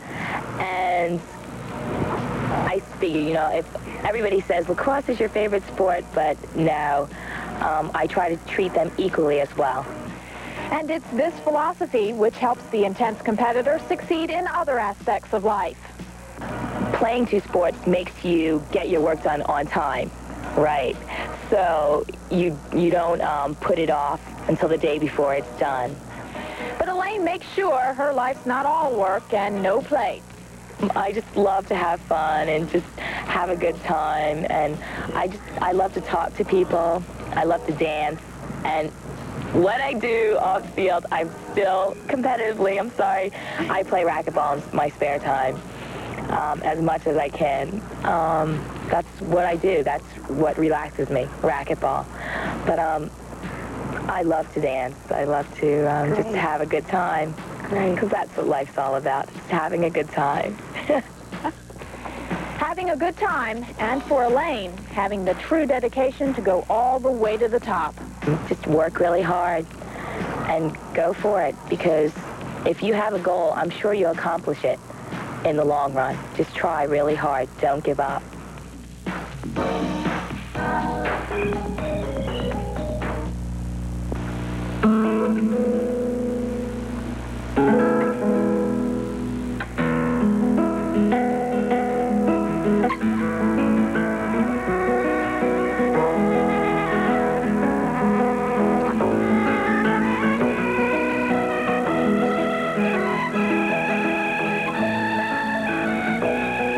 And I figure, you know, if everybody says lacrosse is your favorite sport, but no, I try to treat them equally as well. And it's this philosophy which helps the intense competitor succeed in other aspects of life. Playing two sports makes you get your work done on time, right? So you don't put it off until the day before it's done. But Elaine makes sure her life's not all work and no play. I just love to have fun and just have a good time, and I love to talk to people. I love to dance, and what I do off the field, I'm still competitively, I'm sorry, I play racquetball in my spare time as much as I can. That's what I do. That's what relaxes me, racquetball. But I love to dance. I love to just have a good time. Because that's what life's all about, just having a good time. Having a good time, and for Elaine, having the true dedication to go all the way to the top. Just work really hard and go for it, because if you have a goal, I'm sure you'll accomplish it in the long run. Just try really hard. Don't give up.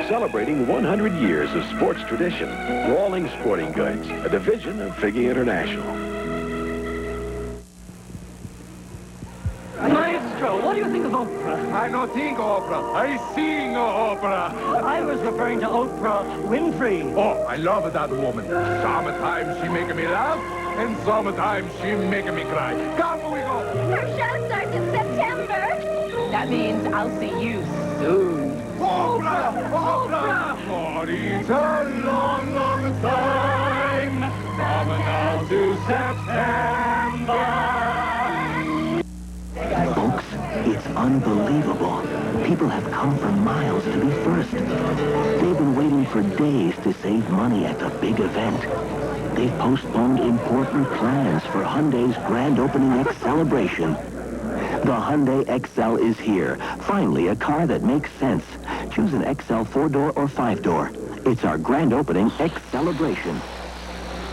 Celebrating 100 years of sports tradition, Rawlings Sporting Goods, a division of Figge International. Maestro, what do you think of opera? I don't think opera. I sing opera. I was referring to Oprah Winfrey. Oh, I love that woman. Sometimes she making me laugh, and sometimes she making me cry. Come, we go. Her show starts in September. That means I'll see you soon. Opera! Opera! For it's a long, long time. From now to September. Folks, it's unbelievable. People have come for miles to be first. They've been waiting for days to save money at the big event. They've postponed important plans for Hyundai's grand opening X celebration. The Hyundai XL is here. Finally, a car that makes sense. Choose an XL 4-door or 5-door. It's our grand opening X celebration.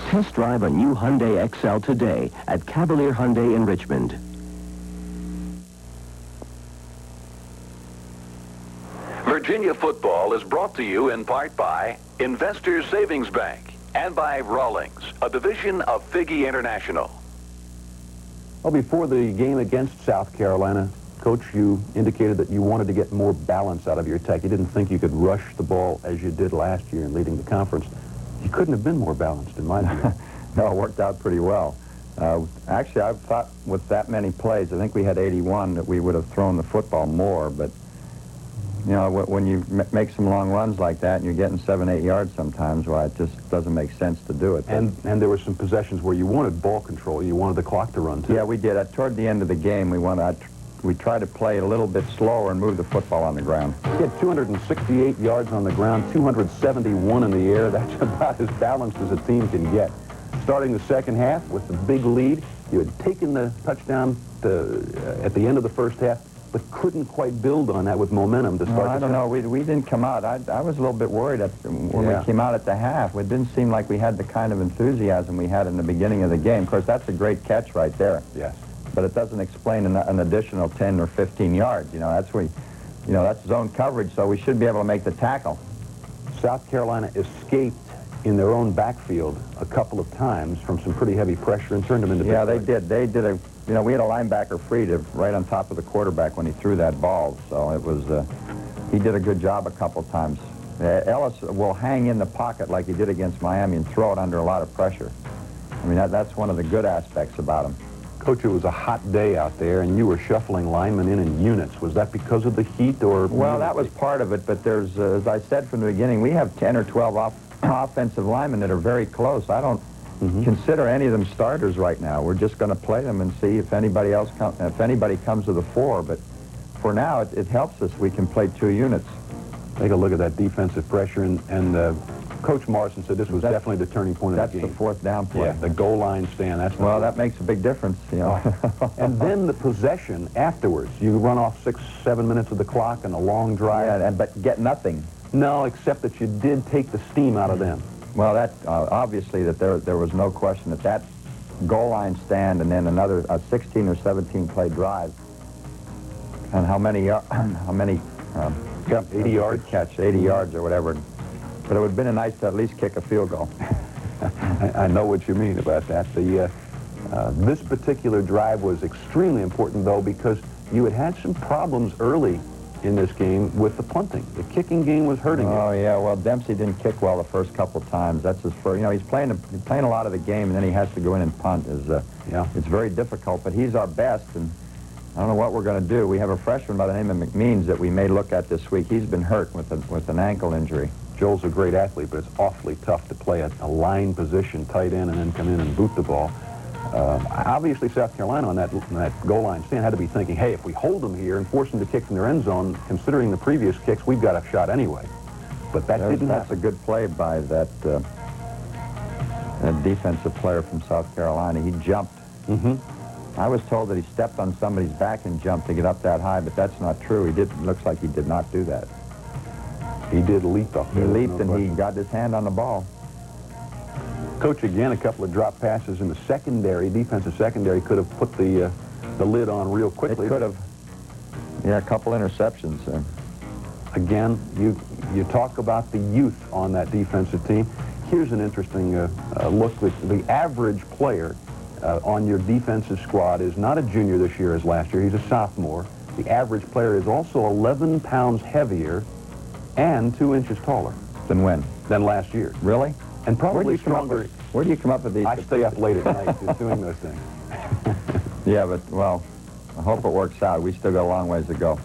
Test drive a new Hyundai XL today at Cavalier Hyundai in Richmond. Virginia football is brought to you in part by Investors Savings Bank and by Rawlings, a division of Figge International. Well, before the game against South Carolina, Coach, you indicated that you wanted to get more balance out of your attack. You didn't think you could rush the ball as you did last year in leading the conference. You couldn't have been more balanced, in my view. No, it worked out pretty well. Actually, I thought with that many plays, I think we had 81, that we would have thrown the football more, but you know, when you make some long runs like that and you're getting 7, 8 yards sometimes, well, it just doesn't make sense to do it. And there were some possessions where you wanted ball control. You wanted the clock to run, too. Yeah, we did. Toward the end of the game, we tried to play it a little bit slower and move the football on the ground. You had 268 yards on the ground, 271 in the air. That's about as balanced as a team can get. Starting the second half with the big lead, you had taken the touchdown at the end of the first half, but couldn't quite build on that with momentum to start. I don't know. We didn't come out. I was a little bit worried when we came out at the half. It didn't seem like we had the kind of enthusiasm we had in the beginning of the game. Of course, that's a great catch right there. Yes. But it doesn't explain an additional 10 or 15 yards. You know, that's zone coverage, so we should be able to make the tackle. South Carolina escaped in their own backfield a couple of times from some pretty heavy pressure and turned them into. Yeah, they did. They did you know, we had a linebacker free right on top of the quarterback when he threw that ball. So it was, he did a good job a couple times. Ellis will hang in the pocket like he did against Miami and throw it under a lot of pressure. I mean, that's one of the good aspects about him. Coach, it was a hot day out there, and you were shuffling linemen in units. Was that because of the heat, or? Well, that was part of it, but there's, as I said from the beginning, we have 10 or 12 offensive linemen that are very close. I don't consider any of them starters right now. We're just going to play them and see if anybody else if anybody comes to the fore. But for now, it helps us. We can play 2 units. Take a look at that defensive pressure, and Coach Morrison said this was definitely the turning point of the game. That's the 4th down play. Yeah, the goal line stand. That's well, that makes a big difference, you know. And then the possession afterwards. You run off 6, 7 minutes of the clock and a long drive. Yeah, but get nothing. No, except that you did take the steam out of them. Well, that obviously that there was no question that goal line stand and then another 16 or 17 play drive. And how many 80 yards catch, 80 yards or whatever. But it would have been nice to at least kick a field goal. I know what you mean about that. This particular drive was extremely important, though, because you had some problems early in this game with the punting. The kicking game was hurting you. Oh, yeah. Well, Dempsey didn't kick well the first couple of times. That's his first. You know, he's playing a lot of the game, and then he has to go in and punt. It's very difficult, but he's our best, and I don't know what we're going to do. We have a freshman by the name of McMeans that we may look at this week. He's been hurt with an ankle injury. Joel's a great athlete, but it's awfully tough to play a line position, tight end, and then come in and boot the ball. Obviously, South Carolina on that goal line stand had to be thinking, hey, if we hold them here and force them to kick from their end zone, considering the previous kicks, we've got a shot anyway. But that didn't happen. That's a good play by that defensive player from South Carolina. He jumped. I was told that he stepped on somebody's back and jumped to get up that high, but that's not true. Looks like he did not do that. He did leap up there. He leaped and he got his hand on the ball. Coach, again, a couple of drop passes in the secondary, defensive secondary, could have put the lid on real quickly. It could have. Yeah, a couple interceptions. Again, you talk about the youth on that defensive team. Here's an interesting look. The average player on your defensive squad is not a junior this year as last year. He's a sophomore. The average player is also 11 pounds heavier and 2 inches taller. Than when? Than last year. Really? And probably stronger. Where do you come up with these? I stay up late at night just doing those things. Yeah, but, well, I hope it works out. We still got a long ways to go.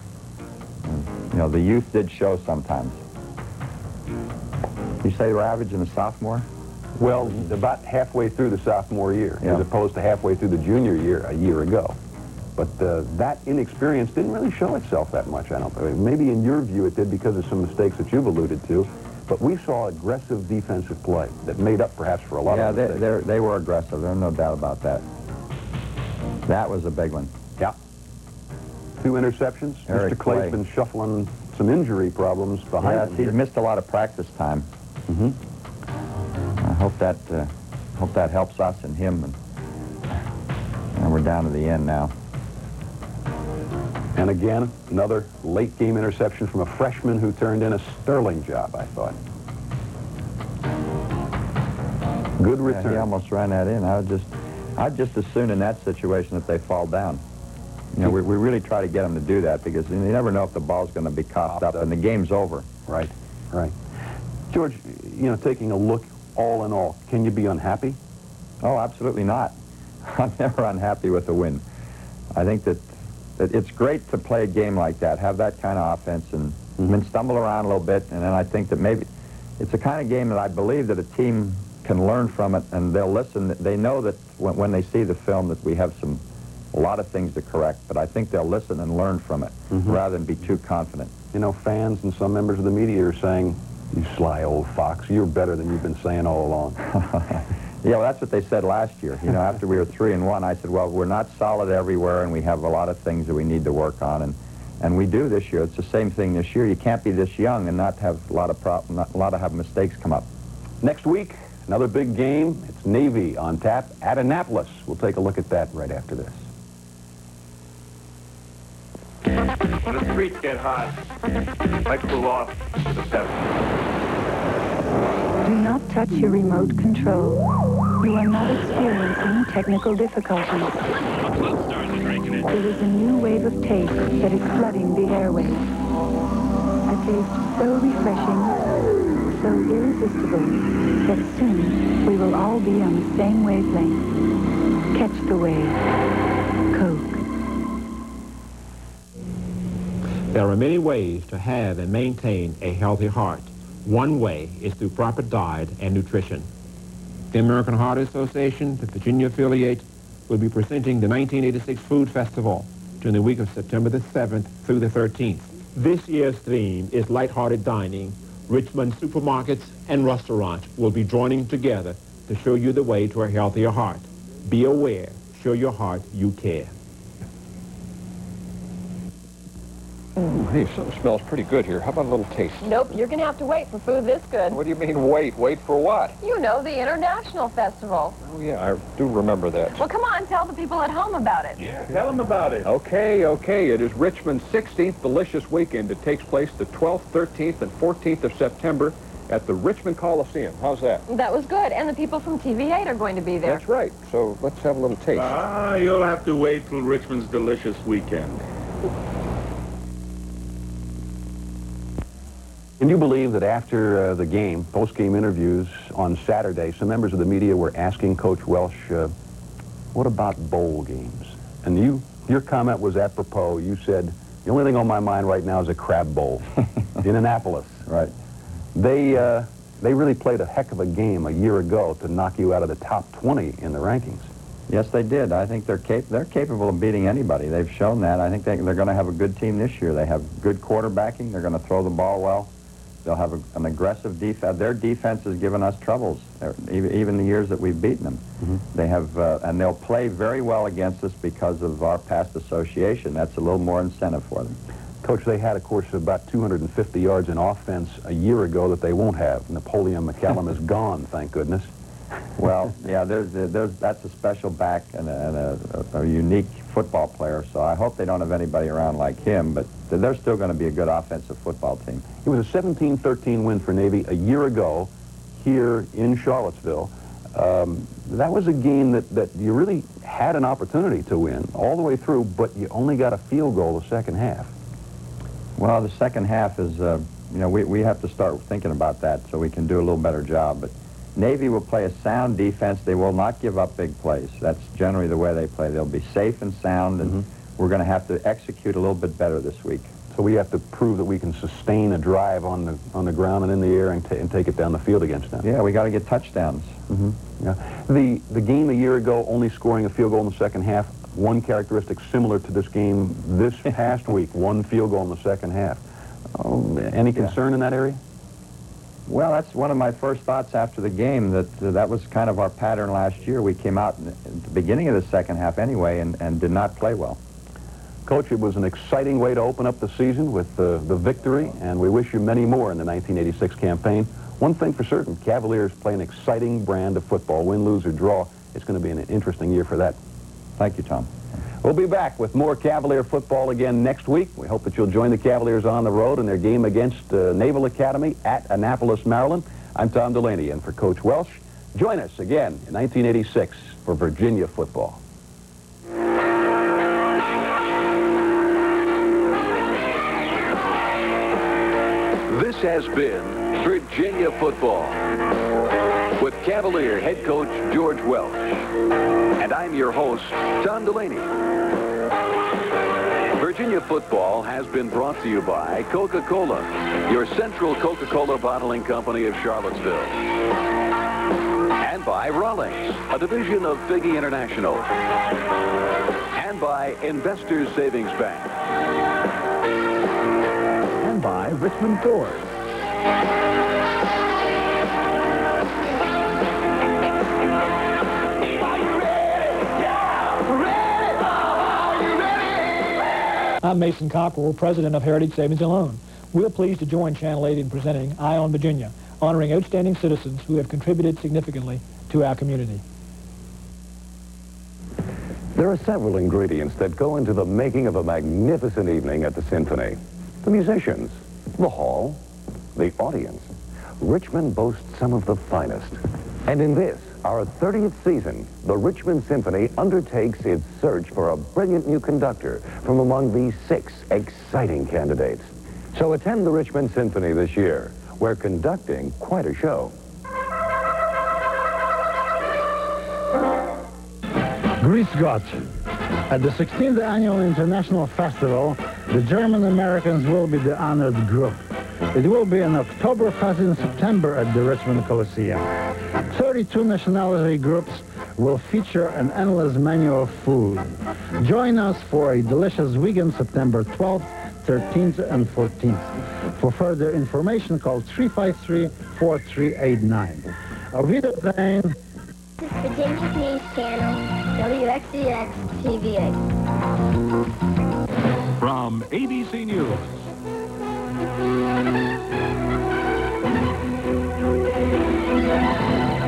And, you know, the youth did show sometimes. You say we're averaging a sophomore? Well, about halfway through the sophomore year, as opposed to halfway through the junior year a year ago. But that inexperience didn't really show itself that much, I don't think. Maybe in your view it did because of some mistakes that you've alluded to. But we saw aggressive defensive play that made up perhaps for a lot of mistakes. Yeah, they were aggressive. There's no doubt about that. That was a big one. Yeah. 2 interceptions. Eric Mr. Clay's been shuffling some injury problems behind him. He's missed a lot of practice time. I hope that helps us and him. And we're down to the end now. And again, another late game interception from a freshman who turned in a sterling job, I thought. Good return. Yeah, he almost ran that in. I'd just as soon in that situation that they fall down. You know, we really try to get them to do that because you never know if the ball's going to be coughed up and the game's over. Right, right. George, you know, taking a look all in all, can you be unhappy? Oh, absolutely not. I'm never unhappy with a win. I think that it's great to play a game like that, have that kind of offense and then stumble around a little bit, and then I think that maybe it's the kind of game that I believe that a team can learn from it and they'll listen. They know that when they see the film that we have a lot of things to correct, but I think they'll listen and learn from it rather than be too confident. You know, fans and some members of the media are saying, you sly old fox, you're better than you've been saying all along. Yeah, well, that's what they said last year. You know, after we were 3-1, I said, well, we're not solid everywhere, and we have a lot of things that we need to work on, and we do this year. It's the same thing this year. You can't be this young and not have a lot of mistakes come up. Next week, another big game. It's Navy on tap at Annapolis. We'll take a look at that right after this. When the streets get hot, I pull off to the 7th. Do not touch your remote control. You are not experiencing technical difficulties. There is a new wave of taste that is flooding the airwaves. A taste so refreshing, so irresistible, that soon we will all be on the same wavelength. Catch the wave. Coke. There are many ways to have and maintain a healthy heart. One way is through proper diet and nutrition. The American Heart Association, the Virginia affiliate, will be presenting the 1986 Food Festival during the week of September the 7th through the 13th. This year's theme is lighthearted dining. Richmond supermarkets and restaurants will be joining together to show you the way to a healthier heart. Be aware. Show your heart you care. Hey, something smells pretty good here. How about a little taste? Nope, you're going to have to wait for food this good. What do you mean wait? Wait for what? You know, the International Festival. Oh, yeah, I do remember that. Well, come on, tell the people at home about it. Yeah, tell them about it. Okay. It is Richmond's 16th Delicious Weekend. It takes place the 12th, 13th, and 14th of September at the Richmond Coliseum. How's that? That was good. And the people from TV8 are going to be there. That's right. So let's have a little taste. You'll have to wait till Richmond's Delicious Weekend. Can you believe that after the game, post-game interviews on Saturday, some members of the media were asking Coach Welsh, what about bowl games? And your comment was apropos. You said, the only thing on my mind right now is a crab bowl in Annapolis. Right. They really played a heck of a game a year ago to knock you out of the top 20 in the rankings. Yes, they did. I think they're capable of beating anybody. They've shown that. I think they're going to have a good team this year. They have good quarterbacking. They're going to throw the ball well. They'll have an aggressive defense. Their defense has given us troubles, even the years that we've beaten them. Mm-hmm. They have, and they'll play very well against us because of our past association. That's a little more incentive for them. Coach, they had, of course, about 250 yards in offense a year ago that they won't have. Napoleon McCallum is gone, thank goodness. Well, yeah, that's a special back and a unique football player, so I hope they don't have anybody around like him, but they're still going to be a good offensive football team. It was a 17-13 win for Navy a year ago here in Charlottesville. That was a game that you really had an opportunity to win all the way through, but you only got a field goal the second half. Well, the second half is, we have to start thinking about that so we can do a little better job, but Navy will play a sound defense. They will not give up big plays. That's generally the way they play. They'll be safe and sound, and we're going to have to execute a little bit better this week. So we have to prove that we can sustain a drive on the ground and in the air and take it down the field against them. Yeah, we got to get touchdowns. Yeah. The game a year ago, only scoring a field goal in the second half, one characteristic similar to this game this past week, one field goal in the second half. Any concern in that area? Well, that's one of my first thoughts after the game, that was kind of our pattern last year. We came out at the beginning of the second half anyway and did not play well. Coach, it was an exciting way to open up the season with the victory, and we wish you many more in the 1986 campaign. One thing for certain, Cavaliers play an exciting brand of football. Win, lose, or draw, it's going to be an interesting year for that. Thank you, Tom. We'll be back with more Cavalier football again next week. We hope that you'll join the Cavaliers on the road in their game against Naval Academy at Annapolis, Maryland. I'm Tom Delaney, and for Coach Welsh, join us again in 1986 for Virginia football. This has been Virginia football with Cavalier head coach George Welsh. And I'm your host, Tom Delaney. Virginia football has been brought to you by Coca-Cola, your central Coca-Cola bottling company of Charlottesville. And by Rawlings, a division of Figge International. And by Investors Savings Bank. And by Richmond Ford. I'm Mason Cockrell, president of Heritage Savings and Loan. We're pleased to join Channel 8 in presenting Eye on Virginia, honoring outstanding citizens who have contributed significantly to our community. There are several ingredients that go into the making of a magnificent evening at the Symphony. The musicians, the hall, the audience. Richmond boasts some of the finest. And in this, our 30th season, the Richmond Symphony undertakes its search for a brilliant new conductor from among these 6 exciting candidates. So attend the Richmond Symphony this year. We're conducting quite a show. Grüß Gott. At the 16th Annual International Festival, the German Americans will be the honored group. It will be an Oktoberfest in September at the Richmond Coliseum. 32 nationality groups will feature an endless menu of food. Join us for a delicious weekend, September 12th, 13th, and 14th. For further information, call 353-4389. Auf Wiedersehen. This is Virginia's News Channel, WXUX TV8. From ABC News.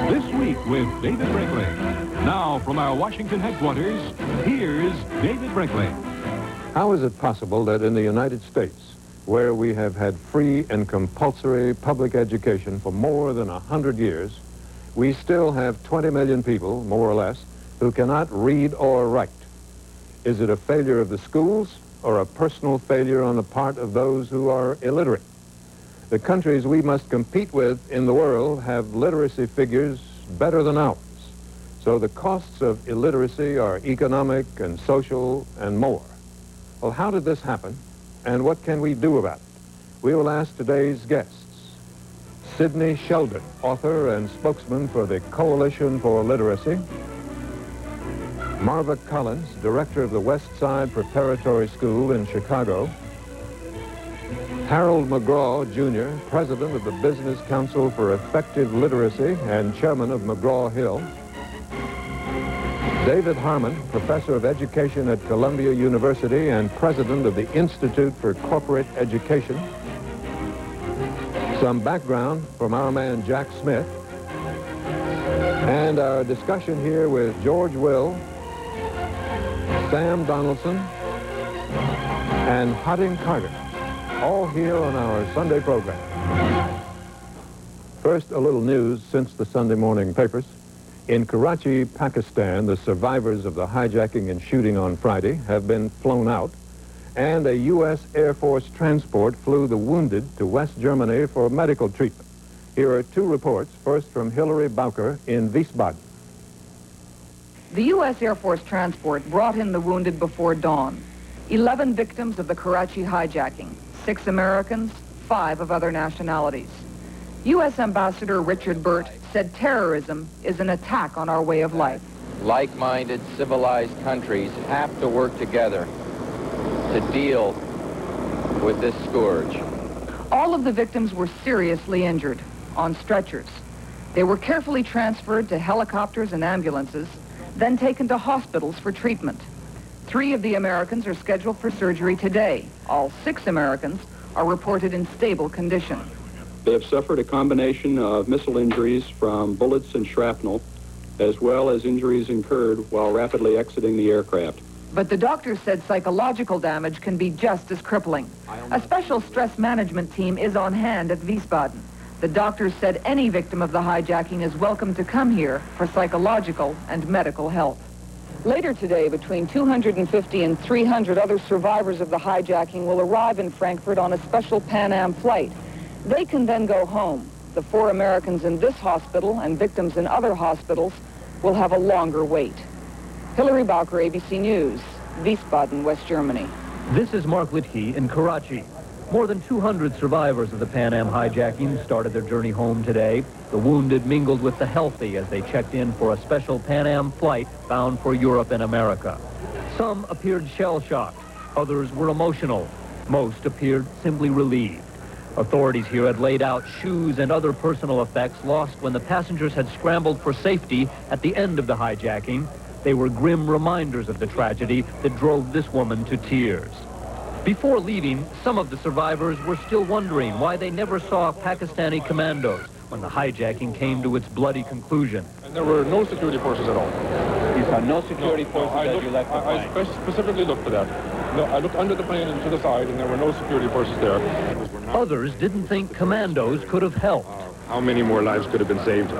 This week with David Brinkley. Now from our Washington headquarters, here's David Brinkley. How is it possible that in the United States, where we have had free and compulsory public education for more than 100 years, we still have 20 million people, more or less, who cannot read or write? Is it a failure of the schools or a personal failure on the part of those who are illiterate? The countries we must compete with in the world have literacy figures better than ours. So the costs of illiteracy are economic and social and more. Well, how did this happen, and what can we do about it? We will ask today's guests. Sidney Sheldon, author and spokesman for the Coalition for Literacy. Marva Collins, director of the West Side Preparatory School in Chicago. Harold McGraw, Jr., president of the Business Council for Effective Literacy and chairman of McGraw-Hill. David Harmon, professor of education at Columbia University and president of the Institute for Corporate Education. Some background from our man Jack Smith. And our discussion here with George Will, Sam Donaldson, and Harding Carter, all here on our Sunday program. First, a little news since the Sunday morning papers. In Karachi, Pakistan, the survivors of the hijacking and shooting on Friday have been flown out, and a U.S. Air Force transport flew the wounded to West Germany for medical treatment. Here are two reports, first from Hillary Bowker in Wiesbaden. The U.S. Air Force transport brought in the wounded before dawn. 11 victims of the Karachi hijacking, 6 Americans, 5 of other nationalities. U.S. Ambassador Richard Burt said terrorism is an attack on our way of life. Like-minded, civilized countries have to work together to deal with this scourge. All of the victims were seriously injured, on stretchers. They were carefully transferred to helicopters and ambulances, then taken to hospitals for treatment. 3 of the Americans are scheduled for surgery today. All 6 Americans are reported in stable condition. They have suffered a combination of missile injuries from bullets and shrapnel, as well as injuries incurred while rapidly exiting the aircraft. But the doctor said psychological damage can be just as crippling. A special stress management team is on hand at Wiesbaden. The doctors said any victim of the hijacking is welcome to come here for psychological and medical help. Later today, between 250 and 300 other survivors of the hijacking will arrive in Frankfurt on a special Pan Am flight. They can then go home. The 4 Americans in this hospital and victims in other hospitals will have a longer wait. Hillary Bowker, ABC News, Wiesbaden, West Germany. This is Mark Litke in Karachi. More than 200 survivors of the Pan Am hijacking started their journey home today. The wounded mingled with the healthy as they checked in for a special Pan Am flight bound for Europe and America. Some appeared shell-shocked. Others were emotional. Most appeared simply relieved. Authorities here had laid out shoes and other personal effects lost when the passengers had scrambled for safety at the end of the hijacking. They were grim reminders of the tragedy that drove this woman to tears. Before leaving, some of the survivors were still wondering why they never saw Pakistani commandos when the hijacking came to its bloody conclusion. And there were no security forces at all. You saw no security forces as you left the plane? I specifically looked for that. No, I looked under the plane and to the side, and there were no security forces there. Others didn't think commandos could have helped. How many more lives could have been saved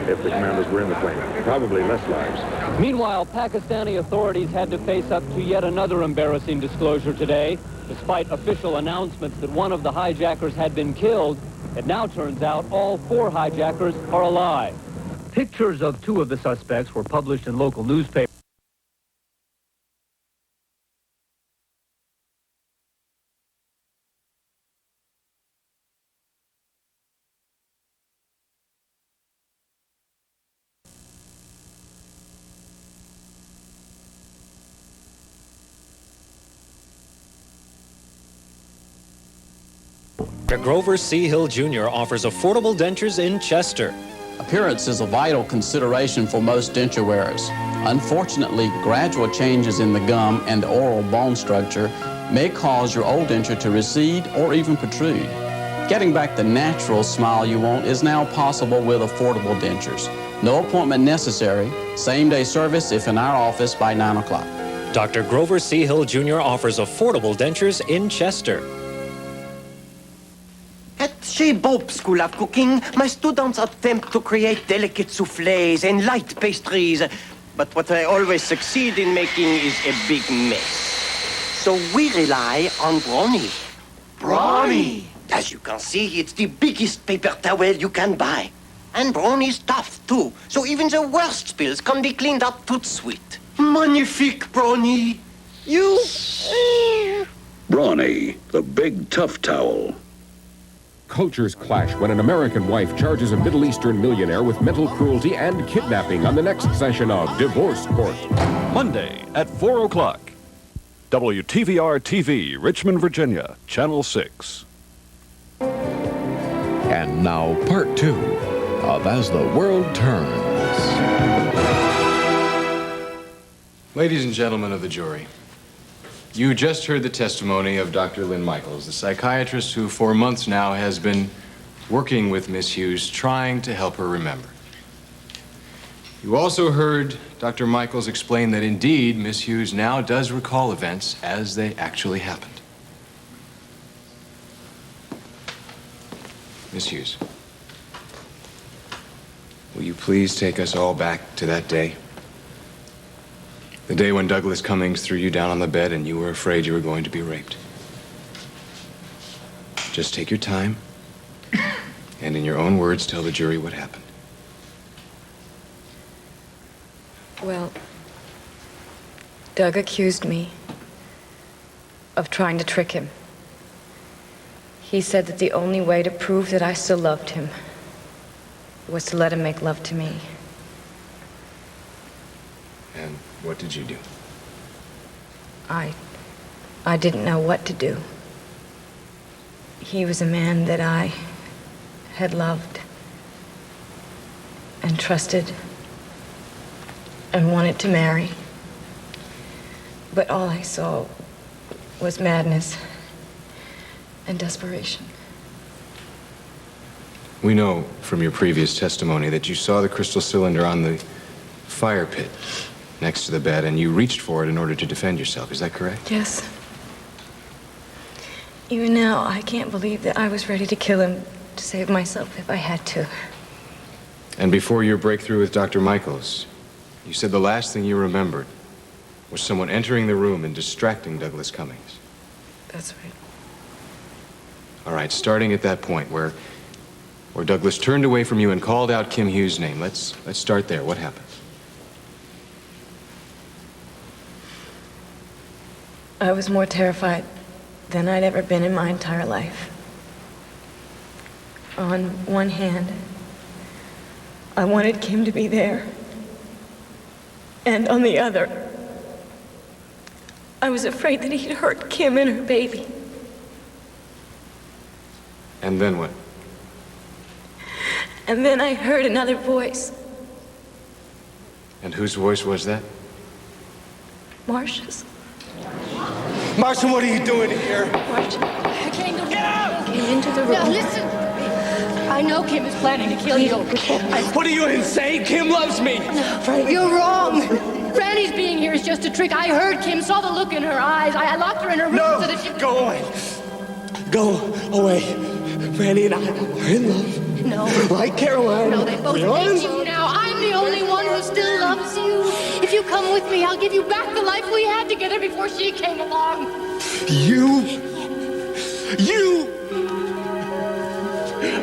if the commandos were in the plane? Probably less lives. Meanwhile, Pakistani authorities had to face up to yet another embarrassing disclosure today. Despite official announcements that one of the hijackers had been killed, it now turns out all 4 hijackers are alive. Pictures of 2 of the suspects were published in local newspapers. Dr. Grover C. Hill Jr. offers affordable dentures in Chester. Appearance is a vital consideration for most denture wearers. Unfortunately, gradual changes in the gum and oral bone structure may cause your old denture to recede or even protrude. Getting back the natural smile you want is now possible with affordable dentures. No appointment necessary. Same-day service if in our office by 9 o'clock. Dr. Grover C. Hill Jr. offers affordable dentures in Chester. At Chez Bob School of Cooking, my students attempt to create delicate soufflés and light pastries, but what I always succeed in making is a big mess. So we rely on brownie. Brownie! As you can see, it's the biggest paper towel you can buy. And brownie's tough, too, so even the worst spills can be cleaned up tout de suite. Magnifique brownie! You... Brawny, the big tough towel. Cultures clash when an American wife charges a Middle Eastern millionaire with mental cruelty and kidnapping on the next session of Divorce Court. Monday at 4 o'clock. WTVR-TV, Richmond, Virginia, Channel 6. And now part 2 of As the World Turns. Ladies and gentlemen of the jury, you just heard the testimony of Dr. Lynn Michaels, the psychiatrist who for months now has been working with Miss Hughes, trying to help her remember. You also heard Dr. Michaels explain that indeed Miss Hughes now does recall events as they actually happened. Miss Hughes, will you please take us all back to that day? The day when Douglas Cummings threw you down on the bed and you were afraid you were going to be raped. Just take your time and in your own words tell the jury what happened. Well, Doug accused me of trying to trick him. He said that the only way to prove that I still loved him was to let him make love to me. And what did you do? I didn't know what to do. He was a man that I had loved and trusted and wanted to marry. But all I saw was madness and desperation. We know from your previous testimony that you saw the crystal cylinder on the fire pit next to the bed and you reached for it in order to defend yourself. Is that correct? Yes. Even now, I can't believe that I was ready to kill him to save myself if I had to. And before your breakthrough with Dr. Michaels, you said the last thing you remembered was someone entering the room and distracting Douglas Cummings. That's right. All right, starting at that point where Douglas turned away from you and called out Kim Hughes' name. Let's start there. What happened? I was more terrified than I'd ever been in my entire life. On one hand, I wanted Kim to be there. And on the other, I was afraid that he'd hurt Kim and her baby. And then what? And then I heard another voice. And whose voice was that? Marcia's. Marcia, what are you doing here? Marcia. I came to Get out! Came into the room. Now listen. I know Kim is planning to kill you. What are you insane? Kim loves me. You're wrong. Franny's being here is just a trick. I heard Kim, saw the look in her eyes. I locked her in her room so that she... Go away. Go away. Franny and I are in love. No. Like Caroline. No, they both hate you now. I'm the only one who still loves you. If you come with me, I'll give you back the life we had together before she came along. You.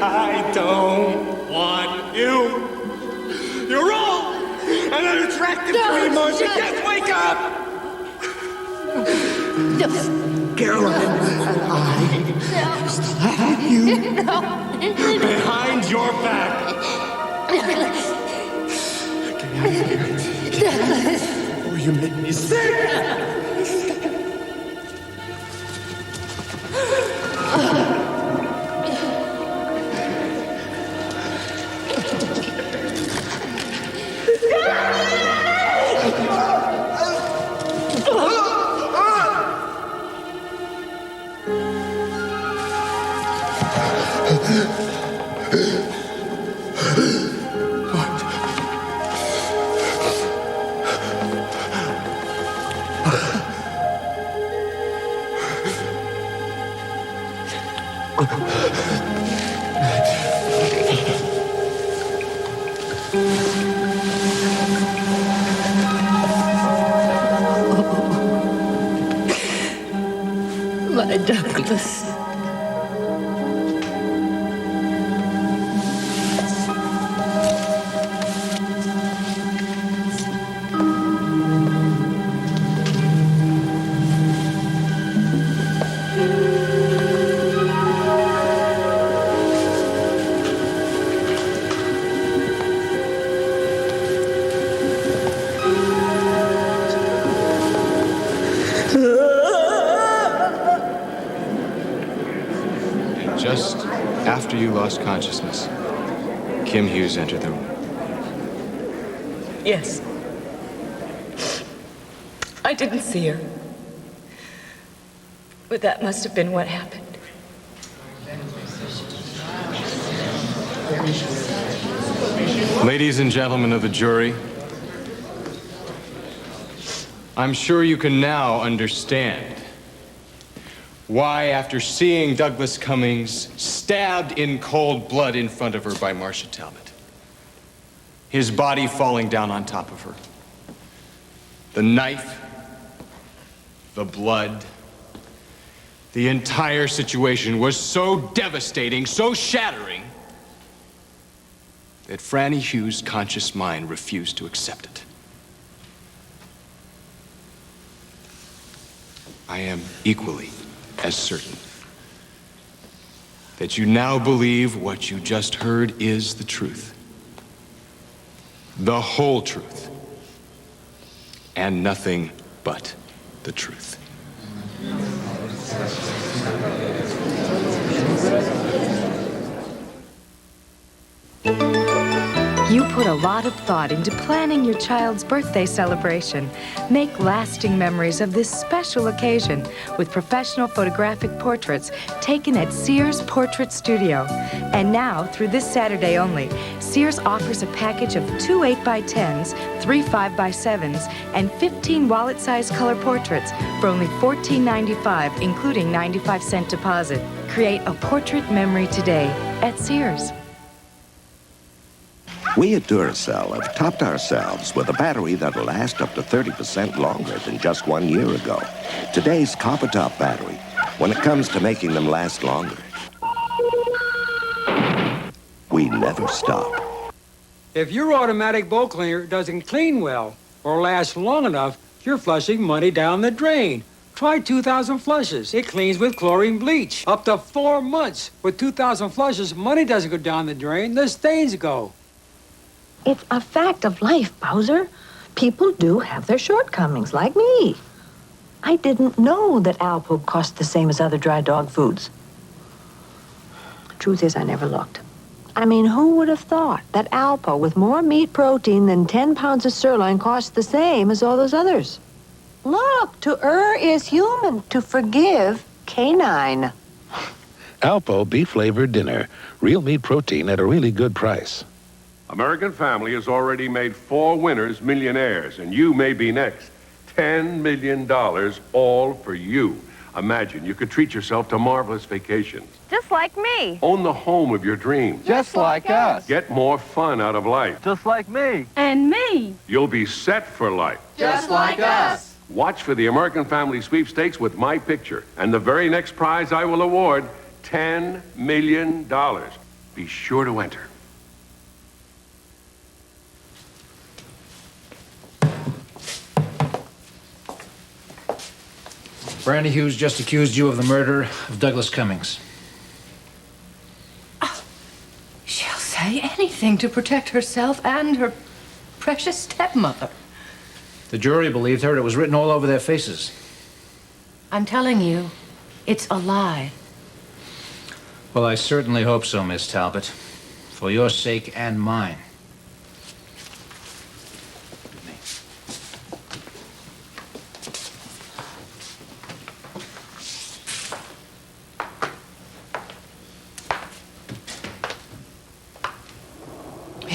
I don't want you. You're wrong. And I'm attracted to you, Marcia. Just wake up. Caroline, I still have you behind your back. Get out of here before you make me sick. My Douglas. Just after you lost consciousness, Kim Hughes entered the room. Yes. I didn't see her. But that must have been what happened. Ladies and gentlemen of the jury, I'm sure you can now understand why, after seeing Douglas Cummings stabbed in cold blood in front of her by Marcia Talbot, his body falling down on top of her, the knife, the blood, the entire situation was so devastating, so shattering, that Franny Hughes' conscious mind refused to accept it. I am equally as certain that you now believe what you just heard is the truth. The whole truth. And nothing but the truth. You put a lot of thought into planning your child's birthday celebration. Make lasting memories of this special occasion with professional photographic portraits taken at Sears Portrait Studio. And now, through this Saturday only, Sears offers a package of 2 8x10s, 3 5x7s, and 15 wallet-sized color portraits for only $14.95, including 95-cent deposit. Create a portrait memory today at Sears. We at Duracell have topped ourselves with a battery that'll last up to 30% longer than just 1 year ago. Today's copper top battery, when it comes to making them last longer, we never stop. If your automatic bowl cleaner doesn't clean well or last long enough, you're flushing money down the drain. Try 2,000 flushes. It cleans with chlorine bleach. Up to 4 months. With 2,000 flushes, money doesn't go down the drain, the stains go. It's a fact of life, Bowser. People do have their shortcomings, like me. I didn't know that Alpo cost the same as other dry dog foods. Truth is, I never looked. I mean, who would have thought that Alpo, with more meat protein than 10 pounds of sirloin, cost the same as all those others? Look, to err is human, to forgive canine. Alpo beef-flavored dinner. Real meat protein at a really good price. American Family has already made 4 winners millionaires, and you may be next. $10 million, all for you. Imagine you could treat yourself to marvelous vacations. Just like me. Own the home of your dreams. Just like us. Get more fun out of life. Just like me. And me. You'll be set for life. Just like us. Watch for the American Family Sweepstakes with my picture. And the very next prize I will award, $10 million. Be sure to enter. Franny Hughes just accused you of the murder of Douglas Cummings. She'll say anything to protect herself and her precious stepmother. The jury believed her. It was written all over their faces. I'm telling you, it's a lie. Well, I certainly hope so, Miss Talbot. For your sake and mine.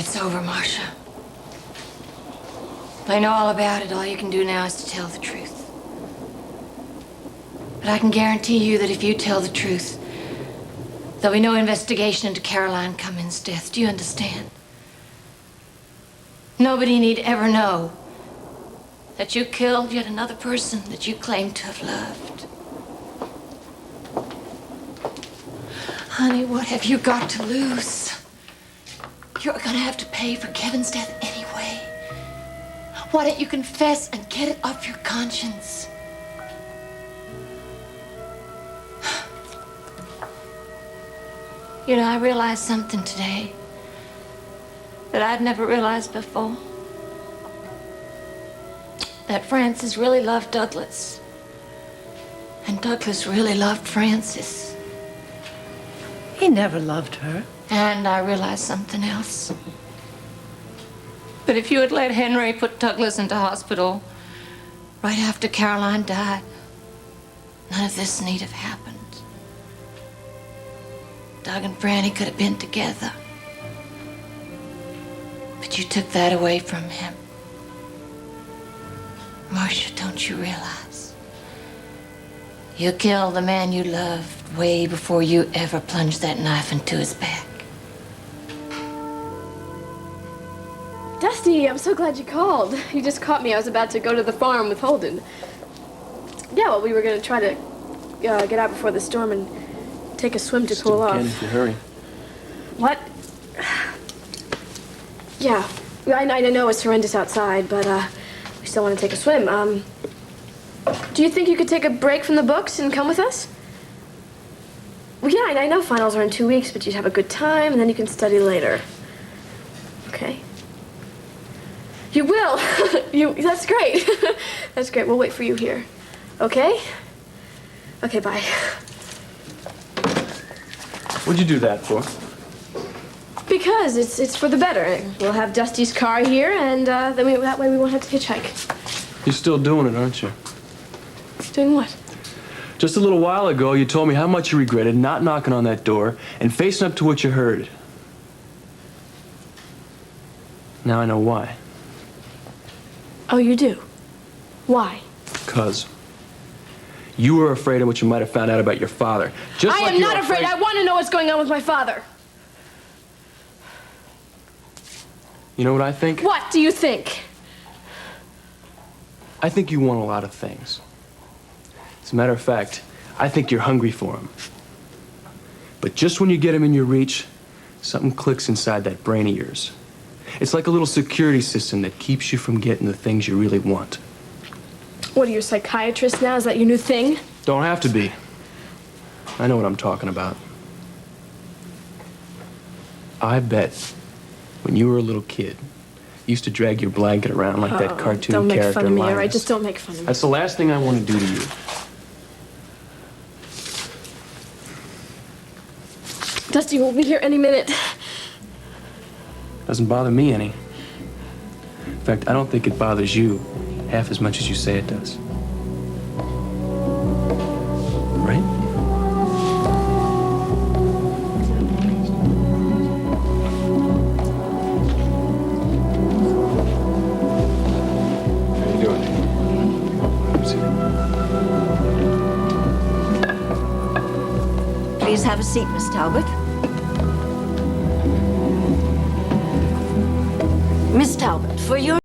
It's over, Marcia. I know all about it. All you can do now is to tell the truth. But I can guarantee you that if you tell the truth, there'll be no investigation into Caroline Cummins' death. Do you understand? Nobody need ever know that you killed yet another person that you claim to have loved. Honey, what have you got to lose? You're gonna have to pay for Kevin's death anyway. Why don't you confess and get it off your conscience? You know, I realized something today that I'd never realized before. That Frances really loved Douglas. And Douglas really loved Frances. He never loved her. And I realized something else. But if you had let Henry put Douglas into hospital right after Caroline died, none of this need have happened. Doug and Franny could have been together. But you took that away from him. Marcia, don't you realize? You killed the man you loved way before you ever plunged that knife into his back. Dusty, I'm so glad you called. You just caught me. I was about to go to the farm with Holden. Yeah, well, we were going to try to get out before the storm and take a swim to cool off. If you hurry. What? Yeah, I know it's horrendous outside, but we still want to take a swim. Do you think you could take a break from the books and come with us? Well, yeah, I know finals are in 2 weeks, but you'd have a good time, and then you can study later. Okay? You will. That's great. That's great. We'll wait for you here. Okay? Okay, bye. What'd you do that for? Because it's for the better. We'll have Dusty's car here, and that way we won't have to hitchhike. You're still doing it, aren't you? Doing what? Just a little while ago, you told me how much you regretted not knocking on that door and facing up to what you heard. Now I know why. Oh, you do? Why? 'Cause you were afraid of what you might have found out about your father. I am not afraid. I want to know what's going on with my father. You know what I think? What do you think? I think you want a lot of things. As a matter of fact, I think you're hungry for them. But just when you get them in your reach, something clicks inside that brain of yours. It's like a little security system that keeps you from getting the things you really want. What, are you a psychiatrist now? Is that your new thing? Don't have to be. I know what I'm talking about. I bet when you were a little kid, you used to drag your blanket around like that cartoon don't make character fun of me, all Linus. right? Just don't make fun of me. That's the last thing I want to do to you. Dusty will be here any minute. Doesn't bother me any. In fact, I don't think it bothers you half as much as you say it does. Right? How you doing? Please have a seat, Miss Talbot. Miss Talbot, for your